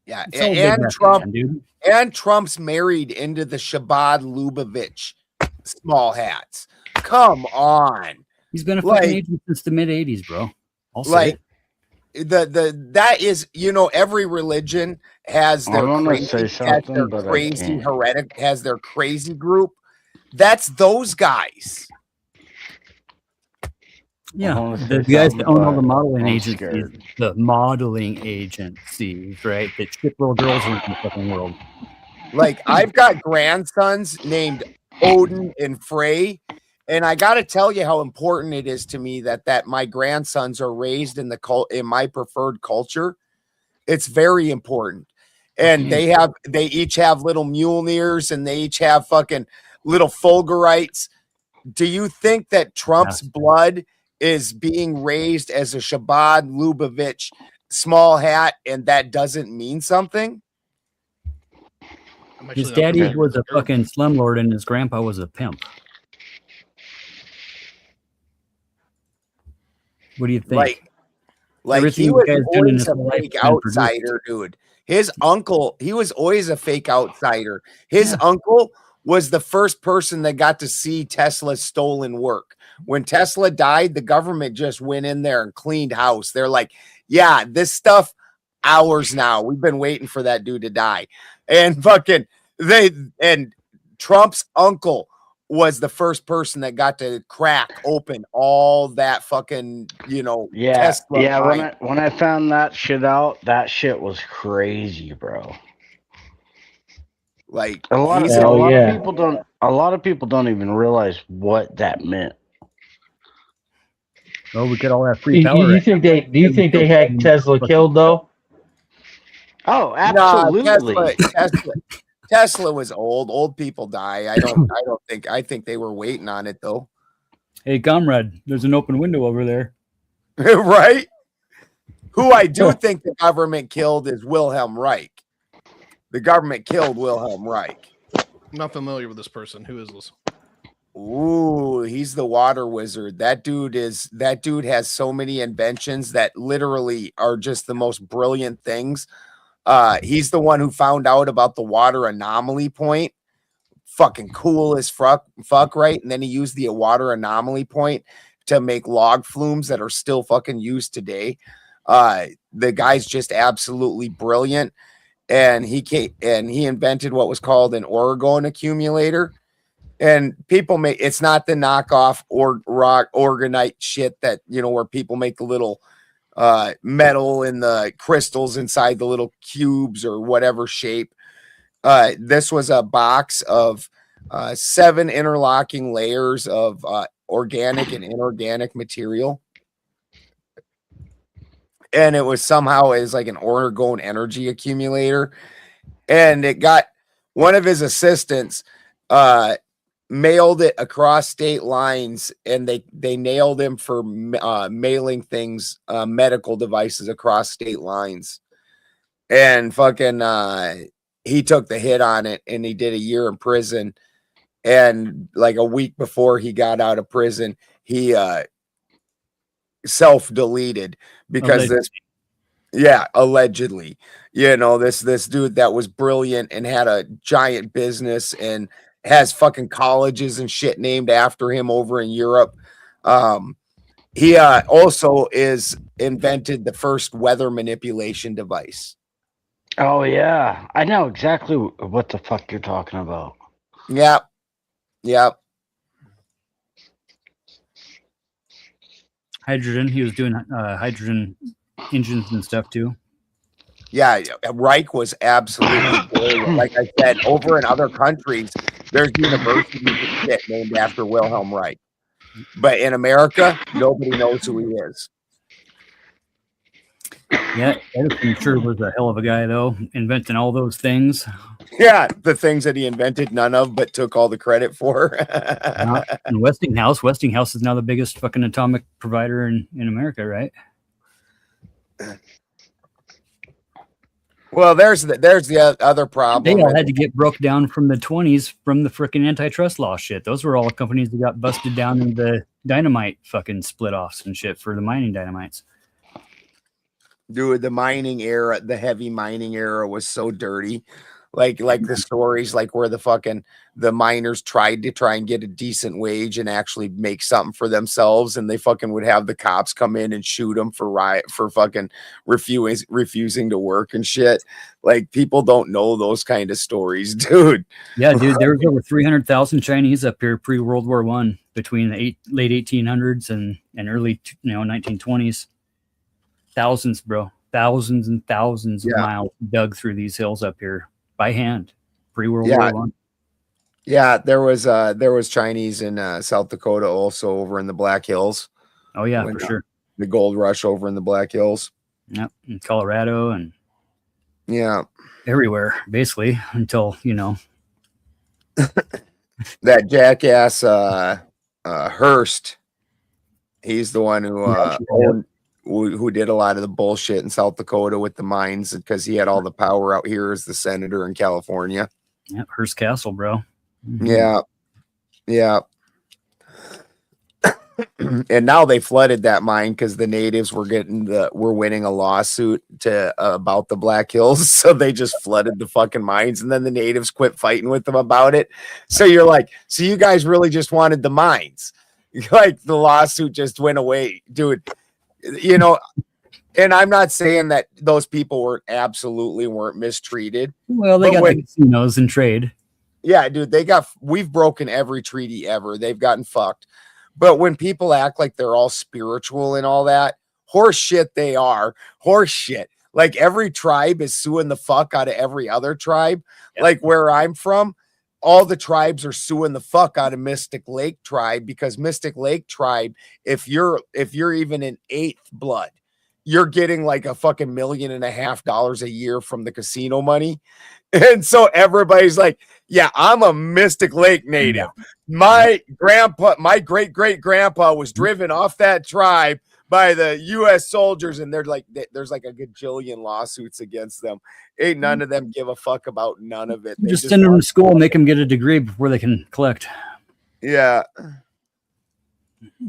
Yeah, and Trump's married into the Shabbat Lubavitch small hats. Come on. He's been a fucking agent since the mid 80s, bro. I'll say it. That is, every religion has their crazy group. That's those guys. Yeah, the guys that own all the modeling agencies, right? That ship little girls around the fucking world. Like, I've got grandsons named Odin and Frey, and I got to tell you how important it is to me that my grandsons are raised in my preferred culture. It's very important. And they each have little Mjolnirs, and they each have fucking little Fulgurites. Do you think that Trump's blood is being raised as a Shabbat Lubavitch small hat, and that doesn't mean something? His daddy was a fucking slumlord, and his grandpa was a pimp. What do you think? Like he was always a fake outsider, dude. His uncle, he was always a fake outsider. His uncle was the first person that got to see Tesla's stolen work. When Tesla died, the government just went in there and cleaned house. They're like, yeah, this stuff, ours now. We've been waiting for that dude to die. And Trump's uncle was the first person that got to crack open all that fucking, Tesla. Yeah, when I found that shit out, that shit was crazy, bro. Like a lot of people don't even realize what that meant. Oh, we could all have free Do power. you think they had Tesla killed though? Oh, absolutely. Nah, Tesla was old. Old people die. I think they were waiting on it though. Hey, comrade, there's an open window over there. Right? Who I do think the government killed is Wilhelm Reich. The government killed Wilhelm Reich. I'm not familiar with this person. Who is this? Ooh, he's the water wizard. That dude has so many inventions that literally are just the most brilliant things. He's the one who found out about the water anomaly point. Fucking cool as fuck, right? And then he used the water anomaly point to make log flumes that are still fucking used today. The guy's just absolutely brilliant. And he invented what was called an orgone accumulator. And people it's not the knockoff rock organite shit that, where people make the little metal and the crystals inside the little cubes or whatever shape. This was a box of 7 interlocking layers of organic and inorganic material. And it was somehow as like an orgone energy accumulator. And it got one of his assistants mailed it across state lines, and they nailed him for mailing things, medical devices across state lines. And fucking he took the hit on it, and he did a year in prison. And like a week before he got out of prison, he self-deleted because allegedly, this dude that was brilliant and had a giant business and has fucking colleges and shit named after him over in Europe. He also invented the first weather manipulation device. Oh yeah, I know exactly what the fuck you're talking about. Yep. hydrogen. He was doing hydrogen engines and stuff too. Yeah, Reich was absolutely brilliant. Like I said, over in other countries, there's universities and shit named after Wilhelm Reich. But in America, nobody knows who he is. Yeah, Edison sure was a hell of a guy, though, inventing all those things. Yeah, the things that he invented, none of, but took all the credit for. And Westinghouse is now the biggest fucking atomic provider in America, right? Well, there's the other problem. They all had to get broke down from the 20s from the freaking antitrust law shit. Those were all companies that got busted down in the dynamite fucking split offs and shit for the mining dynamites. Dude, the mining era, the heavy mining era was so dirty. Like the stories, like where the miners tried to try and get a decent wage and actually make something for themselves, and they fucking would have the cops come in and shoot them for fucking refusing to work and shit. Like, people don't know those kind of stories, dude. Yeah, dude, there was over 300,000 Chinese up here pre-World War I, between the late 1800s and early 1920s. Thousands, bro, thousands and thousands of miles dug through these hills up here by hand, pre-World War I. Yeah, there was Chinese in South Dakota, also over in the Black Hills. Oh yeah, for sure. The gold rush over in the Black Hills. Yep, in Colorado and everywhere, basically, until that jackass Hearst. He's the one who did a lot of the bullshit in South Dakota with the mines, because he had all the power out here as the senator in California. Yep, Hearst Castle, bro. Mm-hmm. Yeah. And now they flooded that mine because the natives were winning a lawsuit about the Black Hills, so they just flooded the fucking mines, and then the natives quit fighting with them about it. So you're like, so you guys really just wanted the mines? Like, the lawsuit just went away, dude. And I'm not saying that those people weren't mistreated. Well, they got the casinos and trade. Yeah, dude, we've broken every treaty ever. They've gotten fucked. But when people act like they're all spiritual and all that, horse shit, they are horse shit. Like, every tribe is suing the fuck out of every other tribe. Yep. Like, where I'm from, all the tribes are suing the fuck out of Mystic Lake tribe, because Mystic Lake tribe, if you're even in 8th blood, you're getting like a fucking $1.5 million a year from the casino money. And so everybody's like, yeah, I'm a Mystic Lake native. My great great grandpa was driven off that tribe by the U.S. soldiers, and there's like a gajillion lawsuits against them. Ain't none of them give a fuck about none of it. Just send them to school, make them get a degree before they can collect. Yeah.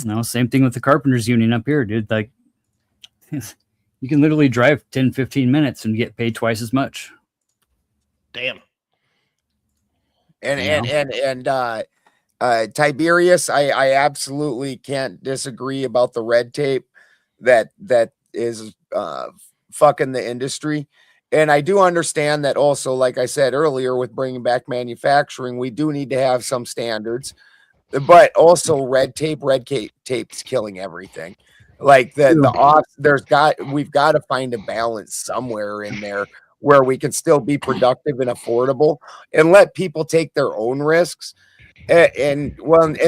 No, same thing with the Carpenters Union up here, dude. Like, you can literally drive 10, 15 minutes and get paid twice as much. Damn. And Tiberius, I absolutely can't disagree about the red tape that is fucking the industry. And I do understand that also, like I said earlier, with bringing back manufacturing, we do need to have some standards, but also red tape's killing everything. Like we've got to find a balance somewhere in there where we can still be productive and affordable, and let people take their own risks. And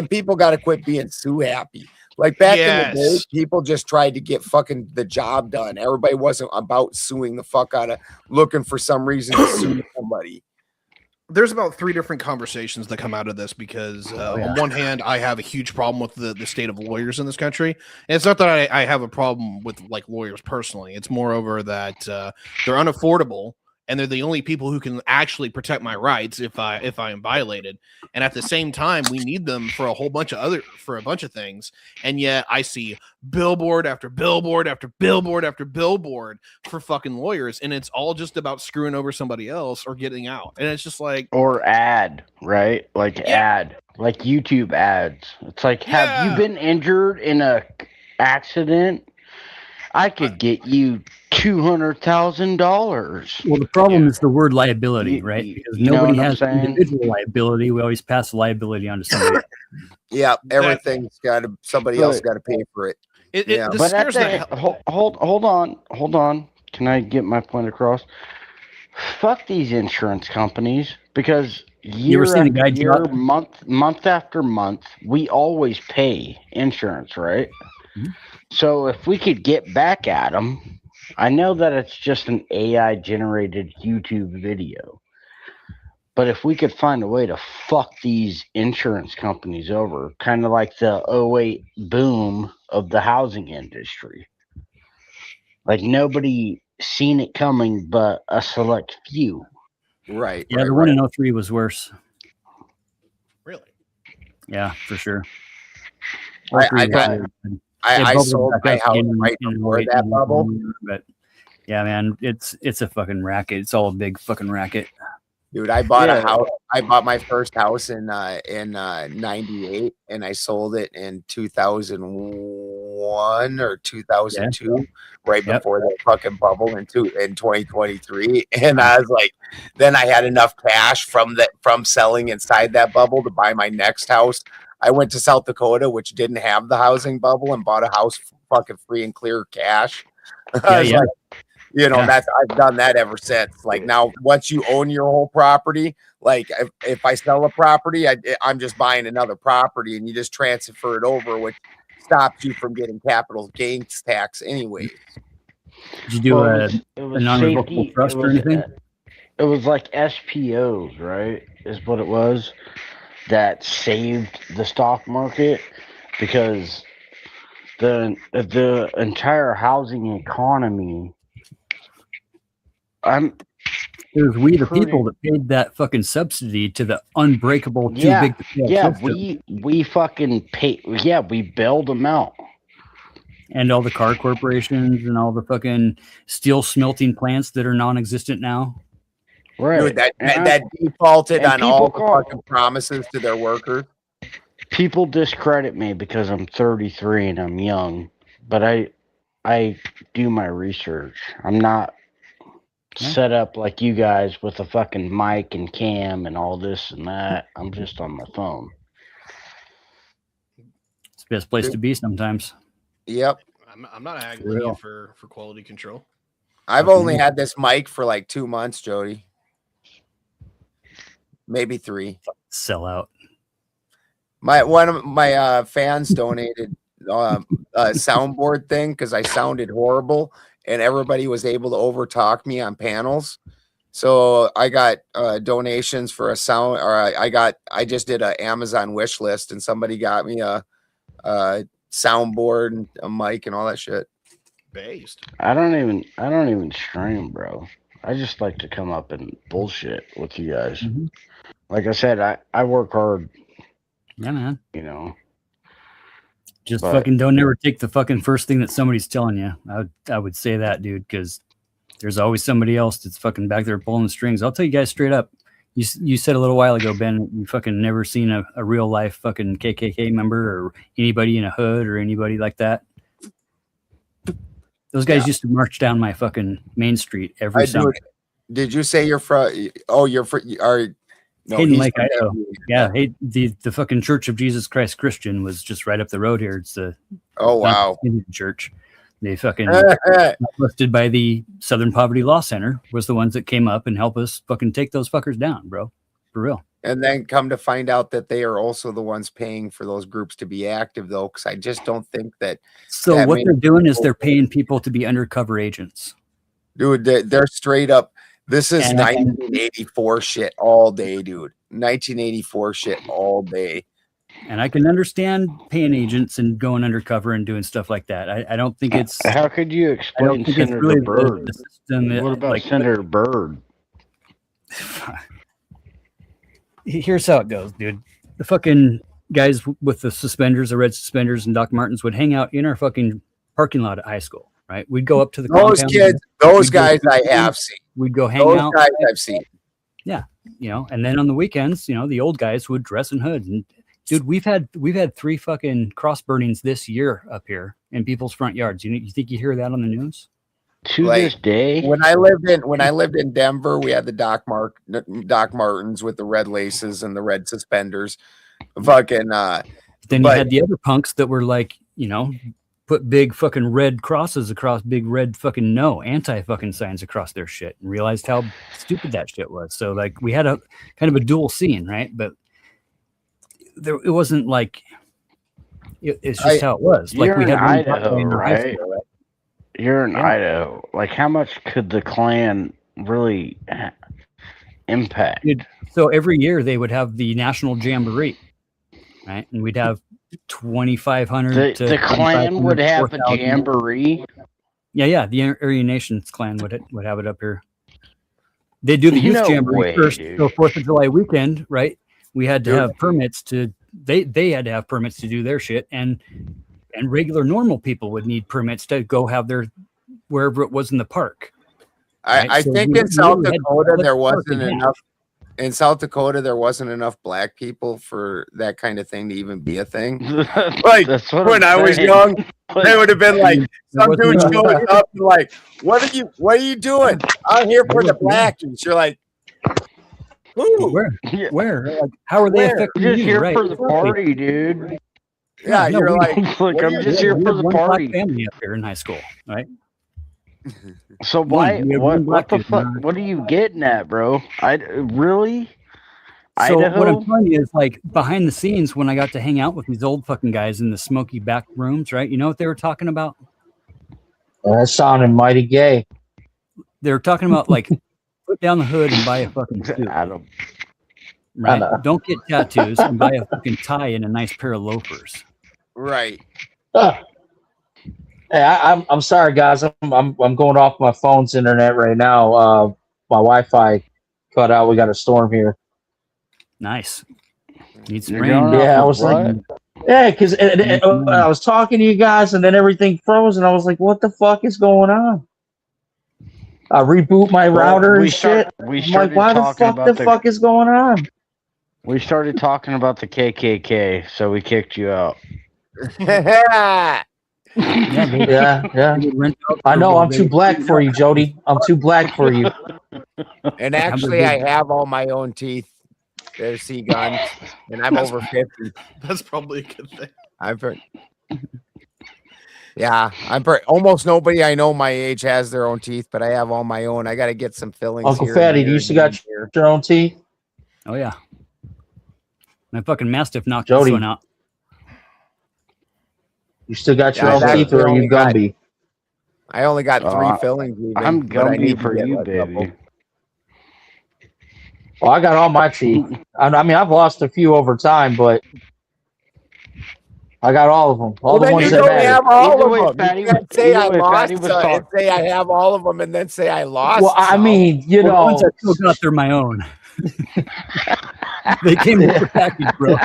people got to quit being too happy. Like, back in the day, people just tried to get fucking the job done. Everybody wasn't about suing the fuck out of, looking for some reason to sue somebody. There's about 3 different conversations that come out of this, because on one hand, I have a huge problem with the state of lawyers in this country. And it's not that I have a problem with like lawyers personally. It's moreover that they're unaffordable, and they're the only people who can actually protect my rights if I am violated. And at the same time, we need them for a bunch of things. And yet I see billboard after billboard after billboard after billboard for fucking lawyers, and it's all just about screwing over somebody else or getting out. And it's just like, or ad, right? Like ad, like YouTube ads. It's like, have you been injured in a accident? I could get you $200,000. Well, the problem is the word liability, right? Because nobody has individual liability. We always pass liability on to somebody. Yeah, everything's somebody else got to pay for it. This But scares the hell. hold on. Can I get my point across? Fuck these insurance companies, because You ever year seen the after guy year, drop? month after month, we always pay insurance, right? Mhm. So if we could get back at them, I know that it's just an AI generated YouTube video, but if we could find a way to fuck these insurance companies over, kind of like the '08 boom of the housing industry, like nobody seen it coming but a select few. Right. Yeah, the one in '03 was worse. Really? Yeah, for sure. I sold my house right before that bubble. But yeah, man, it's a fucking racket. It's all a big fucking racket. Dude, I bought a house. I bought my first house in '98, and I sold it in 2001 or 2002, right before the fucking bubble in 2023. And I was like, then I had enough cash from selling inside that bubble to buy my next house. I went to South Dakota, which didn't have the housing bubble, and bought a house fucking free and clear cash. I was like, I've done that ever since. Like now, once you own your whole property, like if I sell a property, I'm just buying another property, and you just transfer it over, which stops you from getting capital gains tax anyways. Did you do a non-revocable safety. trust or anything? It was like SPOs, right? Is what it was that saved the stock market, because the entire housing economy. It was we the people that paid that fucking subsidy to the unbreakable too big to fail. Yeah, we fucking pay. Yeah, we bailed them out. And all the car corporations and all the fucking steel smelting plants that are non-existent now. Right. Dude, that defaulted on all the fucking promises to their workers. People discredit me because I'm 33 and I'm young, but I do my research. I'm not set up like you guys with a fucking mic and cam and all this and that. I'm just on my phone. It's the best place to be sometimes. Yep. I'm not haggling you for quality control. I've only had this mic for like 2 months, Jody. Maybe 3. Sell out. One of my fans donated a soundboard thing because I sounded horrible, and everybody was able to overtalk me on panels. So I got donations for a sound, or I just did an Amazon wish list, and somebody got me a soundboard and a mic and all that shit. Based. I don't even stream, bro. I just like to come up and bullshit with you guys. Mm-hmm. Like I said, I work hard. Yeah, man. You know. Just fucking don't never take the fucking first thing that somebody's telling you. I would say that, dude, because there's always somebody else that's fucking back there pulling the strings. I'll tell you guys straight up. You said a little while ago, Ben, you fucking never seen a real life fucking KKK member or anybody in a hood or anybody like that. Those guys used to march down my fucking main street every summer. Did you say you're from? Oh, you're from? No, Hayden Lake, Idaho. Yeah, the fucking Church of Jesus Christ Christian was just right up the road here. It's the Indian church. They fucking listed by the Southern Poverty Law Center was the ones that came up and helped us fucking take those fuckers down, bro. For real. And then come to find out that they are also the ones paying for those groups to be active, though, because I just don't think that. So what they're doing is they're paying people to be undercover agents. Dude, they're straight up. This is 1984 shit all day, dude. 1984 shit all day. And I can understand paying agents and going undercover and doing stuff like that. I don't think it's. How could you explain Senator Byrd? What about Senator Byrd? Here's how it goes, dude. The fucking guys with the suspenders, the red suspenders, and Doc Martens would hang out in our fucking parking lot at high school. Right, we'd go up to the those guys I have seen. We'd go hang out. Those guys I've seen. Yeah, and then on the weekends, the old guys would dress in hoods. And dude, we've had 3 fucking cross burnings this year up here in people's front yards. You think you hear that on the news? To this day, when I lived in Denver, we had the Doc Martens with the red laces and the red suspenders. Fucking. Then you had the other punks that were like, put big fucking red crosses across big red fucking no anti fucking signs across their shit and realized how stupid that shit was. So like we had a kind of a dual scene, right? But it wasn't like it's just how it was. Like You're we in had Idaho, in high right? school, right? You're in Yeah. Idaho. Like, how much could the Klan really impact? Dude, so every year they would have the National Jamboree, right? And we'd have 2,500 to The Klan would have a 4,000. jamboree. Yeah. The Aryan Nations Klan would have it up here. They do the youth No jamboree way, first. dude. So 4th of July weekend, right? We had to have permits to. They had to have permits to do their shit, and regular normal people would need permits to go have their wherever it was in the park. Right? I So think we in South literally had Dakota public there park wasn't and enough. In South Dakota, there wasn't enough black people for that kind of thing to even be a thing. Like That's what when I'm I was saying. young, they would have been like, some wasn't dude enough. showing up and like, what are you doing? I'm here for the blackies. You're like, who? Where? Like, how are they I'm affecting just you? here Right. for the party, dude. Yeah, No, you're we- like, Look, what are I'm you just doing? here we for had the one black party. family up here in high school, right? So One, why? we had one What black the dude, fuck? not- What are you getting at, bro? Really? So what Idaho? I'm telling you is, like, behind the scenes, when I got to hang out with these old fucking guys in the smoky back rooms, right? You know what they were talking about? That sounded mighty gay. They were talking about like, put down the hood and buy a fucking suit, Adam. right? know. Don't get tattoos and buy a fucking tie and a nice pair of loafers. right. Hey, I'm sorry, guys. I'm going off my phone's internet right now. My Wi-Fi cut out. We got a storm here. Nice. Needs You're rain. going Yeah, I off was of like, what? yeah, because I was talking to you guys, and then everything froze, and I was like, "What the fuck is going on?" I reboot my router and shit. We I'm like, started "Why the talking fuck? about The fuck is going on?" We started talking about the KKK, so we kicked you out. Yeah, they- Yeah. they would rent out I for- know. well, I'm they too would- black for you, Jody. I'm too black for you. And actually, I have all my own teeth. They're C guns, and I'm over 50. That's probably a good thing. Almost nobody I know my age has their own teeth, but I have all my own. I got to get some fillings. Uncle here and Fatty, do there you and still got here. your own teeth? Oh yeah. My fucking Mastiff knocked Jody. this one out. You still got your Yeah, own I've teeth, or are actually you got- Gumby? I only got 3 fillings. Even, I'm but I need Gumby to for get you, a couple. baby. Well, I got all my teeth. I mean, I've lost a few over time, but I got all of them. All the then ones you that don't matter. have all Either of way, them. Fatty You can't was- say either I way, lost Fatty was and talk- say I have all of them, and then say I lost. Well, I some. mean, you Well, the ones know, I still got, they're my own. They came with the package, bro.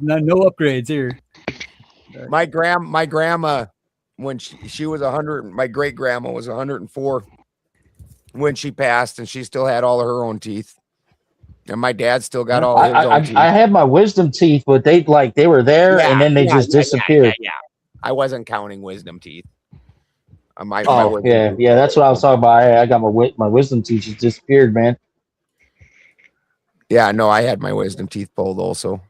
There's no upgrades here. my grandma, when she was 100, my great grandma was 104 when she passed, and she still had all of her own teeth. And my dad still got all his own teeth. I had my wisdom teeth, but they were there, and then they just disappeared. Yeah. I wasn't counting wisdom teeth. My Oh wisdom yeah, teeth. yeah. That's what I was talking about. I got my wisdom teeth just disappeared, man. Yeah, no, I had my wisdom teeth pulled also.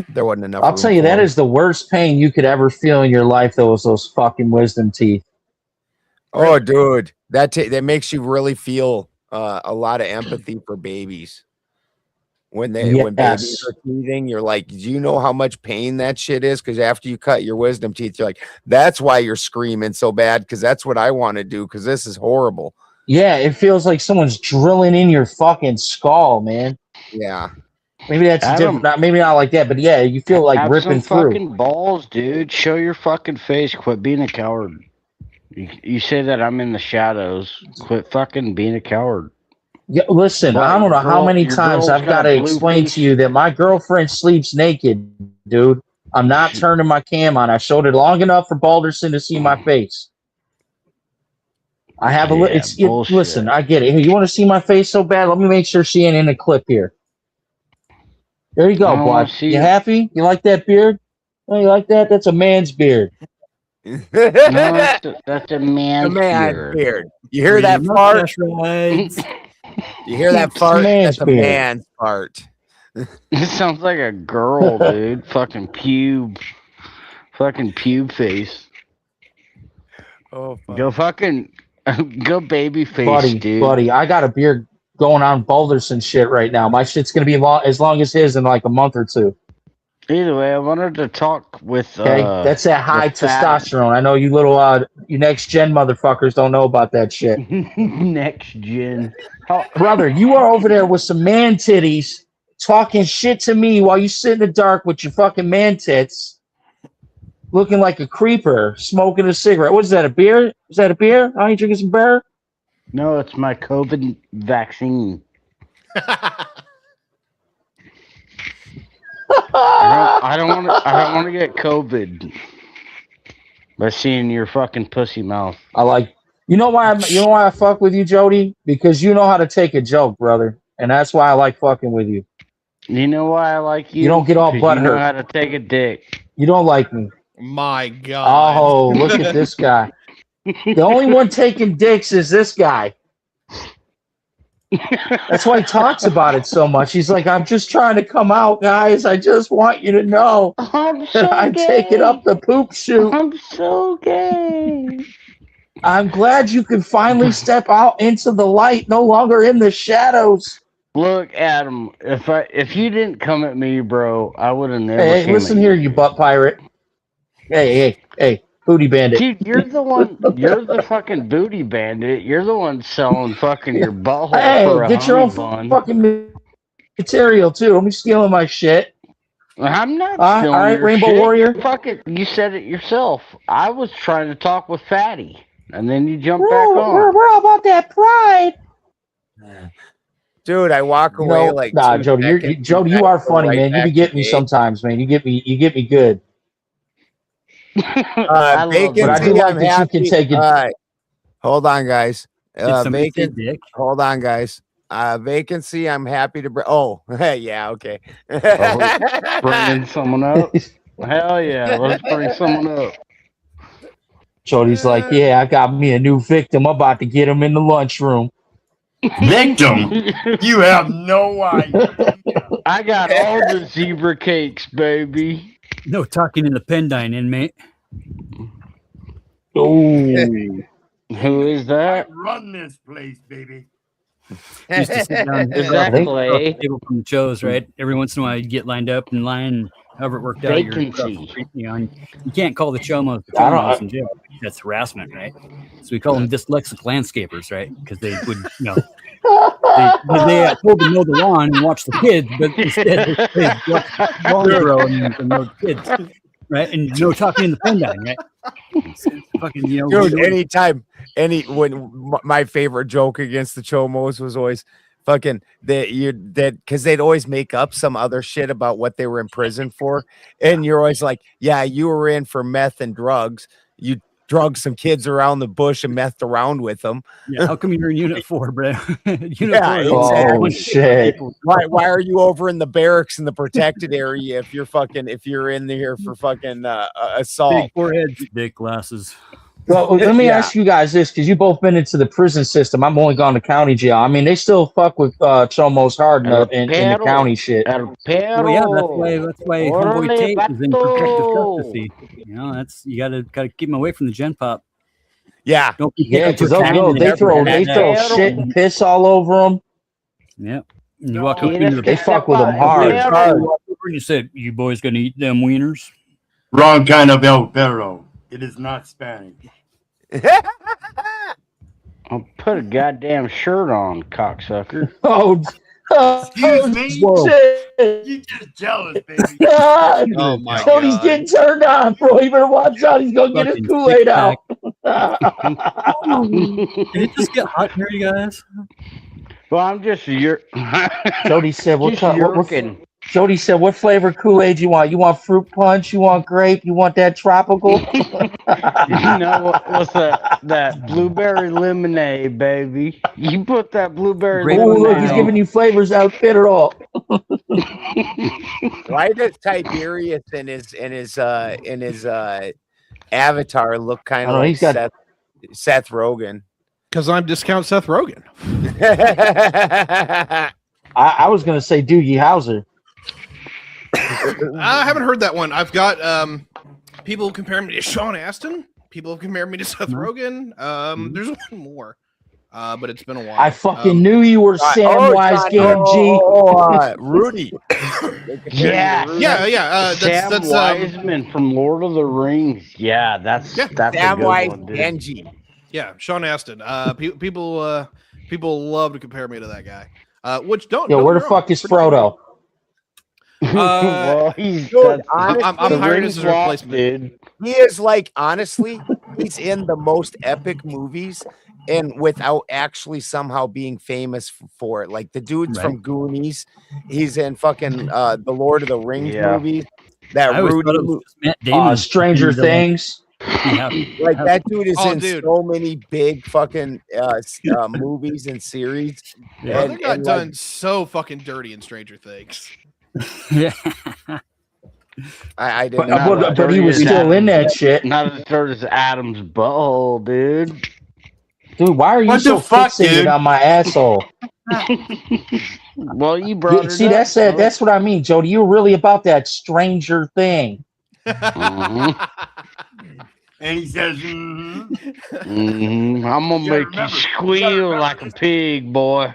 There wasn't enough. I'll room tell you, for that them. is the worst pain you could ever feel in your life. Those fucking wisdom teeth. Oh, dude, that makes you really feel a lot of empathy for babies. When babies Yes. are teething, you're like, do you know how much pain that shit is? Because after you cut your wisdom teeth, you're like, that's why you're screaming so bad, because that's what I want to do, because this is horrible. Yeah, it feels like someone's drilling in your fucking skull, man. Yeah. Maybe that's Adam, different. Maybe not like that, but yeah, you feel like have ripping some through. fucking balls, dude. Show your fucking face. Quit being a coward. You say that I'm in the shadows. Quit fucking being a coward. Yeah, listen, But I don't know how many your times girl's I've got got to a blue explain face. to you that my girlfriend sleeps naked, dude. I'm not turning my cam on. I showed it long enough for Balderson to see my face. I have a Yeah, bullshit. listen, I get it. Hey, you want to see my face so bad? Let me make sure she ain't in the clip here. There you I go, don't wanna bud. see You you. happy? You like that beard? Oh, you like that? That's a man's beard. No, that's a man's beard. beard. You hear that fart? You hear that It's a fart? man's That's a beard. man's fart. It sounds like a girl, dude. Fucking pube. Fucking pube face. Oh, go fucking go baby face, buddy, dude. buddy. I got a beard going on Boulderson shit right now. My shit's gonna be as long as his in like a month or two. Either way, I wanted to talk with. Okay, that's that high testosterone. I know you little you next gen motherfuckers don't know about that shit. Next gen, brother, you are over there with some man titties talking shit to me while you sit in the dark with your fucking man tits, looking like a creeper, smoking a cigarette. What is that? A beer? Is that a beer? Are you drinking some beer? No, it's my COVID vaccine. I don't want to get COVID by seeing your fucking pussy mouth. You know why I fuck with you, Jody? Because you know how to take a joke, brother, and that's why I like fucking with you. You know why I like you? You don't get all butthurt. You know how to take a dick. You don't like me. My God. Oh, look at this guy. The only one taking dicks is this guy. That's why he talks about it so much. He's like, I'm just trying to come out, guys. I just want you to know that I'm taking up the poop chute. I'm so gay. I'm glad you can finally step out into the light, no longer in the shadows. Look, Adam, if you didn't come at me, bro, I would have never. Hey, listen here, you butt pirate. Hey, booty bandit. Dude, you're the one. You're the fucking booty bandit. You're the one selling fucking your butthole for a get your own bun. fucking material too. Don't be stealing my shit. I'm not stealing all right, your Rainbow shit. Warrior. Fuck it. You said it yourself. I was trying to talk with Fatty, and then you jumped back on. We're all about that pride. Dude, I walk away like Jody. Jody, you are funny, man. You be getting me sometimes, man. You get me good. Vacancy, but I do like that you can take it. Hold on, guys. Dick? Hold on, guys. Vacancy. I'm happy to bring. Oh, yeah, okay. Bringing someone up. Hell yeah, let's bring someone up. Jody's like, yeah, I got me a new victim. I'm about to get him in the lunchroom. Victim? You have no idea. I got all the zebra cakes, baby. No talking in the Pendine, inmate. Oh, who is that? Run this place, baby. Used to sit down Is that Clay? Table from the shows, right? Every once in a while, you'd get lined up in line. However it worked out, you can't call the chomos the chomos in jail. That's harassment, right? So we call them dyslexic landscapers, right? Because they would, they told to mow the lawn and watch the kids, but instead they lawn grow and mow the kids, right? And no talking in the Pendine, right? Fucking, dude, anytime, when my favorite joke against the chomos was always fucking because they'd always make up some other shit about what they were in prison for, and you're always like, yeah, you were in for meth and drugs. You drugged some kids around the bush and methed around with them. Yeah, how come you're in Unit 4, bro? Unit 4. Oh shit! Why are you over in the barracks in the protected area if you're in there for fucking assault? Big foreheads, big glasses. Well, let me ask you guys this, because you've both been into the prison system. I'm only gone to county jail. I mean, they still fuck with chomos hard in the county shit. Well, yeah, that's why homeboy Tate is in protective custody. You gotta keep him away from the gen pop. Yeah, because they throw shit and piss all over them. Yeah, and you walk up into the they fuck with them hard. You walk over and you said, "You boys gonna eat them wieners?" Wrong kind of El Perro. It is not Spanish. I'll put a goddamn shirt on, cocksucker. Excuse me. You just jealous, baby. Oh my God. He's getting turned on, bro. You better watch out. He's gonna get his Kool-Aid out. Did it just get hot here, you guys? Well, I'm just Jody said, Jody said, what flavor Kool-Aid you want? You want fruit punch? You want grape? You want that tropical? What's that blueberry lemonade, baby? You put that blueberry lemonade. Oh, look, he's giving you flavors out fit at all. Why does Tiberius in his avatar look kind of like Seth Rogen? Because I'm discount Seth Rogen. I was gonna say Doogie Howser. I haven't heard that one. I've got People compare me to Sean Astin. People have compared me to Seth Rogen. There's one more, but it's been a while. I fucking knew you were Samwise Gamgee. Rudy. Yeah, That's Sam Wiseman from Lord of the Rings. Yeah, that's a good one, dude. Genji. Yeah, Sean Astin. People love to compare me to that guy. Which don't. Yo, don't where the get me wrong, fuck is pretty good. Frodo? Well, he's Dude, I'm hired as his replacement. dude. He is like, honestly, he's in the most epic movies and without actually somehow being famous for it. Like the dude's from Goonies. He's in fucking the Lord of the Rings movies. That I always Rudy thought it was just Matt Damon. Stranger Things. like that dude is in so many big fucking movies and series. Yeah, And, they got and done like, so fucking dirty in Stranger Things. Yeah. I didn't. But he was still in that shit. Not as dirty as Adam's butthole, dude. Dude, why are you What so the fuck, fixated dude? on my asshole? Well, you brought it See, up. that's it. That's what I mean, Jody. You're really about that Stranger Thing. And he says, I'm gonna make you squeal like a pig, boy.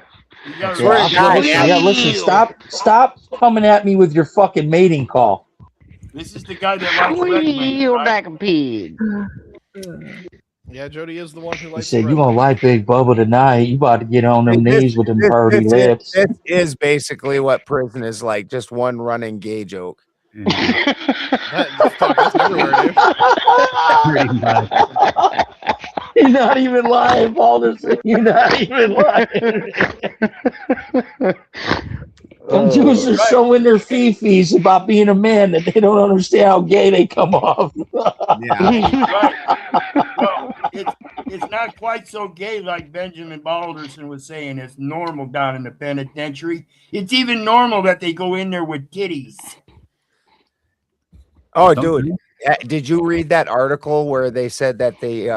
Listen. Stop coming at me with your fucking mating call. This is the guy that likes squeal like a pig. Yeah, Jody is the one who He likes. said, "You gonna like Big Bubba tonight? You about to get on them knees with them purty lips." This is basically what prison is like. Just one running gay joke. That's everywhere, dude. You're not even lying, Balderson. You're not even lying. Them Jews are so in their fifis about being a man that they don't understand how gay they come off. It's not quite so gay like Benjamin Balderson was saying. It's normal down in the penitentiary. It's even normal that they go in there with titties. Oh, dude, did you read that article where they said that they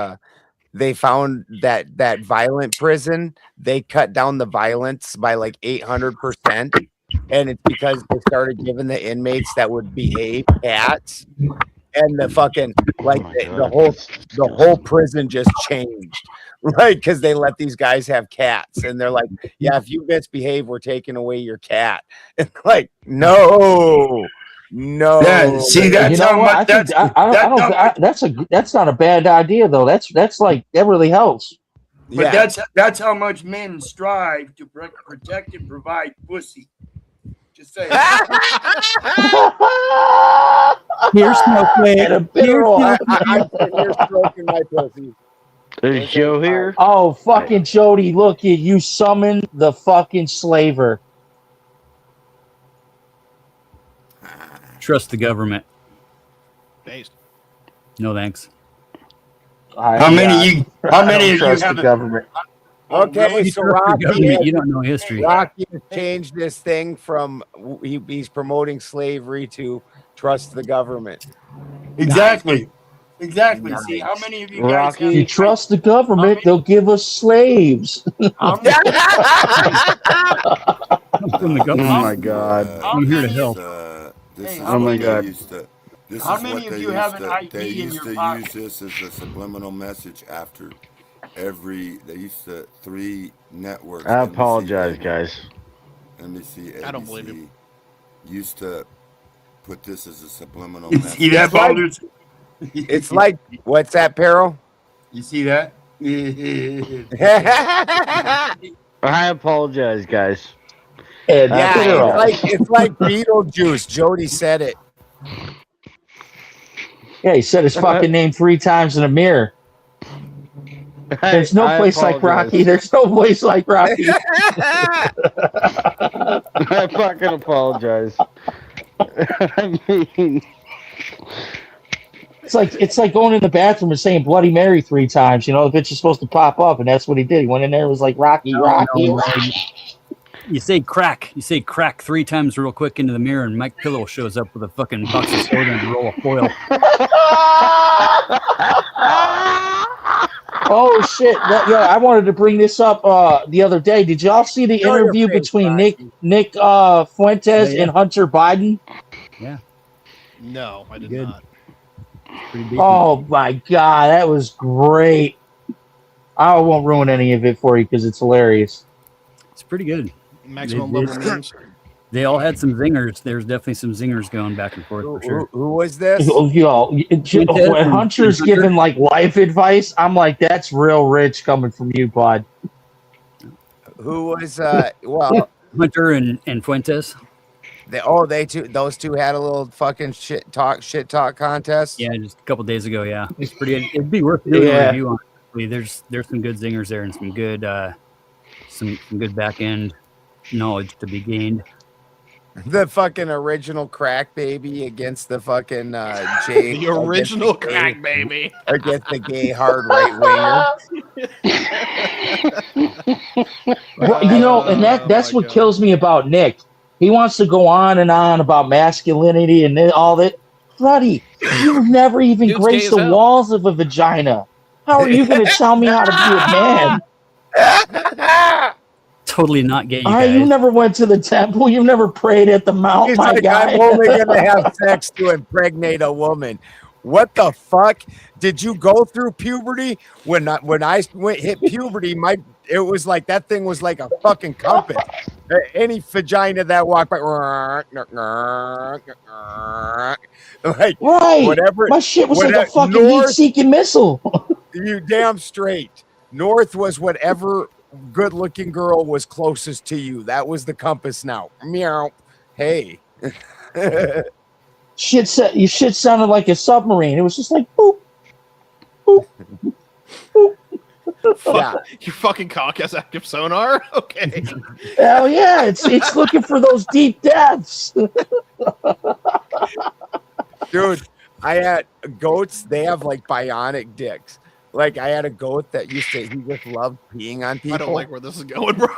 found that violent prison, they cut down the violence by like 800%, and it's because they started giving the inmates that would behave cats, and the fucking the whole prison just changed, right? Because they let these guys have cats, and they're like, yeah, if you misbehave, we're taking away your cat. And like, no. Yeah, see, that's how much. That's not a bad idea though. That's like that really helps. But that's how much men strive to protect and provide pussy. Just saying. Here's Snowflake. Here's stroking my pussy. Is Joe here? Oh, fucking Jody, look at you summoned the fucking slaver. Trust the government. Based. No thanks. How many of you trust have the government? Okay, so Rocky, you don't know history. Rocky has changed this thing from he's promoting slavery to trust the government. Exactly. See, how many of you guys If you trust the government, they'll give us slaves. How many, From the government. Oh my God! I'm here to help. Oh my God! This how many of you have an ID in your pocket? They used to use this as a subliminal message after every. They used to 3 networks. I apologize, guys. NBC, ABC, I don't believe you. Used to put this as a subliminal You message. see that, Balders? It's like, what's that, Peril? You see that? I apologize, guys. Yeah, it's like Beetlejuice. Jody said it. Yeah, he said his fucking name 3 times in a mirror. There's no place like Rocky. There's no place like Rocky. I fucking apologize. I mean, it's like going in the bathroom and saying Bloody Mary 3 times. You know, the bitch is supposed to pop up, and that's what he did. He went in there and was like Rocky. You say crack. You say crack 3 times real quick into the mirror, and Mike Pillow shows up with a fucking box of soda and a roll of foil. Oh shit! I wanted to bring this up the other day. Did y'all see the interview between Nick Fuentes and Hunter Biden? Yeah. No, I did not. Pretty decent. Oh my god, that was great. I won't ruin any of it for you because it's hilarious. It's pretty good. Maximum level memes. They all had some zingers. There's definitely some zingers going back and forth for sure. Who was this? When Hunter's giving like life advice, I'm like, that's real rich coming from you, bud. Who was well, Hunter and Fuentes. Those two had a little fucking shit talk contest. Yeah, just a couple days ago. Yeah, it's pretty. It'd be worth doing a review on. There's some good zingers there and some good back end knowledge to be gained. The fucking original crack baby against the fucking Jay. The original crack baby against the gay hard right winger. Well, and that's what kills me about Nick. He wants to go on and on about masculinity and all that. Buddy, you've never even graced the walls of a vagina. How are you going to tell me how to be a man? Totally not gay. You never went to the temple. You've never prayed at the mount, He's my like, guy. I'm only gonna have sex to impregnate a woman. What the fuck? Did you go through puberty? When I hit puberty, it was like that thing was like a fucking compass. Any vagina that walked by, like whatever. My shit was like a fucking heat-seeking missile. You damn straight. North was whatever good-looking girl was closest to you. That was the compass now. Meow. Hey. Your shit sounded like a submarine. It was just like boop, boop, boop. Your fucking cock has active sonar? Okay. Hell yeah, it's looking for those deep depths. Dude, I had goats, they have like bionic dicks. Like I had a goat that he just loved peeing on people. I don't like where this is going, bro.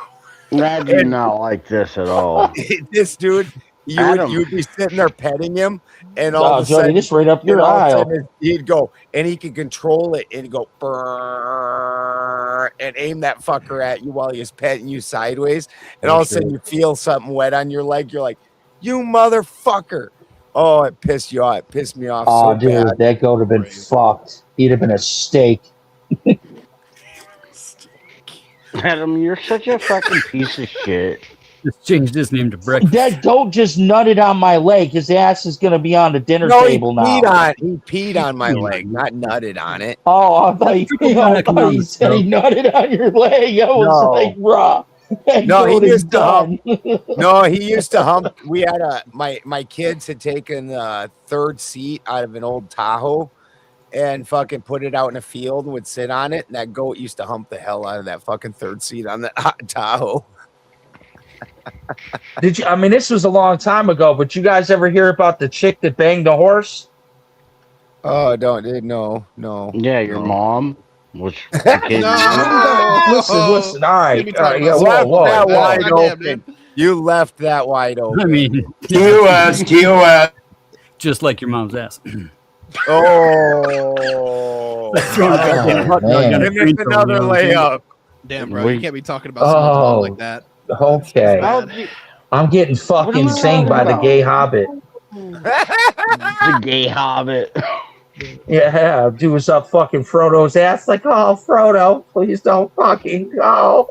I do not like this at all. This dude, you'd be sitting there petting him, and all of a Johnny, sudden, just right up your aisle. He'd go, and he could control it, and go brrr, and aim that fucker at you while he's petting you sideways, and all of a sudden you feel something wet on your leg. You're like, you motherfucker! Oh, it pissed you off. It pissed me off. Oh, so dude, bad. that goat would have been fucked. He'd have been a steak. Adam, you're such a fucking piece of shit. Just changed his name to breakfast. That goat just nutted on my leg. His ass is going to be on the dinner table now. He peed on my leg, not nutted on it. Oh, I thought he said he nutted on your leg. I was like, raw. No, he used to hump. No, he used to hump. We had my kids had taken the third seat out of an old Tahoe and fucking put it out in a field and would sit on it. And that goat used to hump the hell out of that fucking third seat on the Tahoe. Did you? I mean, this was a long time ago, but you guys ever hear about the chick that banged the horse? Oh, no. Yeah, your mom. Which listen. All right. Yeah, whoa. That wide open. You left that wide open. I mean, TOS. Just like your mom's ass. Oh. Another layup. Damn, bro. You can't be talking about someone's mom like that. Okay. I'm getting fucking singed by the gay hobbit. The gay hobbit. Yeah, dude was up fucking Frodo's ass like, oh, Frodo, please don't fucking go.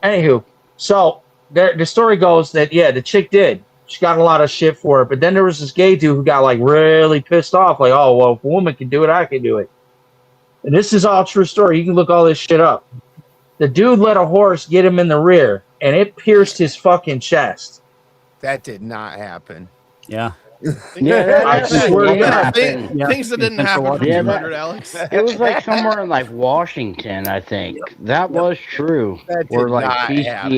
Anywho, so the story goes that, yeah, the chick did. She got a lot of shit for it. But then there was this gay dude who got, like, really pissed off. Like, oh, well, if a woman can do it, I can do it. And this is all true story. You can look all this shit up. The dude let a horse get him in the rear, and it pierced his fucking chest. That did not happen. Yeah. I swear to God. Things that didn't happen for 200, Alex. It was like somewhere in like Washington, I think. That was true. That Where did like not PC happen.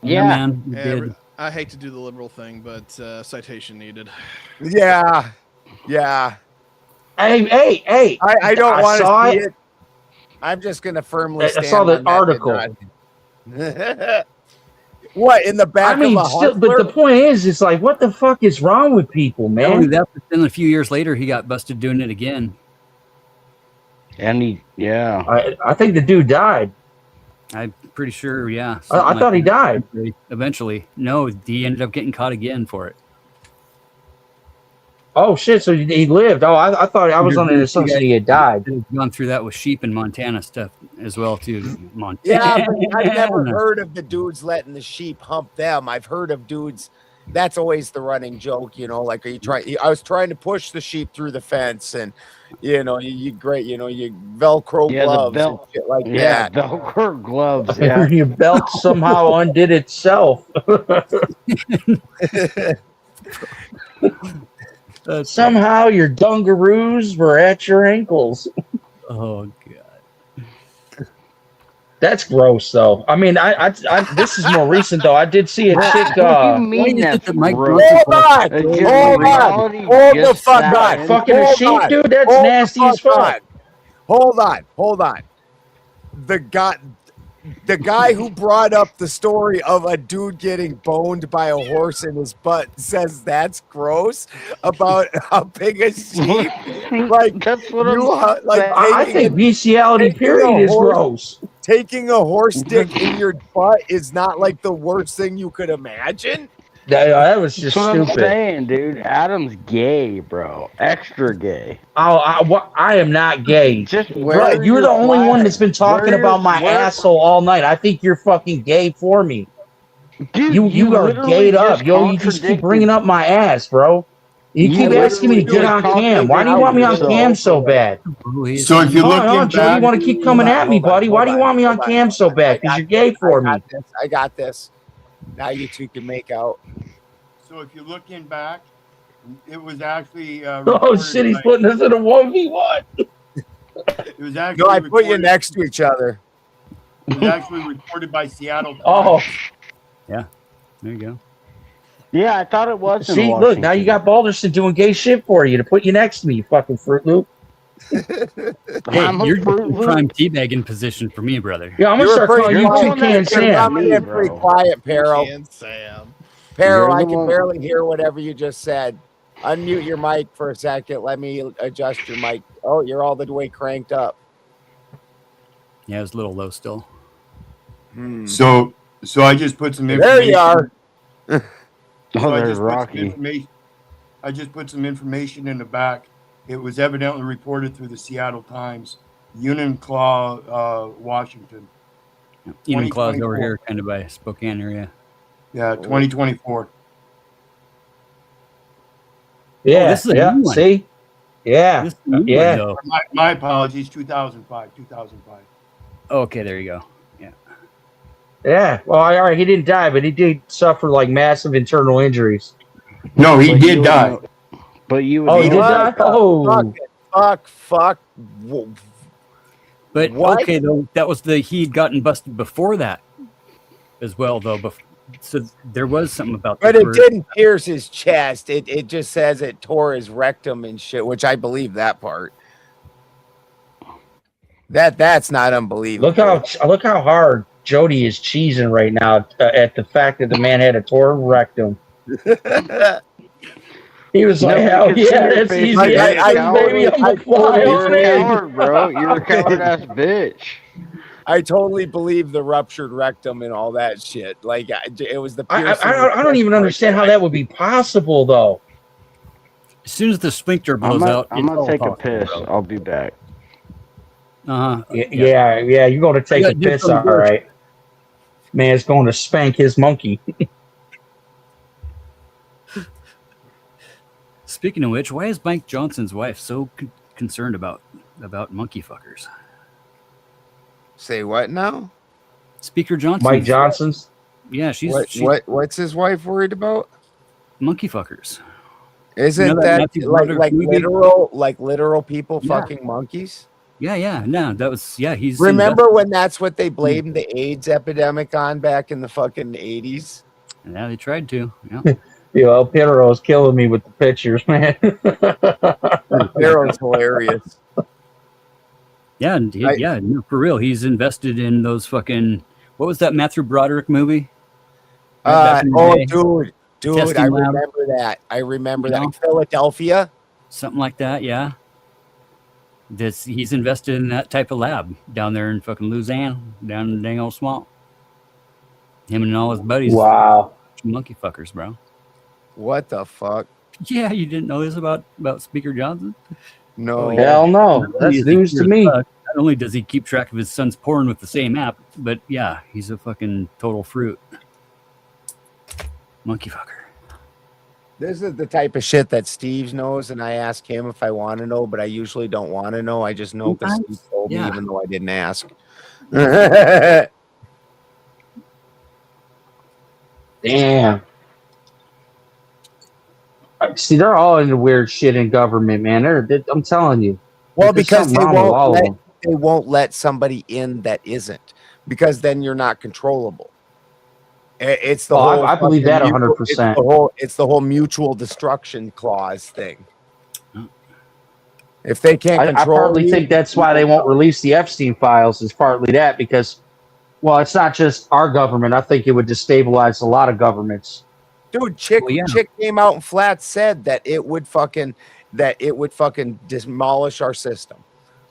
yeah. Man. I hate to do the liberal thing, but citation needed. Yeah. Hey. I don't want to saw see it. I'm just going to firmly stand I saw the on that article. What, in the back I mean, of a still, but the point is, it's like, what the fuck is wrong with people, Not only man? that, but then a few years later, he got busted doing it again. And I think the dude died. I'm pretty sure, yeah. I thought he died. Eventually. No, he ended up getting caught again for it. Oh shit! So he lived. Oh, I thought I was under the assumption he had died. He's gone through that with sheep in Montana stuff as well too. Montana. Yeah, but I've never heard of the dudes letting the sheep hump them. I've heard of dudes. That's always the running joke, you know. Like, are you trying? I was trying to push the sheep through the fence, and you know, you great, you know, you Velcro gloves and shit like that. Velcro gloves. Yeah, Your belt somehow undid itself. Somehow your dungaroos were at your ankles. Oh god. That's gross, though. I mean, I this is more recent though. I did see a chick. What do you mean that's gross? Hold on, hold the fuck on. Fucking a sheep, dude. That's nasty as fuck. Hold on. The guy who brought up the story of a dude getting boned by a horse in his butt says that's gross about humping a sheep. Like, that's what I think bestiality period is gross. Taking a horse dick in your butt is not like the worst thing you could imagine. That was just That's what I'm stupid. saying, dude. Adam's gay, bro. Extra gay. Oh, I am not gay. Bro, you're the only one that's been talking about my asshole all night. I think you're fucking gay for me. Dude, you are gayed up. Yo, you just keep bringing up my ass, bro. You keep asking me to get on cam. Why do you want me on cam so bad? So if you're looking Joe, you want to keep coming at me, buddy? Why do you want me on cam so bad? Because you're gay for me. I got this. Now you two can make out. So if you're looking back, it was actually. Oh shit! He's putting us in a 1v1. It was actually. No, I put you next to each other. It was actually reported by Seattle. Oh, yeah. There you go. Yeah, I thought it was. See, look, now you got Balderson doing gay shit for you to put you next to me, you fucking Fruit Loop. Hey, you're in prime teabagging position for me, brother. Yeah, I'm gonna start calling you Toucan Sam. Coming in pretty quiet, Pero. Sam. Pero, I can barely hear whatever you just said. Unmute your mic for a second. Let me adjust your mic. Oh, you're all the way cranked up. Yeah, it's a little low still. So I just put some information. There you are. There's Rocky. I just put some information in the back. It was evidently reported through the Seattle Times, Enumclaw, Washington. Enumclaw's over here, kind of by Spokane area. Yeah, 2024. Yeah, this is a new one. See, yeah, This is a new one, yeah. though. My apologies. 2005. Okay, there you go. Yeah. Yeah. Well, all right, he didn't die, but he did suffer like massive internal injuries. No, he did die. But you. Oh, he did die. Oh, Fuck. But What? okay, though, that was he'd gotten busted before that as well, though. So there was something about that. But it didn't pierce his chest. It just says it tore his rectum and shit, which I believe that part. That's not unbelievable. look how hard Jody is cheesing right now at the fact that the man had a torn rectum. He was like, "Hell yeah, that's easy, baby. I'm gonna fly on You're a in." coward, bro. You're a coward ass bitch. I totally believe the ruptured rectum and all that shit. Like, it was the. I don't even understand how that would be possible, though. As soon as the sphincter blows out, I'm gonna take a piss. I'll be back. Yeah, you're going to take a piss, all right. Man's going to spank his monkey. Speaking of which, why is Mike Johnson's wife so concerned about monkey fuckers? Say what now? Speaker Johnson. Mike Johnson's? Yeah, she's what's his wife worried about? Monkey fuckers. Isn't You know that Matthew Broderick movie? literal people Yeah. fucking monkeys? Yeah. No, that was he's Remember when that's what they blamed the AIDS epidemic on back in the fucking 80s? Yeah, they tried to. Yeah. Yo, Pedro's killing me with the pictures, man. Pedro's hilarious. Yeah, no, for real. He's invested in those fucking. What was that Matthew Broderick movie? Back in the day? Dude, Testing I lab. remember that. I remember You that. know? Philadelphia. Something like that. Yeah. He's invested in that type of lab down there in fucking Louisiana, down in dang old swamp. Him and all his buddies. Wow. Monkey fuckers, bro. What the fuck? Yeah, you didn't know this about Speaker Johnson? No. Hell no. Not only That's is he news to pure as me. fuck, not only does he keep track of his son's porn with the same app, but yeah, he's a fucking total fruit. Monkey fucker. This is the type of shit that Steve knows, and I ask him if I want to know, but I usually don't want to know. I just know because Steve told me, even though I didn't ask. Damn. See, they're all into weird shit in government, man. I'm telling you. Well, There's because something wrong with all of them. they won't let somebody in that isn't, because then you're not controllable. It's the whole. I believe that 100%. It's the whole mutual destruction clause thing. If they can't I control, partly think that's why they won't release the Epstein files. Is partly that because, well, it's not just our government. I think it would destabilize a lot of governments. Dude, Chick came out and flat said that it would fucking demolish our system.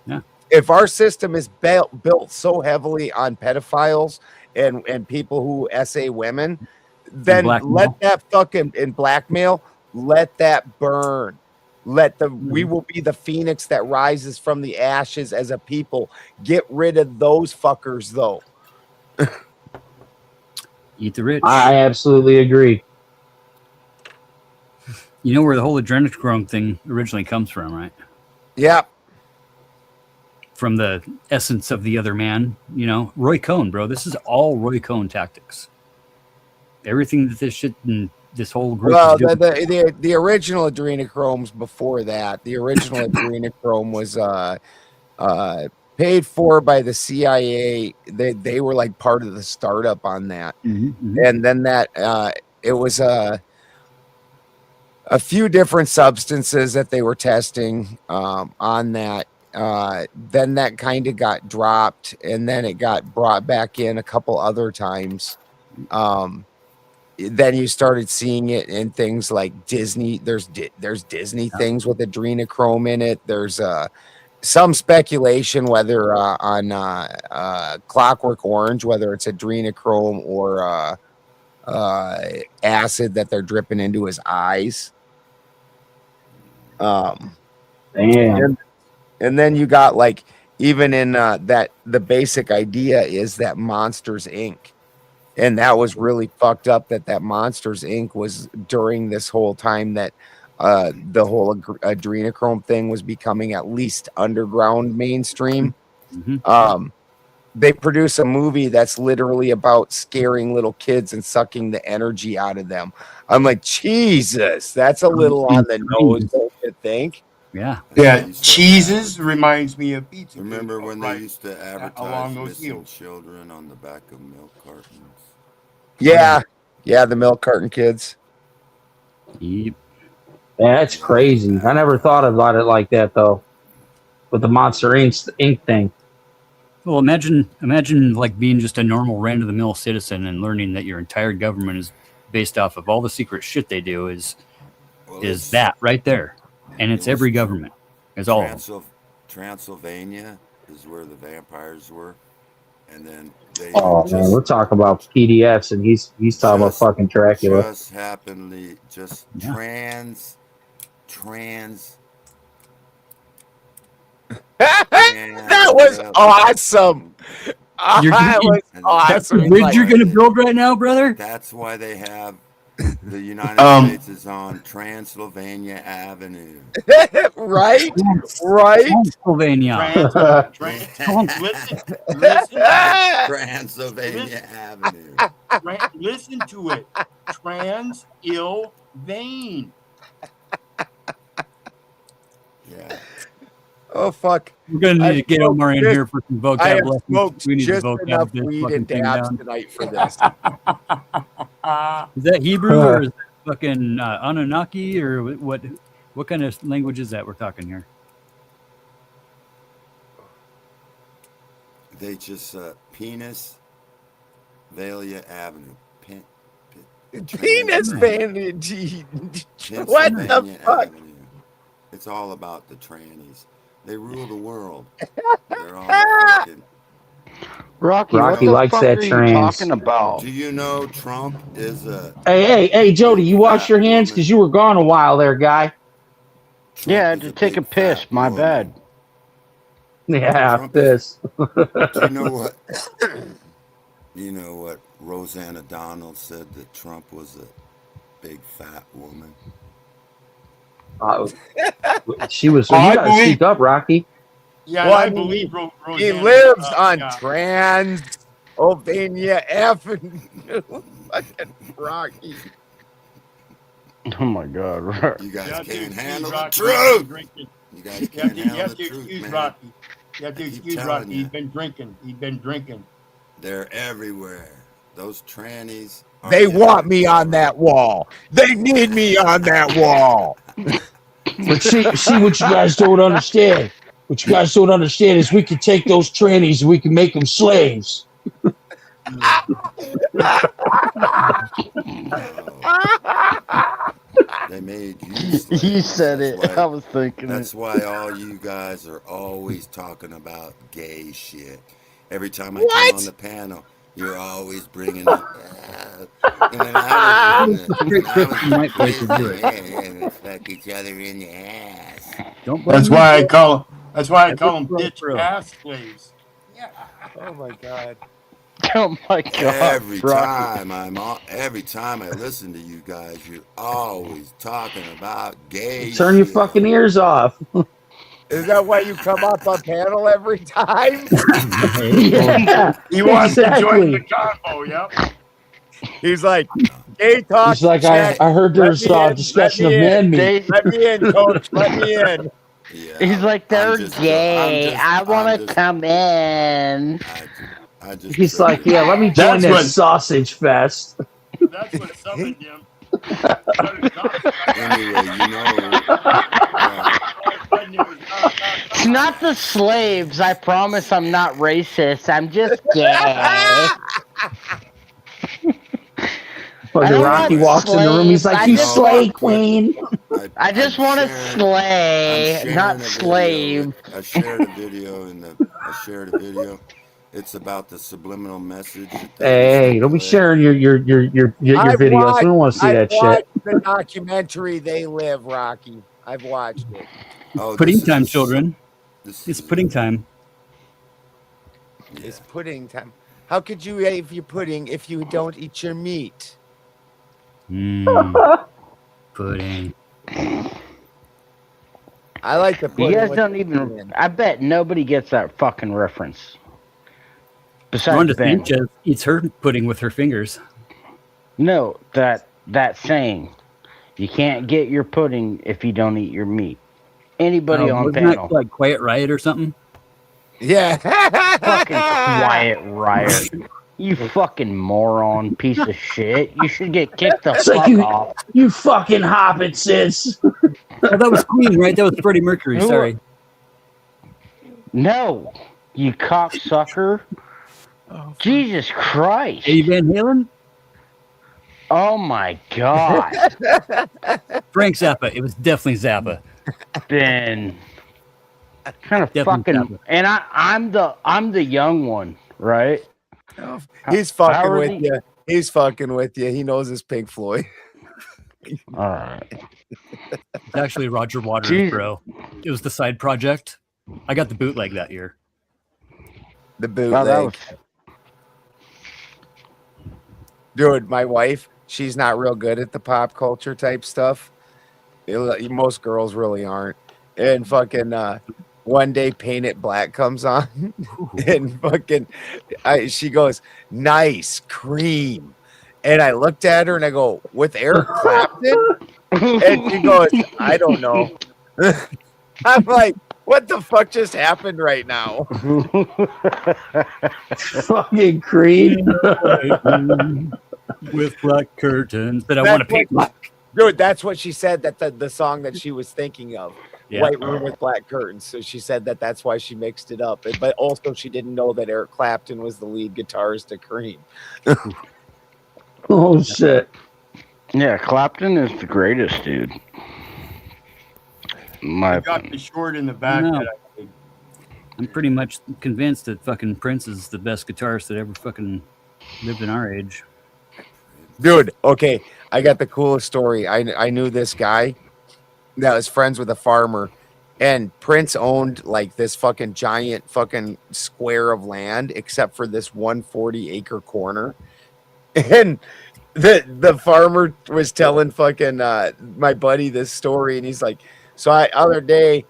Yeah. If our system is built so heavily on pedophiles and people who SA women, then let that fucking blackmail, let that burn. We will be the phoenix that rises from the ashes as a people. Get rid of those fuckers, though. Eat the rich. I absolutely agree. You know where the whole adrenochrome thing originally comes from, right? Yeah. From the essence of the other man, you know, Roy Cohn, bro. This is all Roy Cohn tactics. Everything that this shit and this whole group Well, is doing. the original adrenochromes before that, the original adrenochrome was paid for by the CIA. They were like part of the startup on that, and then that it was a few different substances that they were testing on that. Then that kind of got dropped, and then it got brought back in a couple other times. Then you started seeing it in things like Disney. There's Disney things with adrenochrome in it. There's some speculation whether on Clockwork Orange, whether it's adrenochrome or acid that they're dripping into his eyes. Damn. And then you got like, even in that, the basic idea is that Monsters Inc. And that was really fucked up that Monsters Inc. was during this whole time that the whole adrenochrome thing was becoming at least underground mainstream. They produce a movie that's literally about scaring little kids and sucking the energy out of them. I'm like, Jesus, that's a little on the nose, don't you think? Yeah. Yeah, cheeses reminds me of pizza. Remember when they used to advertise along those missing heels. children on the back of milk cartons? Yeah, the milk carton kids. Yep. Yeah, that's crazy. I never thought about it like that though. With the Monster Inc. thing. Well, imagine like being just a normal run-of-the-mill citizen and learning that your entire government is based off of all the secret shit they do is that right there, and it's every government. It's all of them. Transylvania is where the vampires were, and then they. Oh man, we're talking about PDFs, and he's talking about fucking Dracula. Just happenly, trans. That was awesome. That's the bridge you're gonna build right now, brother. That's why they have the United States is on Transylvania Avenue. right. Transylvania. Transylvania Avenue. Listen to it. Transylvania. Yeah. Oh fuck! We're gonna need to get Omar in here for some vocab I have lessons. smoked We need just to vocab enough this weed fucking and thing dabs down. tonight for this. Is that Hebrew or is that fucking Anunnaki or what? What kind of language is that we're talking here? They just Penis Valia Avenue. Penis vanity. What the fuck? Avenue. It's all about the trannies. They rule the world. They're all fucking. Rocky, what Rocky the likes fuck that are you trans. talking about? Do you know Trump is a Hey, Jody, you wash your hands because you were gone a while there, guy. Yeah, I had to take a piss. My bad. Yeah, Trump piss. Do you know what? You know what Rosanna Donald said that Trump was a big fat woman? She was. Oh, You I got to believe- speak up, Rocky. Yeah, Well, and I I mean, believe he Rosanna. lives on yeah. Transylvania Avenue. Fucking Rocky. Oh my God, You guys have to can't excuse handle the Rocky, he's truth. been drinking. You guys You can't have handle to the truth, excuse man. Rocky. You have to I keep excuse telling Rocky. you. He's been drinking. He's been drinking. They're everywhere. Those trannies. They want me on that wall. They need me on that wall. But see what you guys don't understand. What you guys don't understand is we can take those trannies and we can make them slaves. They made you slaves. You said That's it. why- I was thinking That's it. why all you guys are always talking about gay shit. Every time I come on the panel, you're always bringing up. And when I was in Great Christian white boy to do it. we fuck each other in the ass. Don't blame That's me, why I bro. call. That's why I call them Bro, bitch bro. ass slaves. Oh my God. Oh my God, Every Rocky. every time I listen to you guys, you're always talking about gay Turn your shit. fucking ears off. Is that why you come up on panel every time? Yeah, He wants to join the exactly. combo. Yep. He's like, gay talk. He's like, check. I heard Let there's me in. Let discussion me of man in. meat. Let me in, coach. Let me in. Yeah, He's like, they're gay. I want to come in. I just He's like, yeah, let me join That's that what. sausage fest. That's what summoned him. Anyway, you know, It's not the slaves. I promise I'm not racist. I'm just gay. Fucking don't Rocky want walks in the room. He's slaves. like, I you just slay want- queen. I just want to slay, not slave. I shared a video I shared a video. It's about the subliminal message that they used Hey, to don't be play. sharing your videos. We don't want to see I've that shit. watched the documentary They Live, Rocky. I've watched it. Oh, Pudding this is time, a- children. This It's is pudding time. It's pudding time. How could you have your pudding if you don't eat your meat? Pudding. I like the pudding. You guys with don't the even. pudding. I bet nobody gets that fucking reference. Besides Rhonda Ben. Sanchez eats her pudding with her fingers. No, that saying. You can't get your pudding if you don't eat your meat. Anybody on Wasn't panel. that like Quiet Riot or something? Yeah. Fucking quiet riot. You fucking moron piece of shit. You should get kicked the It's fuck like off. you fucking hobbit, sis. Oh, that was Queen, right? That was Freddie Mercury. Who- Sorry. No, you cocksucker. Jesus Christ. Eddie Van Halen? Oh my God. Frank Zappa. It was definitely Zappa. Ben. Kind of Definitely fucking. Zappa. And I'm the young one, right? He's How fucking are with the- you. He's fucking with you. He knows his Pink Floyd. All right. It's actually Roger Waters, Jesus. bro. It was the side project. I got the bootleg that year. The Wow, bootleg. that was Dude, my wife, she's not real good at the pop culture type stuff. Most girls really aren't. And fucking one day Paint It Black comes on and fucking she goes, nice cream. And I looked at her and I go, with Eric Clapton? And she goes, I don't know. I'm like, what the fuck just happened right now? Fucking creed. With black curtains that I want to paint black. Dude, that's what she said, that the song that she was thinking of. Yeah. White Room with Black Curtains. So she said that that's why she mixed it up. But also she didn't know that Eric Clapton was the lead guitarist of Cream. Oh shit. Yeah, Clapton is the greatest, dude. I got the short in the back. No. That I think. I'm pretty much convinced that fucking Prince is the best guitarist that ever fucking lived in our age. Dude, okay, I got the coolest story. I knew this guy that was friends with a farmer, and Prince owned like this fucking giant fucking square of land, except for this 140-acre corner. And the farmer was telling fucking my buddy this story, and he's like, so other day,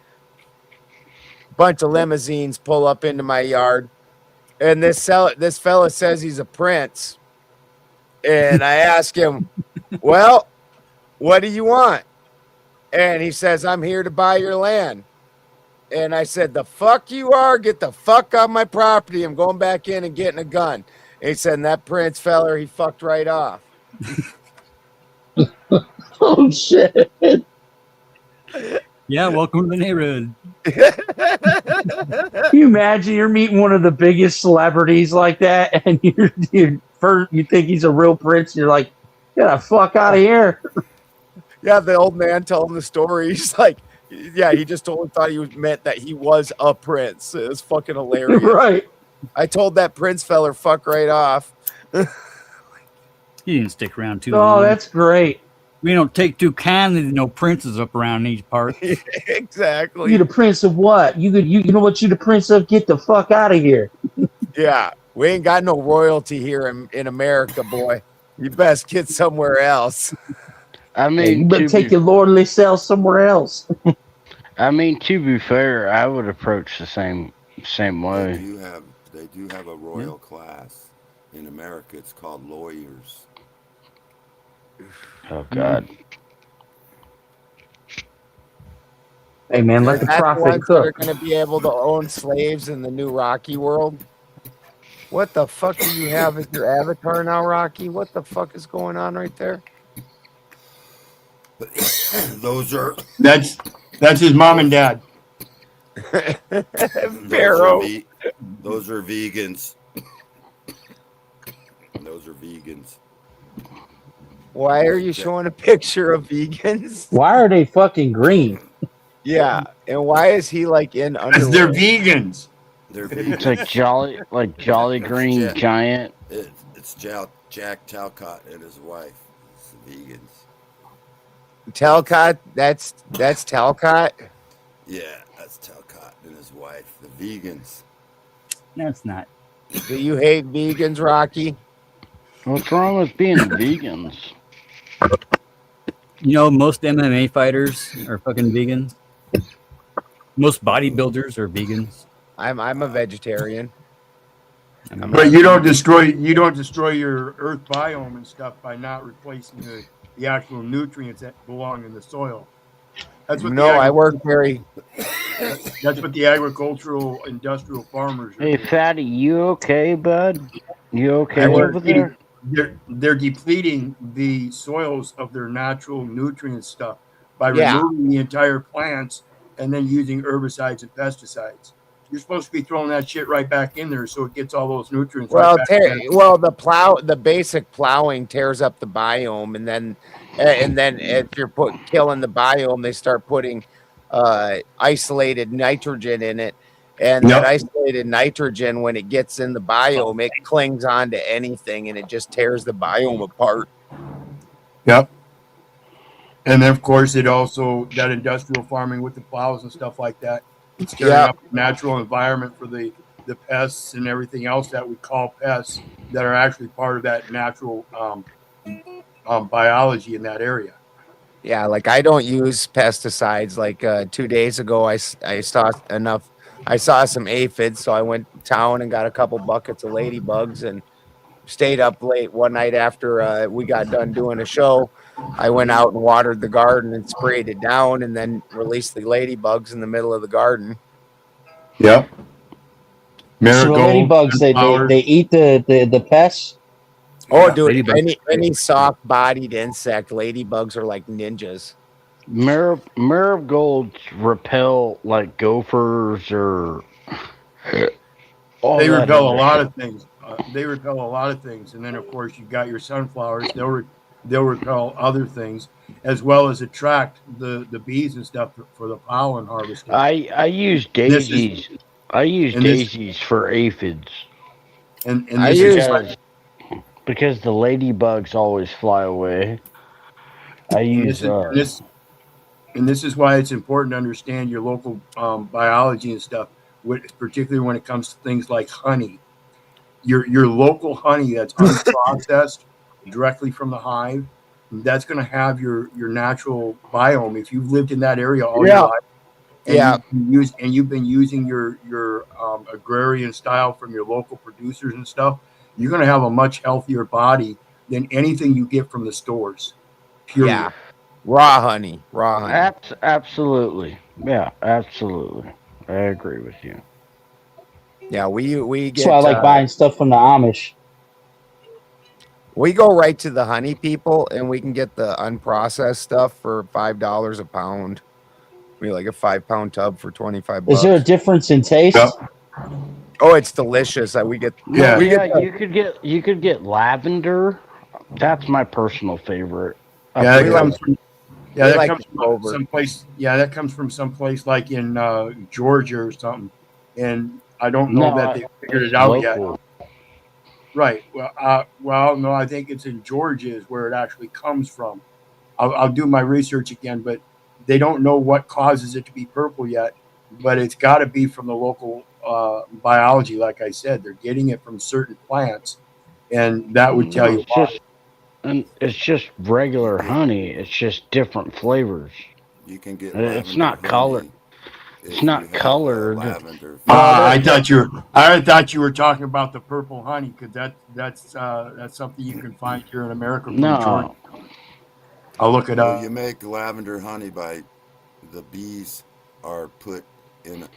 bunch of limousines pull up into my yard, and this fella says he's a prince. And I ask him, well, what do you want? And he says, I'm here to buy your land. And I said, the fuck you are? Get the fuck off my property. I'm going back in and getting a gun. And he said, and that Prince feller, he fucked right off. Oh, shit. Yeah, welcome to the neighborhood. Can you imagine you're meeting one of the biggest celebrities like that, and you think he's a real prince, and you're like, get the fuck out of here. Yeah, the old man telling the story. He's like, yeah, he just totally thought meant that he was a prince. It was fucking hilarious. Right. I told that Prince feller, fuck right off. He didn't stick around too Oh, long. that's great. We don't take too kindly to no princes up around these parts. Exactly. You the prince of what? You know what you the prince of? Get the fuck out of here. Yeah, we ain't got no royalty here in America, boy. You best get somewhere else. I mean, Hey, you better take your lordly self somewhere else. I mean, to be fair, I would approach the same way. They do have a royal class in America. It's called lawyers. Oh God. Hey man, let the That's prophet ones that are cook. going to be able to own slaves in the new Rocky world. What the fuck do you have as your avatar now, Rocky? What the fuck is going on right there? Those are That's his mom and dad. Pharaoh. Those are vegans. Those are vegans. Why are you showing a picture of vegans? Why are they fucking green? Yeah, and why is he like in underwear? They're vegans. They're vegans. It's like Jolly Green Giant. It's Jack Talcott and his wife. It's the vegans. Talcott? That's Talcott? Yeah, that's Talcott and his wife. The vegans. No, it's not. Do you hate vegans, Rocky? What's wrong with being vegans? You know, most MMA fighters are fucking vegans. Most bodybuilders are vegans. I'm a vegetarian. But you don't destroy your earth biome and stuff by not replacing the actual nutrients that belong in the soil. That's what I work very. That's what the agricultural industrial farmers are Hey, doing. Fatty, you okay, bud? You okay over there? They're depleting the soils of their natural nutrient stuff by Yeah. removing the entire plants and then using herbicides and pesticides. You're supposed to be throwing that shit right back in there so it gets all those nutrients. Well, right back in. the basic plowing tears up the biome, and then if you're killing the biome, they start putting isolated nitrogen in it, and that isolated nitrogen, when it gets in the biome, it clings onto anything, and it just tears the biome apart. Yep. And then, of course, it also, that industrial farming with the plows and stuff like that, it's tearing up the natural environment for the pests and everything else that we call pests that are actually part of that natural biology in that area. Yeah, like I don't use pesticides. Like 2 days ago, I saw some aphids, so I went to town and got a couple buckets of ladybugs and stayed up late one night after we got done doing a show. I went out and watered the garden and sprayed it down, and then released the ladybugs in the middle of the garden. Yep. So the ladybugs, they eat the pests. Oh, dude, any soft-bodied insect, ladybugs are like ninjas. Marigolds repel like gophers or. They repel a lot of things. And then, of course, you got your sunflowers. They'll repel other things, as well as attract the bees and stuff for the pollen harvesting. I use daisies. I use And this- daisies for aphids. And I this use because the ladybugs always fly away. I and use this is and this is why it's important to understand your local biology and stuff. Particularly when it comes to things like honey, your local honey that's unprocessed directly from the hive, that's going to have your natural biome. If you've lived in that area all your life, and you've been using your agrarian style from your local producers and stuff, you're going to have a much healthier body than anything you get from the stores. Period. Yeah. Raw honey. Absolutely. Yeah, absolutely. I agree with you. Yeah, we That's why I get like buying stuff from the Amish. we go right to the honey people and we can get the unprocessed stuff for $5 a pound. We like a 5-pound tub for $25. Is there a difference in taste? Oh, it's delicious. We get you could get lavender. That's my personal favorite. Yeah, that comes from clover. someplace. Yeah, that comes from someplace like in Georgia or something. And I don't know that they figured it out yet. Right. Well, no, I think it's in Georgia is where it actually comes from. I'll do my research again, but they don't know what causes it to be purple yet. But it's got to be from the local biology. Like I said, they're getting it from certain plants, and that would tell you why. And it's just regular honey. It's just different flavors. You can get It's not colored. It's not colored. Lavender. I thought you were talking about the purple honey because that's something you can find here in America. From Georgia. I'll look it up. You make lavender honey by the bees are put in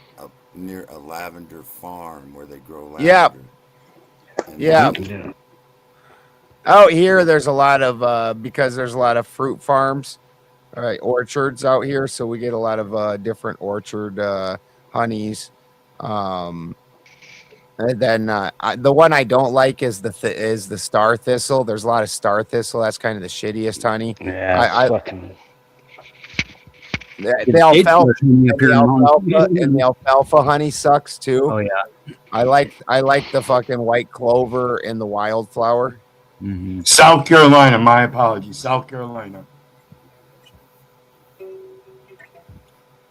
near a lavender farm where they grow lavender. Yeah. Out here, there's a lot of because there's a lot of fruit farms, orchards out here, so we get a lot of different orchard honeys. And then the one I don't like is the star thistle. There's a lot of star thistle. That's kind of the shittiest honey. Yeah, the alfalfa honey sucks too. Oh yeah. I like the fucking white clover and the wildflower. Mm-hmm. South Carolina. My apologies. South Carolina.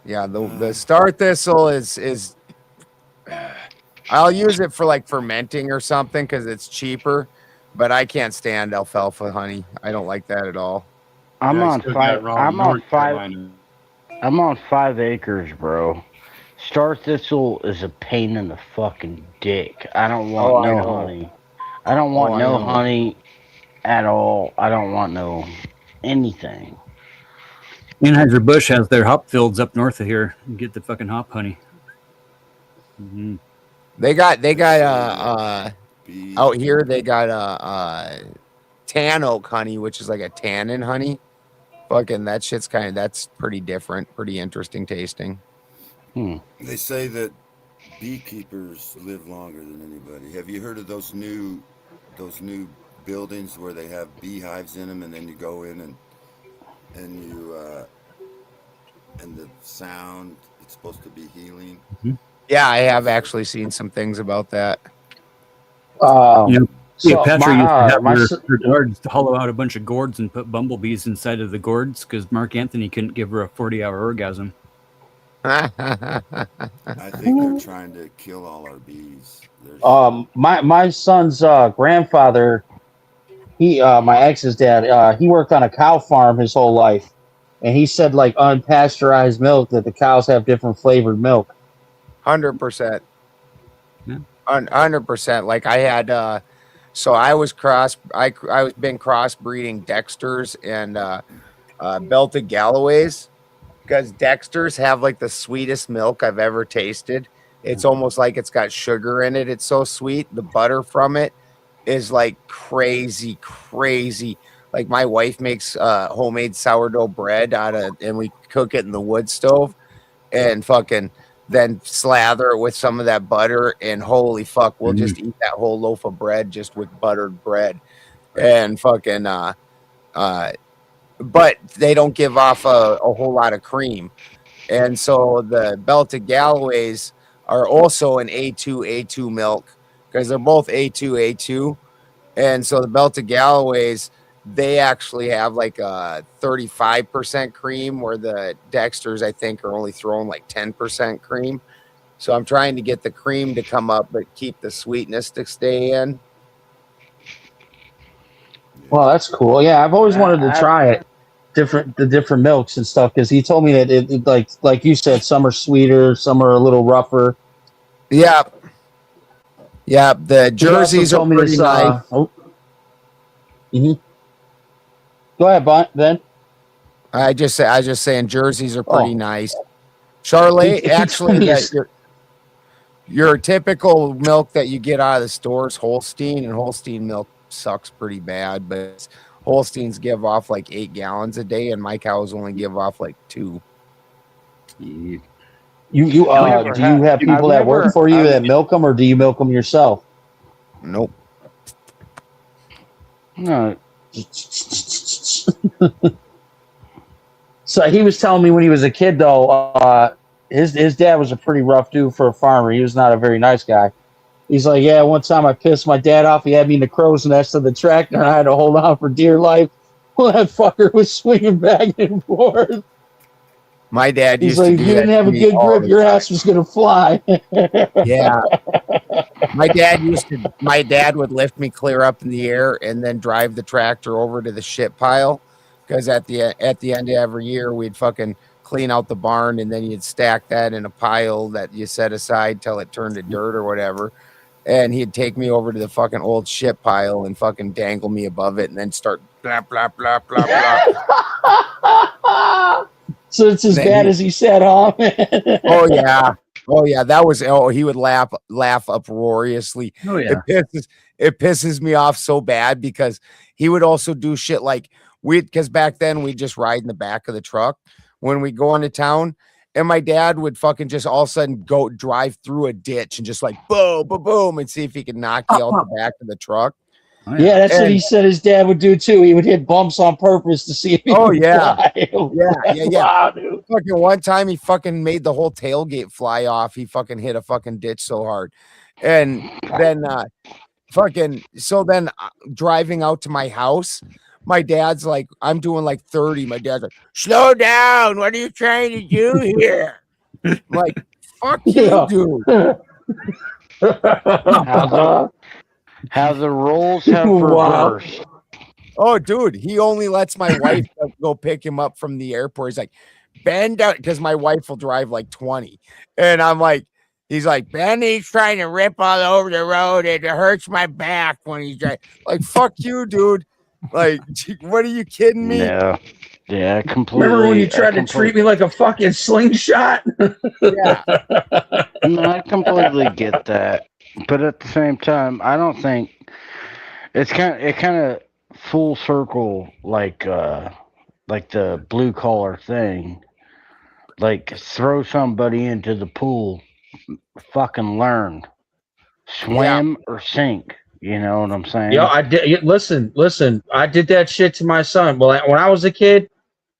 Yeah, the star thistle is I'll use it for like fermenting or something because it's cheaper, but I can't stand alfalfa honey. I don't like that at all. I'm on 5 acres, bro. Star thistle is a pain in the fucking dick. I don't want honey. I don't want honey at all. I don't want no anything. Anheuser-Busch has their hop fields up north of here. You get the fucking hop honey. Mm-hmm. They got out here they got tan oak honey, which is like a tannin honey. Fucking that shit's that's pretty different, pretty interesting tasting. They say that beekeepers live longer than anybody. Have you heard of those new buildings where they have beehives in them, and then you go in and you and the sound, it's supposed to be healing? Mm-hmm. Yeah, I have actually seen some things about that. Petra used to have her guards to hollow out a bunch of gourds and put bumblebees inside of the gourds because Mark Anthony couldn't give her a 40-hour orgasm. I think they're trying to kill all our bees. My son's grandfather, my ex's dad, he worked on a cow farm his whole life, and he said like unpasteurized milk that the cows have different flavored milk. 100%. 100%. Like I had, so I was been crossbreeding Dexters and Belted Galloways because Dexters have like the sweetest milk I've ever tasted. It's almost like it's got sugar in it. It's so sweet. The butter from it is like crazy. Like my wife makes homemade sourdough bread and we cook it in the wood stove and fucking then slather it with some of that butter, and holy fuck, we'll just eat that whole loaf of bread just with buttered bread. And fucking but they don't give off a whole lot of cream. And so the Belted Galloways are also an A2 milk because they're both A2. And so the Belted Galloways, they actually have like a 35% cream, where the Dexters, I think, are only throwing like 10% cream. So I'm trying to get the cream to come up, but keep the sweetness to stay in. Well, that's cool. Yeah, I've always wanted to try it. The different milks and stuff, because he told me that it like you said, some are sweeter, some are a little rougher. Yeah. Yeah, the jerseys are pretty nice. Go ahead, Ben. I was just saying jerseys are pretty nice. Charlotte, actually, your typical milk that you get out of the store is Holstein, and Holstein milk sucks pretty bad, but Holsteins give off like 8 gallons a day, and my cows only give off like 2. Do you have people that work for you that milk them, or do you milk them yourself? Nope. No. So he was telling me when he was a kid, though, his dad was a pretty rough dude for a farmer. He was not a very nice guy. He's like, yeah, one time I pissed my dad off. He had me in the crow's nest of the tractor, and I had to hold on for dear life. Well, that fucker was swinging back and forth. My dad He's used like, to if do you didn't that have to a me good all grip, the your time. ass was gonna fly. Yeah. My dad would lift me clear up in the air and then drive the tractor over to the shit pile, because at the end of every year we'd fucking clean out the barn, and then you'd stack that in a pile that you set aside till it turned to dirt or whatever. And he'd take me over to the fucking old shit pile and fucking dangle me above it, and then start blah blah blah blah blah. So it's as bad as he said, huh? Oh yeah, that was. Oh, he would laugh uproariously. Oh, yeah. It pisses me off so bad, because he would also do shit like because back then we'd just ride in the back of the truck when we go into town, and my dad would fucking just all of a sudden go drive through a ditch and just like boom, boom, boom, and see if he could knock you out the back of the truck. Yeah, that's what he said his dad would do too. He would hit bumps on purpose to see if he could fly. Yeah. Wow, dude. Fucking one time he fucking made the whole tailgate fly off. He fucking hit a fucking ditch so hard. And then driving out to my house, my dad's like, I'm doing like 30. My dad's like, slow down. What are you trying to do here? I'm like, fuck you, dude. How the roles have reversed. Oh, dude, he only lets my wife go pick him up from the airport. He's like, bend down, because my wife will drive like 20. And I'm like, he's like, Ben, he's trying to rip all over the road. It hurts my back when he's driving. Like, fuck you, dude. Like, what are you kidding me? Yeah, completely. Remember when you tried to treat me like a fucking slingshot? Yeah. No, I completely get that. But at the same time, I don't think it kind of full circle like the blue collar thing. Like, throw somebody into the pool, fucking learn, swim or sink. You know what I'm saying? I did. Listen. I did that shit to my son. Well, when I was a kid,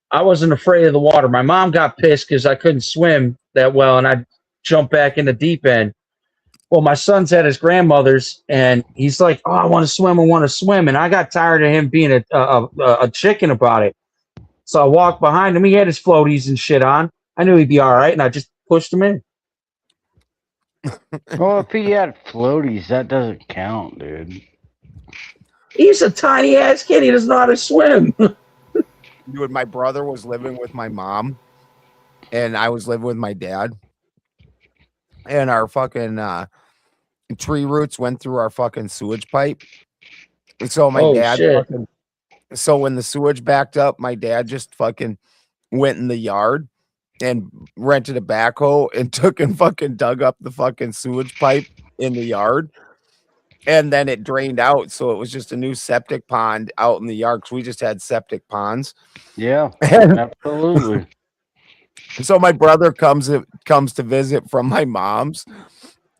I wasn't afraid of the water. My mom got pissed because I couldn't swim that well, and I jumped back in the deep end. Well, my son's at his grandmother's, and he's like, "Oh, I want to swim. And I got tired of him being a chicken about it. So I walked behind him. He had his floaties and shit on. I knew he'd be all right, and I just pushed him in. Well, if he had floaties, that doesn't count, dude. He's a tiny ass kid. He doesn't know how to swim. Dude, my brother was living with my mom, and I was living with my dad. And our fucking tree roots went through our fucking sewage pipe. And so my dad so when the sewage backed up, my dad just fucking went in the yard and rented a backhoe and took and fucking dug up the fucking sewage pipe in the yard. And then it drained out. So it was just a new septic pond out in the yard, because we just had septic ponds. Yeah, absolutely. So my brother comes to visit from my mom's,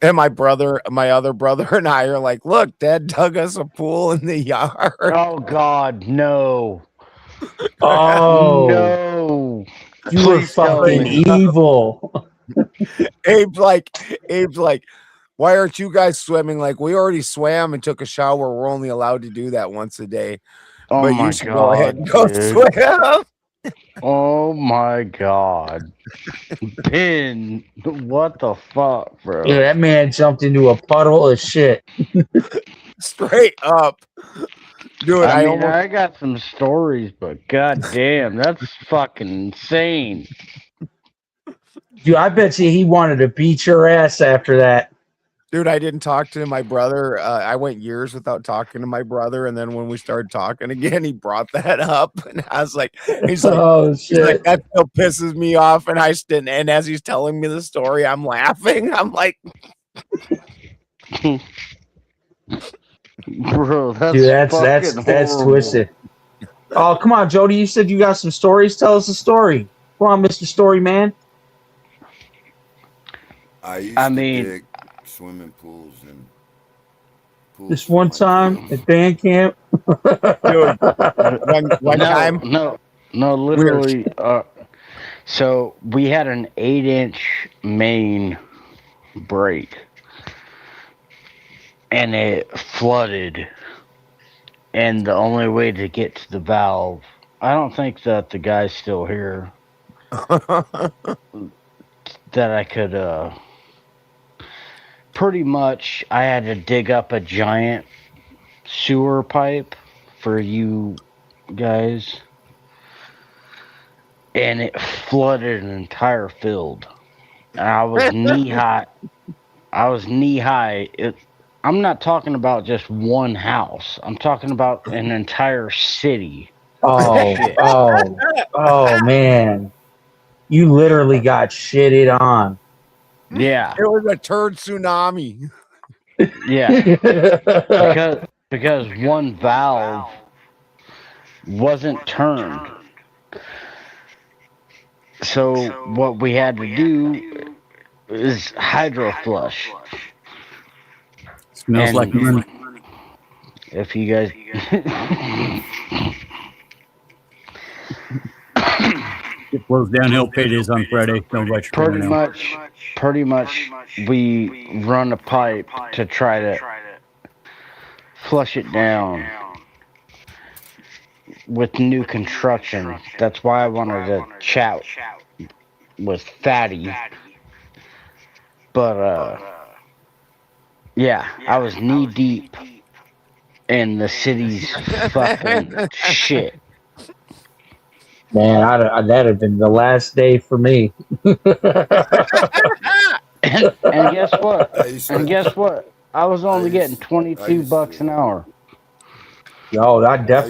and my other brother and I are like, look, Dad dug us a pool in the yard. Oh God, no. Oh no. You were fucking evil. Abe's like, why aren't you guys swimming? Like, we already swam and took a shower. We're only allowed to do that once a day. Oh But my you should go ahead god, and go dude. swim. Oh my god. Ben, what the fuck, bro? Yeah, that man jumped into a puddle of shit. Straight up. Dude, I mean, almost I got some stories, but god damn, that's fucking insane. Dude, I bet you he wanted to beat your ass after that. Dude, I didn't talk to my brother. I went years without talking to my brother, and then when we started talking again, he brought that up, and I was like, Oh he's shit. like, that still pisses me off, and I didn't. And as he's telling me the story, I'm laughing. I'm like, bro, Dude, that's horrible. twisted. Oh, come on, Jody. You said you got some stories. Tell us a story. Come on, Mr. Story Man. I used to dig swimming pools and pools. This one time at band camp. Dude, one time. No, literally. So we had an 8-inch main break, and it flooded. And the only way to get to the valve, I don't think that the guy's still here. That I could, pretty much, I had to dig up a giant sewer pipe for you guys, and it flooded an entire field. And I was knee high. I'm not talking about just one house. I'm talking about an entire city. Oh, man. You literally got shitted on. Yeah. It was a turd tsunami. Yeah. because one valve wasn't turned. So what we had to do is hydro flush. Smells like money. If you guys It flows downhill. Paydays on Friday. Don't let your pretty much we run a pipe to try to flush it down with new construction. That's why I wanted to chat with Fatty. But yeah, I was knee deep in the city's fucking shit. Man, that'd have been the last day for me. and guess what? I was only getting $22 an hour. Yo, I'd have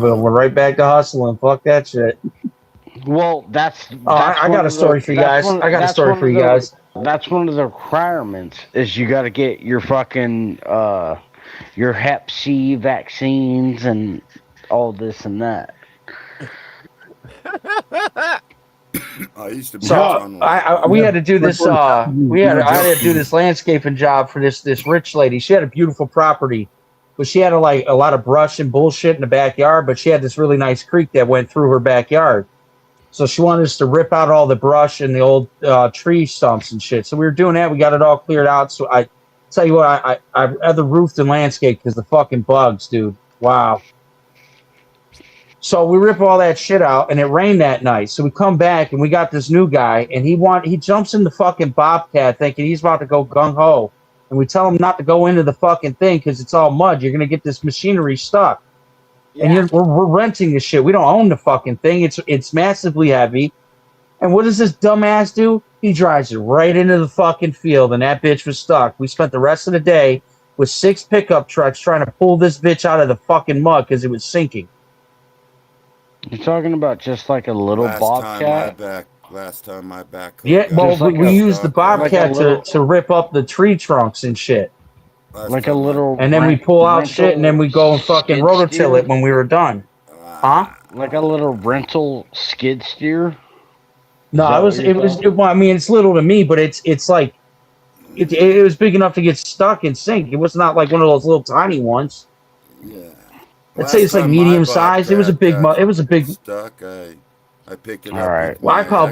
been right back to hustling. Fuck that shit. Well, that's I got a story for you guys. I got a story for you guys. That's one of the requirements is you got to get your fucking your Hep C vaccines and all this and that. I used to be we had to do this. I had to do this landscaping job for this rich lady. She had a beautiful property, but she had a lot of brush and bullshit in the backyard. But she had this really nice creek that went through her backyard. So she wanted us to rip out all the brush and the old tree stumps and shit. So we were doing that. We got it all cleared out. So I tell you what, I rather roofed than landscape because the fucking bugs, dude. Wow. So we rip all that shit out, and it rained that night. So we come back, and we got this new guy, and he jumps in the fucking Bobcat thinking he's about to go gung-ho. And we tell him not to go into the fucking thing because it's all mud. You're going to get this machinery stuck. Yeah. And we're renting this shit. We don't own the fucking thing. It's massively heavy. And what does this dumbass do? He drives it right into the fucking field, and that bitch was stuck. We spent the rest of the day with 6 pickup trucks trying to pull this bitch out of the fucking mud because it was sinking. You're talking about just like a little Bobcat? Last time my back. Yeah, well, we used the Bobcat to rip up the tree trunks and shit. Like a little. And then we pull out shit, and then we go and fucking rototill it when we were done. Huh? Like a little rental skid steer? No, it was. Well, I mean, it's little to me, but it's like it was big enough to get stuck and sink. It was not like one of those little tiny ones. Yeah. I'd say it's like medium size. It was a big. It was a big. Stuck. I picked it all up. right. Well, I call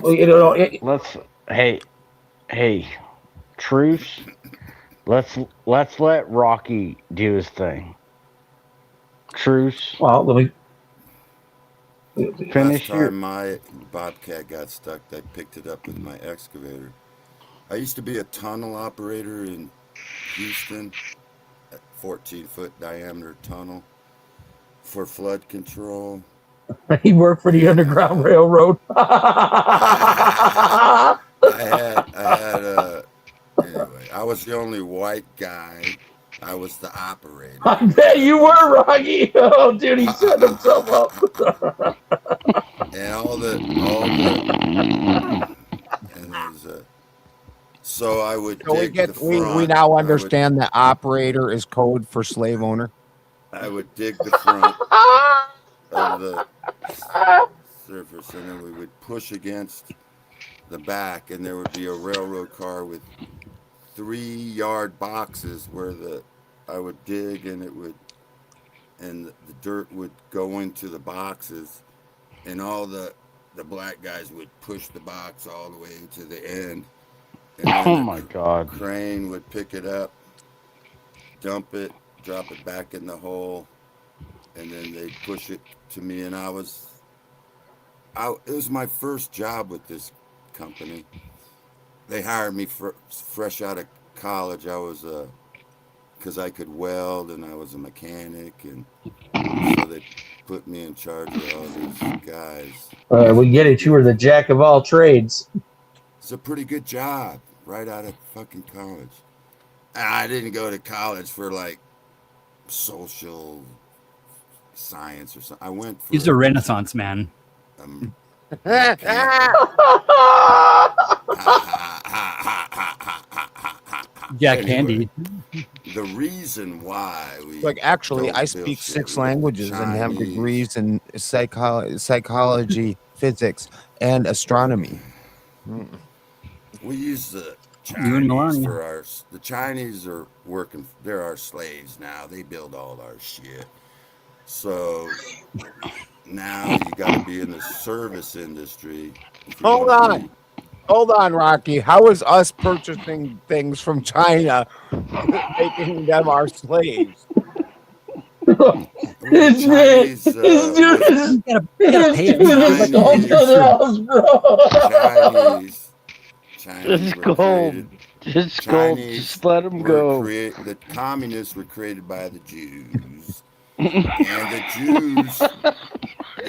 Let's. Hey, Hey, truce. Let's let Rocky do his thing. Truce. Well, let me Last finish your. time my Bobcat got stuck, I picked it up with my excavator. I used to be a tunnel operator in Houston, a 14-foot diameter tunnel for flood control. He worked for the Underground Railroad. I had anyway, I was the only white guy. I was the operator. I bet you were, Rocky. Oh, dude, he set himself up. And and there's a. So I would So dig the front. we now understand that operator is code for slave owner. I would dig the front of the surface, and then we would push against the back, and there would be a railroad car with 3-yard boxes where I would dig, and the dirt would go into the boxes, and all the black guys would push the box all the way to the end. And Oh my God! Crane would pick it up, dump it, drop it back in the hole, and then they'd push it to me. And it was my first job with this company. They hired me fresh out of college. I was because I could weld and I was a mechanic, and so they put me in charge of all these guys. We get it. You were the jack of all trades. It's a pretty good job right out of fucking college. I didn't go to college for like social science or something. I went for. He's a Renaissance man. Jack Handy. The reason why actually, I speak 6 languages and have degrees in psychology, physics, and astronomy. We use the Chinese for the Chinese are working. They're our slaves now. They build all our shit. So now you got to be in the service industry. Hold on, Rocky. How is us purchasing things from China making them our slaves? This dude is Just go. Just go. Just let him go. The communists were created by the Jews, and the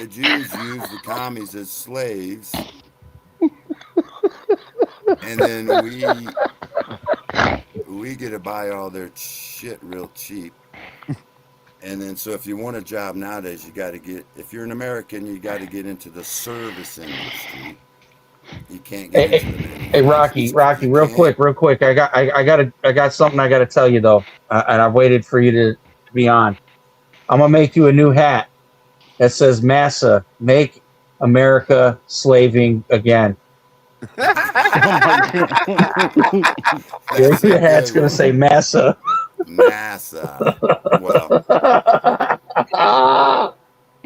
Jews used the commies as slaves, and then we get to buy all their shit real cheap. And then, so if you want a job nowadays, you got to if you're an American, you got to get into the service industry. You can't get into the Hey, Rocky, real quick. I got something I got to tell you though, and I waited for you to be on. I'm gonna make you a new hat that says "Massa, Make America Slaving Again." Your hat's gonna say "Massa." Massa. Well,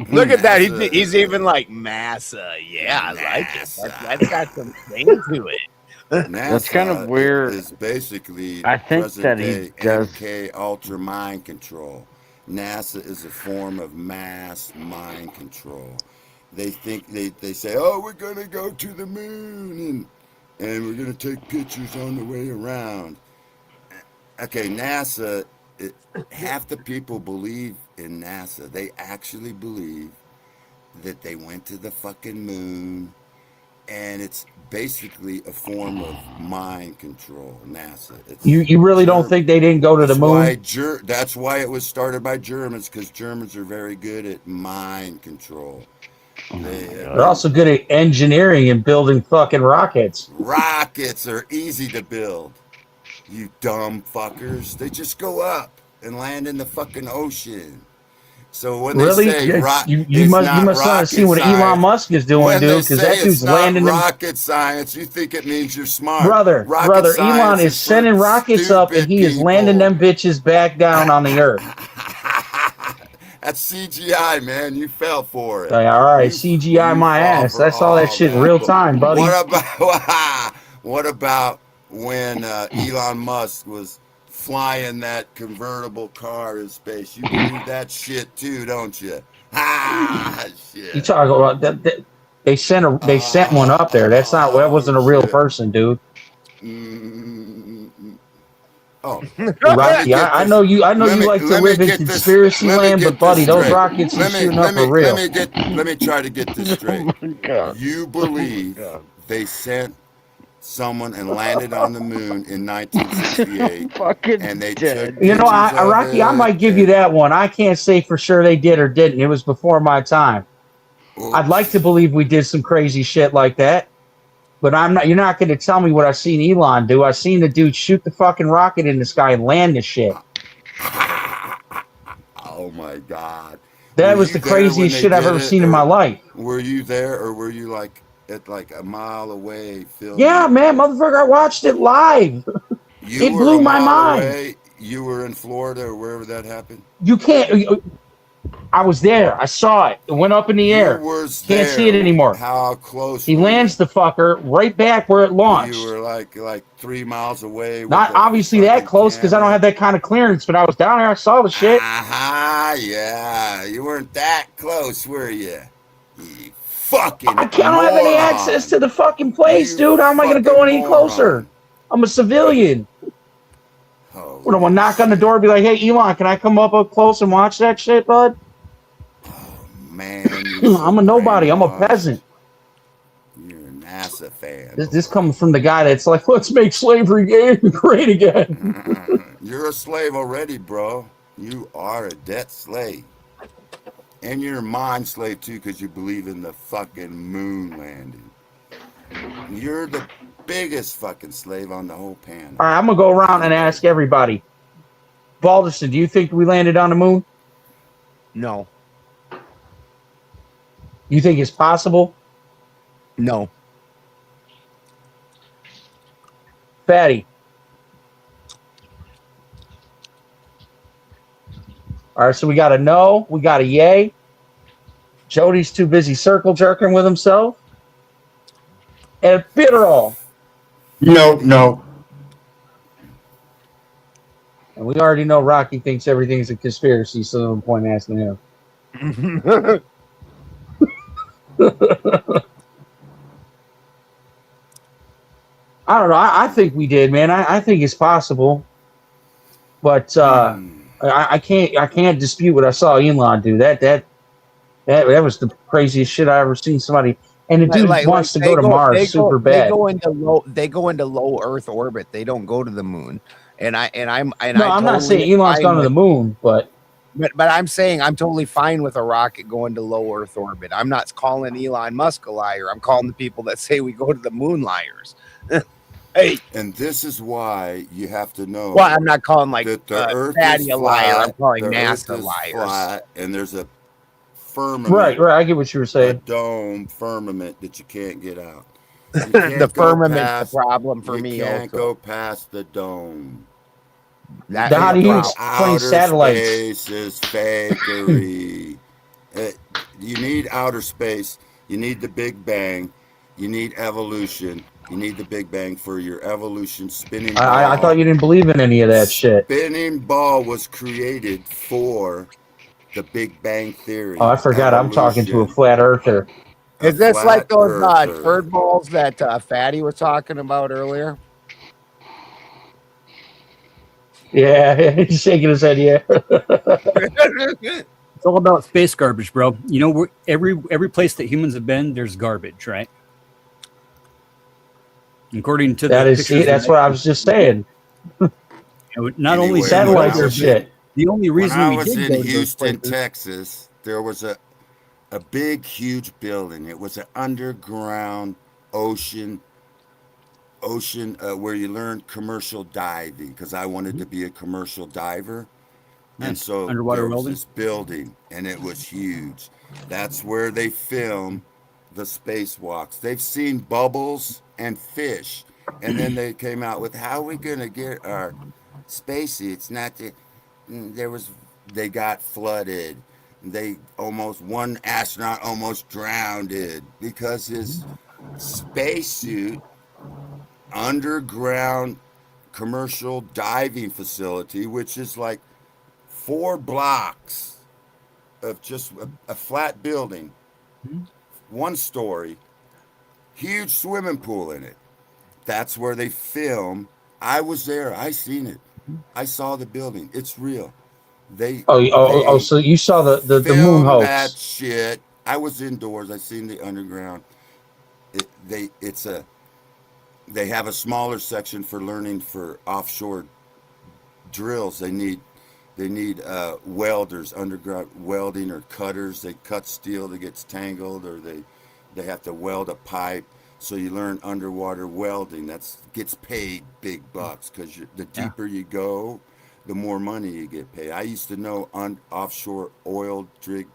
look at that. He's even like massa. Yeah, I like it. That's got some thing to it. That's kind of weird. Is basically I think that he does MK Ultra mind control. NASA is a form of mass mind control. They think they say, oh, we're gonna go to the moon and we're gonna take pictures on the way around. Okay, NASA. Half the people believe in NASA. They actually believe that they went to the fucking moon, and it's basically a form of mind control. NASA. You really don't think they didn't go to the moon? That's why it was started by Germans, because Germans are very good at mind control. They're also good at engineering and building fucking rockets. Rockets are easy to build. You dumb fuckers. They just go up and land in the fucking ocean. So when they say you must not have seen what Elon Musk is doing, dude, because that dude's landing rocket science. You think it means you're smart. Brother, Elon is sending rockets up and he is landing them bitches back down on the earth. That's CGI, man. You fell for it. All right, CGI my ass. I saw that shit in real time, buddy. What about when Elon Musk was flying that convertible car in space. You believe that shit too, don't you? Ah, shit. You talk about that? They sent one up there. That wasn't a real person, dude. Oh, Rocky, I know you. I know you like to live in conspiracy land, but buddy, those straight. rockets he's shooting up are real. Let me try to get this straight. You believe they sent someone and landed on the moon in 1968, and they took You know, pictures of Rocky, I it, might give you that one. I can't say for sure they did or didn't. It was before my time. I'd like to believe we did some crazy shit like that, but I'm not. You're not going to tell me what I seen Elon do. I seen the dude shoot the fucking rocket in the sky and land the shit. Oh my God! That was the craziest shit I've ever seen in my life. Were you there, or were you like at like a mile away filming? Yeah, man, motherfucker, I watched it live. It blew my mind. Away. You were in Florida or wherever that happened. You can't. I was there. I saw it. It went up in the air. Can't see it anymore. How close? He lands the fucker right back where it launched. You were like 3 miles away. Not obviously that close because I don't have that kind of clearance, but I was down there. I saw the shit. Yeah. You weren't that close, were you? You fucking. I don't have any access to the fucking place, dude. How am I going to go any closer? I'm a civilian. What, I'm gonna knock on the door and be like, "Hey, Elon, can I come up close and watch that shit, bud?" Man, I'm a nobody. I'm a peasant. You're a NASA fan. This comes from the guy that's like, "Let's make slavery great again." You're a slave already, bro. You are a debt slave. And you're a mind slave too, because you believe in the fucking moon landing. You're the biggest fucking slave on the whole planet. All right, I'm gonna go around and ask everybody. Balderson, do you think we landed on the moon? No. You think it's possible? No. Fatty. All right, so we got a no, we got a yay. Jody's too busy circle jerking with himself. And Bitterall. No. And we already know Rocky thinks everything's a conspiracy, so no point asking him. I don't know. I think we did, man. I think it's possible, but I can't dispute what I saw Elon do. That was the craziest shit I ever seen somebody. And the dude wants to go to Mars super bad. They go into low Earth orbit. They don't go to the moon. I'm not saying Elon's gone to the moon, but I'm saying I'm totally fine with a rocket going to low Earth orbit. I'm not calling Elon Musk a liar. I'm calling the people that say we go to the moon liars. Hey, and this is why you have to know. Well, I'm not calling like that the Earth Fatty is a liar. flat, I'm calling the NASA Earth is liars. Flat, and there's a firmament. Right. I get what you were saying. A dome firmament that you can't get out. The firmament's the problem for me. You can't also. go past the dome. How do you explain satellites? Space is fakery. You need outer space. You need the Big Bang. You need evolution. You need the Big Bang for your evolution spinning ball. I thought you didn't believe in any of that shit. Spinning ball was created for the Big Bang theory. Oh, I forgot. I'm talking to a flat earther. Is this like those turd balls that Fatty was talking about earlier? Yeah, he's shaking his head. Yeah. It's all about space garbage, bro. You know, every place that humans have been, there's garbage, right? According to that's what I was just saying. Not only satellites or shit. The only reason when I we was did in go to Houston, places, Texas, there was a big, huge building. It was an underground ocean where you learned commercial diving because I wanted to be a commercial diver. And so underwater there was welding? this building, and it was huge. That's where they film the spacewalks. They've seen bubbles and fish, and then they came out with how are we going to get our spacesuits? They got flooded. One astronaut almost drowned because his spacesuit underground commercial diving facility, which is like 4 blocks of just a flat building, 1 story, huge swimming pool in it. That's where they film. I was there. I seen it. I saw the building. It's real. They So you saw the moon filmed that hoax. shit. I was indoors. I seen the underground. They have a smaller section for learning for offshore drills. They need welders, underground welding or cutters. They cut steel that gets tangled, or they have to weld a pipe. So you learn underwater welding. That gets paid big bucks, because the deeper you go, the more money you get paid. I used to know offshore oil rig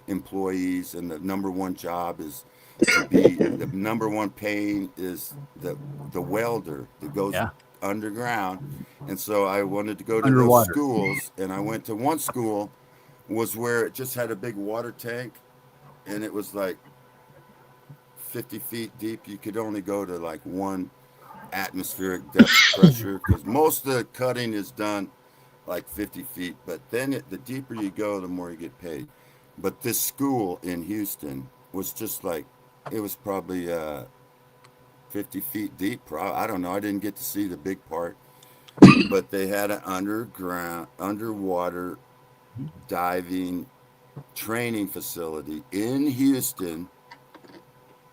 employees, and the number one job is to be the number one paying is the welder that goes underground. And so I wanted to go to those schools, and I went to one school was where it just had a big water tank, and it was like 50 feet deep. You could only go to like 1 atmospheric depth pressure, because most of the cutting is done like 50 feet, but then the deeper you go, the more you get paid. But this school in Houston was just like, it was probably 50 feet deep. I don't know. I didn't get to see the big part, but they had an underwater diving training facility in Houston.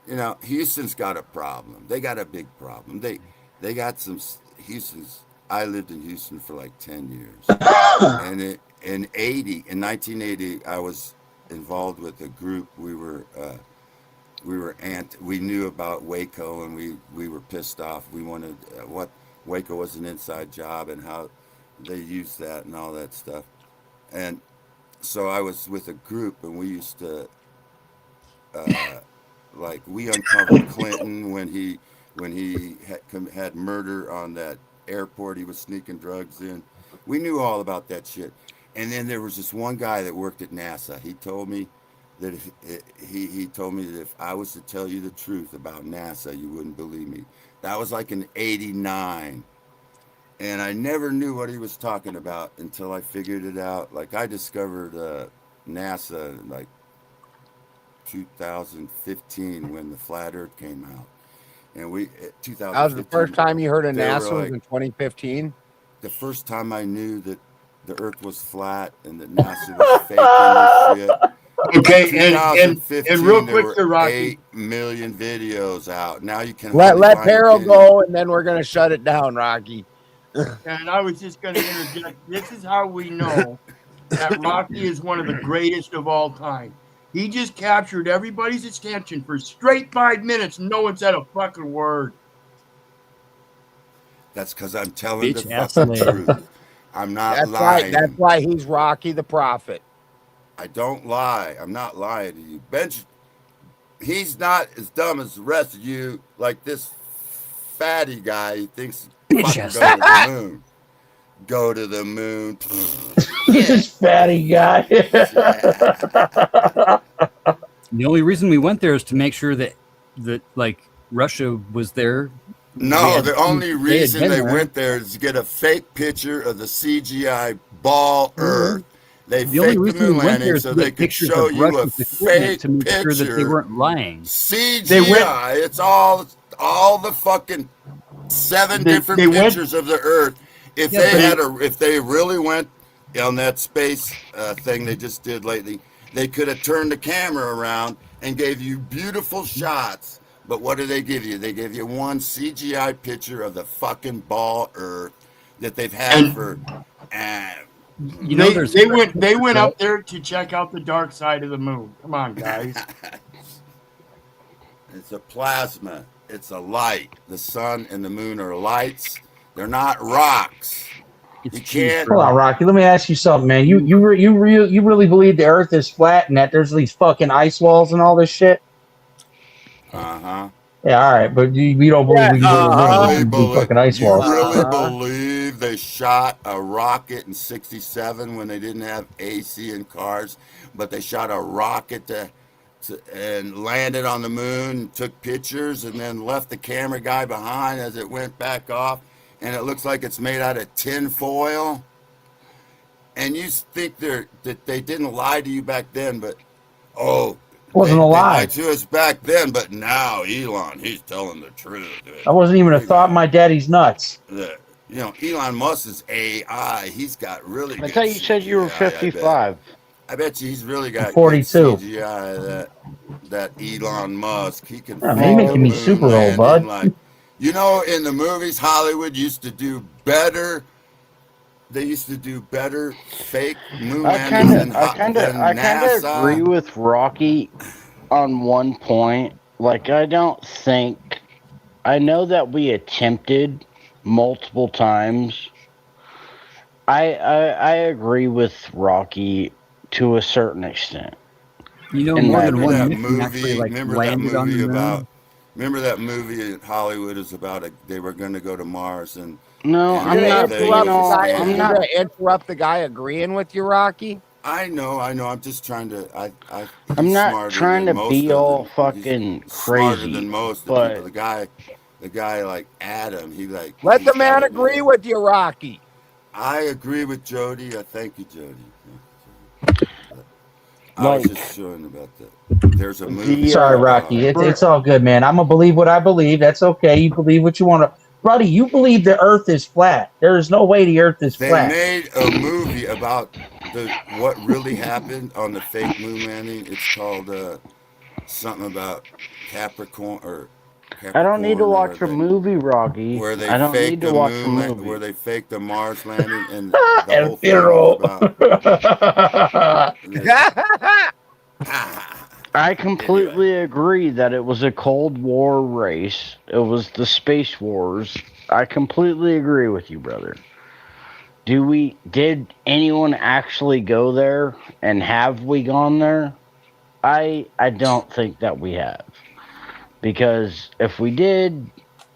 You know, Houston's got a problem. They got a big problem. They got some Houston's. I lived in Houston for like 10 years, and in 1980, I was involved with a group. We knew about Waco, and we were pissed off. We wanted what Waco was an inside job, and how they used that and all that stuff. And so I was with a group, and we used to like, we uncovered Clinton when he had murder on that airport. He was sneaking drugs in. We knew all about that shit. And then there was this one guy that worked at NASA. He told me that if I was to tell you the truth about NASA, you wouldn't believe me. That was like in '89. And I never knew what he was talking about until I figured it out. Like, I discovered NASA like 2015 when the Flat Earth came out. And 2015. That was the first time you heard of they were NASA was like, in 2015. The first time I knew that the Earth was flat and that NASA was faking this shit. Okay, and 2015, real there quick, were Sir Rocky. 8 million videos out. Now you can Let hardly find a Peril video. go, and then we're gonna shut it down, Rocky. And I was just going to interject. This is how we know that Rocky is one of the greatest of all time. He just captured everybody's attention for straight 5 minutes. No one said a fucking word. That's because I'm telling the Bitch-ass fucking later. truth. I'm not That's lying. right. That's why he's Rocky the Prophet. I don't lie. I'm not lying to you. He's not as dumb as the rest of you, like this fatty guy. He thinks he fucking go to the moon. This fatty guy. The only reason we went there is to make sure that like Russia was there. No, the only reason they went there is to get a fake picture of the CGI ball Earth. They faked the moon landing so they could show you a fake to make picture. sure that they weren't lying. CGI. It's all the fucking 7 different pictures of the Earth. If if they really went on that space thing they just did lately, they could have turned the camera around and gave you beautiful shots. But what do they give you? They give you one CGI picture of the fucking ball Earth that they've had for. You know, they went up there to check out the dark side of the moon. Come on, guys. It's a plasma. It's a light. The sun and the moon are lights. They're not rocks. You can't. Hold on, Rocky. Let me ask you something, man. You really believe the Earth is flat and that there's these fucking ice walls and all this shit? Uh-huh. Yeah, all right, but we don't believe we can do fucking ice walls. You really believe they shot a rocket in '67 when they didn't have AC in cars, but they shot a rocket to and landed on the moon, took pictures, and then left the camera guy behind as it went back off, and it looks like it's made out of tin foil. And you think that they didn't lie to you back then, but Wasn't a they lie. lied to us back then, but now Elon, he's telling the truth. That wasn't even a thought in my daddy's nuts. Elon Musk's AI, he's got really I good thought you said you were CGI, 55. I bet you he's really got good 42. CGI. That Elon Musk, he can Oh, man, fake you're a making me moon super old, landing. bud. Like, in the movies, Hollywood used to do better. They used to do better fake moon landings than I kind of NASA. agree with Rocky on one point. Like, I know that we attempted multiple times. I agree with Rocky to a certain extent. More than one that mission actually movie? like Remember that landed on the movie moon. about? Remember that movie in Hollywood is about they were going to go to Mars and no, and You're gonna everything interrupt was the a guy. scam. You're gonna interrupt the guy agreeing with you, Rocky. I know. I'm just trying to. I'm He's not smarter trying than to most be of all them. fucking He's smarter crazy, than most of the but people. The guy like Adam. Let he's the man got it, agree with you, Rocky. I agree with Jody. I thank you, Jody. I was just showing about that. There's a movie. Sorry, Rocky. It's all good, man. I'm gonna believe what I believe. That's okay. You believe what you want to. Buddy, you believe the Earth is flat. There is no way the Earth is They flat. made a movie about what really happened on the fake moon landing. It's called something about Capricorn or I don't need to Capricorn, watch a movie, Rocky. where they I don't need faked to the watch a moon, movie. where they faked the Mars landing, and the El whole thing was Fierro. I completely agree that it was a Cold War race. It was the Space Wars. I completely agree with you, brother. Did anyone actually go there, and have we gone there? I don't think that we have. Because if we did,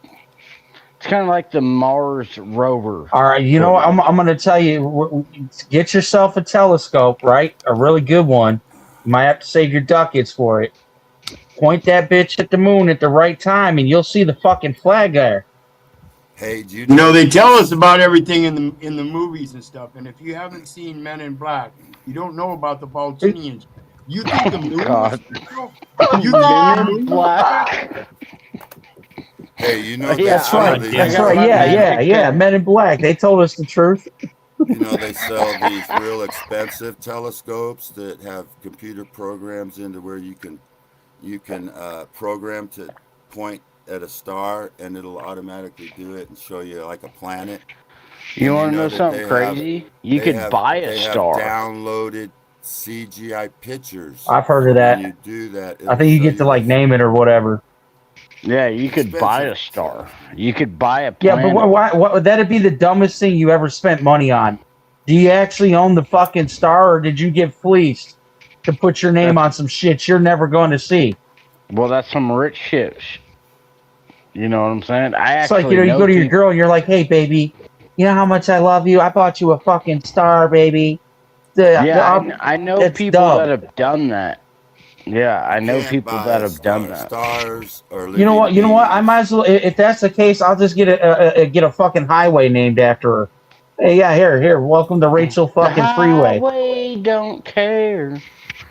it's kind of like the Mars rover. All right, you know what? I'm going to tell you. Get yourself a telescope, right? A really good one. You might have to save your ducats for it. Point that bitch at the moon at the right time, and you'll see the fucking flag there. Hey, do You know, they tell us about everything in the movies and stuff, and if you haven't seen Men in Black, you don't know about the Palestinians. You think the moon was real? You think Men the in moon Black. Hey, you know That's right. That's right. Yeah. Men in Black. They told us the truth. They sell these real expensive telescopes that have computer programs into where you can program to point at a star, and it'll automatically do it and show you like a planet. You want to know something crazy? You could buy a star. They have downloaded CGI pictures. I've heard of that. When you do that, I think you get to like name it or whatever. Yeah, you could buy a star. You could buy a Yeah, planet. but what would that'd be the dumbest thing you ever spent money on? Do you actually own the fucking star, or did you get fleeced to put your name on some shit you're never going to see? Well, that's some rich shit. You know what I'm saying? It's like, you go to your girl and you're like, hey, baby, you know how much I love you? I bought you a fucking star, baby. I know people that have done that. Yeah, I know people that have done that. Stars or You know what? I might as well. If that's the case, I'll just get a fucking highway named after her. Hey, yeah, here. Welcome to Rachel fucking Freeway. Highway don't care.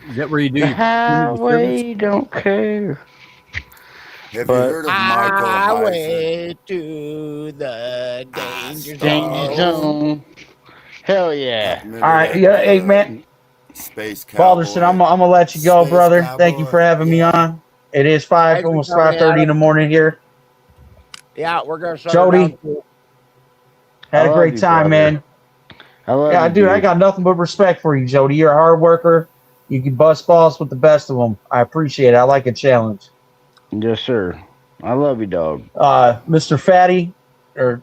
Is that where you do The your highway don't care. Have you heard of Michael Heiser? Highway to the danger zone. Hell yeah! All right, hey man, Space Balderson, I'm gonna let you go, brother. Thank you for having me on. It is almost 5:30 in the morning here. Yeah, we're gonna shut Jody, her down too. had a great time, man. I love yeah, you, dude, I got nothing but respect for you, Jody. You're a hard worker. You can bust balls with the best of them. I appreciate it. I like a challenge. Yes, sir. I love you, dog. Mr. Fatty or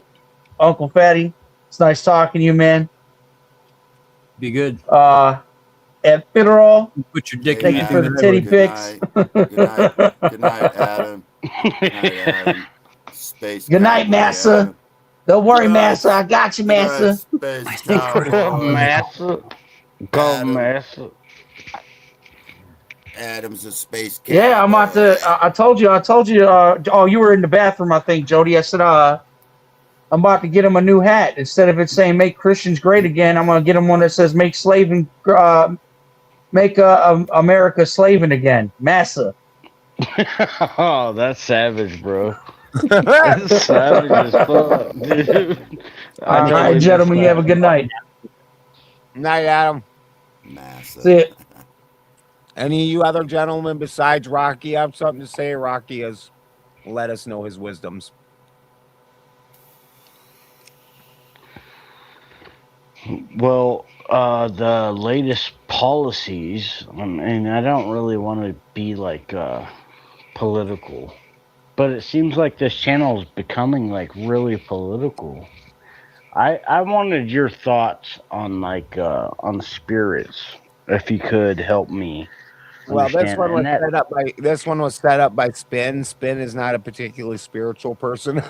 Uncle Fatty, it's nice talking to you, man. Be good. At Fitterall, put your dick. Thank you for the titty pics. Good night, Adam. Good night, Adam. Space. Good night, Massa. Don't worry, Massa. I got you, Massa. Space cowboy. Massa. Go, Massa. Adam's a space cat. Yeah, I'm about to. I told you. Oh, you were in the bathroom, I think, Jody. I said, I'm about to get him a new hat. Instead of it saying "Make Christians Great Again," I'm gonna get him one that says "Make America Slaving Again." Massa. Oh, that's savage, bro. That's savage as fuck, dude. All right, gentlemen, you have a good night. Night, Adam. Massa. See it. Any of you other gentlemen besides Rocky have something to say? Rocky has let us know his wisdoms. Well, the latest policies, and I don't really want to be like political, but it seems like this channel is becoming like really political. I wanted your thoughts on like on spirits, if you could help me. Well, this understand. one was And that, set up by Spin. Spin is not a particularly spiritual person.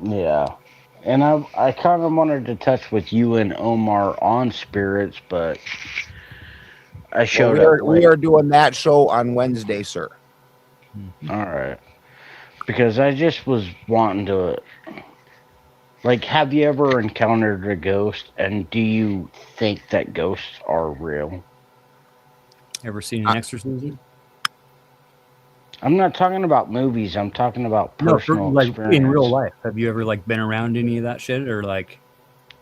yeah. And I kind of wanted to touch with you and Omar on spirits, but I showed up late. We are doing that show on Wednesday, sir. All right. Because I just was wanting to, like, have you ever encountered a ghost, and do you think that ghosts are real? Ever seen an exorcism? I'm not talking about movies. I'm talking about personal like experience. in real life. Have you ever like been around any of that shit or like?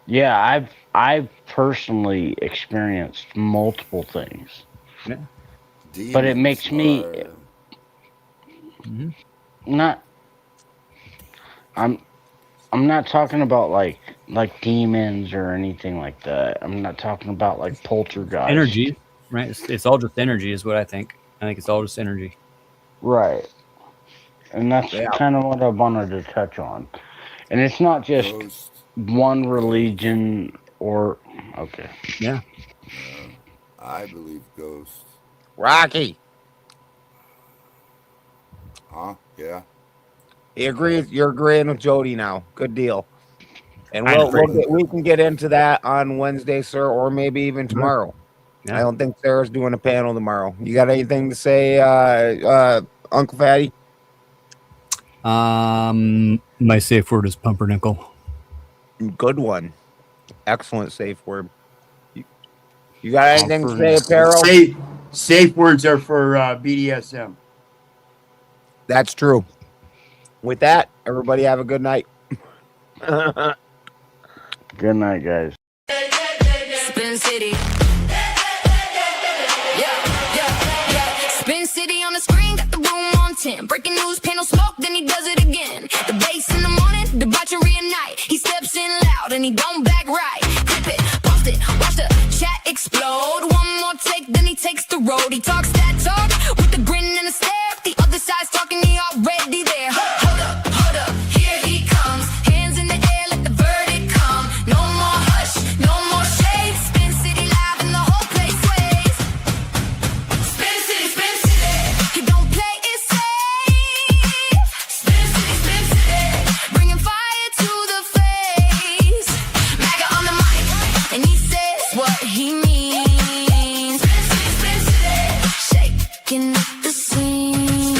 Yeah, I've personally experienced multiple things. Yeah. But it makes me not. I'm not talking about like demons or anything like that. I'm not talking about like poltergeist. Energy, right? It's all just energy, is what I think. I think it's all just energy. Right. And that's kind of what I wanted to touch on. And it's not just one religion or okay. Yeah. I believe ghosts. Rocky. Huh? Yeah. He agrees. You're agreeing with Jody now. Good deal. And I we can get into that on Wednesday, sir, or maybe even tomorrow. Yeah. I don't think Sarah's doing a panel tomorrow. You got anything to say, Uncle Fatty? My safe word is pumpernickel. Good one. Excellent safe word. You got anything to say, Apparel? Safe words are for BDSM. That's true. With that, everybody have a good night. Good night, guys. Spin City. Spin City on the screen, got the room on 10. Breaking news, panel smoke, then he does it again. The bass in the morning, debauchery at night. He steps in loud and he don't back right. Clip it, post it, watch the chat explode. One more take, then he takes the road. He talks that talk with a grin and a stare. The other side's talking, he already there. Hold up, here he comes. Hands in the air, let the verdict come. No more hush, no more shade. Spin City live and the whole place sways. Spin City, he don't play it safe. Spin City, bringing fire to the face. MAGA on the mic, and he says what he means. Spin City, shaking up the scene.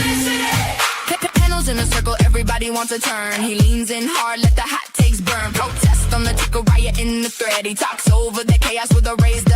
Panels in a circle, everybody wants a turn. He leans in hard, let the hot takes burn. Protest on the ticker, riot in the thread. He talks over the chaos with a raised